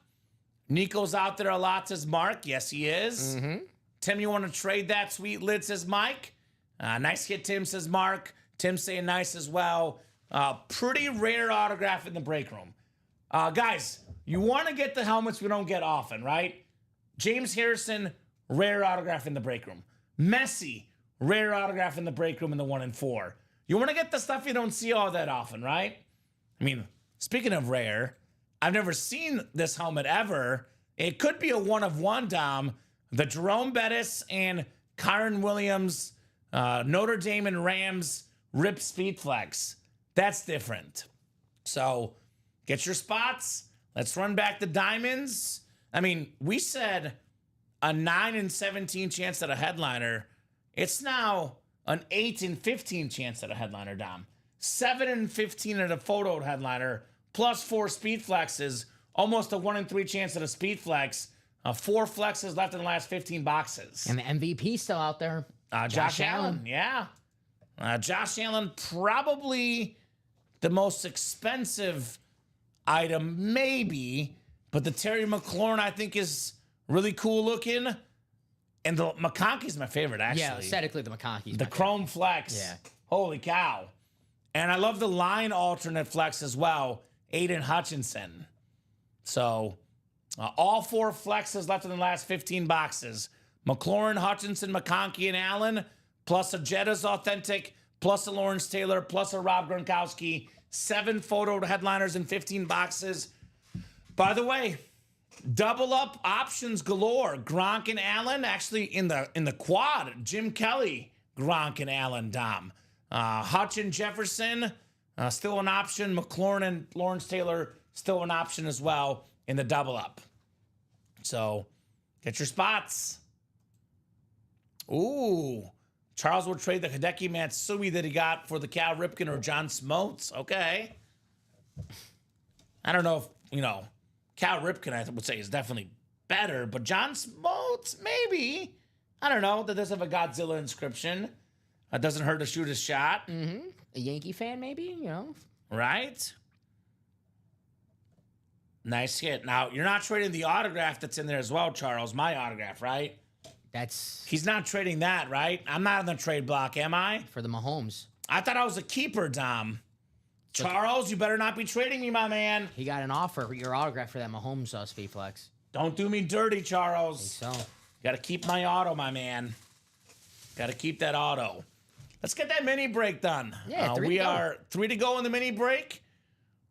Nico's out there a lot, says Mark. Yes, he is. Tim, you want to trade that sweet lid, says Mike. Nice hit, Tim, says Mark. Tim saying nice as well. Pretty rare autograph in the break room. Guys, you want to get the helmets we don't get often, right? James Harrison, rare autograph in the break room. Messi, rare autograph in the break room in the 1 and 4. You want to get the stuff you don't see all that often, right? I mean, speaking of rare, I've never seen this helmet ever. It could be a 1 of 1, Dom. The Jerome Bettis and Kyron Williams, Notre Dame and Rams Rip Speed Flex. That's different. So get your spots. Let's run back the diamonds. I mean, we said a 9 in 17 chance at a headliner. It's now an 8 in 15 chance at a headliner, Dom. 7 in 15 at a photoed headliner, plus 4 speed flexes, almost a 1 in 3 chance at a speed flex. 4 flexes left in the last 15 boxes. And the MVP still out there. Josh Allen, yeah. Josh Allen, probably the most expensive item, maybe, but the Terry McLaurin, I think, is really cool looking. And the McConkey's my favorite, actually. Yeah, aesthetically, the McConkey's the Chrome Flex. Yeah. Holy cow. And I love the line alternate flex as well, Aiden Hutchinson. So all 4 flexes left in the last 15 boxes. McLaurin, Hutchinson, McConkey, and Allen, plus a Jetta's Authentic, plus a Lawrence Taylor, plus a Rob Gronkowski. 7 photo headliners and 15 boxes. By the way, double up options galore. Gronk and Allen, actually in the quad. Jim Kelly, Gronk and Allen, Dom. Hutch and Jefferson, still an option. McLaurin and Lawrence Taylor, still an option as well in the double up. So get your spots. Ooh. Charles will trade the Hideki Matsui that he got for the Cal Ripken or John Smoltz. Okay. I don't know if, Cal Ripken, I would say, is definitely better, but John Smoltz, maybe. I don't know. That doesn't have a Godzilla inscription. That doesn't hurt to shoot a shot. Mm-hmm. A Yankee fan, maybe, Right? Nice hit. Now, you're not trading the autograph that's in there as well, Charles. My autograph, right? He's not trading that, right? I'm not on the trade block, am I? For the Mahomes. I thought I was a keeper, Dom. Charles, you better not be trading me, my man. He got an offer for your autograph for that Mahomes Speedflex. Don't do me dirty, Charles. So. Got to keep my auto, my man. Got to keep that auto. Let's get that mini break done. Yeah, we are 3 to go in the mini break.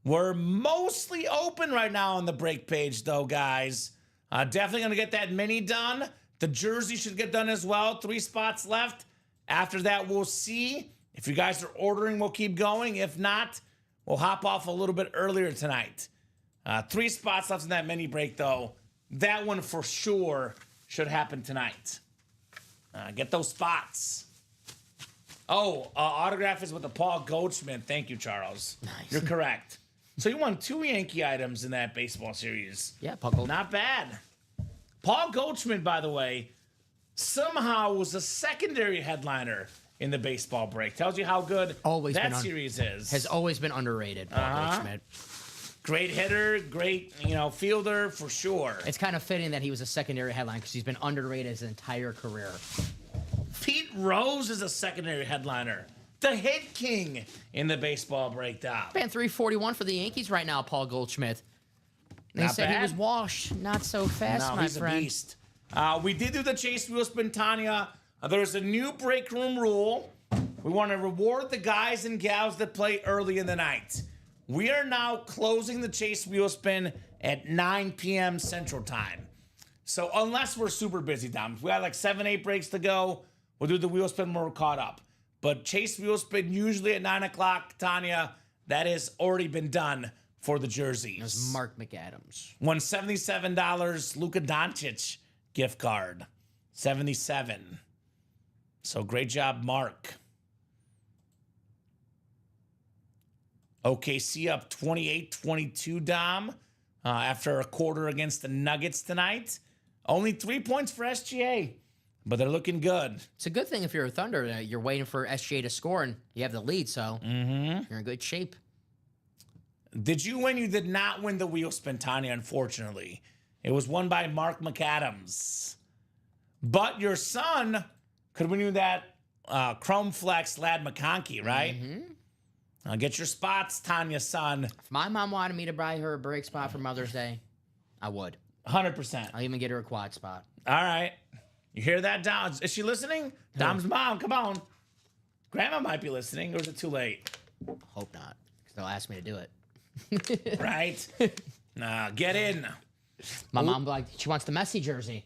We're mostly open right now on the break page, though, guys. Definitely going to get that mini done. The jersey should get done as well. 3 spots left. After that, we'll see. If you guys are ordering, we'll keep going. If not, we'll hop off a little bit earlier tonight. 3 spots left in that mini break, though. That one for sure should happen tonight. Get those spots. Oh, autograph is with the Paul Goldschmidt. Thank you, Charles. Nice. You're correct. So you won 2 Yankee items in that baseball series. Yeah, Paul Goldschmidt. Not bad. Paul Goldschmidt, by the way, somehow was a secondary headliner in the baseball break. Tells you how good that series is. Has always been underrated, Paul Goldschmidt. Great hitter, great, fielder for sure. It's kind of fitting that he was a secondary headline because he's been underrated his entire career. Pete Rose is a secondary headliner. The hit king in the baseball breakdown. Paying $341 for the Yankees right now, Paul Goldschmidt. They said bad. he was washed. Not so fast, my he's friend. A beast. We did do the Chase Wheel Spin, Tanya. There's a new break room rule. We want to reward the guys and gals that play early in the night. We are now closing the Chase Wheel Spin at 9 p.m. Central Time. So unless we're super busy, Dom, if we got like 7, 8 breaks to go, we'll do the wheel spin when we're caught up. But Chase Wheel Spin usually at 9 o'clock, Tanya, that has already been done for the jerseys. It was Mark McAdams. Won $77 Luka Doncic gift card. 77. So great job, Mark. OKC up 28-22, Dom, after a quarter against the Nuggets tonight. Only 3 points for SGA, but they're looking good. It's a good thing if you're a Thunder. You're waiting for SGA to score, and you have the lead, so you're in good shape. Did you win? You did not win the wheel spin, Tanya, unfortunately. It was won by Mark McAdams. But your son could win you that Chrome Flex Lad McConkey, right? Get your spots, Tanya's son. If my mom wanted me to buy her a break spot for Mother's Day, I would. 100%. I'll even get her a quad spot. All right. You hear that, Dom? Is she listening? Dom's mom, come on. Grandma might be listening, or is it too late? Hope not, because they'll ask me to do it. Right? Get in. My mom, she wants the Messi jersey.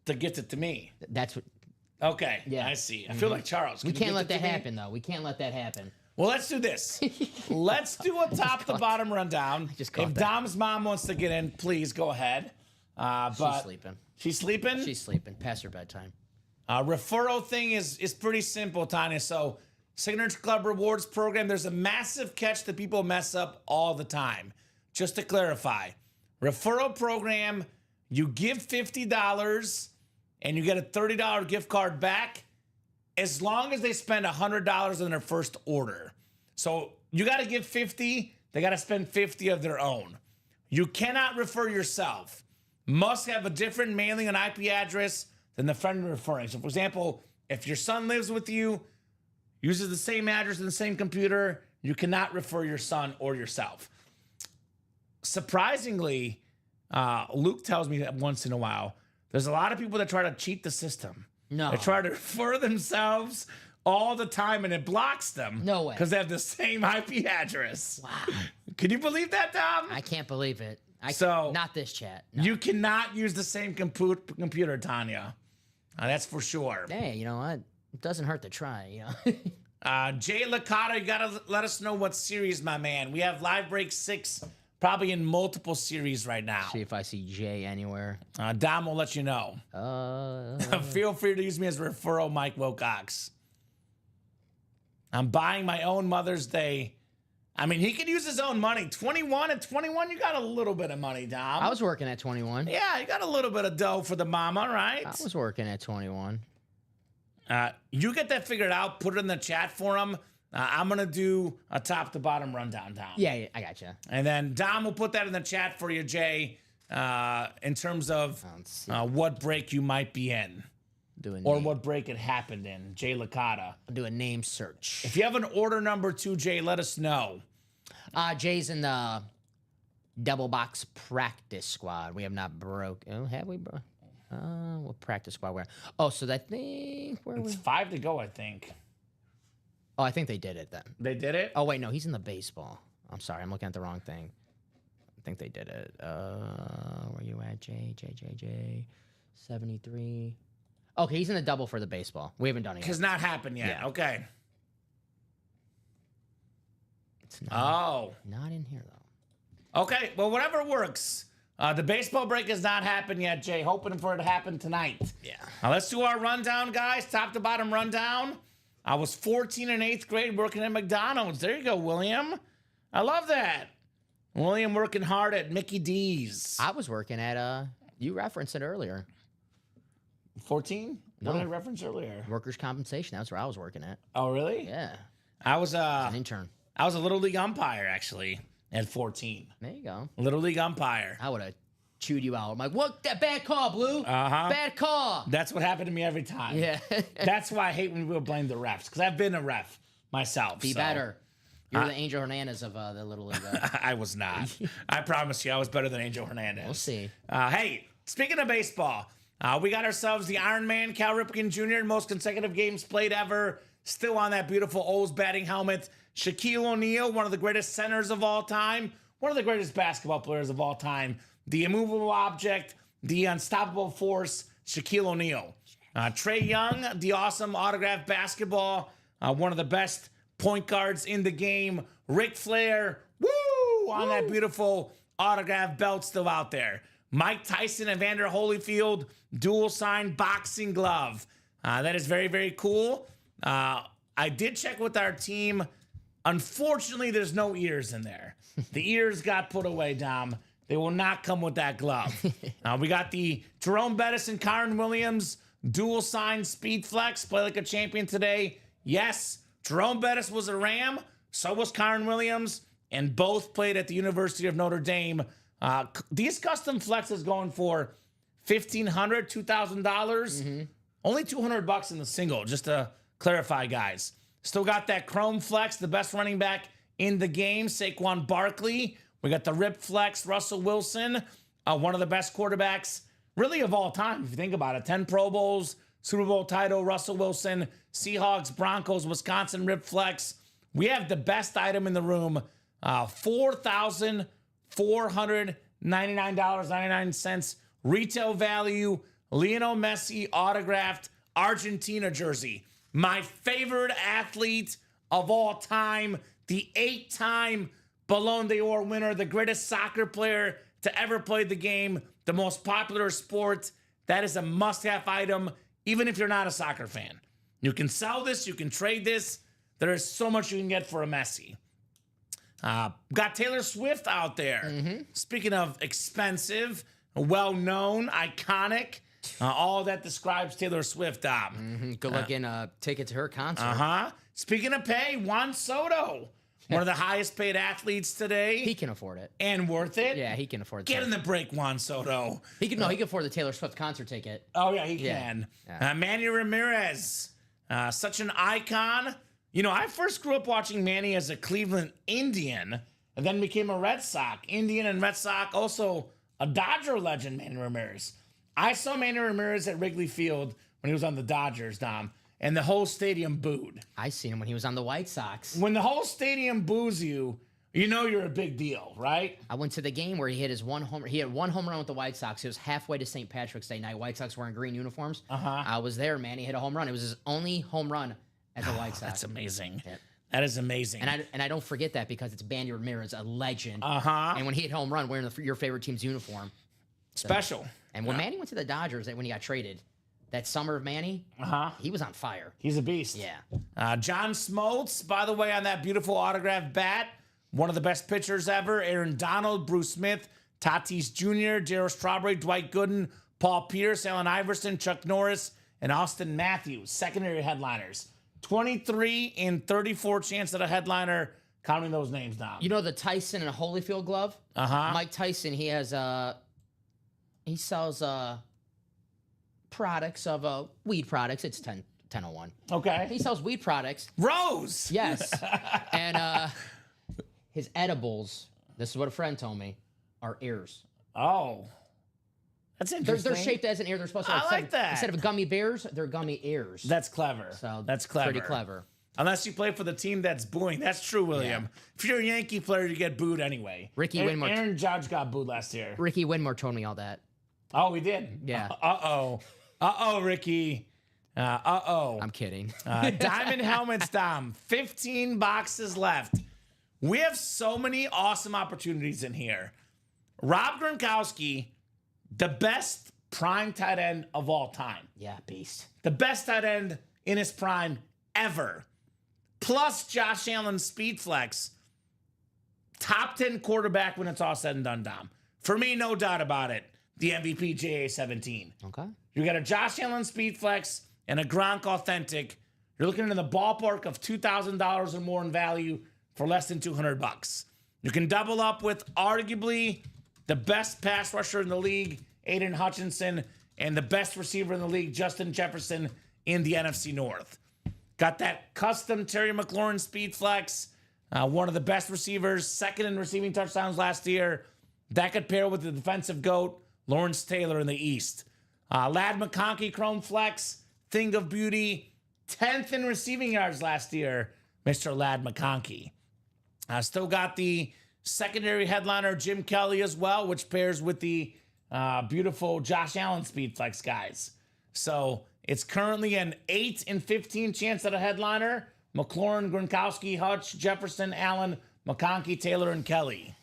To gift it to me. That's what. Okay, Yeah. I see. I feel like Charles. We can't let that happen, though. We can't let that happen. Well, let's do this. Let's do a top-to-bottom rundown. just caught If that. Dom's mom wants to get in, please go ahead. She's sleeping. She's sleeping? She's sleeping. Past her bedtime. Referral thing is pretty simple, Tanya. So, Signature Club Rewards Program, there's a massive catch that people mess up all the time. Just to clarify, referral program, you give $50 and you get a $30 gift card back as long as they spend $100 on their first order. So you got to give 50, they got to spend 50 of their own. You cannot refer yourself. Must have a different mailing and IP address than the friend you're referring. So for example, if your son lives with you, uses the same address and the same computer, you cannot refer your son or yourself. Surprisingly, Luke tells me that once in a while There's a lot of people that try to cheat the system. No. They try to refer themselves all the time, and it blocks them. No way. Because they have the same IP address. Wow. Can you believe that, Tom? I can't believe it. Not this chat. No. You cannot use the same computer, Tanya. That's for sure. Hey, you know what? It doesn't hurt to try, you know. Jay Licata, you got to let us know what series, my man. We have Live Break 6 probably in multiple series right now. See if I see Jay anywhere. Dom will let you know. Feel free to use me as a referral, Mike Wilcox. I'm buying my own Mother's Day. I mean, he could use his own money. 21 and 21, you got a little bit of money, Dom. I was working at 21. Yeah, you got a little bit of dough for the mama, right? I was working at 21. You get that figured out. Put it in the chat for him. I'm going to do a top-to-bottom rundown, Dom. Yeah, I got you. And then Dom will put that in the chat for you, Jay, in terms of what break you might be in. What break it happened in. Jay Licata. I'll do a name search. If you have an order number 2, Jay, let us know. Jay's in the double box practice squad. We have not broke. Oh, have we, bro? What practice squad we're? Oh, so that thing. It's 5 to go, I think. Oh, I think they did it then. They did it? Oh, wait, no, he's in the baseball. I'm sorry, I'm looking at the wrong thing. I think they did it. Where you at, Jay? 73. Okay, he's in the double for the baseball. We haven't done it yet. Has not happened yet. Yeah. Okay. It's not in here, though. Okay, well, whatever works. The baseball break has not happened yet, Jay. Hoping for it to happen tonight. Yeah. Now, let's do our rundown, guys. Top to bottom rundown. I was 14 in 8th grade working at McDonald's. There you go, William. I love that. William working hard at Mickey D's. I was working at, you referenced it earlier. 14? No. What did I reference earlier? Workers' compensation. That's where I was working at. Oh, really? Yeah. I was An intern. I was a Little League umpire, actually, at 14. There you go. Little League umpire. I would have chewed you out. I'm like, what? That bad call, Blue. Uh-huh. Bad call. That's what happened to me every time. Yeah. That's why I hate when people blame the refs, because I've been a ref myself. Be better. You're the Angel Hernandez of the Little League. I was not. I promise you, I was better than Angel Hernandez. We'll see. Hey, speaking of baseball, we got ourselves the Iron Man, Cal Ripken Jr., most consecutive games played ever. Still on that beautiful O's batting helmet. Shaquille O'Neal, one of the greatest centers of all time. One of the greatest basketball players of all time. The immovable object, the unstoppable force, Shaquille O'Neal. Trae Young, the awesome autographed basketball. One of the best point guards in the game. Ric Flair, on that beautiful autographed belt still out there. Mike Tyson and Evander Holyfield, dual signed boxing glove. That is very, very cool. I did check with our team. Unfortunately, there's no ears in there. The ears got put away, Dom. They will not come with that glove. We got the Jerome Bettis and Kyron Williams dual signed Speed Flex. Play like a champion today. Yes, Jerome Bettis was a Ram. So was Kyron Williams. And both played at the University of Notre Dame. These custom flexes going for $1,500, $2,000. Only $200 in the single, just to clarify, guys. Still got that Chrome Flex, the best running back in the game, Saquon Barkley. We got the Rip Flex, Russell Wilson, one of the best quarterbacks, really, of all time, if you think about it. 10 Pro Bowls, Super Bowl title, Russell Wilson, Seahawks, Broncos, Wisconsin Rip Flex. We have the best item in the room, $4,499.99 retail value, Lionel Messi autographed Argentina jersey. My favorite athlete of all time, the 8-time Ballon d'Or winner, the greatest soccer player to ever play the game, the most popular sport. That is a must-have item, even if you're not a soccer fan. You can sell this, you can trade this. There is so much you can get for a Messi. Got Taylor Swift out there. Speaking of expensive, well-known, iconic, all that describes Taylor Swift. Good looking ticket to her concert. Speaking of pay, Juan Soto, one of the highest paid athletes today. He can afford it. And worth it. Yeah, he can afford it. Get in the break, Juan Soto. He can afford the Taylor Swift concert ticket. Oh, yeah, he can. Yeah. Manny Ramirez, such an icon. You know, I first grew up watching Manny as a Cleveland Indian and then became a Red Sox. Indian and Red Sox, also a Dodger legend, Manny Ramirez. I saw Manny Ramirez at Wrigley Field when he was on the Dodgers, Dom, and the whole stadium booed. I seen him when he was on the White Sox. When the whole stadium boos you, you know you're a big deal, right? I went to the game where he hit his one home. He had one home run with the White Sox. It was halfway to St. Patrick's Day night. White Sox wearing green uniforms. I was there, man. He hit a home run. It was his only home run as a White Sox. That's amazing. Yeah. That is amazing. And I don't forget that because it's Manny Ramirez, a legend. And when he hit home run wearing your favorite team's uniform. Special. And when Manny went to the Dodgers, when he got traded, that summer of Manny, he was on fire. He's a beast. Yeah. John Smoltz, by the way, on that beautiful autographed bat, one of the best pitchers ever. Aaron Donald, Bruce Smith, Tatis Jr., Darryl Strawberry, Dwight Gooden, Paul Pierce, Allen Iverson, Chuck Norris, and Austin Matthews, secondary headliners. 23 in 34 chance at a headliner, counting those names down. You know the Tyson and Holyfield glove? Mike Tyson, he has he sells products of weed products. It's 1001. Okay. He sells weed products. Rose. Yes. And his edibles, this is what a friend told me, are ears. Oh. That's interesting. They're shaped as an ear. They're supposed to. I like that. Instead of gummy bears, they're gummy ears. That's clever. So that's clever. Pretty clever. Unless you play for the team that's booing. That's true, William. Yeah. If you're a Yankee player, you get booed anyway. Ricky Winmore. Aaron Judge got booed last year. Ricky Winmore told me all that. Oh, he did? Yeah. Uh-oh, Ricky. I'm kidding. Diamond helmets, Dom. 15 boxes left. We have so many awesome opportunities in here. Rob Gronkowski, the best prime tight end of all time. Yeah, beast. The best tight end in his prime ever. Plus Josh Allen speed flex. Top 10 quarterback when it's all said and done, Dom. For me, no doubt about it. The MVP JA-17. Okay. You got a Josh Allen speed flex and a Gronk authentic. You're looking in the ballpark of $2,000 or more in value for less than $200. You can double up with arguably the best pass rusher in the league, Aiden Hutchinson, and the best receiver in the league, Justin Jefferson, in the NFC North. Got that custom Terry McLaurin speed flex, one of the best receivers, second in receiving touchdowns last year. That could pair with the defensive GOAT, Lawrence Taylor in the East. Ladd McConkey Chrome Flex, thing of beauty, 10th in receiving yards last year, Mr. Ladd McConkey. Still got the secondary headliner, Jim Kelly, as well, which pairs with the beautiful Josh Allen speed flex guys. So it's currently an 8 in 15 chance at a headliner. McLaurin, Gronkowski, Hutch, Jefferson, Allen, McConkey, Taylor, and Kelly.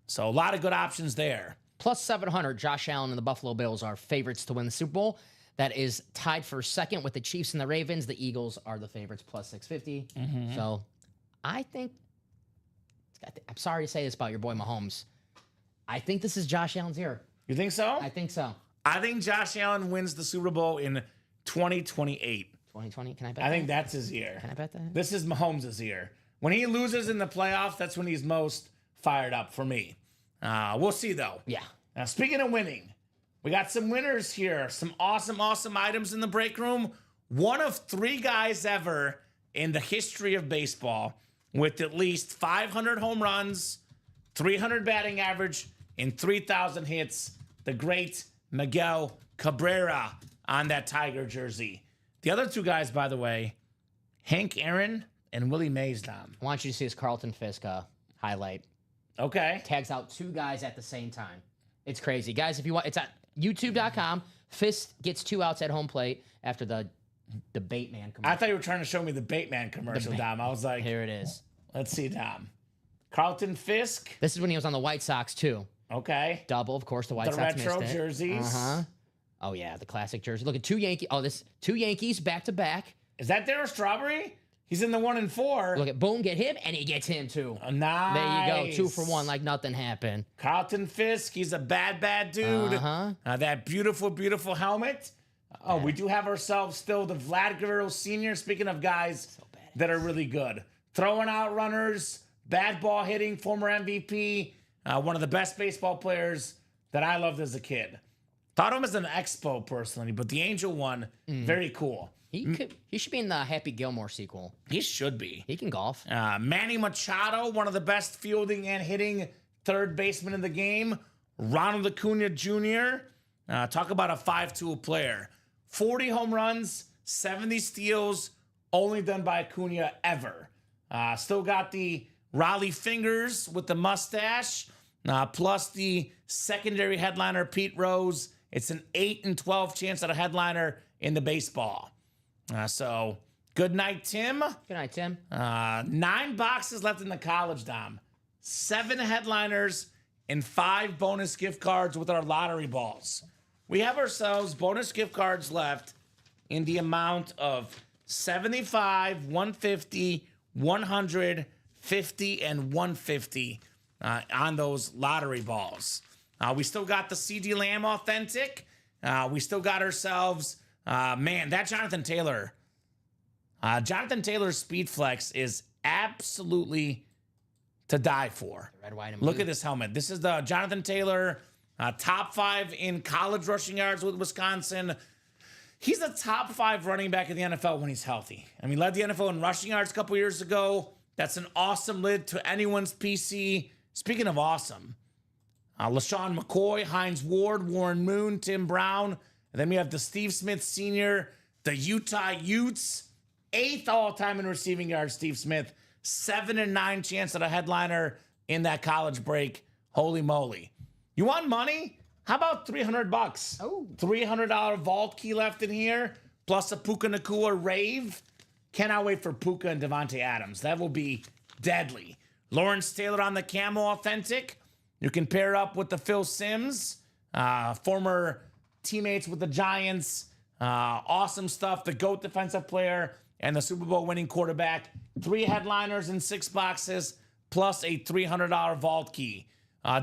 So a lot of good options there. Plus 700, Josh Allen and the Buffalo Bills are favorites to win the Super Bowl. That is tied for second with the Chiefs and the Ravens. The Eagles are the favorites, plus 650. So I think, I'm sorry to say this about your boy Mahomes. I think this is Josh Allen's year. You think so? I think so. I think Josh Allen wins the Super Bowl in 2028. 2020, can I bet I think that's his year. Can I bet that? This is Mahomes' year. When he loses in the playoffs, that's when he's most fired up for me. We'll see, though. Yeah. Now, speaking of winning, we got some winners here. Some awesome, awesome items in the break room. One of 3 guys ever in the history of baseball with at least 500 home runs, 300 batting average, and 3,000 hits. The great Miguel Cabrera on that Tiger jersey. The other 2 guys, by the way, Hank Aaron and Willie Mays, Dom. I want you to see this Carlton Fisk highlight. Okay. Tags out 2 guys at the same time. It's crazy. Guys, if you want, it's at youtube.com. Fisk gets 2 outs at home plate after the Bateman commercial. I thought you were trying to show me the Bateman commercial, Dom. I was like, here it is. Let's see, Dom. Carlton Fisk. This is when he was on the White Sox, too. Okay. Double, of course, the White The Sox retro missed it. jerseys. Oh, yeah, the classic jersey. Look at 2 Yankees. Oh, this 2 Yankees back-to-back. Is that Darryl Strawberry? He's in the 1 and 4. Look at Boom, get him, and he gets him, too. Nice. There you go, 2 for 1, like nothing happened. Carlton Fisk, he's a bad, bad dude. That beautiful, beautiful helmet. Oh, we do have ourselves still the Vlad Guerrero Sr. Speaking of guys that are really good. Throwing out runners, bad ball hitting, former MVP, one of the best baseball players that I loved as a kid. Thought him as an expo personally, but the Angel one, very cool. He should be in the Happy Gilmore sequel. He should be. He can golf. Manny Machado, one of the best fielding and hitting third basemen in the game. Ronald Acuna Jr., Talk about a 5-tool player. 40 home runs, 70 steals, only done by Acuna ever. Still got the Raleigh fingers with the mustache, plus the secondary headliner, Pete Rose. It's an 8 in 12 chance at a headliner in the baseball. So, good night, Tim. Good night, Tim. 9 boxes left in the college, Dom. 7 headliners and 5 bonus gift cards with our lottery balls. We have ourselves bonus gift cards left in the amount of 75, 150, 100, 50, and 150 on those lottery balls. We still got the CD Lamb Authentic. We still got ourselves, that Jonathan Taylor. Jonathan Taylor's Speed Flex is absolutely to die for. Red, white, and Look blue. at this helmet. This is the Jonathan Taylor top 5 in college rushing yards with Wisconsin. He's a top 5 running back in the NFL when he's healthy. I mean, led the NFL in rushing yards a couple years ago. That's an awesome lid to anyone's PC. Speaking of awesome, LaShawn McCoy, Hines Ward, Warren Moon, Tim Brown. And then we have the Steve Smith Sr., the Utah Utes, 8th all-time in receiving yards, Steve Smith. 7 and 9 chance at a headliner in that college break. Holy moly. You want money? How about $300? Oh. $300 vault key left in here, plus a Puka Nacua rave. Cannot wait for Puka and Devontae Adams. That will be deadly. Lawrence Taylor on the Camo Authentic. You can pair up with the Phil Simms, former teammates with the Giants. Awesome stuff. The GOAT defensive player and the Super Bowl winning quarterback. 3 headliners in 6 boxes, plus a $300 vault key.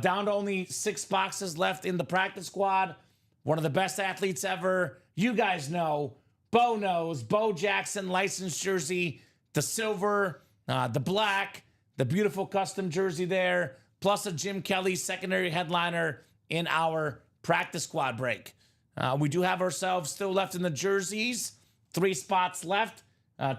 Down to only 6 boxes left in the practice squad. One of the best athletes ever. You guys know. Bo knows. Bo Jackson, licensed jersey. The silver, the black, the beautiful custom jersey there. Plus a Jim Kelly secondary headliner in our practice squad break. We do have ourselves still left in the jerseys. 3 spots left.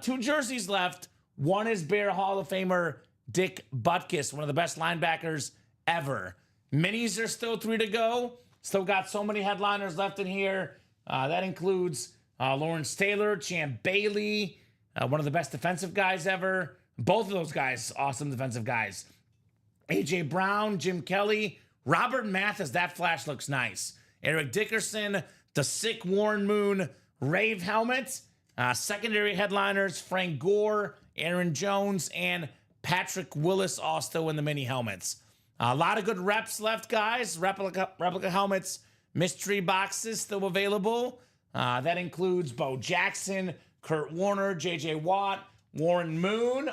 2 jerseys left. One is Bear Hall of Famer Dick Butkus, one of the best linebackers ever. Minis are still 3 to go. Still got so many headliners left in here. That includes Lawrence Taylor, Champ Bailey, one of the best defensive guys ever. Both of those guys, awesome defensive guys. A.J. Brown, Jim Kelly, Robert Mathis, that flash looks nice. Eric Dickerson, the sick Warren Moon Rave helmet. Secondary headliners, Frank Gore, Aaron Jones, and Patrick Willis all still in the mini helmets. A lot of good reps left, guys. Replica helmets, mystery boxes still available. That includes Bo Jackson, Kurt Warner, J.J. Watt, Warren Moon.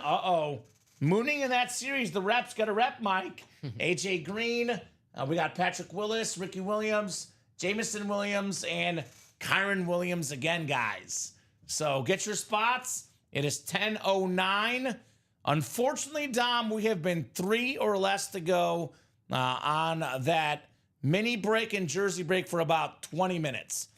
Mooning in that series. The reps got a rep, Mike. A.J. Green. We got Patrick Willis, Ricky Williams, Jamison Williams, and Kyron Williams again, guys. So get your spots. It is 10:09. Unfortunately, Dom, we have been 3 or less to go on that mini break and jersey break for about 20 minutes.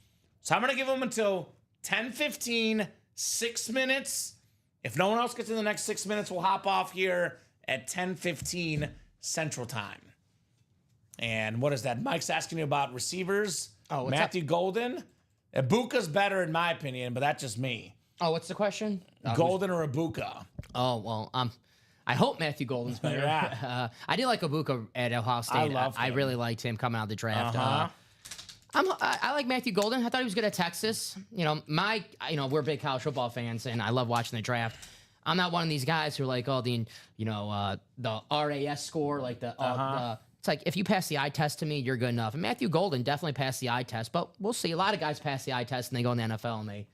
So I'm going to give them until 10:15, 6 minutes. If no one else gets in the next 6 minutes, we'll hop off here at 10:15 Central Time. And what is that? Mike's asking me about receivers. Oh, what's Matthew Golden. Ibuka's better in my opinion, but that's just me. Oh, what's the question? Golden or Ibuka? Oh, well, I hope Matthew Golden's better. Yeah. I did like Ibuka at Ohio State. I loved him. I really liked him coming out of the draft. I like Matthew Golden. I thought he was good at Texas. We're big college football fans, and I love watching the draft. I'm not one of these guys who are like, the RAS score, like it's like, if you pass the eye test to me, you're good enough. And Matthew Golden definitely passed the eye test, but we'll see. A lot of guys pass the eye test, and they go in the NFL, and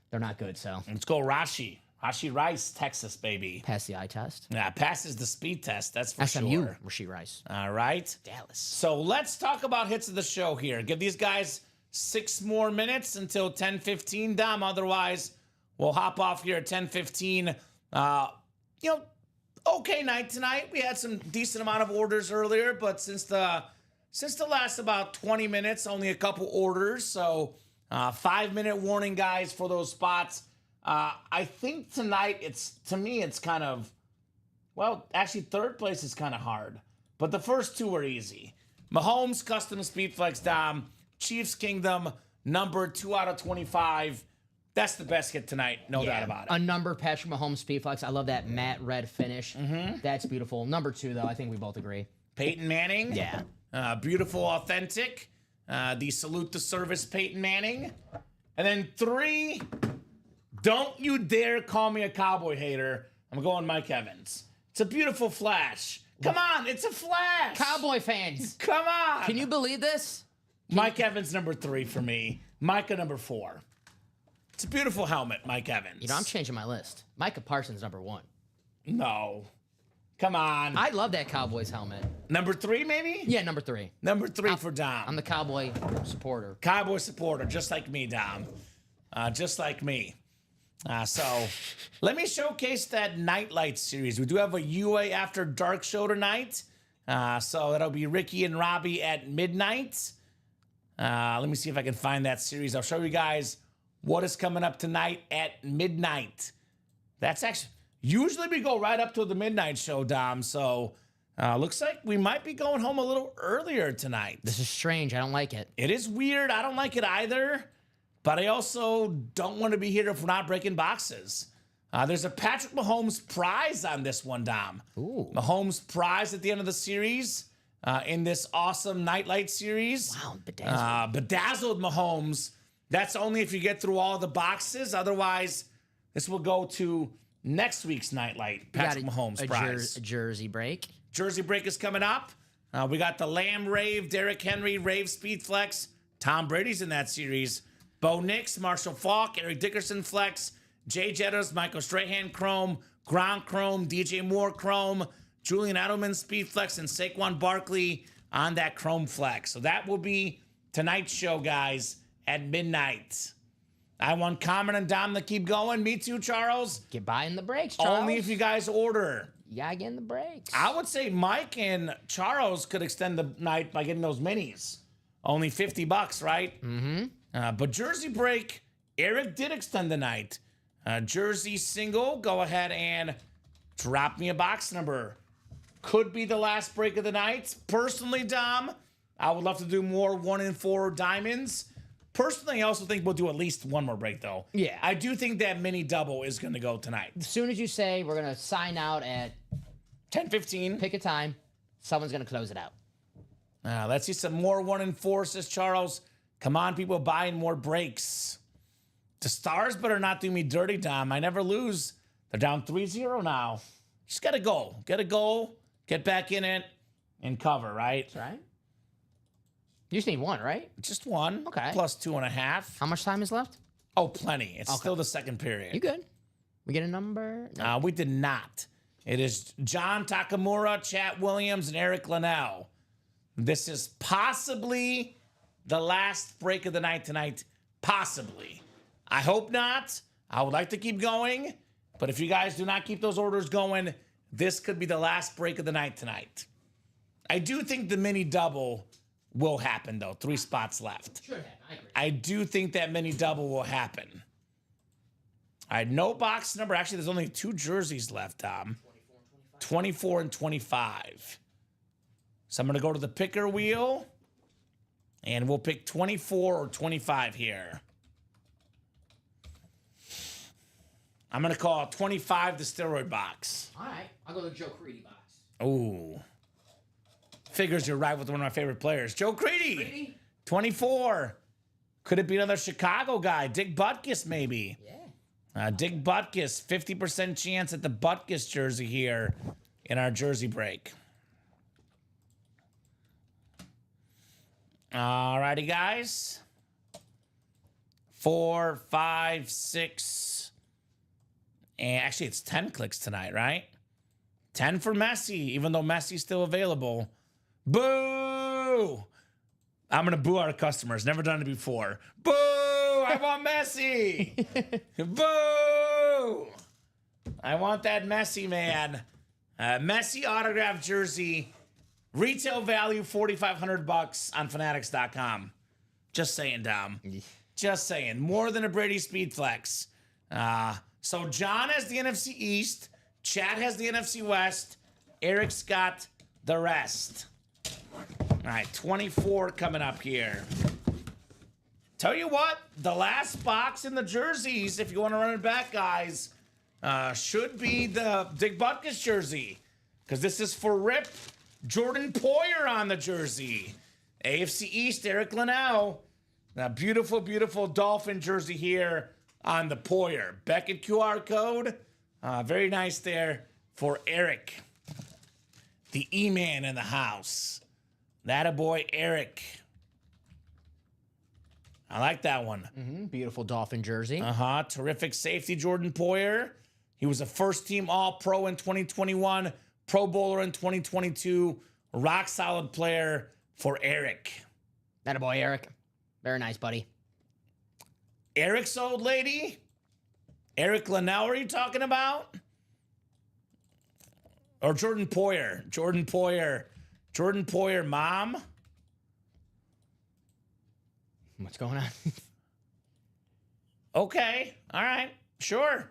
they're not good, so. Let's go Rashi. Rashi Rice, Texas, baby. Pass the eye test. Yeah, passes the speed test, that's for SMU, sure. Rasheed Rice. All right. Dallas. So let's talk about hits of the show here. Give these guys 6 more minutes until 10:15, Dom. Otherwise, we'll hop off here at 10:15. Okay night tonight. We had some decent amount of orders earlier, but since the last about 20 minutes, only a couple orders. So 5-minute warning, guys, for those spots. I think tonight it's kind of, actually third place is kind of hard, but the first 2 are easy. Mahomes custom speed flex, Dom, Chiefs Kingdom, number 2 out of 25. That's the best hit tonight, no doubt about it. A number, Patrick Mahomes speed flex. I love that matte red finish. That's beautiful. Number 2, though, I think we both agree. Peyton Manning. Yeah. Beautiful, authentic. The salute to service, Peyton Manning. And then 3, don't you dare call me a Cowboy hater. I'm going Mike Evans. It's a beautiful flash. Come on, it's a flash. Cowboy fans. Come on. Can you believe this? Mike Evans, number 3 for me. Micah, number 4. It's a beautiful helmet, Mike Evans. You know, I'm changing my list. Micah Parsons, number 1. No. Come on. I love that Cowboys helmet. Number 3, maybe? Yeah, number 3. Number 3 for Dom. I'm the Cowboy supporter. Cowboy supporter, just like me, Dom. Just like me. So let me showcase that Nightlight series. We do have a UA After Dark show tonight. So that'll be Ricky and Robbie at midnight. Let me see if I can find that series. I'll show you guys what is coming up tonight at midnight. That's actually, usually we go right up to the midnight show, Dom. So looks like we might be going home a little earlier tonight. This is strange. I don't like it. It is weird. I don't like it either. But I also don't want to be here if we're not breaking boxes. There's a Patrick Mahomes prize on this one, Dom. Ooh. Mahomes prize at the end of the series in this awesome Nightlight series. Wow, bedazzled. Bedazzled Mahomes. That's only if you get through all the boxes. Otherwise, this will go to next week's Nightlight Patrick Mahomes prize. A jersey break. Jersey break is coming up. We got the Lamb Rave, Derrick Henry, Rave Speed Flex. Tom Brady's in that series. Bo Nix, Marshall Faulk, Eric Dickerson Flex, Jay Jettas, Michael Strahan Chrome, Gronk Chrome, DJ Moore Chrome, Julian Edelman Speed Flex, and Saquon Barkley on that Chrome Flex. So that will be tonight's show, guys, at midnight. I want Common and Dom to keep going. Me too, Charles. Get buying the breaks, Charles. Only if you guys order. You gotta get in the breaks. I would say Mike and Charles could extend the night by getting those minis. Only $50, right? Mm-hmm. But Jersey break, Eric did extend the night. Jersey single, go ahead and drop me a box number. Could be the last break of the night. Personally, Dom, I would love to do more 1 in 4 diamonds. Personally, I also think we'll do at least one more break, though. Yeah. I do think that mini double is going to go tonight. As soon as you say we're gonna sign out at 10:15. pick a time, someone's gonna close it out. Let's see some more 1 in 4, says Charles. Come on, people buying more breaks. The Stars better not do me dirty, Dom. I never lose. They're down 3-0 now. Just got to go. Get a goal, get back in it, and cover, right? That's right. You just need 1, right? Just 1. Okay. Plus 2.5. How much time is left? Oh, plenty. It's still the second period. You good? We get a number? No. We did not. It is John Takamura, Chat Williams, and Eric Linnell. This is possibly the last break of the night tonight. Possibly. I hope not. I would like to keep going. But if you guys do not keep those orders going, this could be the last break of the night tonight. I do think the mini double will happen, though. 3 spots left. Should happen. I agree. I do think that mini double will happen. All right, no box number. Actually, there's only 2 jerseys left, Tom. 24 and 25. So I'm going to go to the picker wheel, and we'll pick 24 or 25 here. I'm going to call 25 the steroid box. All right. I'll go to the Joe Creedy box. Ooh. Figures you're right with one of my favorite players. Joe Creedy. 24. Could it be another Chicago guy? Dick Butkus, maybe. Yeah. Dick Butkus, 50% chance at the Butkus jersey here in our jersey break. All righty, guys. 4, 5, 6. And actually, it's 10 clicks tonight, right? 10 for Messi, even though Messi's still available. Boo! I'm going to boo our customers. Never done it before. Boo! I want Messi! Boo! I want that Messi, man. Messi autographed jersey. Retail value $4,500 on Fanatics.com. Just saying, Dom. Just saying. More than a Brady Speed Flex. So John has the NFC East. Chad has the NFC West. Eric's got the rest. All right, 24 coming up here. Tell you what, the last box in the jerseys, if you want to run it back, guys, should be the Dick Butkus jersey. Because this is for Rip Jordan Poyer on the jersey. AFC East, Eric Linnell. Now, beautiful, beautiful Dolphin jersey here on the Poyer. Beckett QR code. Very nice there for Eric. The E-Man in the house. That boy, Eric. I like that one. Beautiful Dolphin jersey. Terrific safety, Jordan Poyer. He was a first-team All-Pro in 2021, Pro Bowler in 2022. Rock solid player for Eric. That boy, Eric. Very nice, buddy. Eric's old lady? Eric Linnell, are you talking about? Or Jordan Poyer? Jordan Poyer. Jordan Poyer, mom? What's going on? Okay. All right. Sure.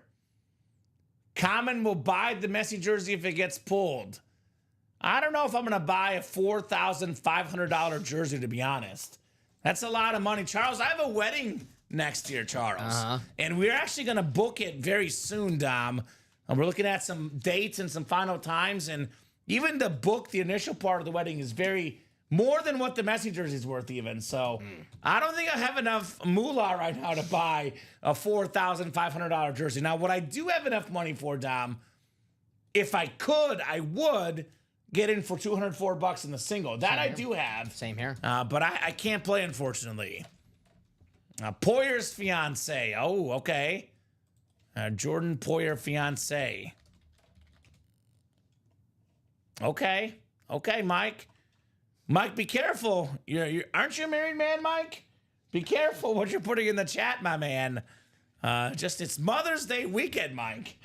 Common will buy the Messi jersey if it gets pulled. I don't know if I'm going to buy a $4,500 jersey, to be honest. That's a lot of money. Charles, I have a wedding next year, Charles. And we're actually going to book it very soon, Dom. And we're looking at some dates and some final times. And even to book the initial part of the wedding is more than what the Messi jersey is worth even. So I don't think I have enough moolah right now to buy a $4,500 jersey. Now, what I do have enough money for, Dom, if I could, I would get in for $204 in the single. That I do have. Same here. But I can't play, unfortunately. Poyer's fiance. Oh, okay. Jordan Poyer fiance. Okay. Okay, Mike. Mike, be careful. Aren't you a married man, Mike? Be careful what you're putting in the chat, my man. It's Mother's Day weekend, Mike.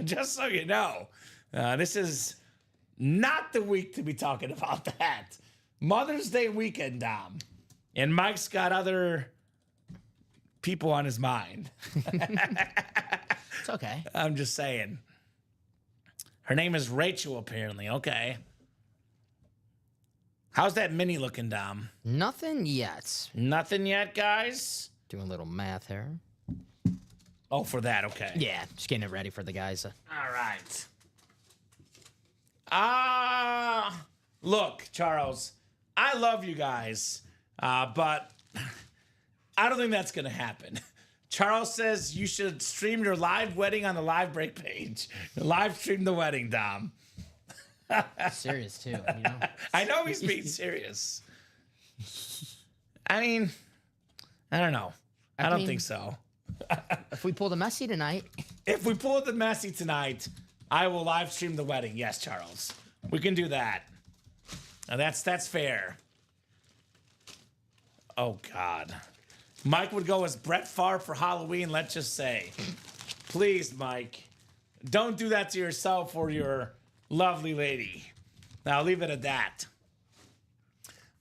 Just so you know. This is not the week to be talking about that. Mother's Day weekend, Dom. And Mike's got other people on his mind. It's okay. I'm just saying. Her name is Rachel, apparently. Okay. How's that mini looking, Dom? Nothing yet. Nothing yet, guys? Doing a little math here. Oh, for that, okay. Yeah, just getting it ready for the guys. All right. Look, Charles, I love you guys, but I don't think that's going to happen. Charles says you should stream your live wedding on the live break page. Live stream the wedding, Dom. Serious, too. You know? I know he's being serious. I mean, I don't know. I don't think so. If we pull the Messi tonight. If we pull the Messi tonight, I will live stream the wedding. Yes, Charles. We can do that. Now that's fair. Oh, God. Mike would go as Brett Favre for Halloween, let's just say. Please, Mike. Don't do that to yourself or your lovely lady. Now, I'll leave it at that.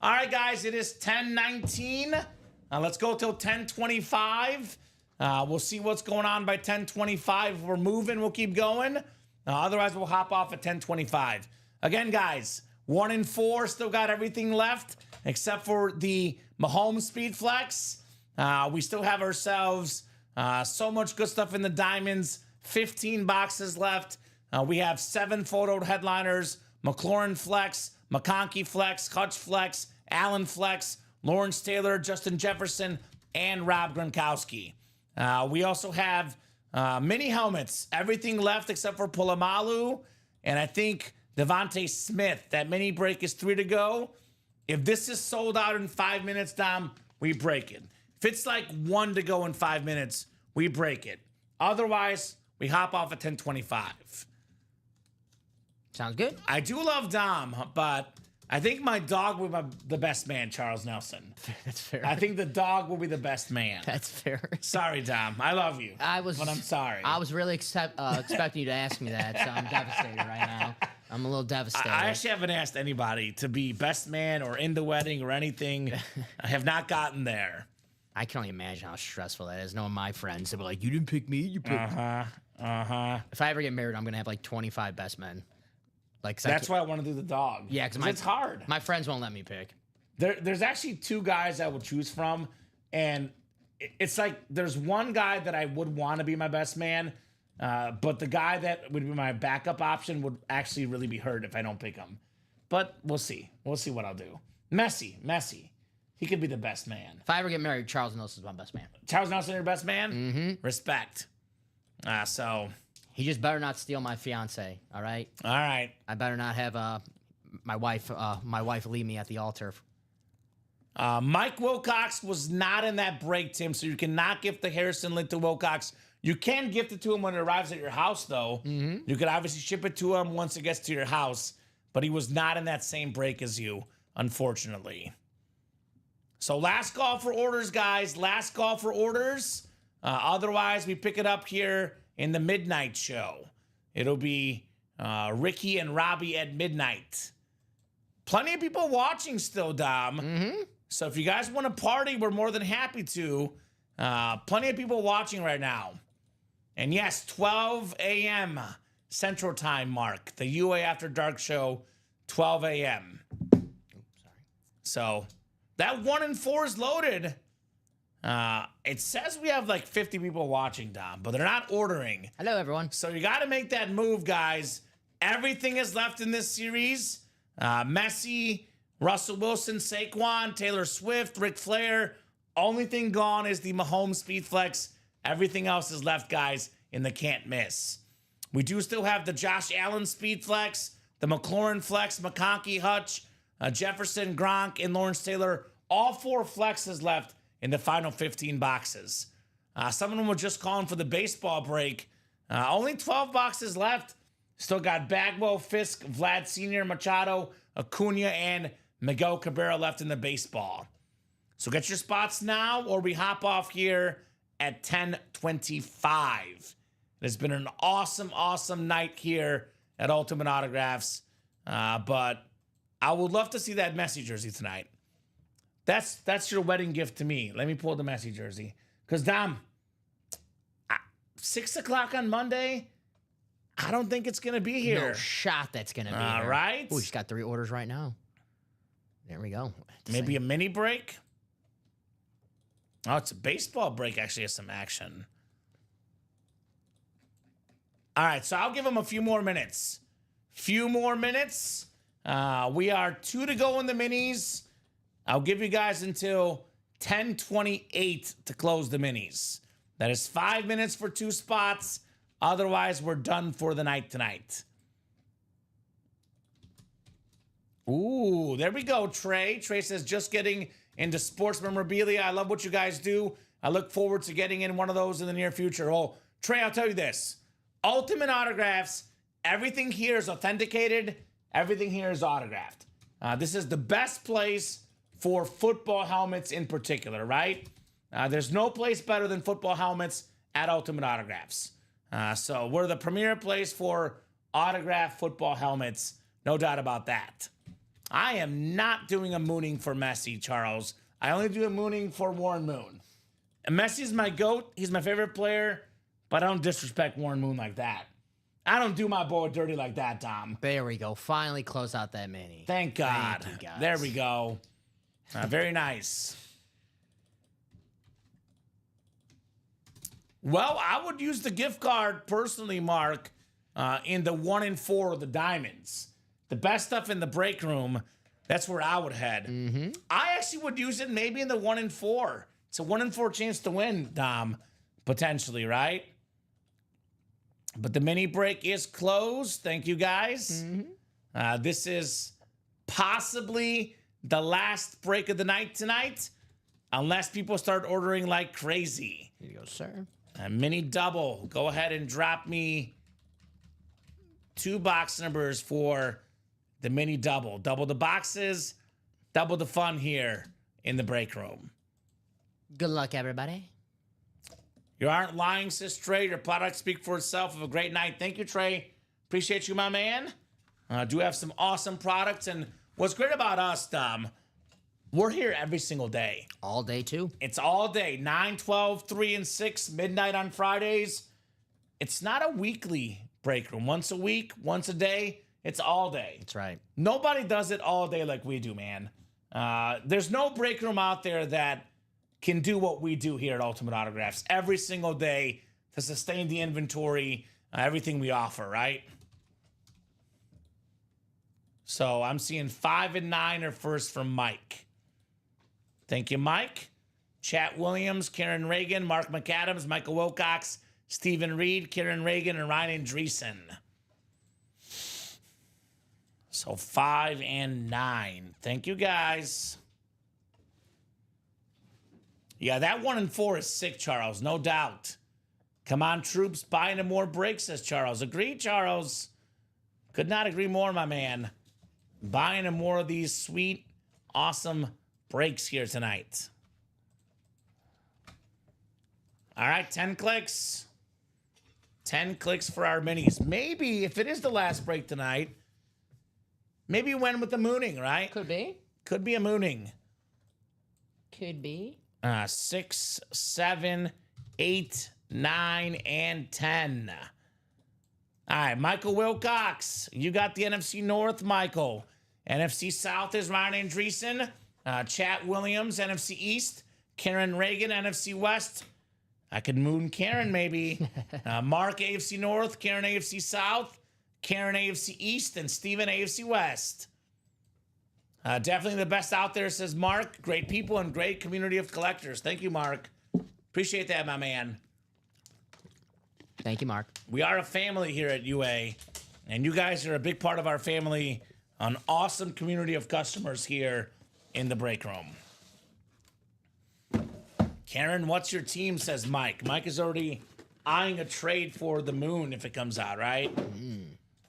All right, guys, it is 10:19. Let's go till 10:25. We'll see what's going on by 10:25. If we're moving, we'll keep going. Otherwise, we'll hop off at 10:25. Again, guys, 1 and 4 still got everything left except for the Mahomes Speed Flex. We still have ourselves so much good stuff in the diamonds. 15 boxes left. We have 7 photoed headliners: McLaurin Flex, McConkey Flex, Hutch Flex, Allen Flex, Lawrence Taylor, Justin Jefferson, and Rob Gronkowski. We also have mini helmets. Everything left except for Polamalu. And I think Devontae Smith. That mini break is 3 to go. If this is sold out in 5 minutes, Dom, we break it. If it's like 1 to go in 5 minutes, we break it. Otherwise, we hop off at 10:25. Sounds good. I do love Dom, but I think my dog will be the best man, Charles Nelson. That's fair. I think the dog will be the best man. That's fair. Sorry, Dom. I love you. But I'm sorry. I was really expecting you to ask me that, so I'm devastated right now. I'm a little devastated. I actually haven't asked anybody to be best man or in the wedding or anything. I have not gotten there. I can only imagine how stressful that is. Knowing my friends, they'll be like, "You didn't pick me. You picked." If I ever get married, I'm gonna have like 25 best men. Like that's why I want to do the dog. Yeah, because it's hard. My friends won't let me pick. There's actually 2 guys I will choose from, and it's like there's one guy that I would want to be my best man, but the guy that would be my backup option would actually really be hurt if I don't pick him. But we'll see. We'll see what I'll do. Messi. He could be the best man. If I ever get married, Charles Nelson's my best man. Charles Nelson, your best man? Mm-hmm. Respect. So he just better not steal my fiance. All right. All right. I better not have my wife leave me at the altar. Mike Wilcox was not in that break, Tim, so you cannot gift the Harrison Link to Wilcox. You can gift it to him when it arrives at your house, though. Mm-hmm. You could obviously ship it to him once it gets to your house, but he was not in that same break as you, unfortunately. So last call for orders, guys. Last call for orders. Otherwise, we pick it up here in the midnight show. It'll be Ricky and Robbie at midnight. Plenty of people watching still, Dom. Mm-hmm. So if you guys want to party, we're more than happy to. Plenty of people watching right now. And yes, 12 a.m. Central Time mark. The UA After Dark show, 12 a.m. So that 1 and 4 is loaded. It says we have like 50 people watching, Dom, but they're not ordering. Hello, everyone. So you got to make that move, guys. Everything is left in this series. Messi, Russell Wilson, Saquon, Taylor Swift, Ric Flair. Only thing gone is the Mahomes Speed Flex. Everything else is left, guys, in the can't miss. We do still have the Josh Allen Speed Flex, the McLaurin Flex, McConkey, Hutch, Jefferson, Gronk, and Lawrence Taylor. All 4 flexes left in the final 15 boxes. Some of them were just calling for the baseball break. Only 12 boxes left. Still got Bagwell, Fisk, Vlad Sr., Machado, Acuna, and Miguel Cabrera left in the baseball. So get your spots now, or we hop off here at 10:25. It has been an awesome, awesome night here at Ultimate Autographs. But I would love to see that Messi jersey tonight. That's your wedding gift to me. Let me pull the Messi jersey. Because, Dom, 6 o'clock on Monday, I don't think it's going to be here. No shot that's going to be All here. right. We just got 3 orders right now. There we go. Maybe a mini break. Oh, it's a baseball break. Actually has some action. All right, so I'll give him a few more minutes. We are 2 to go in the minis. I'll give you guys until 10:28 to close the minis. That is 5 minutes for 2 spots. Otherwise, we're done for the night tonight. Ooh, there we go, Trey. Trey says, just getting into sports memorabilia. I love what you guys do. I look forward to getting in one of those in the near future. Oh, Trey, I'll tell you this. Ultimate Autographs, everything here is authenticated. Everything here is autographed. This is the best place for football helmets in particular, right? There's no place better than football helmets at Ultimate Autographs. So we're the premier place for autographed football helmets. No doubt about that. I am not doing a mooning for Messi, Charles. I only do a mooning for Warren Moon. And Messi's my GOAT. He's my favorite player, but I don't disrespect Warren Moon like that. I don't do my boy dirty like that, Dom. There we go. Finally close out that mini. Thank God. Thank you, guys. There we go. Very nice. Well, I would use the gift card personally, Mark, in the 1 and 4 of the diamonds. The best stuff in the break room, that's where I would head. Mm-hmm. I actually would use it maybe in the 1 and 4. It's a 1 in 4 chance to win, Dom, potentially, right? But the mini break is closed. Thank you, guys. Mm-hmm. This is possibly the last break of the night tonight, unless people start ordering like crazy. Here you go, sir. A mini double. Go ahead and drop me 2 box numbers for the mini double. Double the boxes, double the fun here in the break room. Good luck, everybody. You aren't lying, says Trey. Your products speak for itself. Have a great night. Thank you, Trey. Appreciate you, my man. Do have some awesome products. And what's great about us, Dom, we're here every single day. All day, too. It's all day. 9, 12, 3, and 6, midnight on Fridays. It's not a weekly break room. Once a week, once a day. It's all day. That's right. Nobody does it all day like we do, man. There's no break room out there that can do what we do here at Ultimate Autographs every single day to sustain the inventory, everything we offer, right? So I'm seeing 5 and 9 are first from Mike. Thank you, Mike. Chat Williams, Karen Reagan, Mark McAdams, Michael Wilcox, Stephen Reed, Karen Reagan, and Ryan Andreessen. So 5 and 9. Thank you, guys. Yeah, that 1 and 4 is sick, Charles, no doubt. Come on, troops, buying him more breaks, says Charles. Agreed, Charles. Could not agree more, my man. Buying him more of these sweet, awesome breaks here tonight. All right, 10 clicks. 10 clicks for our minis. Maybe, if it is the last break tonight, maybe win with the mooning, right? Could be. Could be a mooning. Could be. 6, 7, 8, 9, and 10. All right, Michael Wilcox. You got the NFC North, Michael. NFC South is Ryan Andreessen. Chat Williams, NFC East. Karen Reagan, NFC West. I could moon Karen, maybe. Mark, AFC North. Karen, AFC South. Karen, AFC East. And Steven, AFC West. Definitely the best out there, says Mark. Great people and great community of collectors. Thank you, Mark. Appreciate that, my man. Thank you, Mark. We are a family here at UA, and you guys are a big part of our family, an awesome community of customers here in the break room. Karen, what's your team, says Mike. Mike is already eyeing a trade for the moon if it comes out, right?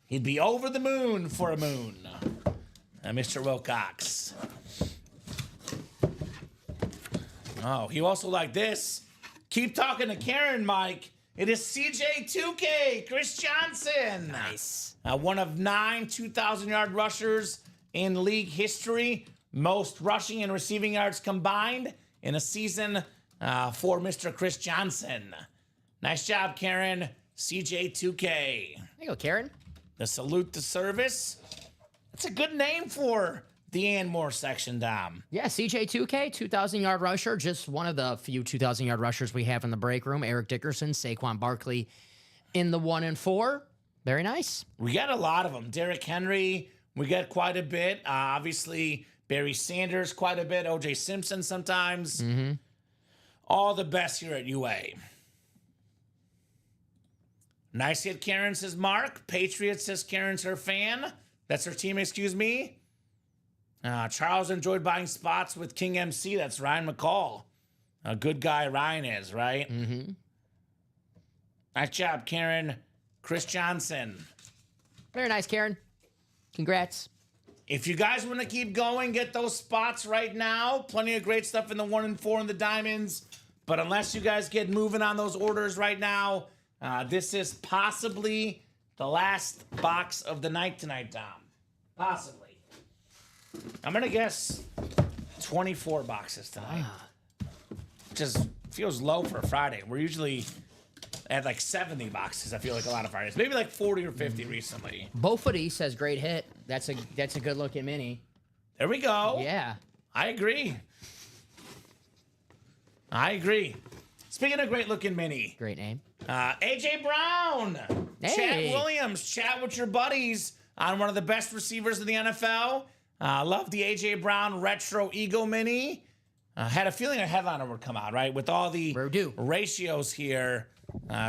He'd be over the moon for a moon. Mr. Wilcox. Oh, he also like this. Keep talking to Karen, Mike. It is CJ2K, Chris Johnson. Nice. One of 9 2,000-yard rushers in league history. Most rushing and receiving yards combined in a season for Mr. Chris Johnson. Nice job, Karen. CJ2K. There you go, Karen. The salute to service. That's a good name for the Anmore section, Dom. Yeah, CJ2K, 2,000-yard rusher. Just one of the few 2,000-yard rushers we have in the break room. Eric Dickerson, Saquon Barkley in the 1 and 4. Very nice. We got a lot of them. Derrick Henry, we got quite a bit. Obviously, Barry Sanders, quite a bit. O.J. Simpson sometimes. All the best here at UA. Nice hit, Karen, says Mark. Patriots, says Karen's her fan. That's her team, excuse me. Charles enjoyed buying spots with King MC. That's Ryan McCall. A good guy Ryan is, right? Nice job, Karen. Chris Johnson. Very nice, Karen. Congrats. If you guys want to keep going, get those spots right now. Plenty of great stuff in the 1 and 4 in the diamonds. But unless you guys get moving on those orders right now, this is possibly the last box of the night tonight, Dom. Possibly. I'm going to guess 24 boxes tonight. Just feels low for a Friday. We're usually at like 70 boxes, I feel like a lot of Fridays. Maybe like 40 or 50 recently. Bo Footy says great hit. That's a good looking mini. There we go. Yeah. I agree. Speaking of great looking mini. Great name. AJ Brown. Hey. Chat Williams. Chat with your buddies on one of the best receivers in the NFL. Love the AJ Brown Retro Eagle Mini. Had a feeling a headliner would come out, right? With all the ratios here.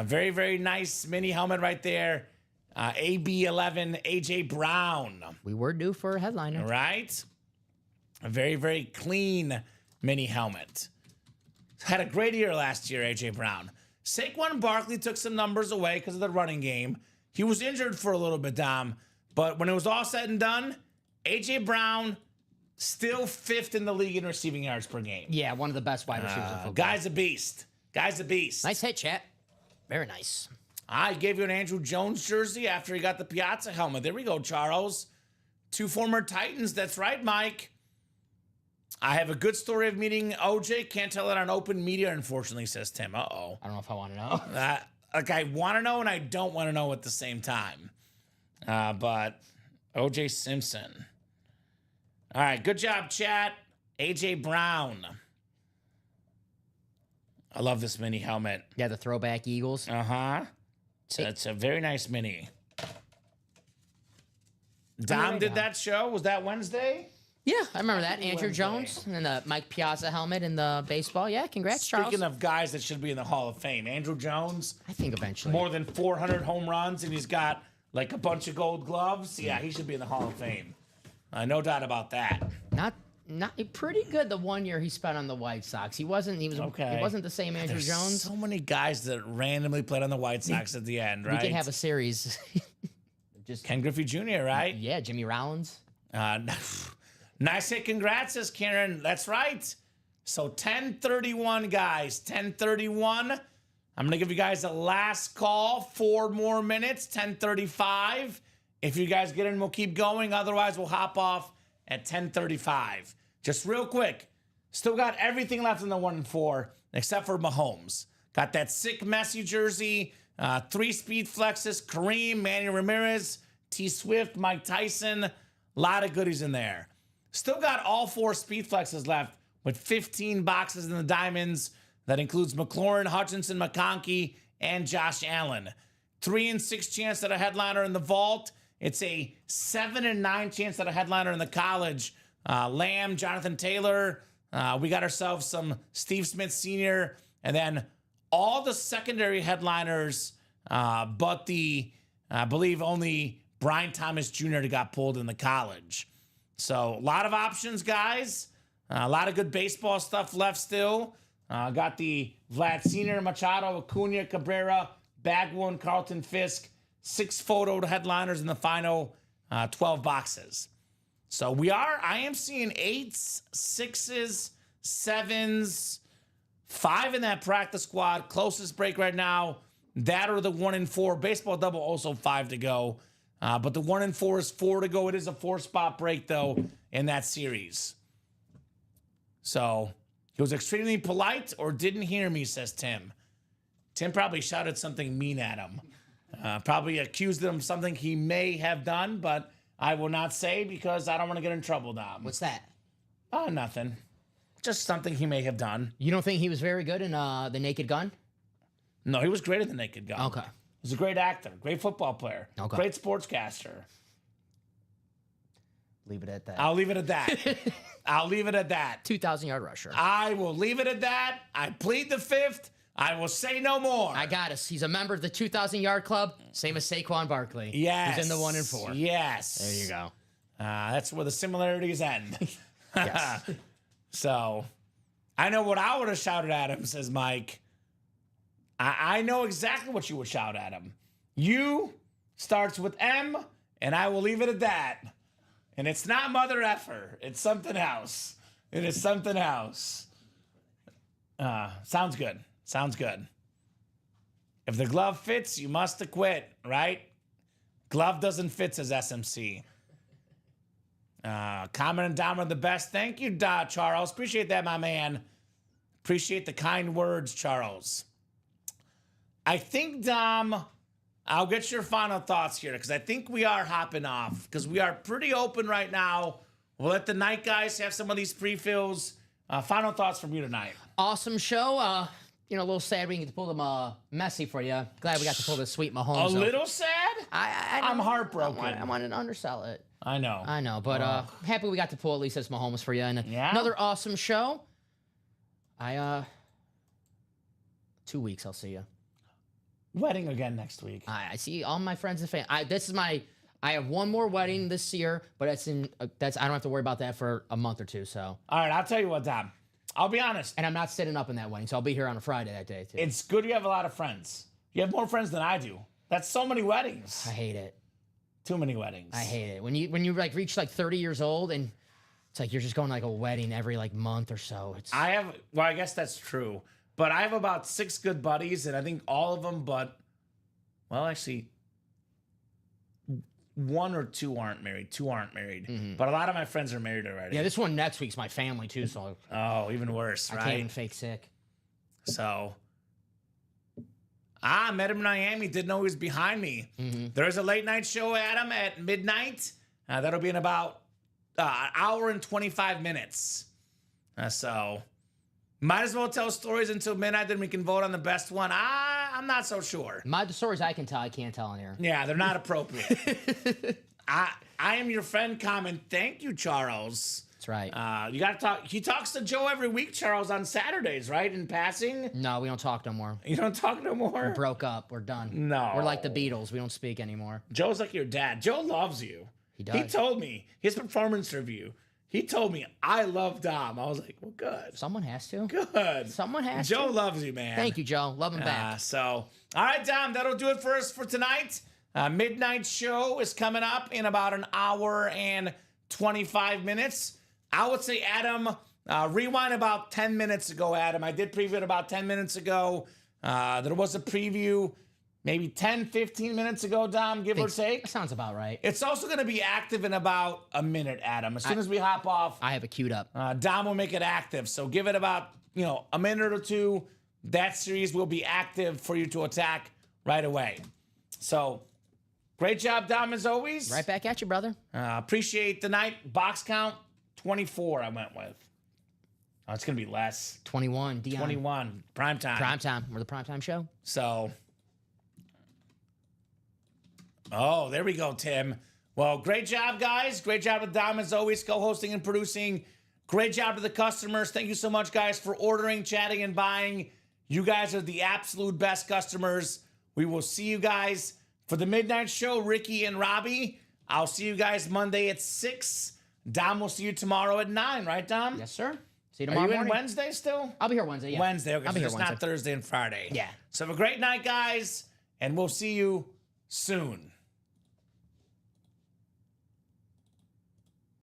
Very, very nice mini helmet right there. AB11 AJ Brown. We were due for a headliner. Right? A very, very clean mini helmet. Had a great year last year, AJ Brown. Saquon Barkley took some numbers away because of the running game. He was injured for a little bit, Dom. But when it was all said and done, AJ Brown still 5th in the league in receiving yards per game. Yeah, one of the best wide receivers in football. Guy's a beast. Nice hit, chat. Very nice. I gave you an Andrew Jones jersey after he got the Piazza helmet. There we go, Charles. 2 former Titans. That's right, Mike. I have a good story of meeting OJ. Can't tell it on open media, unfortunately, says Tim. Uh-oh. I don't know if I want to know. Like, I want to know and I don't want to know at the same time. But OJ Simpson. All right, good job, chat. AJ Brown. I love this mini helmet. Yeah, the throwback Eagles. Uh-huh. So it's a very nice mini. Dom did that show. Was that Wednesday? Yeah, I remember that. Andrew Jones and the Mike Piazza helmet in the baseball. Yeah, congrats, Charles. Speaking of guys that should be in the Hall of Fame, Andrew Jones, I think eventually. more than 400 home runs, and he's got like a bunch of gold gloves. Yeah, he should be in the Hall of Fame. No doubt about that. Not pretty good the 1 year he spent on the White Sox. He wasn't the same Andrew There's Jones. so many guys that randomly played on the White Sox at the end, right? We can have a series. Ken Griffey Jr., right? Yeah, Jimmy Rollins. Nice hit. Congrats, says Karen. That's right. So 10:31, guys. 10:31. I'm going to give you guys a last call. 4 more minutes. 10:35. If you guys get in, we'll keep going. Otherwise, we'll hop off at 10:35. Just real quick. Still got everything left in the 1 and 4 except for Mahomes. Got that sick Messi jersey. 3 speed flexes. Kareem, Manny Ramirez, T Swift, Mike Tyson. A lot of goodies in there. Still got all 4 speed flexes left with 15 boxes in the diamonds. That includes McLaurin, Hutchinson, McConkey, and Josh Allen. 3 and 6 chance at a headliner in the vault. It's a 7 and 9 chance at a headliner in the college. Lamb, Jonathan Taylor. We got ourselves some Steve Smith Sr. And then all the secondary headliners, but I believe only Brian Thomas Jr. got pulled in the college. So a lot of options, guys. A lot of good baseball stuff left still. Got the Vlad Sr., Machado, Acuna, Cabrera, Bagwell, Carlton Fisk. 6 photo headliners in the final 12 boxes. So I am seeing 8s, 6s, 7s, 5 in that practice squad. Closest break right now. That or the 1 and 4. Baseball double also 5 to go. But the 1 and 4 is 4 to go. It is a 4-spot break, though, in that series. So he was extremely polite or didn't hear me, says Tim. Tim probably shouted something mean at him. Probably accused him of something he may have done, but I will not say because I don't want to get in trouble, Dom. What's that? Oh, nothing. Just something he may have done. You don't think he was very good in The Naked Gun? No, he was great at The Naked Gun. Okay. He's a great actor, great football player, great sportscaster. Leave it at that. I'll leave it at that. I'll leave it at that. 2,000-yard rusher. I will leave it at that. I plead the 5th. I will say no more. I got us. He's a member of the 2,000-yard club, same as Saquon Barkley. Yes. He's in the 1 and 4. Yes. There you go. That's where the similarities end. Yes. So, I know what I would have shouted at him, says Mike. I know exactly what you would shout at him. You starts with M, and I will leave it at that. And it's not mother effer. It's something else. It is something else. Sounds good. Sounds good. If the glove fits, you must acquit, right? Glove doesn't fit, says SMC. Common and Dom are the best. Thank you, Charles. Appreciate that, my man. Appreciate the kind words, Charles. I think, Dom, I'll get your final thoughts here because I think we are hopping off because we are pretty open right now. We'll let the night guys have some of these pre-fills. Final thoughts from you tonight. Awesome show. A little sad we didn't get to pull them Messi for you. Glad we got to pull the sweet Mahomes. A little sad? I'm heartbroken. I wanted to undersell it. I know. But happy we got to pull at least this Mahomes for you. And another awesome show. 2 weeks, I'll see you. Wedding again next week. I see all my friends and family. I have one more wedding this year, but I don't have to worry about that for a month or two. So. All right, I'll tell you what, Dom. I'll be honest. And I'm not sitting up in that wedding, so I'll be here on a Friday that day too. It's good you have a lot of friends. You have more friends than I do. That's so many weddings. I hate it. Too many weddings. I hate it. When you like reach like 30 years old and it's like you're just going to like a wedding every like month or so. I guess that's true. But I have about 6 good buddies, and I think all of them, actually, 1 or 2 aren't married. 2 aren't married. Mm-hmm. But a lot of my friends are married already. Yeah, this one next week's my family too, so. Oh, even worse, right? I can't even fake sick. So. I met him in Miami. Didn't know he was behind me. Mm-hmm. There's a late night show, Adam, at midnight. That'll be in about an hour and 25 minutes. So Might as well tell stories until midnight, then we can vote on the best one. I'm not so sure. The stories I can tell, I can't tell on here. Yeah, they're not appropriate. I am your friend, Common. Thank you, Charles. That's right. You got to talk. He talks to Joe every week, Charles, on Saturdays, right? In passing. No, we don't talk no more. You don't talk no more? Broke up. We're done. No. We're like the Beatles. We don't speak anymore. Joe's like your dad. Joe loves you. He does. He told me his performance review. He told me, I love Dom. I was like, well, good. Someone has to. Good. Someone has Joe to. loves you, man. Thank you, Joe. Love him back. All right, Dom, that'll do it for us for tonight. Midnight show is coming up in about an hour and 25 minutes. I would say, Adam, rewind about 10 minutes ago, Adam. I did preview it about 10 minutes ago. There was a preview maybe 10, 15 minutes ago, Dom, give or take. That sounds about right. It's also going to be active in about a minute, Adam. As soon as we hop off, I have it queued up. Dom will make it active. So give it about, a minute or two. That series will be active for you to attack right away. So great job, Dom, as always. Right back at you, brother. Appreciate the night. Box count, 24 I went with. Oh, it's going to be less. 21. Dion. 21. Prime time. Prime time. We're the prime time show. So, oh, there we go, Tim. Well, great job, guys. Great job with Dom, as always, co-hosting and producing. Great job to the customers. Thank you so much, guys, for ordering, chatting, and buying. You guys are the absolute best customers. We will see you guys for the midnight show, Ricky and Robbie. I'll see you guys Monday at 6. Dom will see you tomorrow at 9, right, Dom? Yes, sir. See you Are tomorrow you in morning. Wednesday still? I'll be here Wednesday, yeah. Wednesday, okay. I'll be So here it's Wednesday. not Thursday and Friday. Yeah. So have a great night, guys, and we'll see you soon.